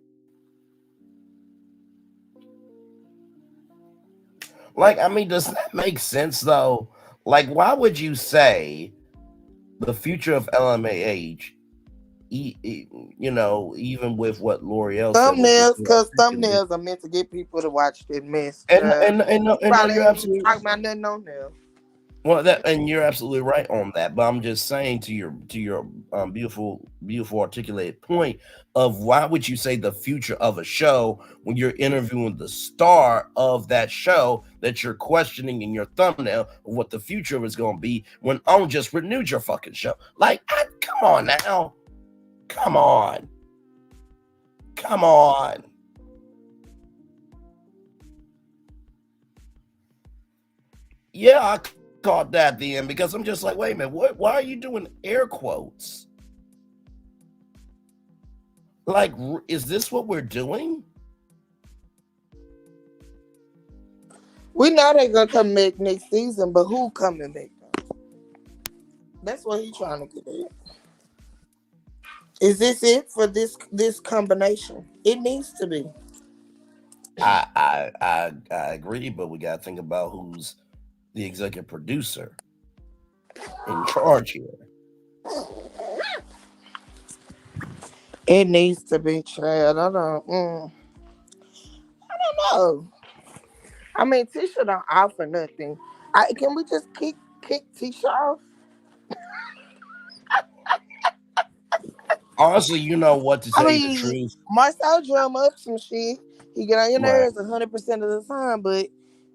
Like, I mean, does that make sense though? Like, why would you say the future of LMAH, you know, even with what L'Oreal said, Thumbnails, because thumbnails are meant to get people to watch that mess. And Probably you're ain't absolutely talking about nothing on there. Well, and you're absolutely right on that. But I'm just saying to your beautiful articulated point of why would you say the future of a show when you're interviewing the star of that show that you're questioning in your thumbnail of what the future of is going to be when OWN just renewed your fucking show? Like, come on now, come on. Yeah, I caught that then because I'm just like, wait a minute, why are you doing air quotes? Like, is this what we're doing? We know they're gonna come back next season, but who coming back? That's what he's trying to get at. Is this it for this combination? It needs to be. I agree, but we gotta think about who's the executive producer in charge here. It needs to be, Chad. I don't know. I mean, Tisha don't offer nothing. Can we just kick Tisha off? Honestly, you know what, to tell you the truth. Marcel drum up some shit. He get on your nerves 100% of the time, but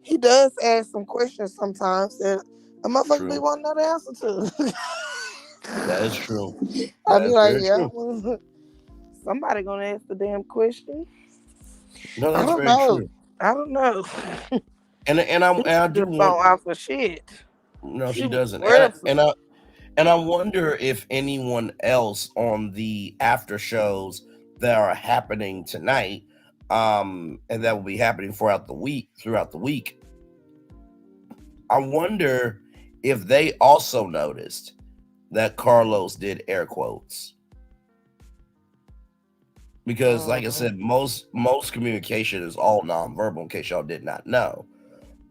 he does ask some questions sometimes that a motherfucker be wanting to know the answer to. That is true. I be like, yeah, somebody gonna ask the damn question. No, that's very true. I don't know. And I do want offer shit. No, she doesn't. And I wonder if anyone else on the after shows that are happening tonight and that will be happening throughout the week. I wonder if they also noticed that Carlos did air quotes. Because like I said, most communication is all nonverbal, in case y'all did not know.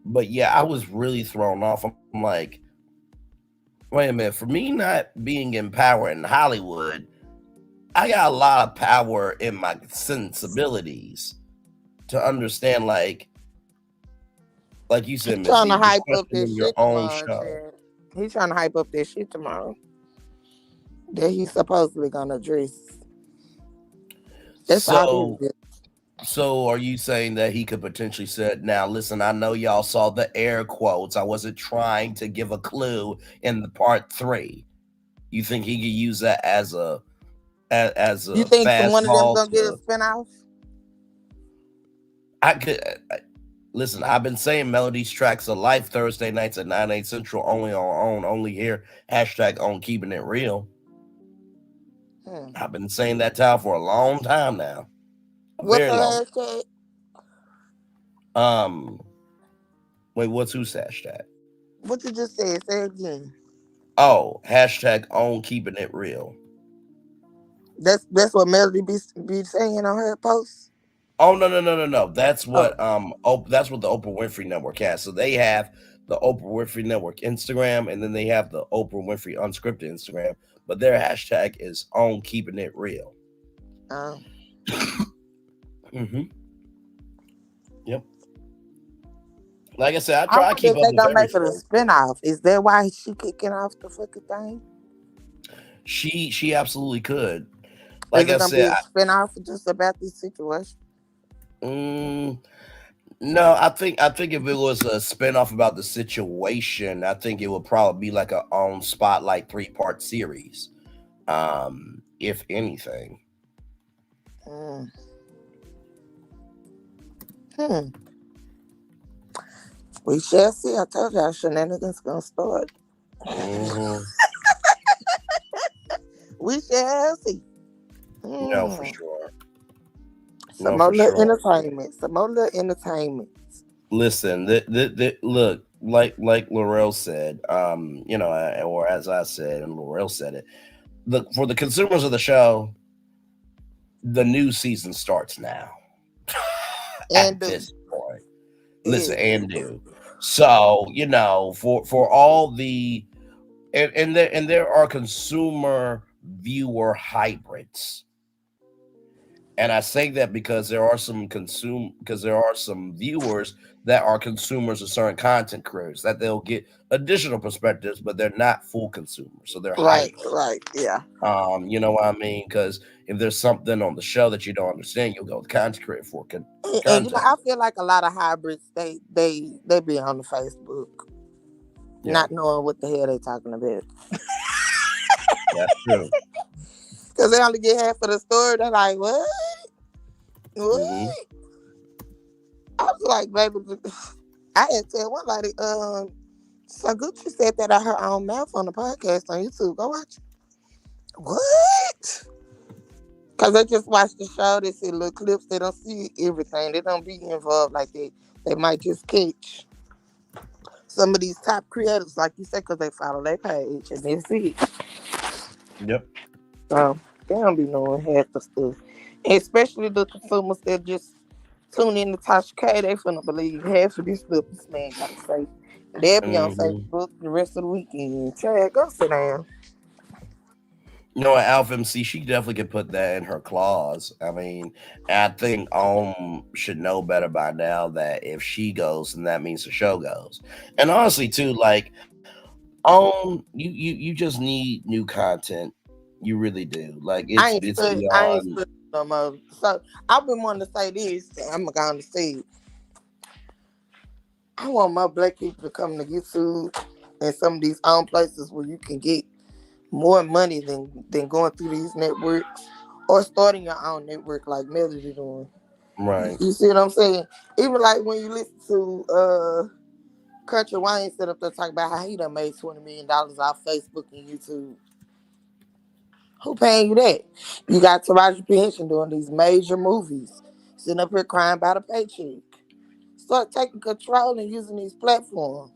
But yeah, I was really thrown off. I'm like, wait a minute, for me not being in power in Hollywood, I got a lot of power in my sensibilities to understand, like you said, He's Miss trying Z, to hype up especially this in your shit own tomorrow, show. Chad. He's trying to hype up this shit tomorrow that he's supposedly gonna address. That's all it is. So are you saying that he could potentially said, now listen, I know y'all saw the air quotes. I wasn't trying to give a clue in the part 3. You think he could use that as a You think one of them fastball gonna get a to? spinoff? I could listen. I've been saying Melody's Tracks of Life Thursday nights at 9/8 Central, only on only here #on keeping it real. I've been saying that title for a long time now. What's Very the long. hashtag? Wait, what's whose hashtag? What you just said? Say it again. Oh, #on keeping it real. That's what Melody be saying on her posts. Oh no. That's what that's what the Oprah Winfrey Network has. So they have the Oprah Winfrey Network Instagram, and then they have the Oprah Winfrey Unscripted Instagram. But their hashtag is on keeping it real. Yep. Like I said, I try to keep up they with gonna make it a everything. spinoff. Is that why she kicking off the fucking thing? She absolutely could. Like Is it I gonna said, be a spinoff just about this situation? no, I think if it was a spinoff about the situation, I think it would probably be like a own spotlight 3-part series. If anything. We shall see. I told y'all shenanigans gonna start. We shall see. No, for sure. Some more little entertainment. Listen, look, like Laurel said, or as I said, and Laurel said it. Look, for the consumers of the show, the new season starts now. At this point, listen, and do so. For all the and there are consumer viewer hybrids. And I say that because there are some viewers that are consumers of certain content creators that they'll get additional perspectives, but they're not full consumers, so they're right, yeah. You know what I mean? Because if there's something on the show that you don't understand, you'll go to content creator for content. And I feel like a lot of hybrids they be on the Facebook, not knowing what the hell they talking about. That's true. Because they only get half of the story. They're like, what? What? I was like, baby, I had said one lady, so Gucci said that out her own mouth on the podcast on YouTube. Go watch it. What? Because they just watch the show. They see little clips. They don't see everything. They don't be involved like that. They might just catch some of these top creators, like you said, because they follow their page and they see it. Yep. So they don't be knowing half the stuff. And especially the consumers that just tune in to Tasha K, they finna believe half of this stuff this man gotta say. They'll be on Facebook the rest of the weekend. Chad, go sit down. Alpha MC, she definitely could put that in her clause. I mean, I think should know better by now that if she goes, then that means the show goes. And honestly, too, like, you just need new content. You really do. Like, it's beyond. I ain't no more. So I've been wanting to say this. I'm going to say it. I want more black people to come to YouTube and some of these own places where you can get more money than going through these networks or starting your own network like Melody doing. Right. You see what I'm saying? Even like when you listen to Country Wayne set up there talking about how he done made $20 million off Facebook and YouTube. Who paying you that? You got Taraji P. Henson doing these major movies. sitting up here crying about a paycheck. Start taking control and using these platforms.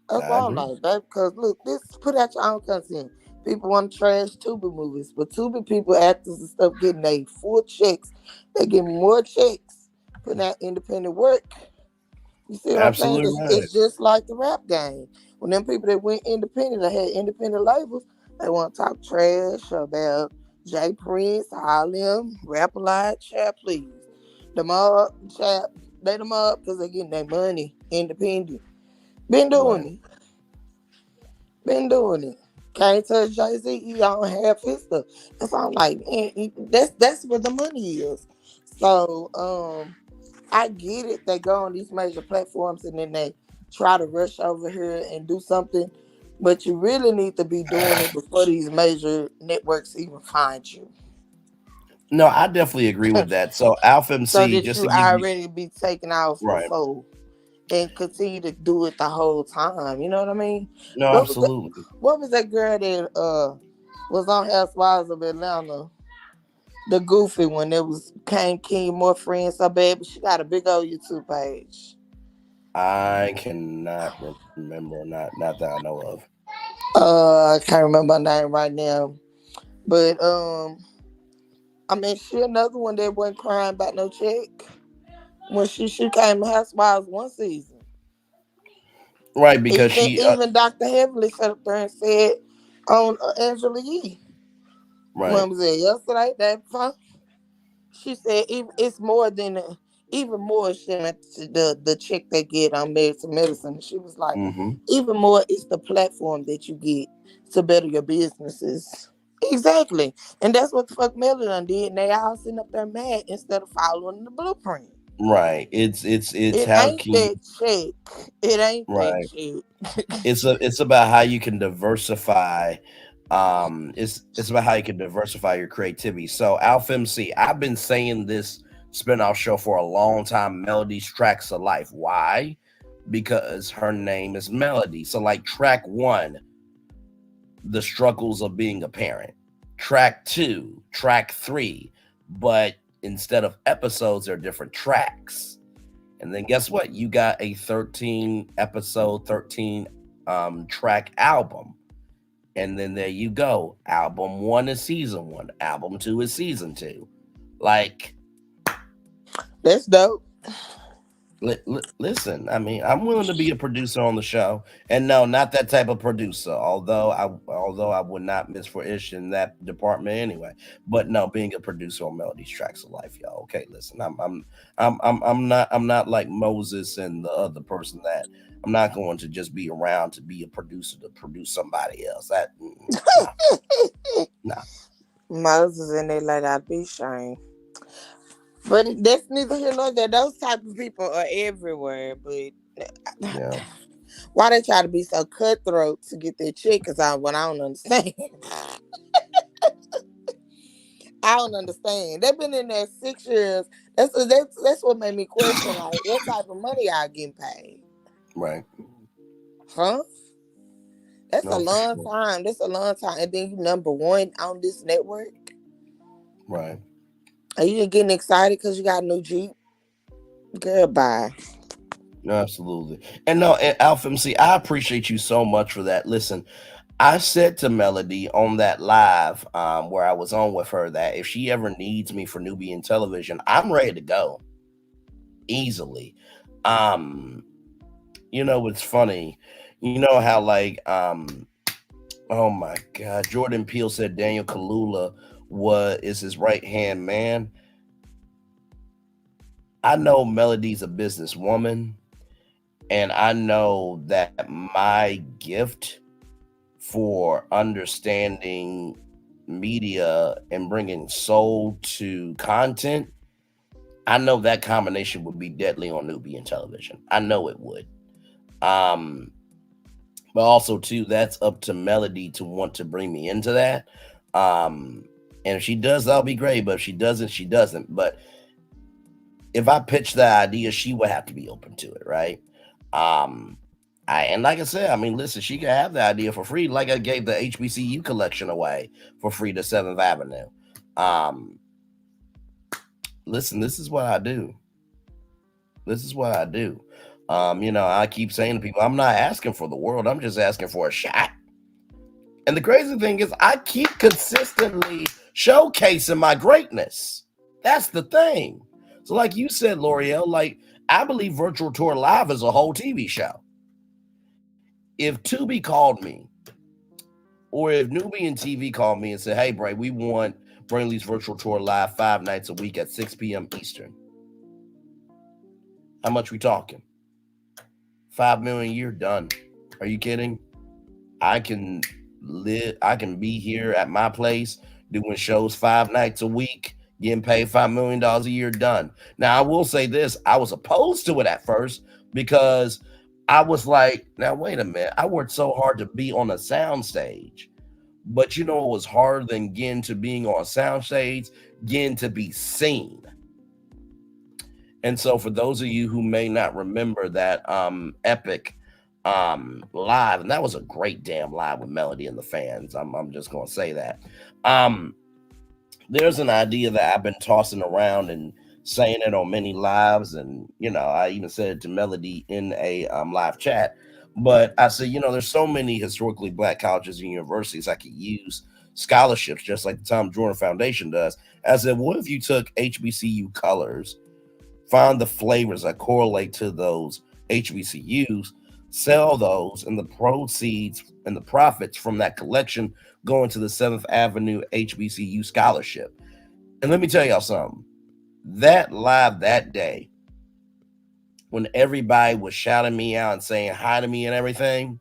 That's I why I'm agree. like, baby, because look, this put out your own content. People want to trash Tubi movies, but Tubi people, actors and stuff, getting they full checks. They getting more checks, putting out independent work. You see what I'm saying? Absolutely right. It's just like the rap game. When them people that went independent, that had independent labels, they want to talk trash about Jay Prince, all them, rap a lot, chat, please. Them up, chat, they them up because they getting their money independent. Been doing Right. it. Been doing it. Can't touch Jay-Z, he don't have his stuff. That's why I'm like, man, that's where the money is. So, I get it. They go on these major platforms and then they try to rush over here and do something. But you really need to be doing it before these major networks even find you. No, I definitely agree with that. So Alpha So MC, that just you to give you already be taken off right. before and continue to do it the whole time. You know what I mean? No, What was the, absolutely. what was that girl that was on Housewives of Atlanta? The goofy one that was came King more friends so bad, but she got a big old YouTube page. I cannot remember, not that I know of. I can't remember her name right now. But I mean she another one that wasn't crying about no check. When she came to Housewives one season. Right, because Even she even Dr. Heavenly sat up there and said on Angela Yee. right. When was it yesterday? That before? She said even it's more than even more shit the check they get on Married to Medicine. She was like, Mm-hmm. even more it's the platform that you get to better your businesses. Exactly. And that's what the fuck Melody did. And they all sitting up there mad instead of following the blueprint. Right. It's It how ain't can you that check. It ain't that right. check. It's about how you can diversify. It's about how you can diversify your creativity. So Alpha MC, I've been saying this spinoff show for a long time. Melody's Tracks of Life. Why? Because her name is Melody. So like track 1, the struggles of being a parent. Track 2, track 3, but instead of episodes, they're different tracks. And then guess what? You got a 13 episode, 13 track album. And then there you go. Album 1 is season 1. Album 2 is season 2. Like, That's dope. listen, I mean, I'm willing to be a producer on the show, and no, not that type of producer. Although I would not miss for ish in that department anyway. But no, being a producer on Melody's Tracks of Life, y'all. Okay, listen, I'm not like Moses and the other person that I'm not going to just be around to be a producer to produce somebody else. That no. Moses and they like I'd be ashamed. But that's neither here nor there. Those type of people are everywhere. But Yeah. why they try to be so cutthroat to get their check is what I don't understand. I don't understand. They've been in there 6 years. That's what made me question like what type of money y'all getting paid. Right. Huh? That's a No, for long sure. time. That's a long time. And then you number one on this network. Right. Are you just getting excited because you got a new Jeep? Girl, bye. No, absolutely. And no, and Alpha MC, I appreciate you so much for that. Listen, I said to Melody on that live where I was on with her that if she ever needs me for Nubian television, I'm ready to go easily. You know, it's funny. You know how like oh my God, Jordan Peele said Daniel Kaluuya is his right hand man. I know Melody's a businesswoman, and I know that my gift for understanding media and bringing soul to content, I know that combination would be deadly on Nubian television. I know it would. But also too, that's up to Melody to want to bring me into that. And if she does, that'll be great. But if she doesn't, she doesn't. But if I pitch the idea, she would have to be open to it, right? And like I said, I mean, listen, she can have the idea for free, like I gave the HBCU collection away for free to 7th Avenue. listen, this is what I do. This is what I do. I keep saying to people, I'm not asking for the world. I'm just asking for a shot. And the crazy thing is, I keep consistently showcasing my greatness. That's the thing. So, like you said, L'Oreal, like I believe Virtual Tour Live is a whole TV show. If Tubi called me, or if Nubian TV called me and said, "Hey, Bray, we want Braylon's Virtual Tour Live 5 nights a week at 6 p.m. Eastern," how much we talking? 5 million a year, done. Are you kidding? I can be here at my place doing shows 5 nights a week, getting paid $5 million a year, done. Now, I will say this, I was opposed to it at first because I was like, now, wait a minute. I worked so hard to be on a sound stage. But you know what was harder than getting to being on a sound stage? Getting to be seen. And so for those of you who may not remember that epic live, and that was a great damn live with Melody and the fans. I'm just going to say that. There's an idea that I've been tossing around and saying it on many lives, and I even said it to Melody in a live chat. But I said, there's so many historically Black colleges and universities I could use scholarships, just like the Tom Jordan Foundation does. I said, what if you took HBCU colors, find the flavors that correlate to those HBCUs, sell those, and the proceeds and the profits from that collection go into the 7th Avenue HBCU scholarship. And let me tell y'all something. That live that day, when everybody was shouting me out and saying hi to me and everything,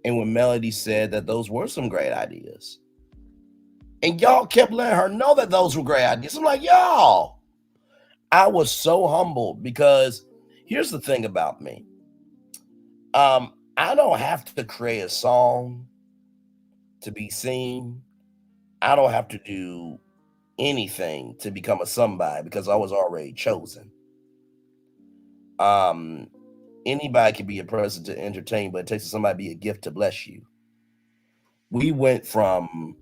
and when Melody said that those were some great ideas, and y'all kept letting her know that those were great ideas, I'm like, y'all, I was so humbled because here's the thing about me. I don't have to create a song to be seen. I don't have to do anything to become a somebody because I was already chosen. Anybody can be a person to entertain, but it takes somebody to be a gift to bless you. We went from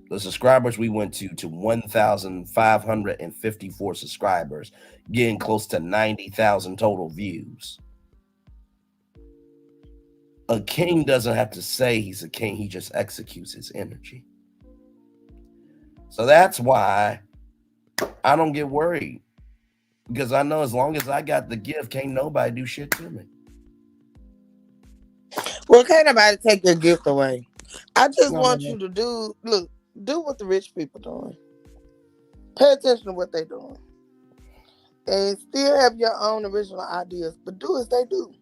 the subscribers we went to 1,554 subscribers, getting close to 90,000 total views. A king doesn't have to say he's a king. He just executes his energy. So that's why I don't get worried. Because I know as long as I got the gift, can't nobody do shit to me. Well, can't nobody take your gift away. I just want you to do what the rich people doing. Pay attention to what they're doing. And still have your own original ideas, but do as they do.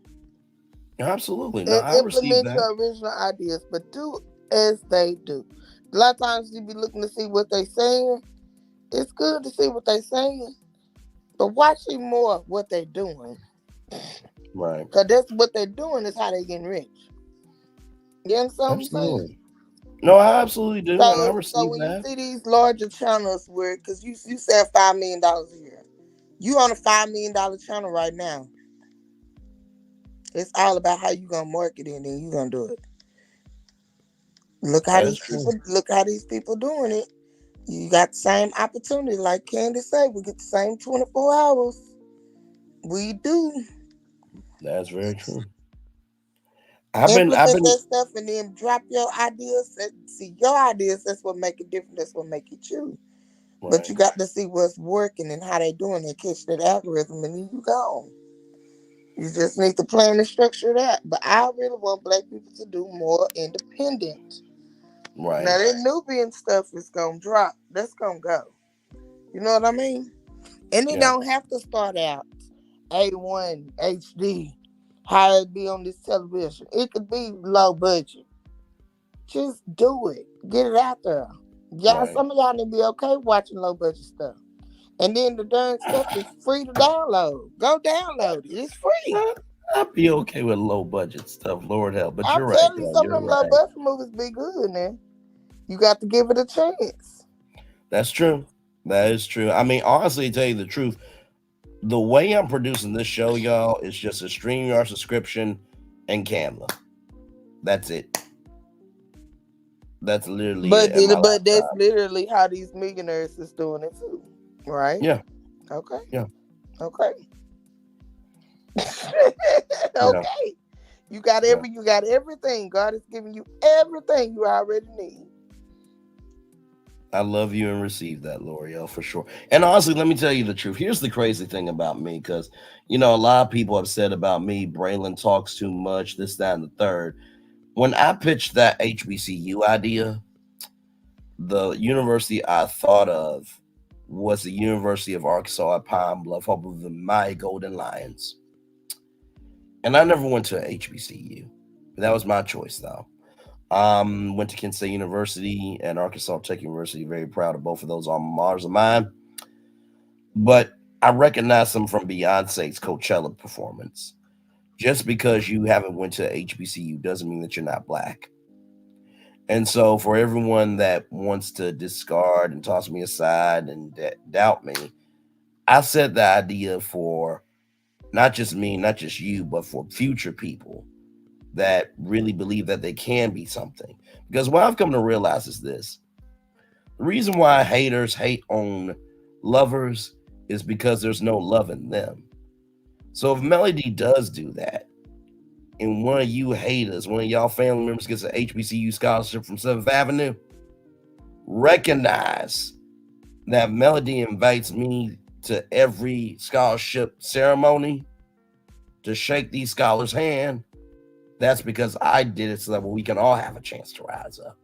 Absolutely. No, And I implement that. your original ideas, but do as they do. A lot of times you be looking to see what they saying. It's good to see what they saying, but watching more of what they doing. Right. Because that's what they're doing is how they getting rich. You understand what I'm saying? No, I absolutely do, and I receive so when that. you see these larger channels where, because you said $5 million a year, you on a $5 million channel right now. It's all about how you gonna market it and you gonna do it. Look how these people doing it. You got the same opportunity, like Candy said. We get the same 24 hours. We do. That's very true. Implement that stuff and then drop your ideas. See your ideas. That's what make it different. That's what make it you. Right. But you got to see what's working and how they doing it. Catch that algorithm, and then you go. You just need to plan and structure that. But I really want Black people to do more independent. Right. Now that Nubian stuff is gonna drop. That's gonna go. You know what I mean? And it don't have to start out A1 HD. How it be on this television. It could be low budget. Just do it. Get it out there. Y'all, some of y'all need to be okay watching low budget stuff. And then the darn stuff is free to download. Go download it. It's free. I'd be okay with low budget stuff, Lord help. But you're right. I'm telling you, some of them low budget movies be good, man. You got to give it a chance. That's true. That is true. I mean, honestly, to tell you the truth, the way I'm producing this show, y'all, is just a StreamYard subscription and Canva. That's it. That's literally but that's literally how these millionaires is doing it too. Right? Yeah. Okay. Yeah. Okay. Yeah. Okay. You got everything. God is giving you everything you already need. I love you and receive that, L'Oreal, for sure. And honestly, let me tell you the truth. Here's the crazy thing about me, because a lot of people have said about me, Braylon talks too much, this, that, and the third. When I pitched that HBCU idea, the university I thought of was the University of Arkansas at Pine Bluff, home of the My Golden Lions. And I never went to a HBCU. That was my choice, though. Went to Kent State University and Arkansas Tech University. Very proud of both of those alma maters of mine. But I recognize them from Beyonce's Coachella performance. Just because you haven't went to HBCU doesn't mean that you're not black. And so for everyone that wants to discard and toss me aside and doubt me, I said the idea for not just me, not just you, but for future people that really believe that they can be something. Because what I've come to realize is this. The reason why haters hate on lovers is because there's no love in them. So if Melody does do that, and one of you haters, one of y'all family members gets an HBCU scholarship from 7th Avenue, recognize that Melody invites me to every scholarship ceremony to shake these scholars' hand. That's because I did it so that we can all have a chance to rise up.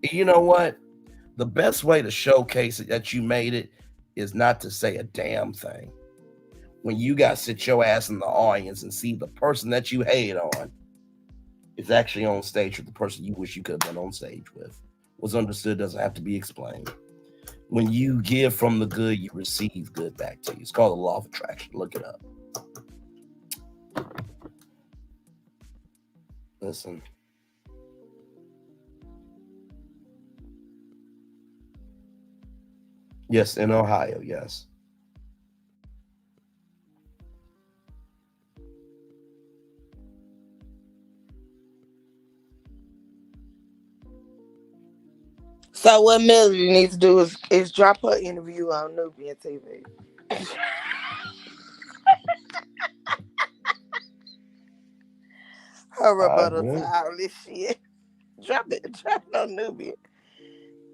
You know what? The best way to showcase it that you made it is not to say a damn thing. When you got to sit your ass in the audience and see the person that you hate on is actually on stage with the person you wish you could have been on stage with. What's understood doesn't have to be explained. When you give from the good, you receive good back to you. It's called the law of attraction. Look it up. Listen. Yes, in Ohio, yes. So what Melody needs to do is drop her interview on Nubian TV. Her rebuttal to all this shit. Drop it on Nubian.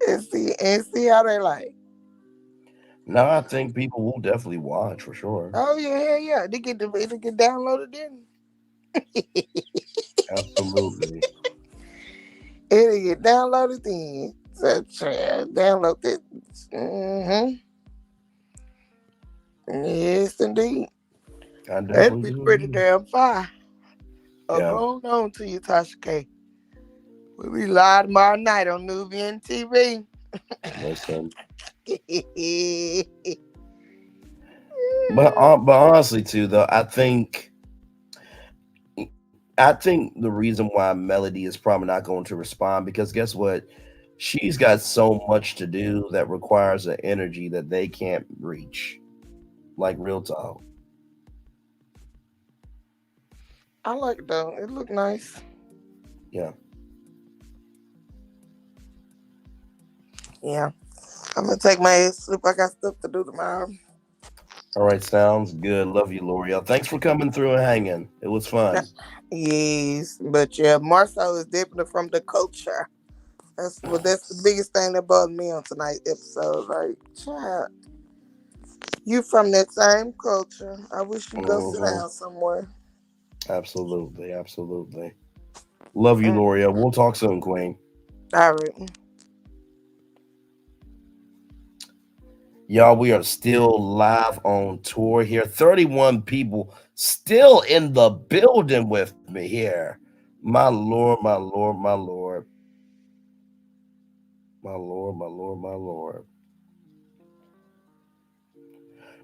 And see how they like. No, I think people will definitely watch for sure. Oh yeah. They get downloaded then. Absolutely. It'll get downloaded then. So download it. Yes, indeed. That'd be pretty damn fine. Going on to you, Tasha K. We'll be live tomorrow night on Nubian TV. Listen. But honestly, too, though, I think the reason why Melody is probably not going to respond, because guess what? She's got so much to do that requires an energy that they can't reach. Like real talk. I like it though. It look nice. Yeah. Yeah. I'm gonna take my ass sleep. I got stuff to do tomorrow. All right, sounds good. Love you, L'Oreal. Thanks for coming through and hanging. It was fun. Yes, but yeah, Marcel is definitely from the culture. That's the biggest thing that bothered me on tonight's episode. Like, child, you from that same culture. I wish you go sit down somewhere. Absolutely. Love you, L'Oreal. We'll talk soon, Queen. All right. Y'all, we are still live on tour here. 31 people still in the building with me here. My Lord.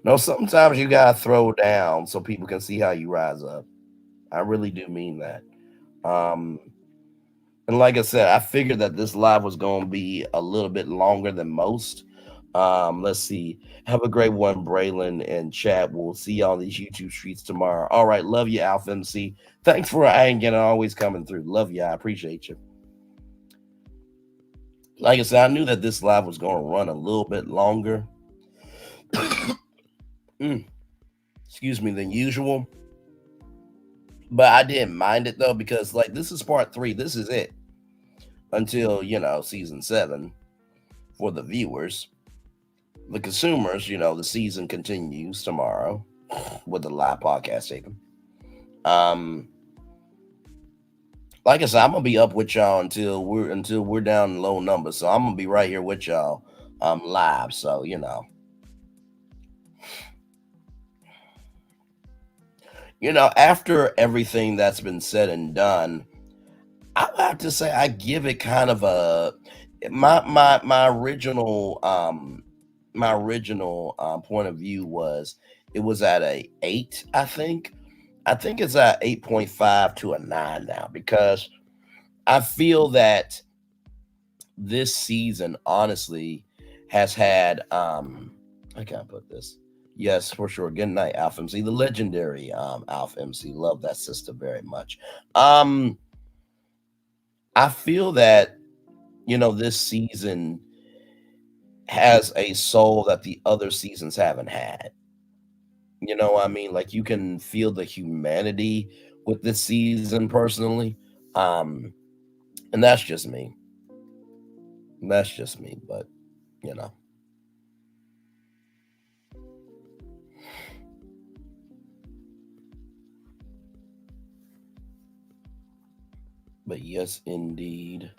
No, sometimes you gotta throw down so people can see how you rise up. I really do mean that. And like I said, I figured that this live was going to be a little bit longer than most. Let's see. Have a great one, Braylon and chat. We'll see y'all on these YouTube streets tomorrow. All right. Love you, Alpha MC. Thanks for hanging and always coming through. Love you. I appreciate you. Like I said, I knew that this live was going to run a little bit longer. excuse me, than usual. But I didn't mind it though, because like this is part 3. This is it until, season 7 for the viewers. The consumers, the season continues tomorrow with the live podcast taping. Like I said, I'm gonna be up with y'all until we're down in low numbers. So I'm gonna be right here with y'all live. So after everything that's been said and done, I would have to say I give it kind of a my original point of view was it was at a 8, I think. I think it's at 8.5 to a 9 now, because I feel that this season honestly has had I can't put this. Yes, for sure. Good night, Alpha MC, the legendary Alpha MC. Love that sister very much. I feel that this season has a soul that the other seasons haven't had. You know what I mean? Like, you can feel the humanity with this season personally. And that's just me. That's just me, but But yes, indeed.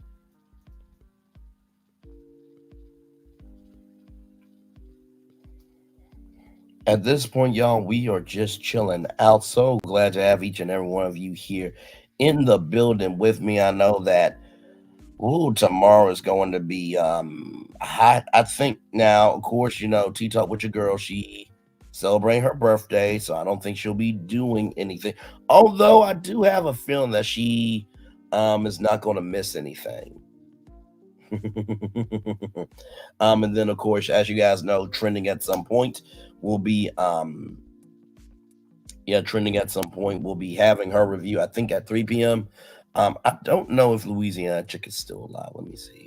At this point, y'all, we are just chilling out. So glad to have each and every one of you here in the building with me. I know that tomorrow is going to be hot. I think now, of course, Tea Talk with your girl, she celebrating her birthday, so I don't think she'll be doing anything. Although I do have a feeling that she is not going to miss anything. And then, of course, as you guys know, trending at some point will be trending at some point we'll be having her review, I think at 3 p.m. I don't know if Louisiana Chick is still alive. Let me see here.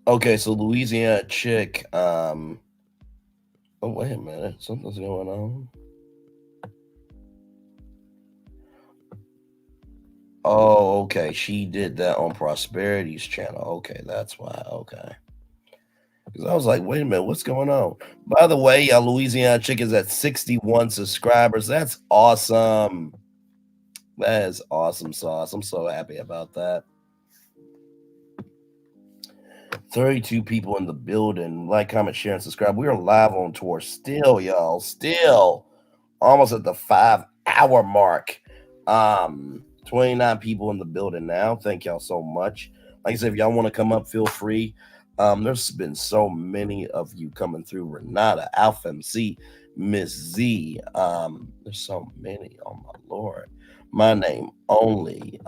Okay, so Louisiana Chick, oh, wait a minute. Something's going on. Oh, okay. She did that on Prosperity's channel. Okay, that's why. Okay. Because I was like, wait a minute, what's going on? By the way, Louisiana Chick is at 61 subscribers. That's awesome. That is awesome sauce. I'm so happy about that. 32 people in the building. Like, comment, share, and subscribe. We are live on tour still, y'all. Still almost at the 5-hour mark. 29 people in the building now. Thank y'all so much. Like I said, if y'all want to come up, feel free. There's been so many of you coming through. Renata, Alpha MC, Miss Z. There's so many. Oh my Lord. My name only.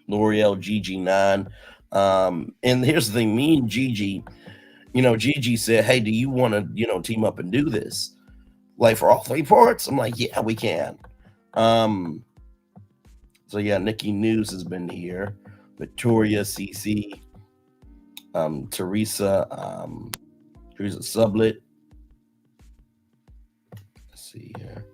L'Oreal GG9. And here's the thing, me and Gigi, Gigi said, hey, do you want to, team up and do this? Like for all 3 parts? I'm like, yeah, we can. So yeah, Nikki News has been here. Victoria, CC, Teresa Sublet. Let's see here.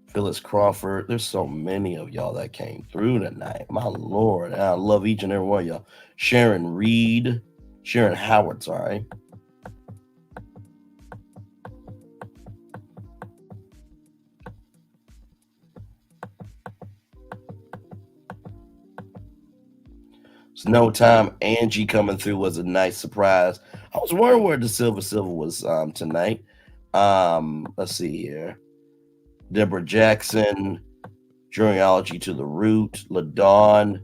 Phyllis Crawford. There's so many of y'all that came through tonight. My Lord. And I love each and every one of y'all. Sharon Reed. Sharon Howard, sorry. No time. Angie coming through was a nice surprise. I was wondering where the Silver was tonight. Let's see here. Deborah Jackson, Genealogy to the Root, LaDawn,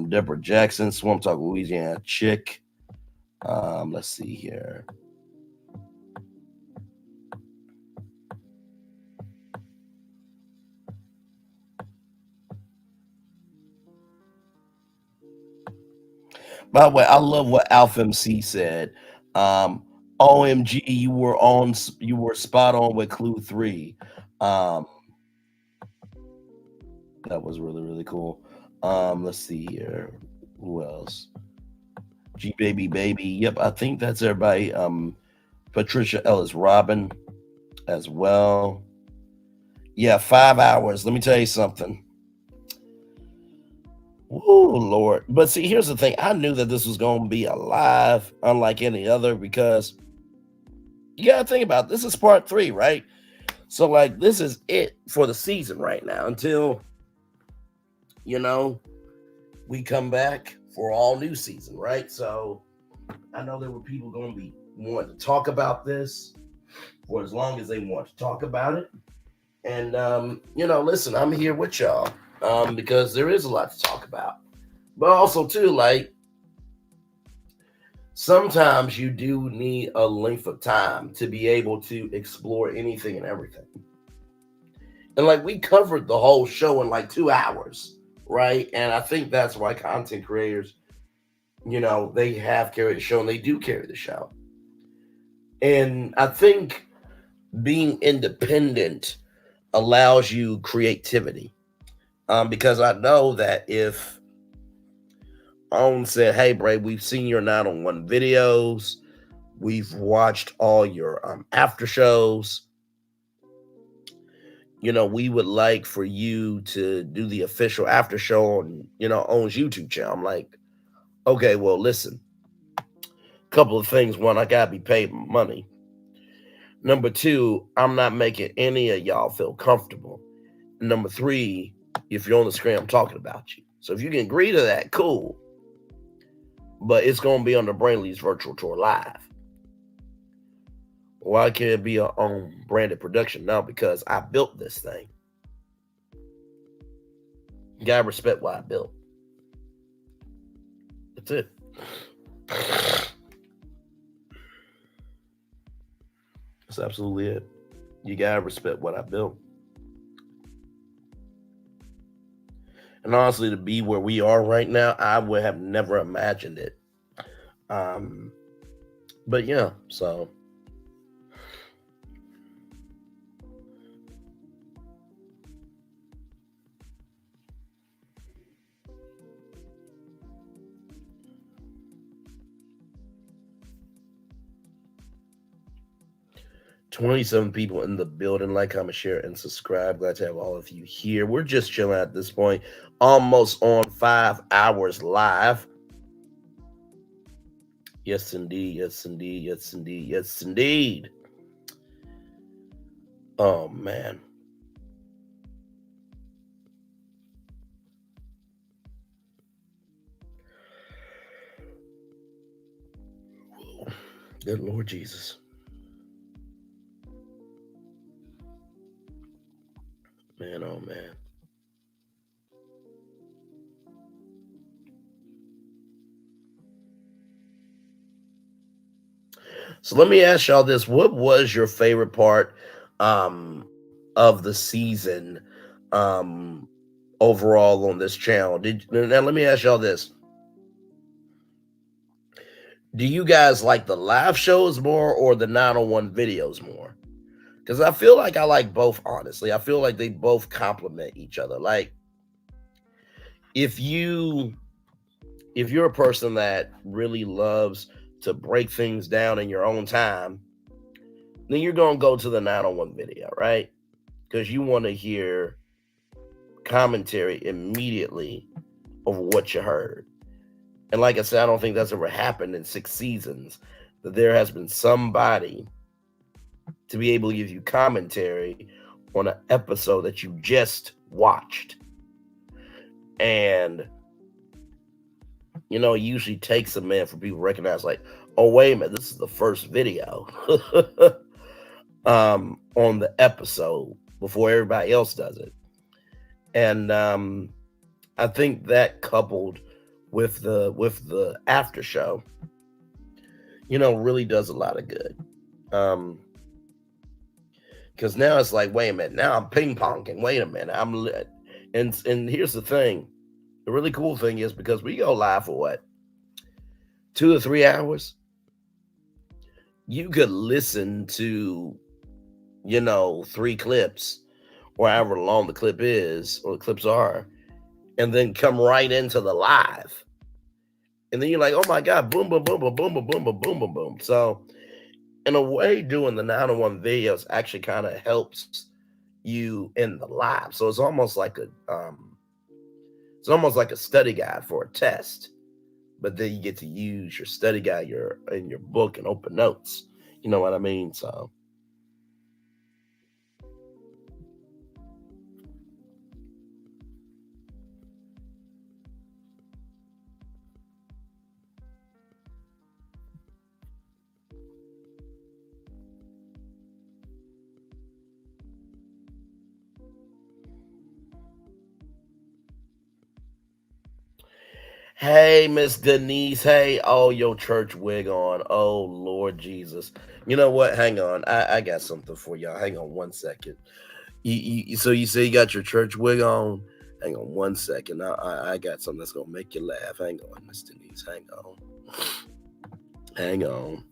Deborah Jackson, Swamp Talk Louisiana Chick. Let's see here. By the way, I love what Alpha MC said. OMG, you were spot on with Clue 3. Um, that was really, really cool. Let's see here. Who else? G Baby Baby. Yep, I think that's everybody. Patricia Ellis Robin as well. Yeah, 5 hours. Let me tell you something. Oh Lord. But see, here's the thing. I knew that this was going to be a live, unlike any other, because you got to think about it. This is part 3, right? So, like, this is it for the season right now until, you know, we come back for all new season, right? So, I know there were people going to be wanting to talk about this for as long as they want to talk about it. And, you know, listen, I'm here with y'all because there is a lot to talk about. But also, too, like, sometimes you do need a length of time to be able to explore anything and everything. And, like, we covered the whole show in, like, 2 hours, right? And I think that's why content creators, you know, they have carried the show and they do carry the show. And I think being independent allows you creativity. Because I know that if Owen said, hey, Bray, we've seen your 9-on-1 videos, we've watched all your after shows, you know, we would like for you to do the official after show on, you know, Owen's YouTube channel. I'm like, okay, well, listen, a couple of things. One, I gotta be paid money. Number 2, I'm not making any of y'all feel comfortable. Number 3, if you're on the screen, I'm talking about you. So if you can agree to that, cool. But it's going to be on the Brainley's Virtual Tour Live. Why can't it be our own branded production? No, because I built this thing. You got to respect what I built. That's it. That's absolutely it. You got to respect what I built. And honestly, to be where we are right now, I would have never imagined it. But yeah, so. $27 people in the building. Like, comment, share, and subscribe. Glad to have all of you here. We're just chilling at this point. Almost on 5 hours live. Yes, indeed. Yes, indeed. Yes, indeed. Yes, indeed. Oh, man. Whoa. Good Lord Jesus. Man, oh, man. So let me ask y'all this. What was your favorite part of the season overall on this channel? Now let me ask y'all this. Do you guys like the live shows more or the 9-on-1 videos more? Because I feel like I like both, honestly. I feel like they both complement each other. Like, if you're a person that really loves to break things down in your own time, then you're going to go to the 9-on-1 video, right? Because you want to hear commentary immediately over what you heard. And like I said, I don't think that's ever happened in 6 seasons, that there has been somebody to be able to give you commentary on an episode that you just watched. And, you know, it usually takes a minute for people to recognize, like, oh, wait a minute, this is the first video on the episode before everybody else does it. And I think that coupled with the after show, you know, really does a lot of good. Because now it's like, wait a minute, now I'm ping-ponging. Wait a minute, I'm lit. And here's the thing. The really cool thing is, because we go live for what? 2 or 3 hours, you could listen to, 3 clips or however long the clip is or the clips are, and then come right into the live. And then you're like, oh my God, boom, boom, boom, boom, boom, boom, boom, boom, boom, boom, boom. So in a way, doing the 901 videos actually kind of helps you in the live. So it's almost like a study guide for a test. But then you get to use your study guide in your book and open notes. You know what I mean? So hey, Miss Denise. Hey, oh, your church wig on. Oh, Lord Jesus. You know what? Hang on. I got something for y'all. Hang on 1 second. So you say you got your church wig on? Hang on 1 second. I got something that's going to make you laugh. Hang on, Miss Denise. Hang on. Hang on.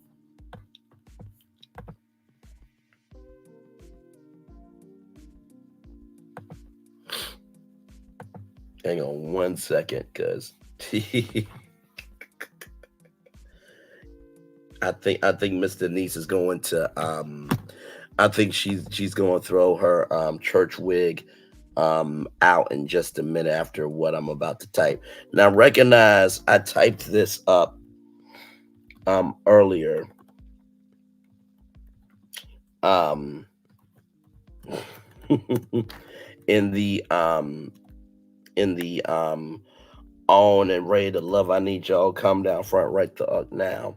Hang on 1 second, because I think Miss Denise is going to I think she's going to throw her church wig out in just a minute after what I'm about to type. Now recognize I typed this up earlier. In the on and ready to love, I need y'all come down front right to now.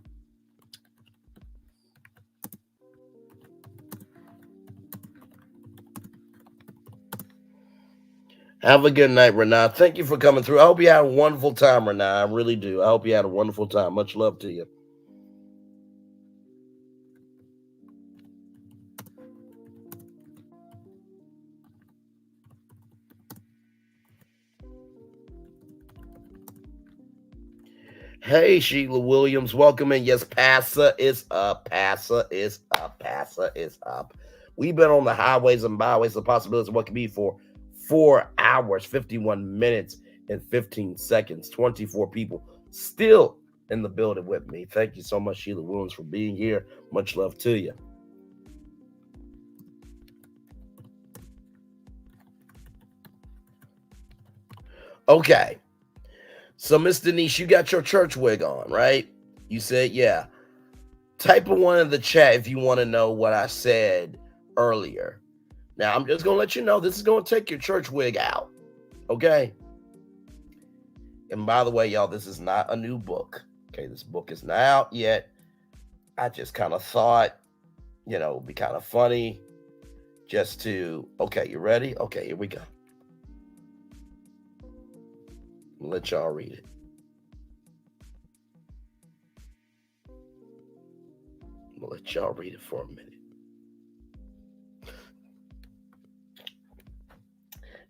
Have a good night, Renata. Thank you for coming through. I hope you had a wonderful time, Renata. I really do. I hope you had a wonderful time. Much love to you. Hey, Sheila Williams, welcome in. Yes, Passa is up. Passa is up. Passa is up. We've been on the highways and byways of possibilities of what can be for 4 hours, 51 minutes, and 15 seconds. 24 people still in the building with me. Thank you so much, Sheila Williams, for being here. Much love to you. Okay. So, Miss Denise, you got your church wig on, right? You said, yeah. Type a 1 in the chat if you want to know what I said earlier. Now, I'm just going to let you know this is going to take your church wig out, okay? And by the way, y'all, this is not a new book, okay? This book is not out yet. I just kind of thought, it would be kind of funny just to, okay, you ready? Okay, here we go. Let y'all read it. I'm gonna let y'all read it for a minute.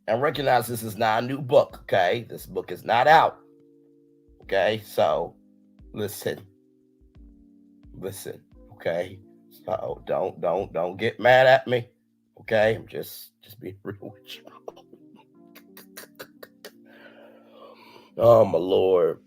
And recognize this is not a new book, okay? This book is not out. Okay, so listen, okay? So don't get mad at me. Okay, I'm just being real with you. Oh my Lord.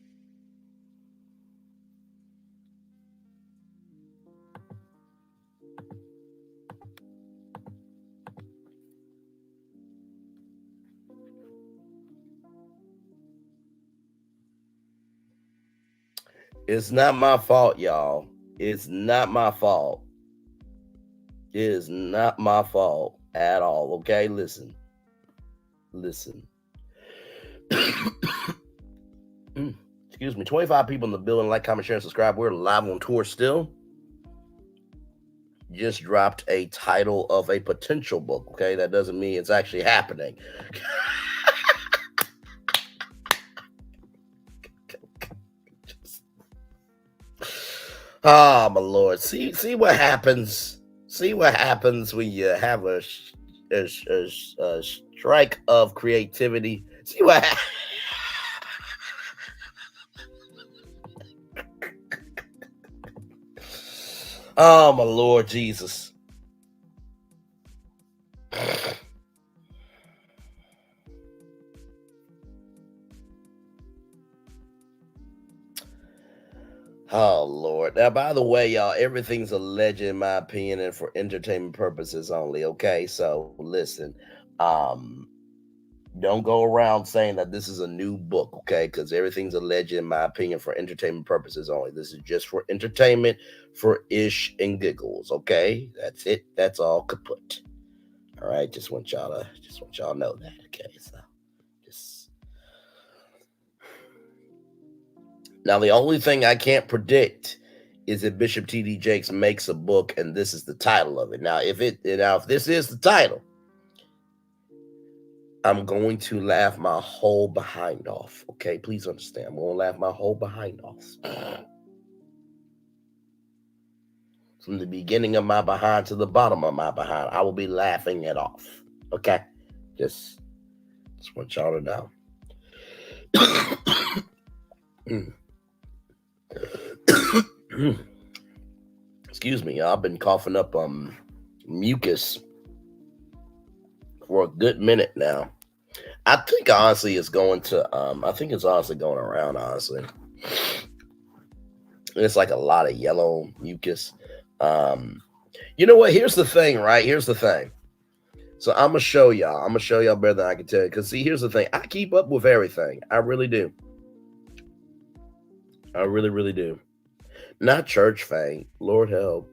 It's not my fault, y'all. It's not my fault. It is not my fault at all. Okay, listen. Excuse me. 25 people in the building. Like, comment, share, and subscribe. We're live on tour still. Just dropped a title of a potential book. Okay, that doesn't mean it's actually happening. Oh my Lord! See what happens. See what happens when you have a strike of creativity. See what. Oh my Lord Jesus. Oh Lord. Now, by the way, y'all, everything's alleged in my opinion and for entertainment purposes only. Okay, so listen, don't go around saying that this is a new book, okay? Because everything's alleged in my opinion for entertainment purposes only. This is just for entertainment, for ish and giggles, okay? That's it. That's all kaput. All right, just want y'all to know that, okay? So just now, the only thing I can't predict is if Bishop T.D. Jakes makes a book and this is the title of it. Now, if this is the title, I'm going to laugh my whole behind off. Okay, please understand. I'm going to laugh my whole behind off. From the beginning of my behind to the bottom of my behind, I will be laughing it off. Okay, just want y'all to know. Excuse me, I've been coughing up mucus for a good minute now. I think honestly it's going to I think it's honestly going around, honestly. It's like a lot of yellow mucus. You know what? Here's the thing, right? Here's the thing. So I'm gonna show y'all better than I can tell you. Because see, here's the thing. I keep up with everything. I really do. I really, really do. Not church fang. Lord help.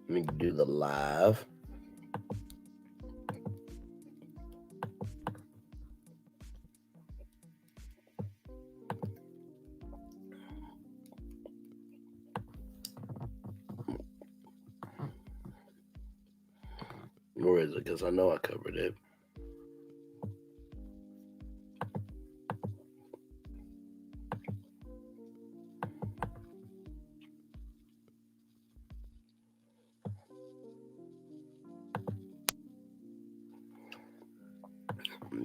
Let me do the live. Where is it? Because I know I covered it.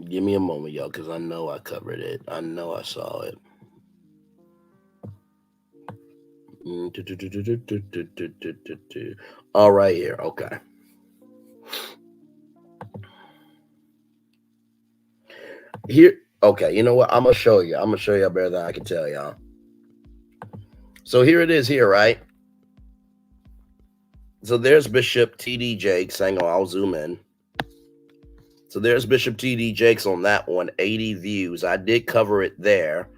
Give me a moment, y'all, because I know I covered it. I know I saw it. All right here. Okay. Here. Okay. You know what? I'm going to show you. I'm going to show y'all better than I can tell y'all. So here it is here, right? So there's Bishop T.D. Jakes. Hang on. I'll zoom in. So there's Bishop T.D. Jakes on that one. 80 views. I did cover it there.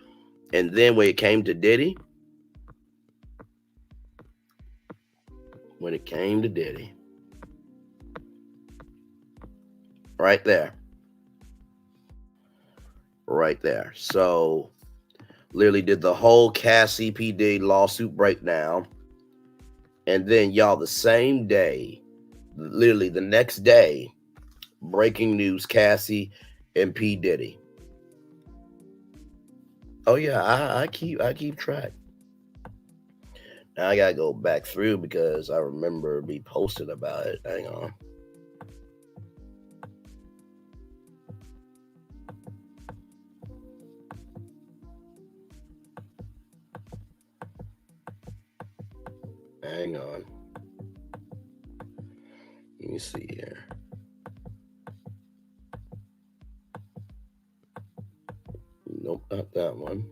And then when it came to Diddy. Right there. Right there. So literally did the whole Cassie P. Diddy lawsuit breakdown. And then y'all the same day, literally the next day, breaking news, Cassie and P. Diddy. Oh yeah, I keep track. Now I gotta go back through because I remember me posted about it. Hang on. Hang on. Let me see here. Nope, not that one.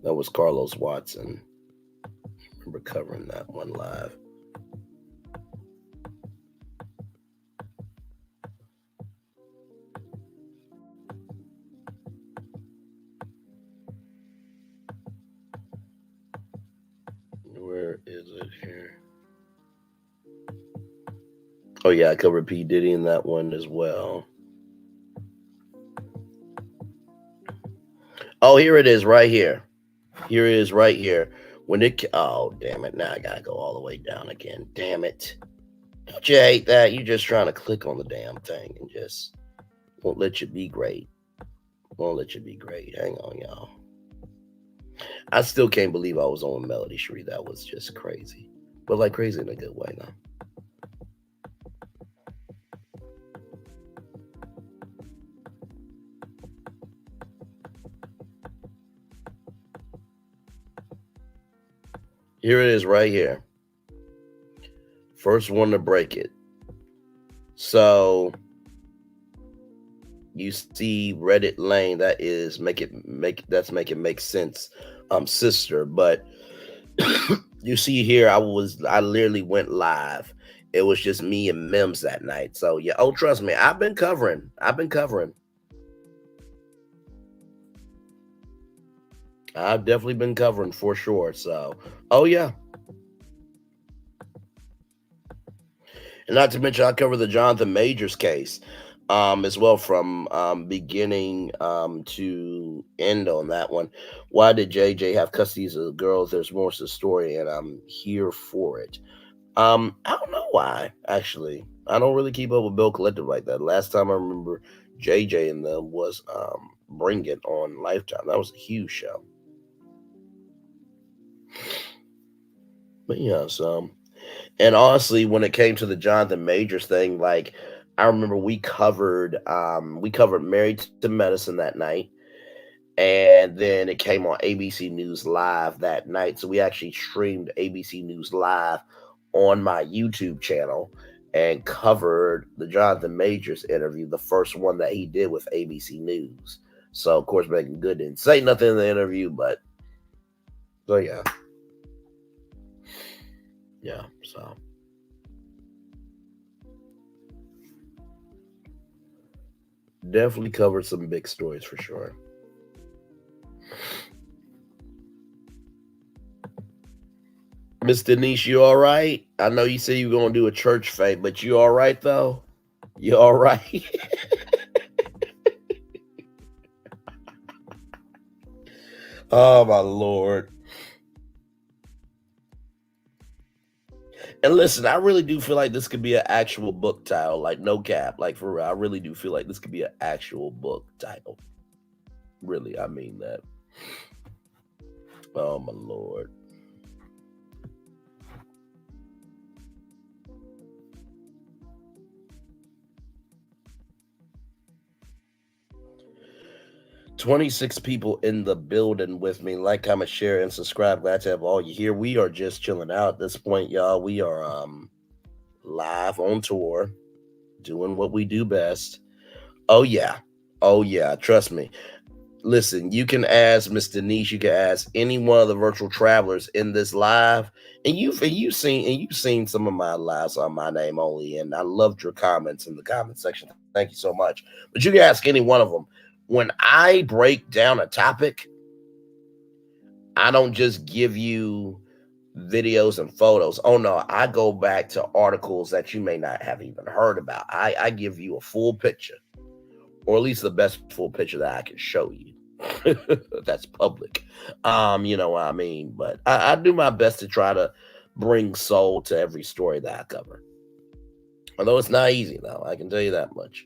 That was Carlos Watson. I remember covering that one live. Where is it here? Oh yeah, I covered P. Diddy in that one as well. Oh, here it is right here. Here it is right here. Oh, damn it. Now I gotta go all the way down again. Damn it. Don't you hate that? You're just trying to click on the damn thing and just won't let you be great. Won't let you be great. Hang on, y'all. I still can't believe I was on Melody Shree. That was just crazy. But like crazy in a good way now. Here it is right here. First one to break it. So you see Reddit Lane, that is make make sense, sister. But you see here, I literally went live. It was just me and Mims that night. So yeah, oh trust me, I've been covering. I've definitely been covering for sure. So oh yeah. And not to mention, I covered the Jonathan Majors case as well, from beginning to end on that one. Why did JJ have custody of the girls? There's more to the story, and I'm here for it. I don't know why, actually. I don't really keep up with Bill Collective like that. Last time I remember JJ and them was Bring It on Lifetime. That was a huge show. But yeah, so... And honestly, when it came to the Jonathan Majors thing, like I remember we covered Married to Medicine that night, and then it came on ABC News Live that night. So we actually streamed ABC News Live on my YouTube channel and covered the Jonathan Majors interview, the first one that he did with ABC News. So of course, Megan Good didn't say nothing in the interview, but so yeah. Yeah, so definitely covered some big stories for sure. Miss Denise, you all right? I know you said you were going to do a church fete, but you all right, though? You all right? Oh, my Lord. And listen, I really do feel like this could be an actual book title, like no cap, like for real. I really do feel like this could be an actual book title. Really, I mean that. Oh, my Lord. "26 people in the building with me. Like, comment, share, and subscribe. Glad to have all you here. We are just chilling out at this point, y'all. We are live on tour, doing what we do best. Oh yeah, trust me. Listen, you can ask Miss Denise, you can ask any one of the virtual travelers in this live, and you've seen some of my lives on my name only, and I loved your comments in the comment section. Thank you so much. But you can ask any one of them. When I break down a topic, I don't just give you videos and photos. Oh no, I go back to articles that you may not have even heard about. I give you a full picture, or at least the best full picture that I can show you. That's public. You know what I mean? But I do my best to try to bring soul to every story that I cover. Although it's not easy, though, I can tell you that much.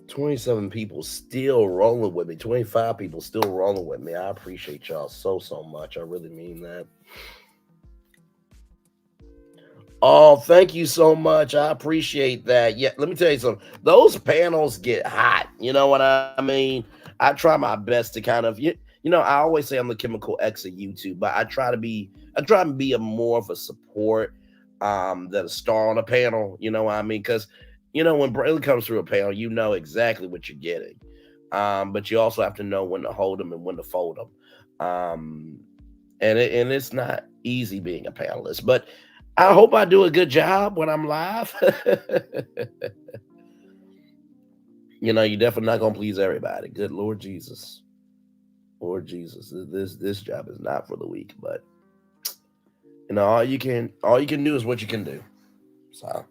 "27 people still rolling with me. 25 people still rolling with me. I appreciate y'all so much. I really mean that. Oh, thank you so much. I appreciate that. Yeah, let me tell you something. Those panels get hot. You know what I mean? I try my best to kind of, I always say I'm the chemical X of YouTube, but I try to be a more of a support than a star on a panel. You know what I mean? Because, when Braylon comes through a panel, you know exactly what you're getting. But you also have to know when to hold them and when to fold them. And it's not easy being a panelist, but I hope I do a good job when I'm live. You're definitely not gonna please everybody. Good Lord Jesus. Lord Jesus. This job is not for the weak, but all you can do is what you can do. So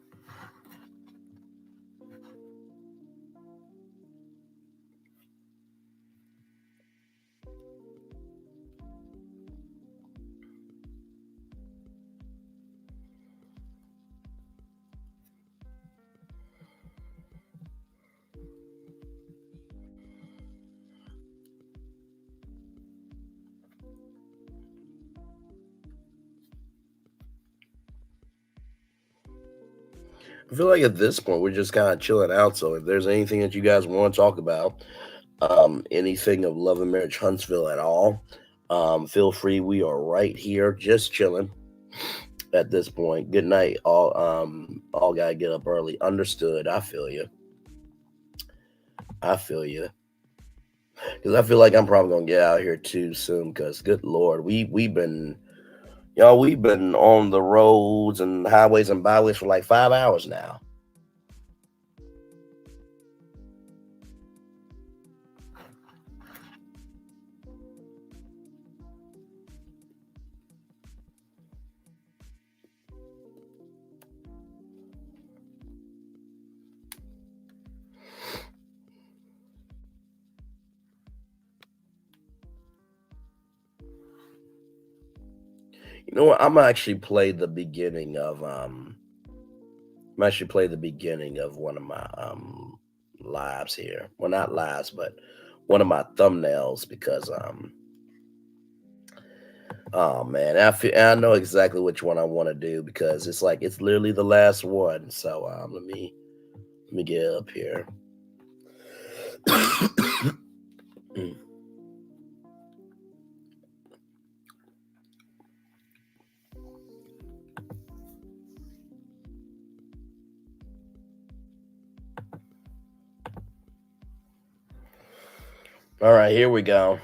I feel like at this point we're just kind of chilling out. So if there's anything that you guys want to talk about, anything of Love and Marriage Huntsville at all, feel free. We are right here, just chilling at this point. Good night, all gotta get up early. Understood. I feel you. I feel you. Because I feel like I'm probably gonna get out here too soon. Because good lord, we've been y'all we've been on the roads and highways and byways for like 5 hours now. You know what? I'm actually play the beginning of one of my lives here. Well, not lives, but one of my thumbnails because oh man, I know exactly which one I want to do because it's like it's literally the last one. So let me get up here. All right, here we go.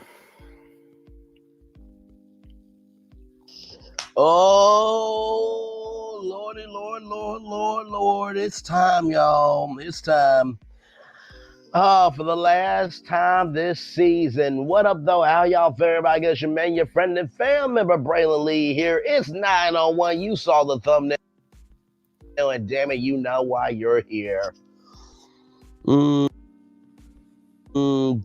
Oh, Lordy, Lord. It's time, y'all. It's time. For the last time this season. What up, though? How y'all fare? Everybody got your man, your friend, and family member, Braylon Lee here. It's 901. You saw the thumbnail, and damn it, you know why you're here.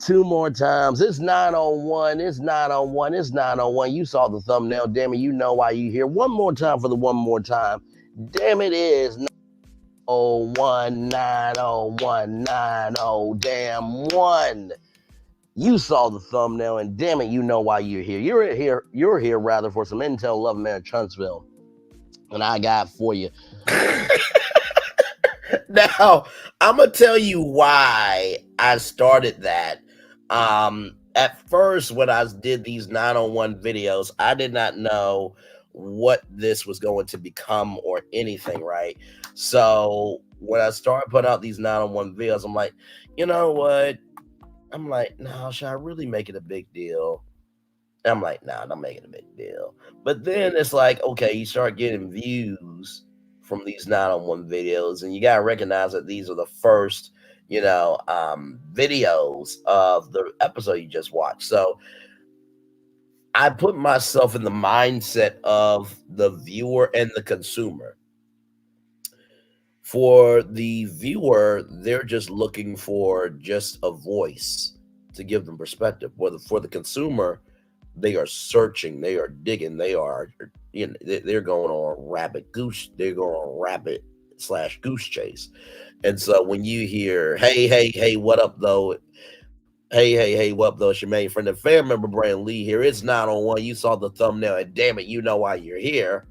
Two more times. It's 901. It's 901. It's 901. You saw the thumbnail. Damn it, you know why you here. One more time for the one more time. Damn it is 901, 901, 90. Damn one. You saw the thumbnail, and damn it, you know why you're here. You're here rather for some intel, Love and Marriage Huntsville. And I got for you. Now, I'm gonna tell you why I started that. At first, when I did these 901 videos, I did not know what this was going to become or anything, right? So when I started putting out these 901 videos, I'm like, you know what? I'm like, no, should I really make it a big deal? And I'm like, nah, don't make it a big deal. But then it's like, okay, you start getting views from these 901 videos, and you gotta recognize that these are the first, videos of the episode you just watched. So I put myself in the mindset of the viewer and the consumer. For the viewer, they're just looking for just a voice to give them perspective. For the consumer, they are searching, they are digging, they're going on rabbit goose, they're going on rabbit/goose chase. And so when you hear, hey, what up though? Hey, what up though? It's your main friend and family member, Brandon Lee here. It's 901. You saw the thumbnail, and damn it, you know why you're here.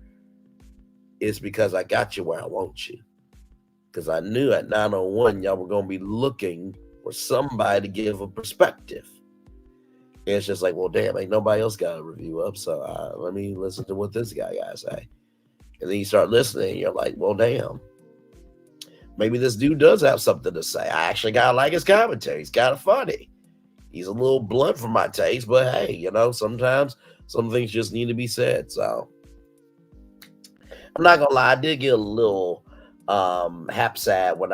It's because I got you where I want you. Because I knew at 901, y'all were going to be looking for somebody to give a perspective. And it's just like, well, damn, ain't nobody else got a review up, so let me listen to what this guy got to say. And then you start listening, and you're like, well, damn, maybe this dude does have something to say. I actually got to like his commentary. He's kind of funny. He's a little blunt for my taste, but hey, sometimes some things just need to be said. So I'm not going to lie, I did get a little hapsad when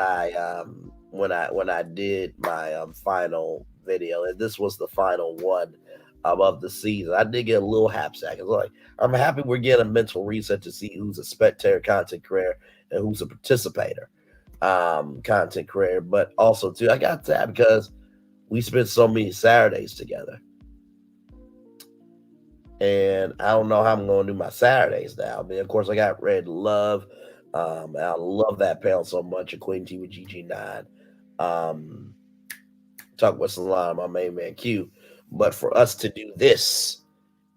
I did my final video, and this was the final one of the season. I did get a little hapsack. It's like, I'm happy we're getting a mental reset to see who's a spectator content creator and who's a participator content creator. But also too, I got that because we spent so many Saturdays together, and I don't know how I'm going to do my Saturdays now. I mean, of course, I got Ready to Love. I love that panel so much. Queen T with GG9. Talk with Salon, my main man Q. But for us to do this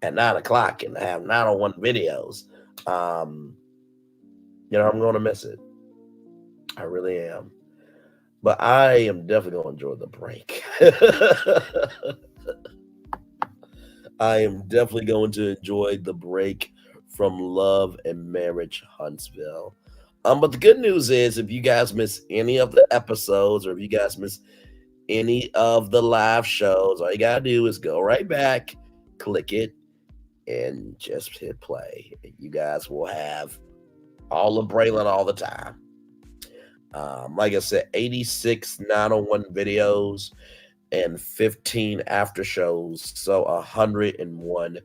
at 9 o'clock and have 901 videos, I'm going to miss it. I really am. But I am definitely going to enjoy the break. I am definitely going to enjoy the break from Love and Marriage Huntsville. But the good news is, if you guys miss any of the episodes, or if you guys miss any of the live shows, all you gotta do is go right back, click it, and just hit play. You guys will have all of Braylon all the time. Like I said, 86 901 videos and 15 after shows. So 101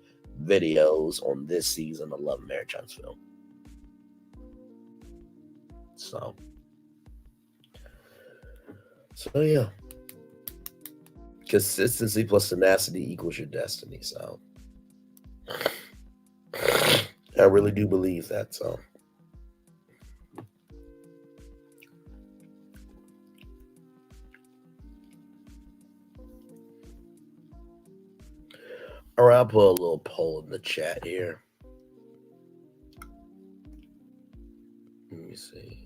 videos on this season of Love and Marriage Huntsville. So yeah. Consistency plus tenacity equals your destiny. So I really do believe that. So all right, I'll put a little poll in the chat here. Let me see.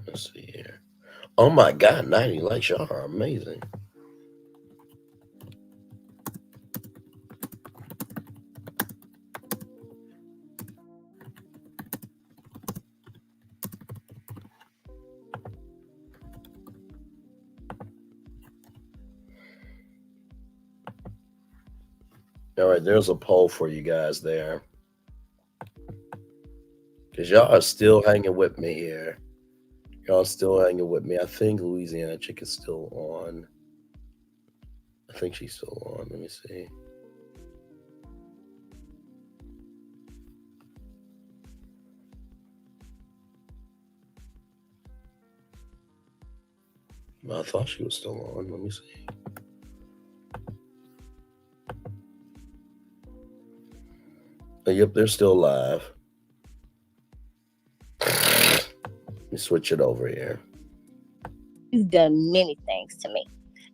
Let's see here. Oh my God, 90 likes. Y'all are amazing. All right, there's a poll for you guys there. Because y'all are still hanging with me here. Y'all still hanging with me. I think Louisiana Chick is still on. I think she's still on. Let me see. I thought she was still on. Let me see. Yep, they're still live. Let me switch it over here. He's done many things to me.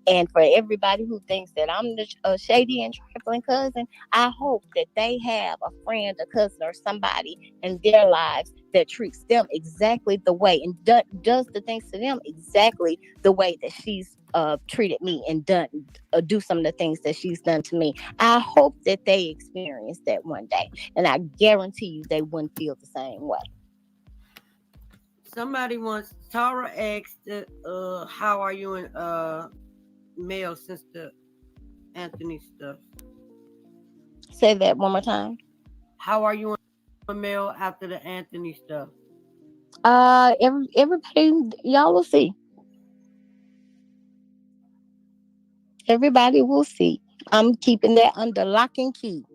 And for everybody who thinks that I'm the shady and trifling cousin, I hope that they have a friend, a cousin, or somebody in their lives that treats them exactly the way and does the things to them exactly the way that she's treated me and do some of the things that she's done to me. I hope that they experience that one day. And I guarantee you they wouldn't feel the same way. Somebody wants, Tara asked, how are you in mail since the Anthony stuff? Say that one more time. How are you in mail after the Anthony stuff? Everybody, y'all will see. Everybody will see. I'm keeping that under lock and key.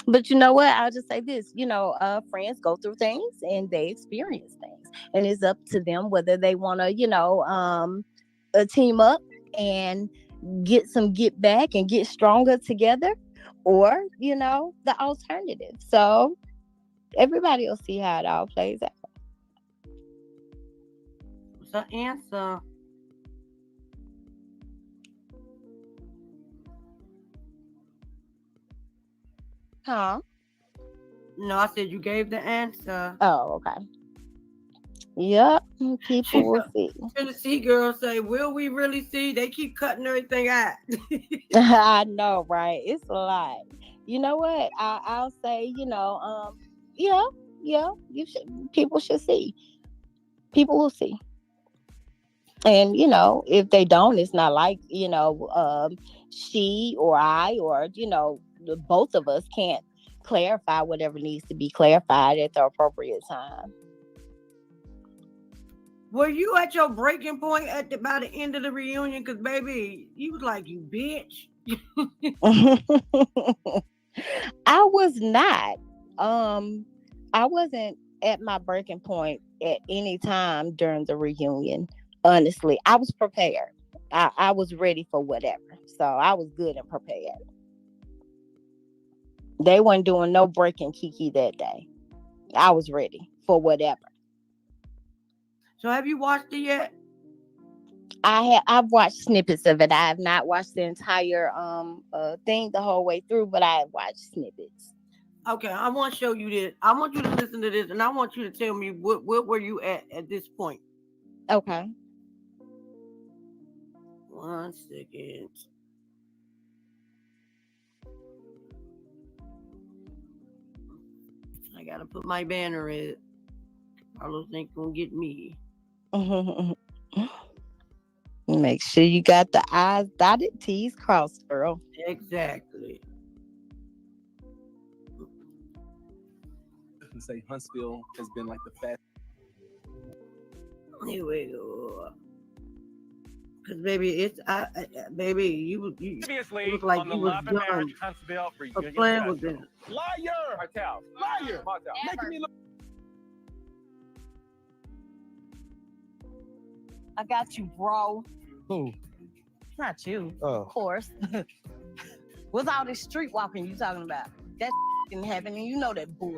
But you know what? I'll just say this. Friends go through things and they experience things. And it's up to them whether they want to, team up and get back and get stronger together, or, the alternative. So everybody will see how it all plays out. What's the answer? Huh? No, I said you gave the answer. Oh, okay. Yep, people will see. Tennessee girls say, will we really see? They keep cutting everything out. I know, right? It's a lot. You know what? I'll say, yeah, you should. People should see. People will see. And, if they don't, it's not like, she or I or, both of us can't clarify whatever needs to be clarified at the appropriate time. Were you at your breaking point by the end of the reunion? Because, baby, you was like, you bitch. I was not. I wasn't at my breaking point at any time during the reunion. Honestly, I was prepared. I was ready for whatever. So I was good and prepared. They weren't doing no breaking Kiki that day. I was ready for whatever. So have you watched it yet? I've watched snippets of it. I have not watched the entire thing the whole way through, but I have watched snippets. Okay, I want to show you this. I want you to listen to this, and I want you to tell me what were you at this point. Okay. 1 second. I gotta put my banner in. Carlos ain't gonna get me. Make sure you got the I's dotted, T's crossed, girl. Exactly. I can say Huntsville has been like the fast. Here we go. Cause baby, it's baby, you Previously look like on the you was Love and done. Marriage Huntsville A reunion. plan with them. Liar! Martell. Liar! Martell. Making me look. I got you, bro. Who? Not you, Oh. of course. What's all this street walking you talking about? That didn't happen, and you know that bull.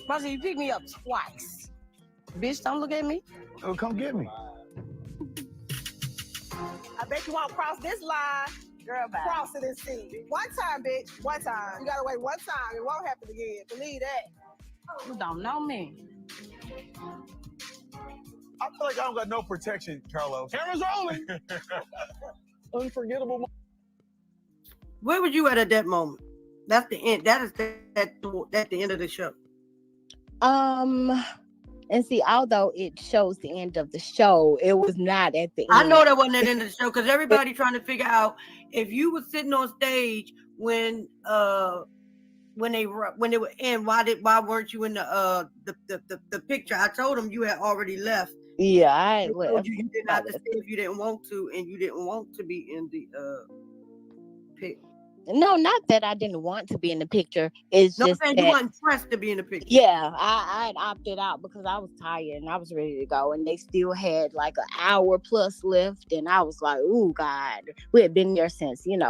Marcy, you picked me up twice. Bitch, don't look at me. Oh, come get me. I bet you won't cross this line. Girl, bye. Cross it and see. One time, bitch. One time. You gotta wait one time. It won't happen again. Believe that. You don't know me. I feel like I don't got no protection, Carlos. Cameras rolling. Unforgettable. Where were you at that moment? That's the end. That's the end of the show. And see, although it shows the end of the show, it was not at the end. I know that wasn't at the end of the show because everybody trying to figure out if you were sitting on stage when they were in. Why weren't you in the picture? I told them you had already left. Yeah, I told you did not to stay if you didn't want to, and you didn't want to be in the pic. No, not that I didn't want to be in the picture. It's just that you weren't pressed to be in the picture. Yeah, I had opted out because I was tired and I was ready to go, and they still had like an hour plus left, and I was like, "Oh God!" We had been there since 7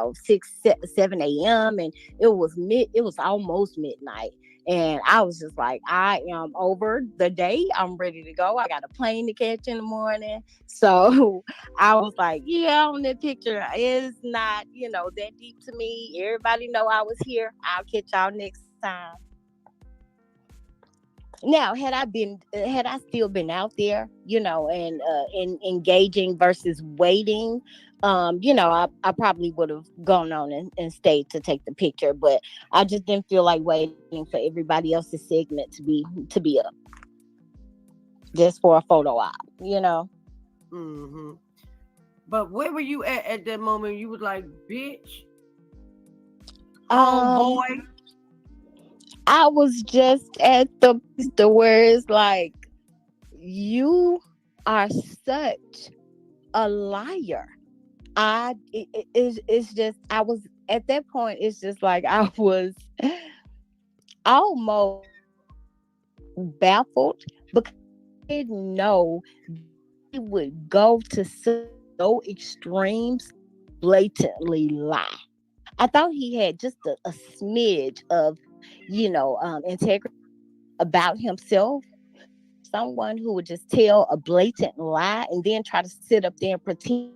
a.m. and it was almost midnight, and I was just like, "I am over the day. I'm ready to go. I got a plane to catch in the morning." So I was like, "Yeah, on that picture is not that deep to me. Everybody know I was here. I'll catch y'all next time." Now, had I still been out there, and engaging versus waiting, I probably would have gone on and stayed to take the picture, but I just didn't feel like waiting for everybody else's segment to be up just for a photo op, Mm-hmm. But where were you at that moment? You was like, "Bitch, boy." I was just at the words like, "You are such a liar." It's just, I was at that point. It's just like I was almost baffled because I didn't know he would go to so extremes, blatantly lie. I thought he had just a smidge of integrity about himself. Someone who would just tell a blatant lie and then try to sit up there and pretend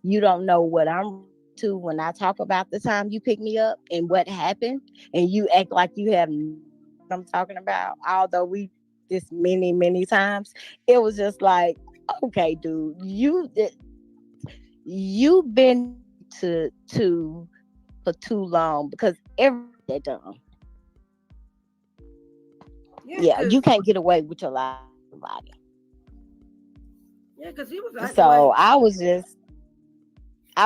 you don't know what I'm to when I talk about the time you picked me up and what happened, and you act like you have what I'm talking about. Although we this many times, it was just like, okay, dude, you've been to for too long because everything done. Yeah, you can't get away with your life, body. Yeah, because he was. So I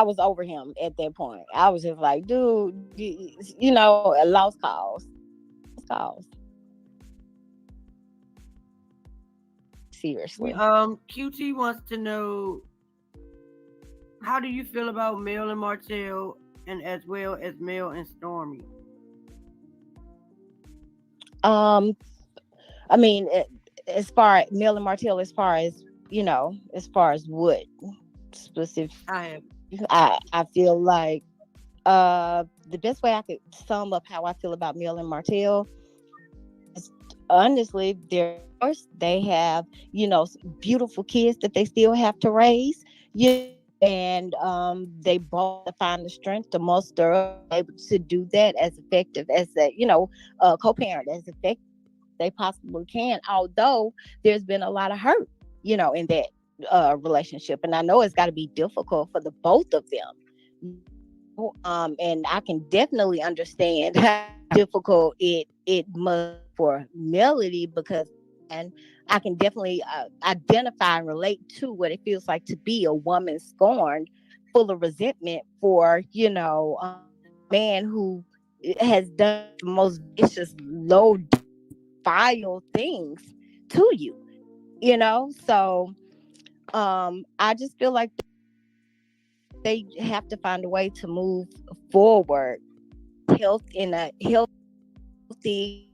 was over him at that point. I was just like, dude, a lost cause. Seriously. QT wants to know, how do you feel about Mel and Martell, and as well as Mel and Stormy? I mean, as far as Mel and Martell, as far as what? specific. I am. I feel like the best way I could sum up how I feel about Mel and Martell is honestly they have, beautiful kids that they still have to raise. And they both find the strength to muster able to do that as effective as that, co-parent as effective they possibly can. Although there's been a lot of hurt, in that relationship, and I know it's got to be difficult for the both of them. And I can definitely understand how difficult it must for Melody, because and I can definitely identify and relate to what it feels like to be a woman scorned, full of resentment for man who has done the most vicious, low, vile things to you. So I just feel like they have to find a way to move forward, in a healthy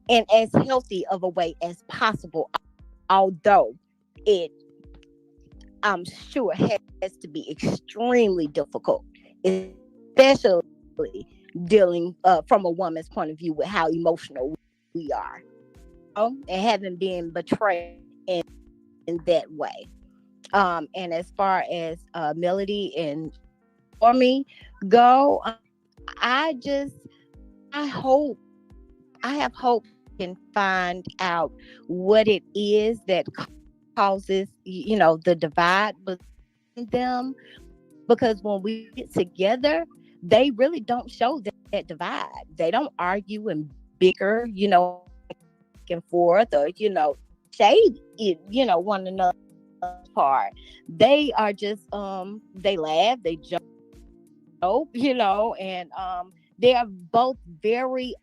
and as healthy of a way as possible. Although it, I'm sure, has to be extremely difficult, especially dealing from a woman's point of view with how emotional we are, and having been betrayed in that way. And as far as Melody and Stormy go, I just I hope I have hope can find out what it is that causes the divide between them, because when we get together, they really don't show that divide. They don't argue and bicker, back and forth, or shade one another part. They are just they laugh, they joke, and they are both very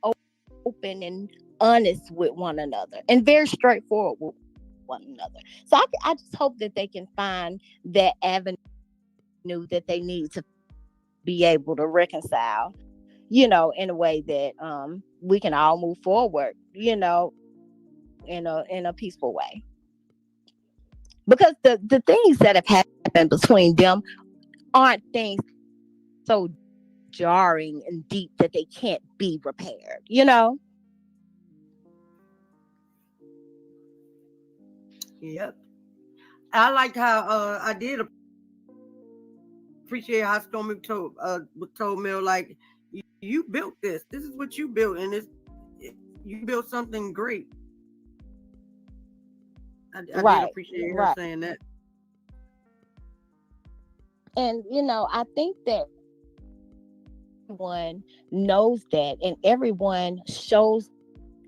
open and honest with one another and very straightforward with one another. So I just hope that they can find that avenue that they need to be able to reconcile, in a way that we can all move forward, in a peaceful way. Because the things that have happened between them aren't things so jarring and deep that they can't be repaired. Yep. I liked how I did appreciate how Stormy told Mel, like, you built this. This is what you built, and you built something great. I did appreciate her saying that. And I think that everyone knows that, and everyone shows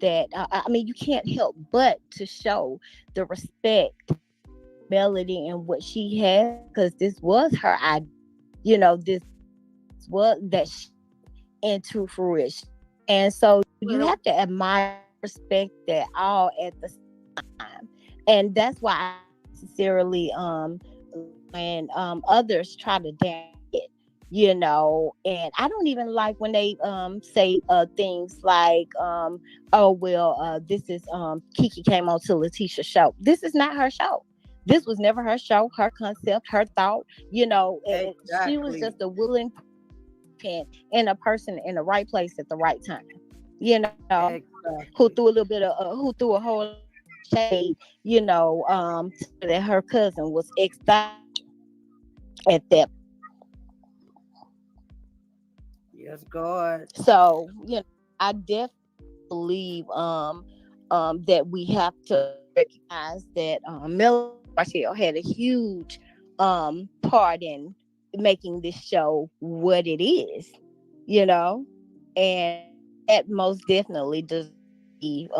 that. I mean, you can't help but to show the respect, Melody, and what she has, because this was her idea. This was that into fruition, and so you have to admire, respect that all at the time. And that's why I necessarily when others try to damn it, and I don't even like when they say things like oh well, this is Kiki came on to Letitia's show. This is not her show. This was never her show, her concept, her thought. Exactly. She was just a willing pen and a person in the right place at the right time. Exactly. Who threw a whole shade, that her cousin was excited at that. Yes, God. So, I definitely believe that we have to recognize that Mel Martell had a huge part in making this show what it is, and that most definitely does be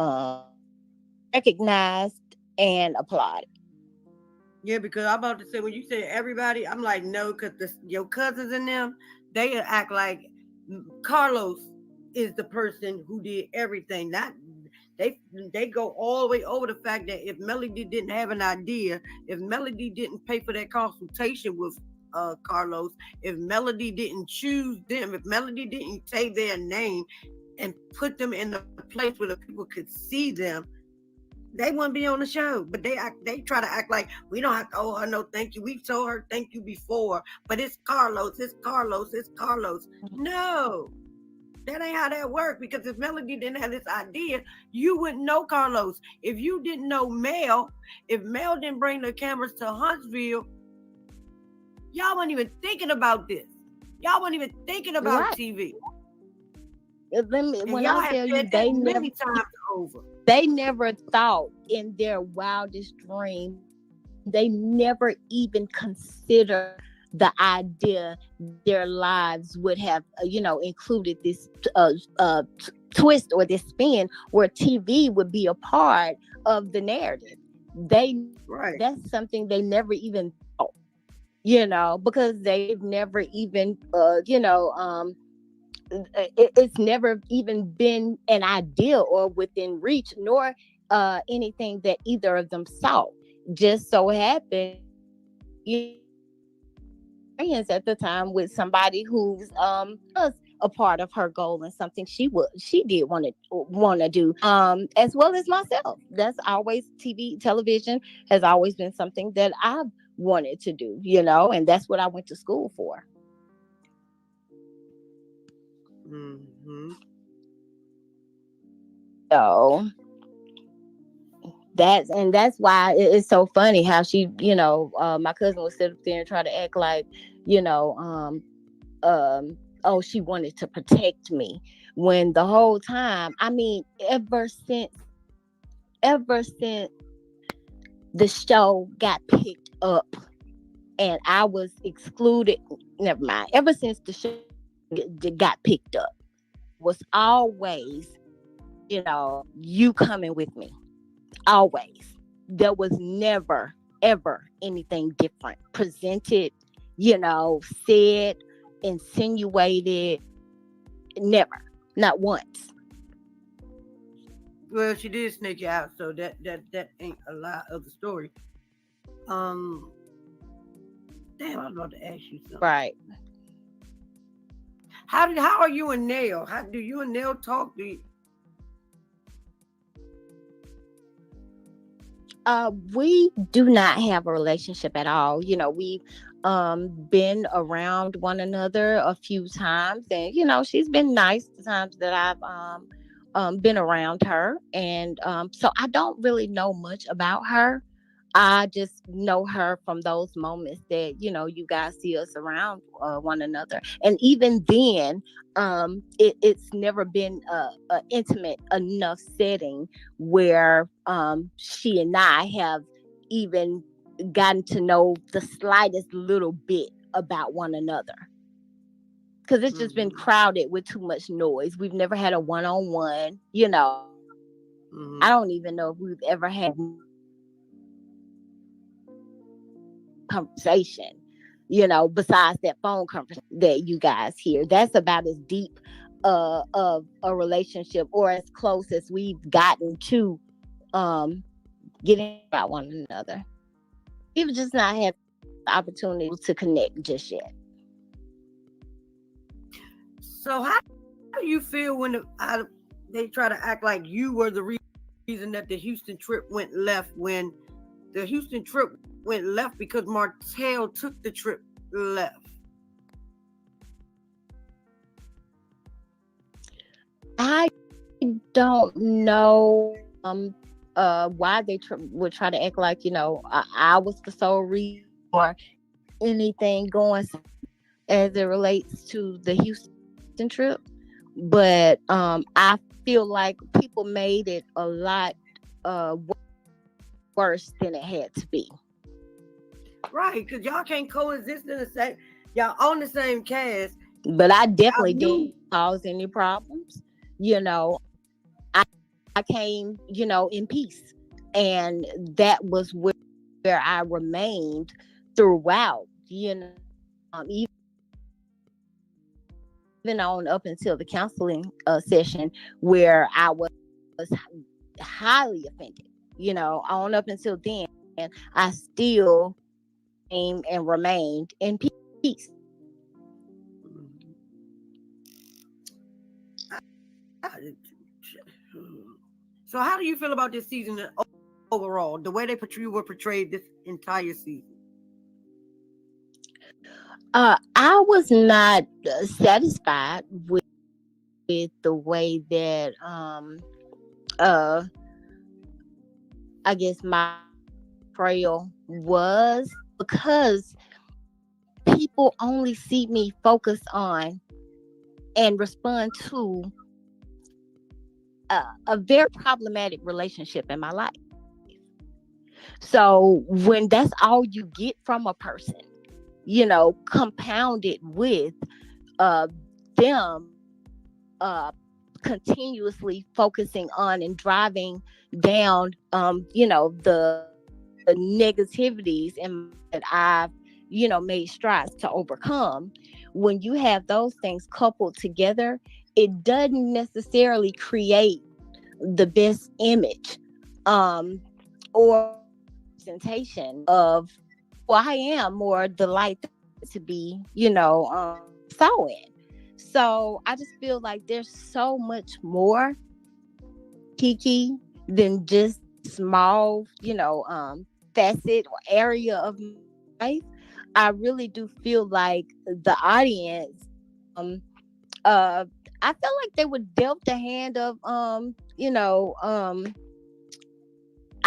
recognized and applauded. Yeah, because I'm about to say, when you say everybody, I'm like, no, because your cousins and them, they act like Carlos is the person who did everything. Not they go all the way over the fact that if Melody didn't have an idea, if Melody didn't pay for that consultation with Carlos, if Melody didn't choose them, if Melody didn't say their name and put them in the place where the people could see them, they wouldn't be on the show. But they try to act like we don't have to owe her no thank you. We've told her thank you before, but it's Carlos, it's Carlos, it's Carlos. No, that ain't how that works. Because if Melody didn't have this idea, you wouldn't know Carlos. If you didn't know Mel, if Mel didn't bring the cameras to Huntsville, y'all weren't even thinking about this. Y'all weren't even thinking about TV. When I tell you, they many times over. They never thought in their wildest dream, they never even considered the idea their lives would have, included this twist or this spin where TV would be a part of the narrative. That's something they never even thought, because they've never even, it's never even been an idea or within reach, nor anything that either of them saw. Just so happened, at the time with somebody who's was a part of her goal and something she did want to do, as well as myself. That's always television has always been something that I've wanted to do, and that's what I went to school for. Mm-hmm. So that's why it's so funny how she, my cousin would sit up there and try to act like, oh, she wanted to protect me, when the whole time, I mean, ever since the show got picked up and I was excluded, never mind, ever since the show got picked up, was always, you coming with me. Always. There was never, ever anything different presented, said, insinuated. Never. Not once. Well, she did snake you out, so that ain't a lot of the story. Damn, I was about to ask you something. Right. How are you and Nell? How do you and Nell talk? We do not have a relationship at all. We've been around one another a few times, and she's been nice the times that I've been around her, and so I don't really know much about her. I just know her from those moments that you guys see us around one another, and even then, it's never been a intimate enough setting where she and I have even gotten to know the slightest little bit about one another, because it's just been crowded with too much noise. We've never had a one-on-one. I don't even know if we've ever had conversation, besides that phone conversation that you guys hear. That's about as deep of a relationship, or as close as we've gotten to getting about one another. We've just not had the opportunity to connect just yet. So how do you feel when they try to act like you were the reason that the Houston trip went left, when the Houston trip went left because Martell took the trip left? I don't know why they would try to act like I was the sole reason or anything going as it relates to the Houston trip, but I feel like people made it a lot worse than it had to be. Right, because y'all can't coexist in the same. Y'all on the same cast. But I definitely didn't cause any problems. I came, in peace, and that was where I remained throughout. Even on up until the counseling session, where I was highly offended. On up until then, and I still came and remained in peace. So how do you feel about this season overall, the way you were portrayed this entire season? I was not satisfied with the way that uh I guess my portrayal was, because people only see me focus on and respond to a very problematic relationship in my life. So when that's all you get from a person, compounded with them continuously focusing on and driving down the negativities and that I've made strides to overcome. When you have those things coupled together, it doesn't necessarily create the best image or presentation of who I am or the light to be saw in. So I just feel like there's so much more Kiki than just small facet or area of life. I really do feel like the audience I felt like they were dealt the hand of I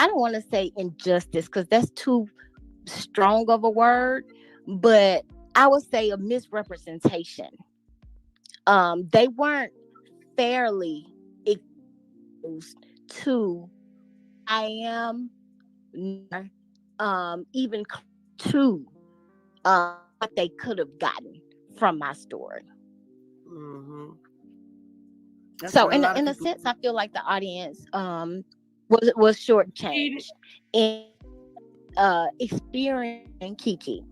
don't want to say injustice because that's too strong of a word, but I would say a misrepresentation. They weren't fairly exposed to I am even to what they could have gotten from my story. Mm-hmm. So in a sense, I feel like the audience was shortchanged in experiencing Kiki.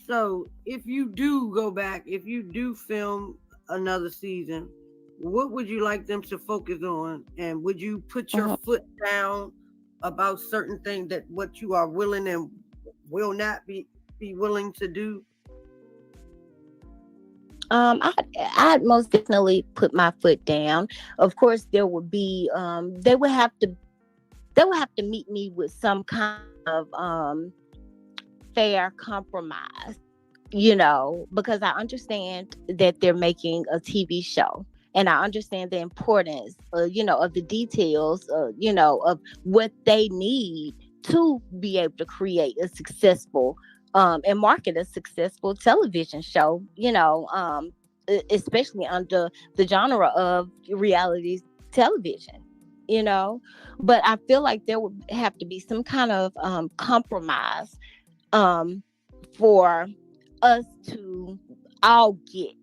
So if you do go back, if you do film another season, what would you like them to focus on? And would you put your foot down about certain things that what you are willing and will not be willing to do? I'd most definitely put my foot down. Of course, there would be they would have to meet me with some kind of fair compromise, because I understand that they're making a TV show. And I understand the importance, of the details, of what they need to be able to create a successful and market a successful television show, especially under the genre of reality television, But I feel like there would have to be some kind of compromise for us to all get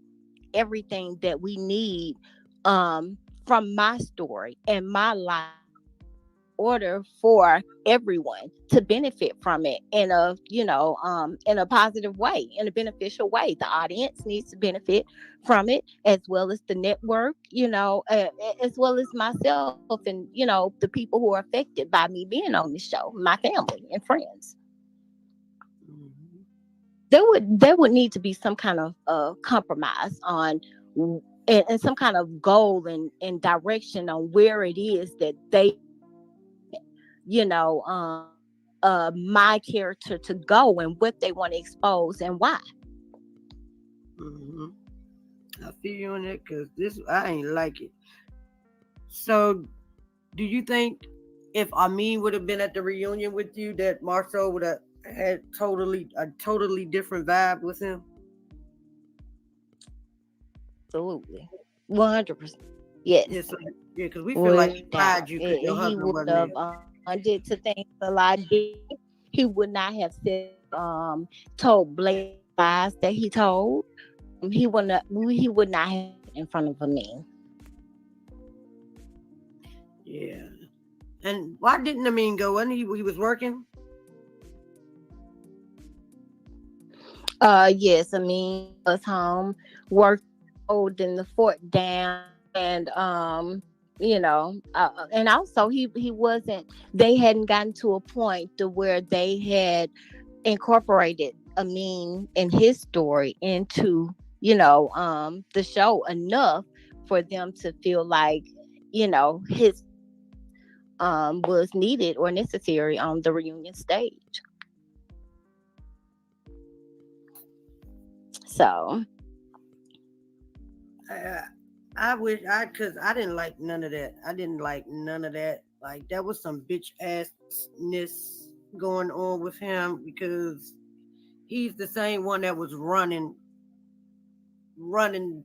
everything that we need from my story and my life, order for everyone to benefit from it in a positive way, in a beneficial way. The audience needs to benefit from it, as well as the network, as well as myself and the people who are affected by me being on this show, my family and friends. There would need to be some kind of compromise on and some kind of goal and direction on where it is that they my character to go and what they want to expose and why. Mm-hmm. I feel you on that because I ain't like it. So do you think if Amin would have been at the reunion with you that Marcel would have had a totally different vibe with him? Absolutely. 100%. Yes. Yeah, because we feel like he lied you because your husband would have did to things a lot. He would not have said told blatant lies that he told. He would not have in front of me. Yeah. And why didn't Amin go? Wasn't he was working? Yes, Amin was home, worked, holding the fort down, and and also he wasn't. They hadn't gotten to a point to where they had incorporated Amin and his story into the show enough for them to feel like his was needed or necessary on the reunion stage. So I wish cause I didn't like none of that. I didn't like none of that. Like that was some bitch assness going on with him because he's the same one that was running,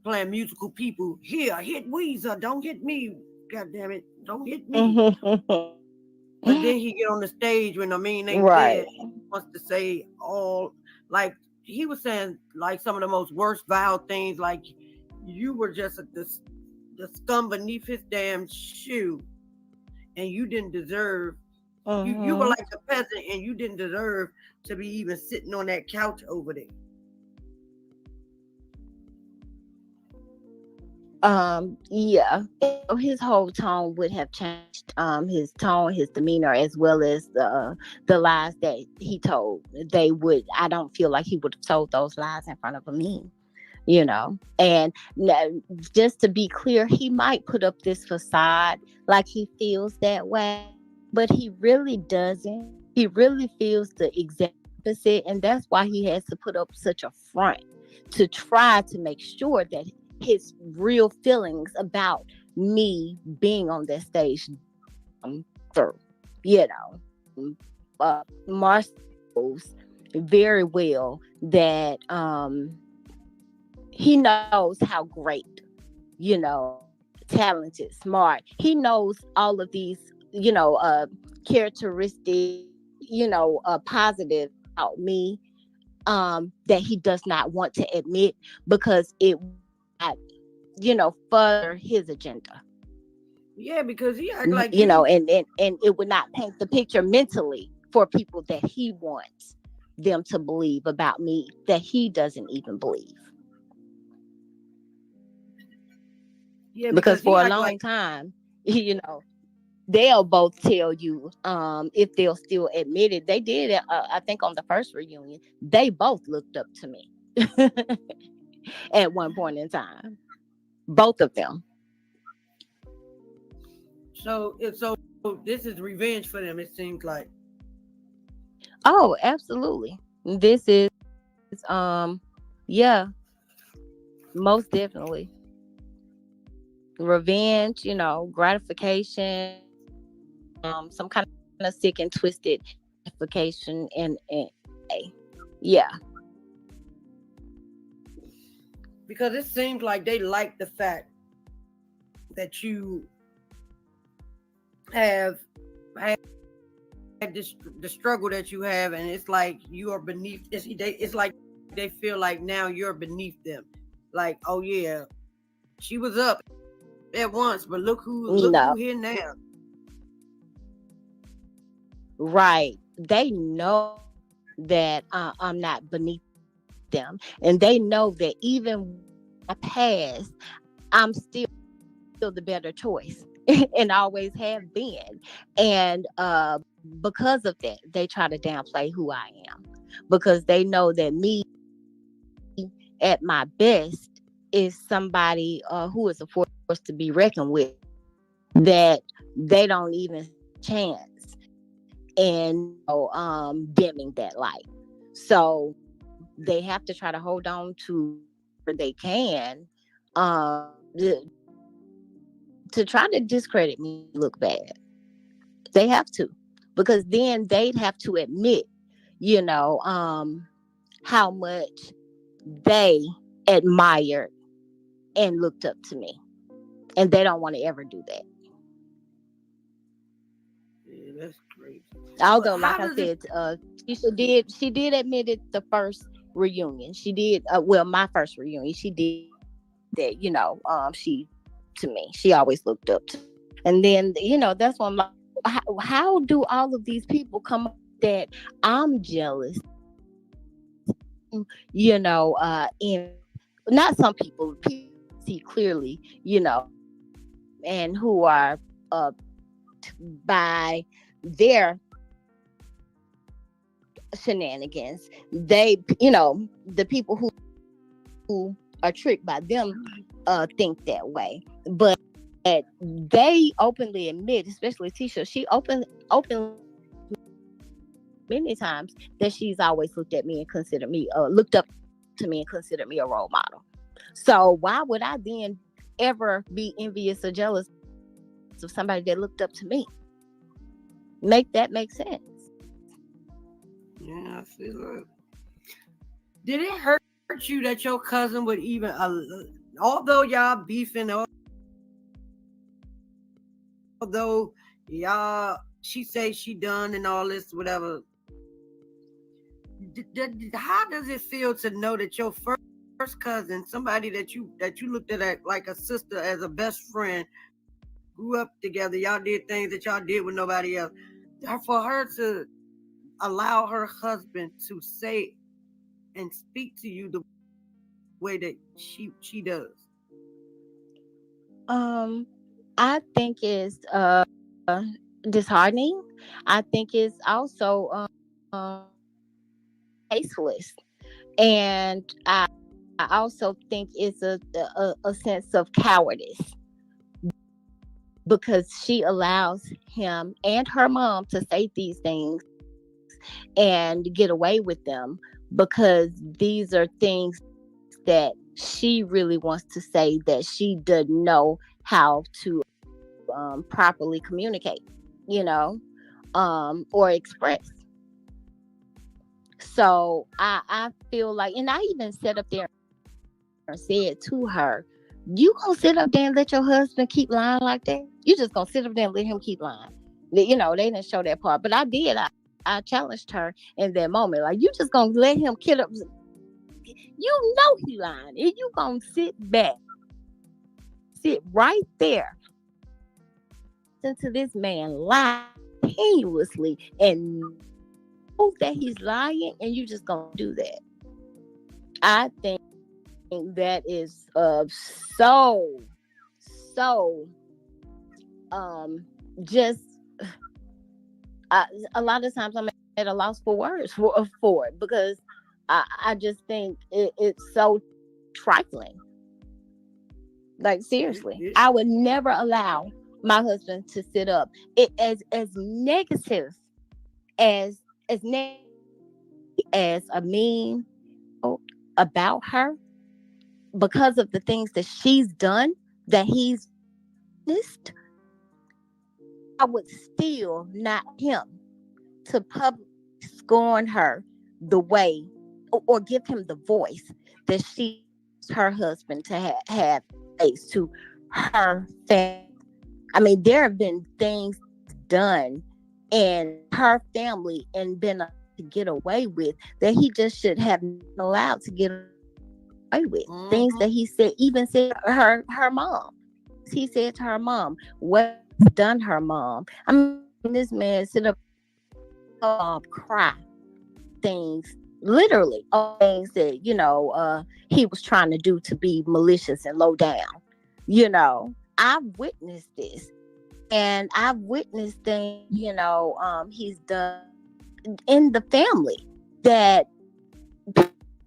playing musical people. Here, hit Weezer, don't hit me. God damn it, don't hit me. But then he get on the stage when they right. dead. He wants to say all like he was saying like some of the most worst vile things. Like you were just the scum beneath his damn shoe, and you didn't deserve. You were like a peasant, and you didn't deserve to be even sitting on that couch over there. Yeah, his whole tone would have changed. His tone, his demeanor, as well as the lies that he told. They would. I don't feel like he would have told those lies in front of me. And just to be clear, he might put up this facade like he feels that way, but he really doesn't. He really feels the exact opposite, and that's why he has to put up such a front to try to make sure that his real feelings about me being on that stage through. Marcel knows very well that he knows how great, talented, smart. He knows all of these, characteristics, positive about me, that he does not want to admit because it further his agenda. Yeah, because he act like and it would not paint the picture mentally for people that he wants them to believe about me that he doesn't even believe. Yeah, because for a long time, they'll both tell you, if they'll still admit it. They did, I think, on the first reunion. They both looked up to me at one point in time. Both of them. So this is revenge for them, it seems like. Oh, absolutely. This is, yeah, most definitely. Revenge, gratification, some kind of sick and twisted gratification, and yeah. Because it seems like they like the fact that you have had the struggle that you have, and it's like you are beneath. It's like they feel like now you're beneath them. Like, oh yeah, she was up at once, but look who here now. Right. They know that I'm not beneath them, and they know that even I pass, I'm still the better choice and always have been. And because of that, they try to downplay who I am, because they know that me at my best is somebody who is a force to be reckoned with, that they don't even chance in dimming that light. So they have to try to hold on to where they can, to try to discredit me, look bad. They have to, because then they'd have to admit, how much they admired and looked up to me, and they don't want to ever do that. Yeah, that's crazy. Although, like I said, she did admit it the first reunion. She did, my first reunion, she did that. She, to me, she always looked up to. And then, that's when I'm like, how do all of these people come up that I'm jealous? In not some people see clearly, and who are by their shenanigans, they, the people who are tricked by them think that way. But that they openly admit, especially Tisha, she openly many times that she's always looked at me and considered me, looked up to me and considered me a role model. So why would I then ever be envious or jealous of somebody that looked up to me? Make that make sense? Yeah, I feel it. Did it hurt you that your cousin would even, although y'all beefing, although y'all, she say she done and all this, whatever. How does it feel to know that your first cousin, somebody that you looked at like a sister, as a best friend, grew up together, y'all did things that y'all did with nobody else, for her to allow her husband to say and speak to you the way that she does? I think it's disheartening. I think it's also tasteless, and I also think it's a sense of cowardice, because she allows him and her mom to say these things and get away with them, because these are things that she really wants to say that she doesn't know how to properly communicate, or express. So I feel like, and I even sat up there and said to her, you gonna sit up there and let your husband keep lying like that? You just gonna sit up there and let him keep lying? They didn't show that part, but I did. I challenged her in that moment. Like, you just gonna let him kill up? You know he lying, and you gonna sit right there, listen to this man lie continuously and know that he's lying, and you just gonna do that? I think that is so just a lot of times I'm at a loss for words for it, because I just think it's so trifling. Like, seriously, I would never allow my husband to sit up. It as negative as negative as a meme about her, because of the things that she's done, that he's missed. I would still not him to publicly scorn her the way, or give him the voice that she, her husband, to have face to her family. I mean, there have been things done in her family and been to get away with that he just should have been allowed to get away with. Mm-hmm. Things that he said, even said her mom. He said to her mom, what's done her mom? I mean, this man sit up, cry things, literally things that he was trying to do to be malicious and low down. I've witnessed this, and I've witnessed things he's done in the family that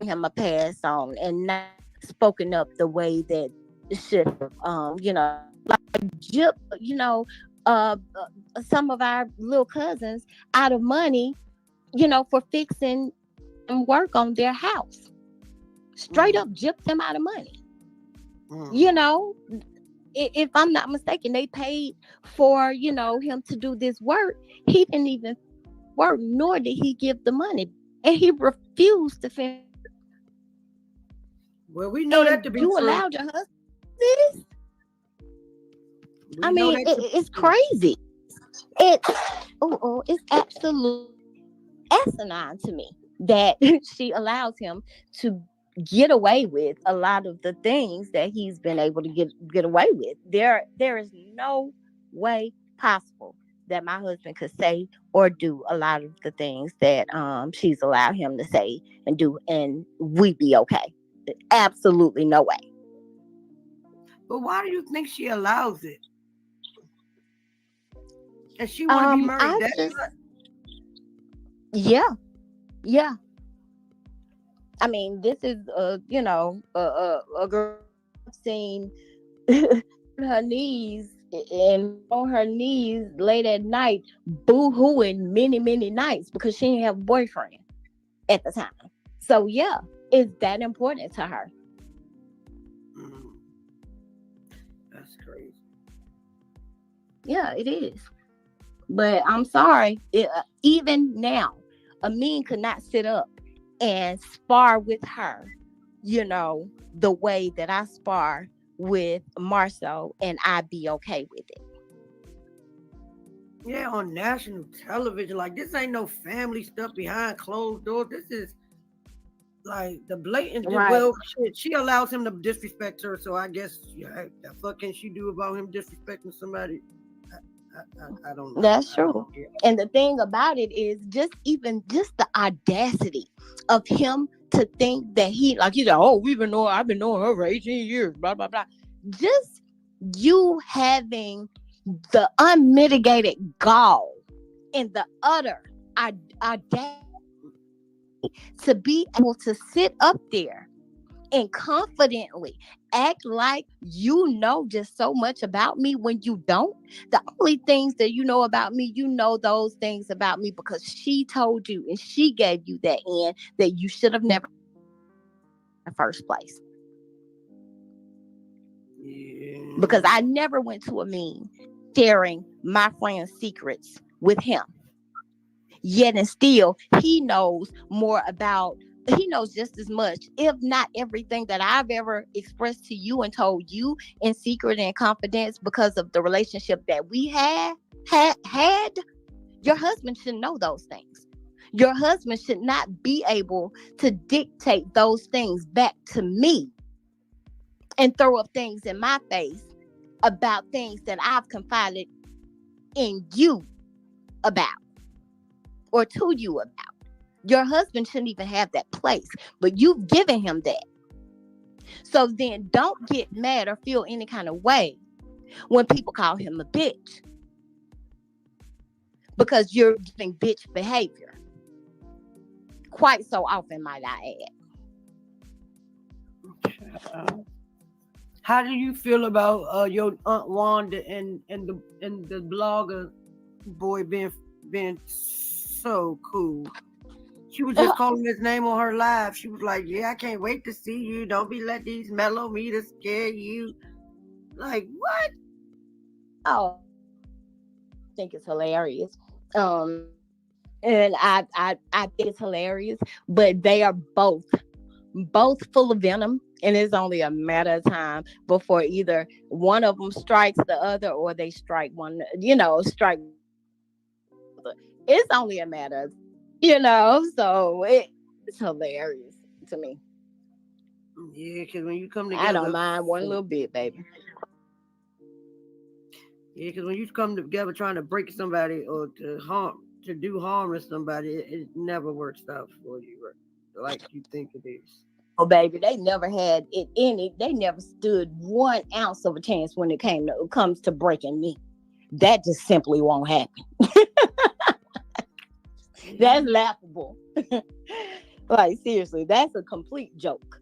him a pass on and not spoken up the way that it should have. Like Jip, some of our little cousins out of money, for fixing and work on their house. Straight up gypped them out of money. If I'm not mistaken, they paid for, him to do this work. He didn't even work, nor did he give the money. And he refused to finish. Well, we know that to be true. You allowed your husband this? I mean, it's crazy. It's absolutely asinine to me that she allows him to get away with a lot of the things that he's been able to get away with. There is no way possible that my husband could say or do a lot of the things that she's allowed him to say and do, and we'd be okay. Absolutely no way. But why do you think she allows it? Does she want to be married? Yeah. I mean, this is a girl I've seen her knees and on her knees late at night, boo-hooing many nights because she didn't have a boyfriend at the time. So yeah, it's that important to her. That's crazy. Yeah, it is. But I'm sorry, even now, Amin could not sit up and spar with her, you know, the way that I spar with Marceau, and I'd be okay with it. Yeah, on national television, like this ain't no family stuff behind closed doors. This is like the blatant. Right. Well, shit, she allows him to disrespect her, so I guess yeah, the fuck can she do about him disrespecting somebody? I don't know. That's true. And the thing about it is just the audacity of him to think that he, like, you know, oh, I've been knowing her for 18 years, blah, blah, blah. Just you having the unmitigated gall and the utter audacity to be able to sit up there and confidently act like you know just so much about me when you don't. The only things that you know about me, you know those things about me because she told you and she gave you that in that you should have never in the first place. Yeah. Because I never went to Amin sharing my friend's secrets with him. Yet and still, he knows just as much, if not everything that I've ever expressed to you and told you in secret and confidence because of the relationship that we had. Your husband should know those things. Your husband should not be able to dictate those things back to me and throw up things in my face about things that I've confided in you about or to you about. Your husband shouldn't even have that place, but you've given him that. So then don't get mad or feel any kind of way when people call him a bitch. Because you're giving bitch behavior. Quite so often, might I add. How do you feel about your Aunt Wanda and the blogger boy being so cool? She was just calling his name on her live. She was like, yeah, I can't wait to see you. Don't be let these mellow meters scare you. Like, what? Oh, I think it's hilarious. And I think it's hilarious, but they are both full of venom, and it's only a matter of time before either one of them strikes the other or they strike one, strike. It's only a matter of, so it's hilarious to me. Yeah, because when you come together, I don't mind one little bit, baby. Yeah, because when you come together trying to break somebody or to do harm to somebody, it never works out for you, right? Like you think it is. Oh, baby, they never had it in it. They never stood 1 ounce of a chance when it comes to breaking me. That just simply won't happen. That's laughable. Like, seriously, that's a complete joke.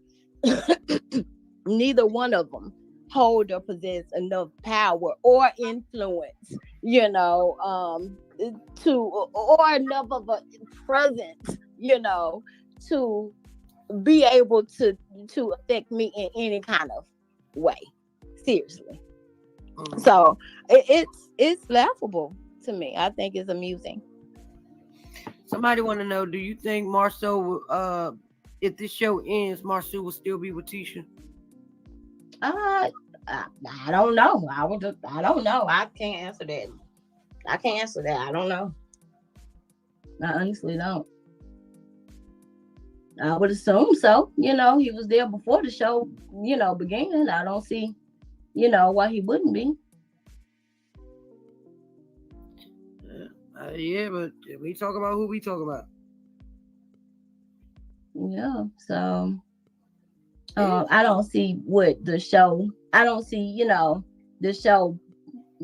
Neither one of them hold or possess enough power or influence, or enough of a presence, to be able to affect me in any kind of way. Seriously. So it's laughable to me. I think it's amusing. Somebody want to know, do you think Marceau, if this show ends, Marceau will still be with Tisha? I don't know. I don't know. I can't answer that. I don't know. I honestly don't. I would assume so. He was there before the show, began. I don't see, why he wouldn't be. Yeah, but we talk about who we talk about. Yeah, so I don't see what the show. I don't see, the show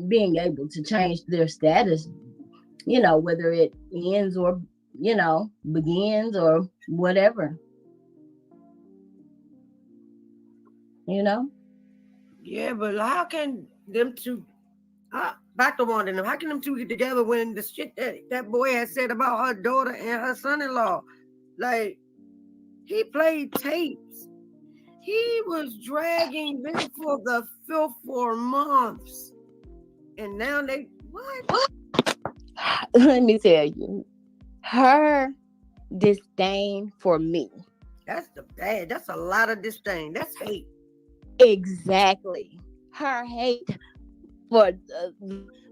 being able to change their status. Whether it ends or begins or whatever. Yeah, but how can them two, back to one of them. How can them two get together when the shit that boy had said about her daughter and her son-in-law? Like, he played tapes. He was dragging them for the filth for months. And now what? Let me tell you, her disdain for me. That's a lot of disdain. That's hate. Exactly. Her hate, for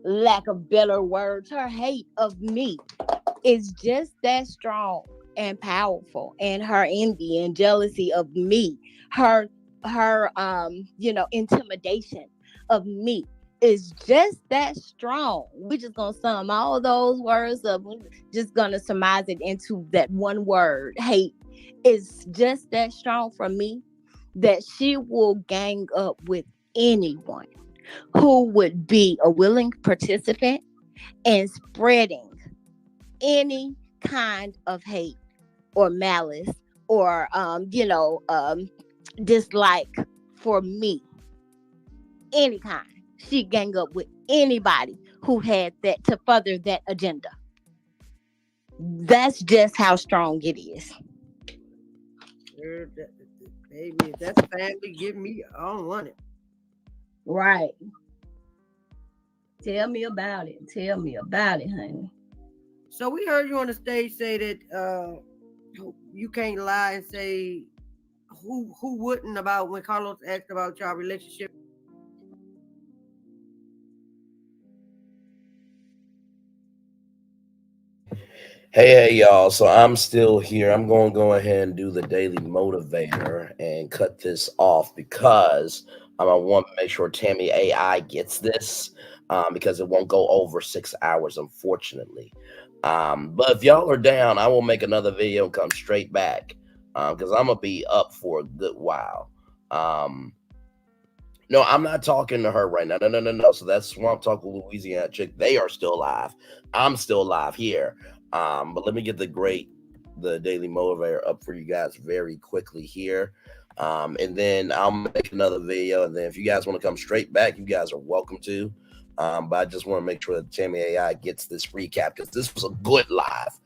lack of better words, her hate of me is just that strong and powerful. And her envy and jealousy of me, her intimidation of me is just that strong. We're just gonna sum all those words up. We're just gonna surmise it into that one word. Hate is just that strong for me that she will gang up with anyone who would be a willing participant in spreading any kind of hate or malice or dislike for me. Any kind. She gang up with anybody who had that to further that agenda. That's just how strong it is. Baby, if that's family, give me, I don't want it. Right. Tell me about it. Tell me about it, honey. So we heard you on the stage say that you can't lie and say who wouldn't, about when Carlos asked about your relationship. Hey, y'all. So I'm still here. I'm going to go ahead and do the daily motivator and cut this off because I want to make sure Tammy AI gets this because it won't go over 6 hours, unfortunately. But if y'all are down, I will make another video and come straight back because I'm going to be up for a good while. No, I'm not talking to her right now. No. So that's Swamp Talk with Louisiana Chick. They are still live. I'm still live here. But let me get the daily motivator up for you guys very quickly here. And then I'll make another video. And then if you guys want to come straight back, you guys are welcome to. But I just want to make sure that Tammy AI gets this recap because this was a good live.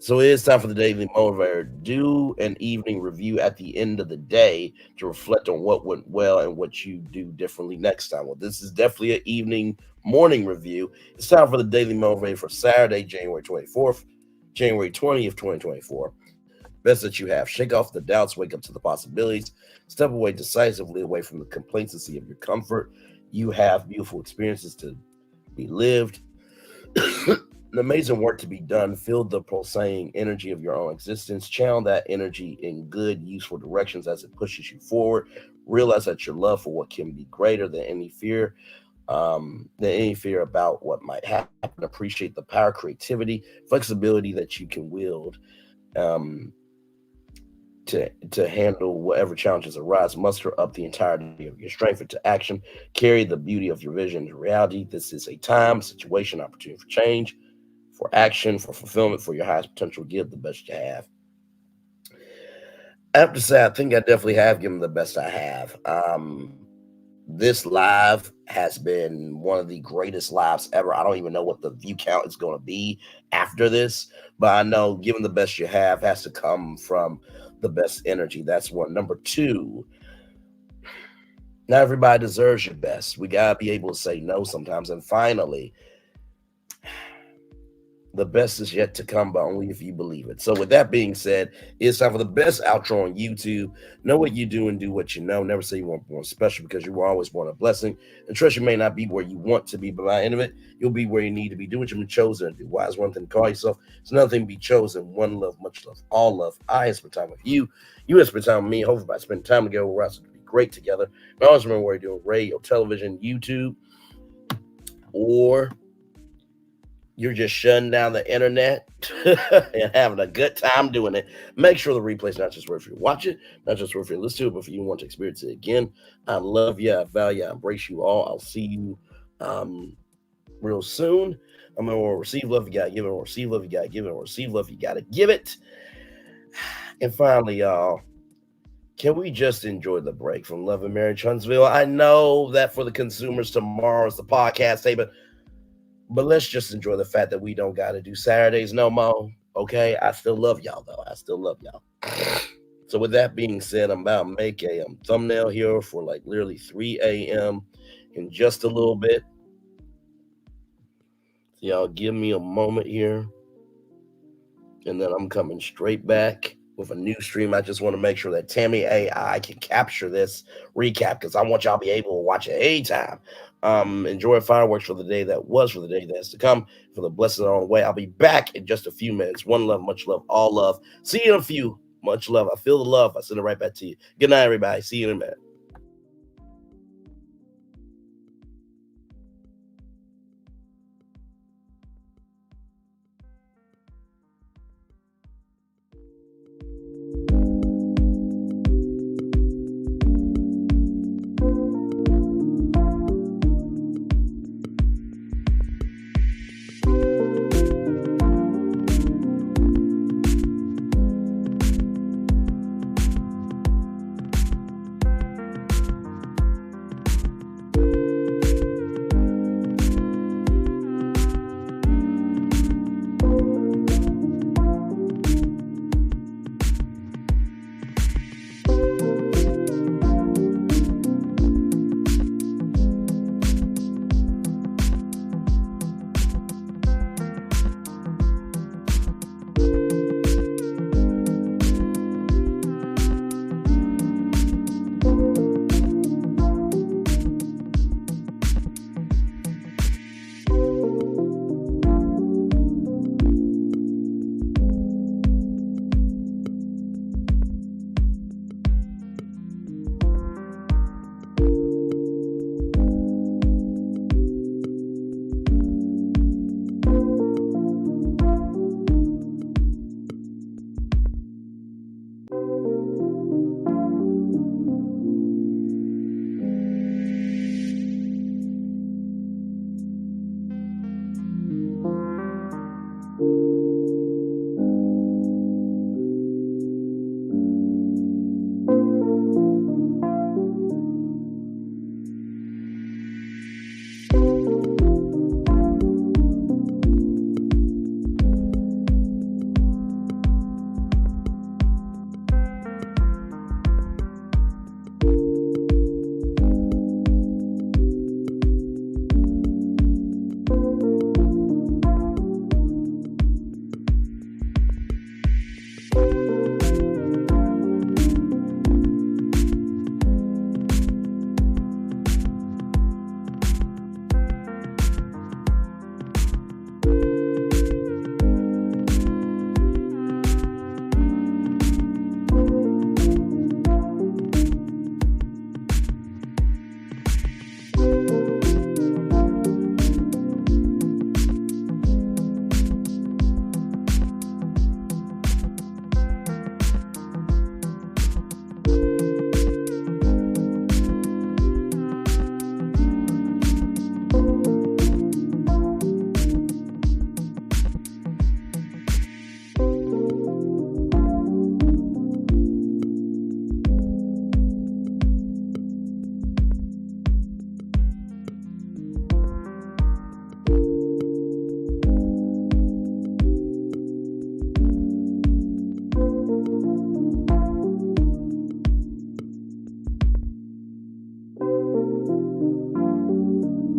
So it is time for the daily motivator. Do an evening review at the end of the day to reflect on what went well and what you do differently next time. Well, this is definitely an morning review. It's time for the daily motivator for Saturday, January 24th, January 20th, 2024. Best that you have. Shake off the doubts, wake up to the possibilities, step away decisively away from the complacency of your comfort. You have beautiful experiences to be lived. An amazing work to be done. Feel the pulsating energy of your own existence. Channel that energy in good, useful directions as it pushes you forward. Realize that your love for what can be greater than any fear about what might happen. Appreciate the power, creativity, flexibility that you can wield to handle whatever challenges arise. Muster up the entirety of your strength into action. Carry the beauty of your vision into reality. This is a time, situation, opportunity for change, for action, for fulfillment, for your highest potential. Give the best you have. I have to say, I think I definitely have given the best I have. This live has been one of the greatest lives ever. I don't even know what the view count is going to be after this, but I know giving the best you have has to come from the best energy. That's one. Number two, not everybody deserves your best. We got to be able to say no sometimes. And finally, the best is yet to come, but only if you believe it. So with that being said, it's time for the best outro on YouTube. Know what you do and do what you know. Never say you weren't born special because you were always born a blessing. And trust you may not be where you want to be, but by the end of it, you'll be where you need to be. Do what you've been chosen to do. Why is one thing to call yourself? It's another thing to be chosen. One love, much love, all love. I have spent time with you. You have spent time with me. Hopefully by spending time together, we're also to be great together. And always remember where you're doing radio, television, YouTube, or you're just shutting down the internet and having a good time doing it. Make sure the replay is not just worth you watch it, not just worth you listen to it, but if you want to experience it again. I love you, I value, I embrace you all. I'll see you real soon. I'm going to receive love, you got to give it, or receive love, you got to give it, or receive love, you got to give it. And finally, y'all, Can we just enjoy the break from Love and Marriage Huntsville? I know that for the consumers, tomorrow is the podcast day, but let's just enjoy the fact that we don't got to do Saturdays no more. Okay, I still love y'all though. I still love y'all. So with that being said, I'm about to make a thumbnail here for like literally 3 a.m. in just a little bit. So y'all give me a moment here. And then I'm coming straight back with a new stream. I just want to make sure that Tammy AI can capture this recap because I want y'all to be able to watch it anytime. Enjoy fireworks for the day that was, for the day that's to come, for the blessings on the way. I'll be back in just a few minutes. One love, much love, all love. See you in a few. Much love. I feel the love. I send it right back to you. Good night, everybody. See you in a minute.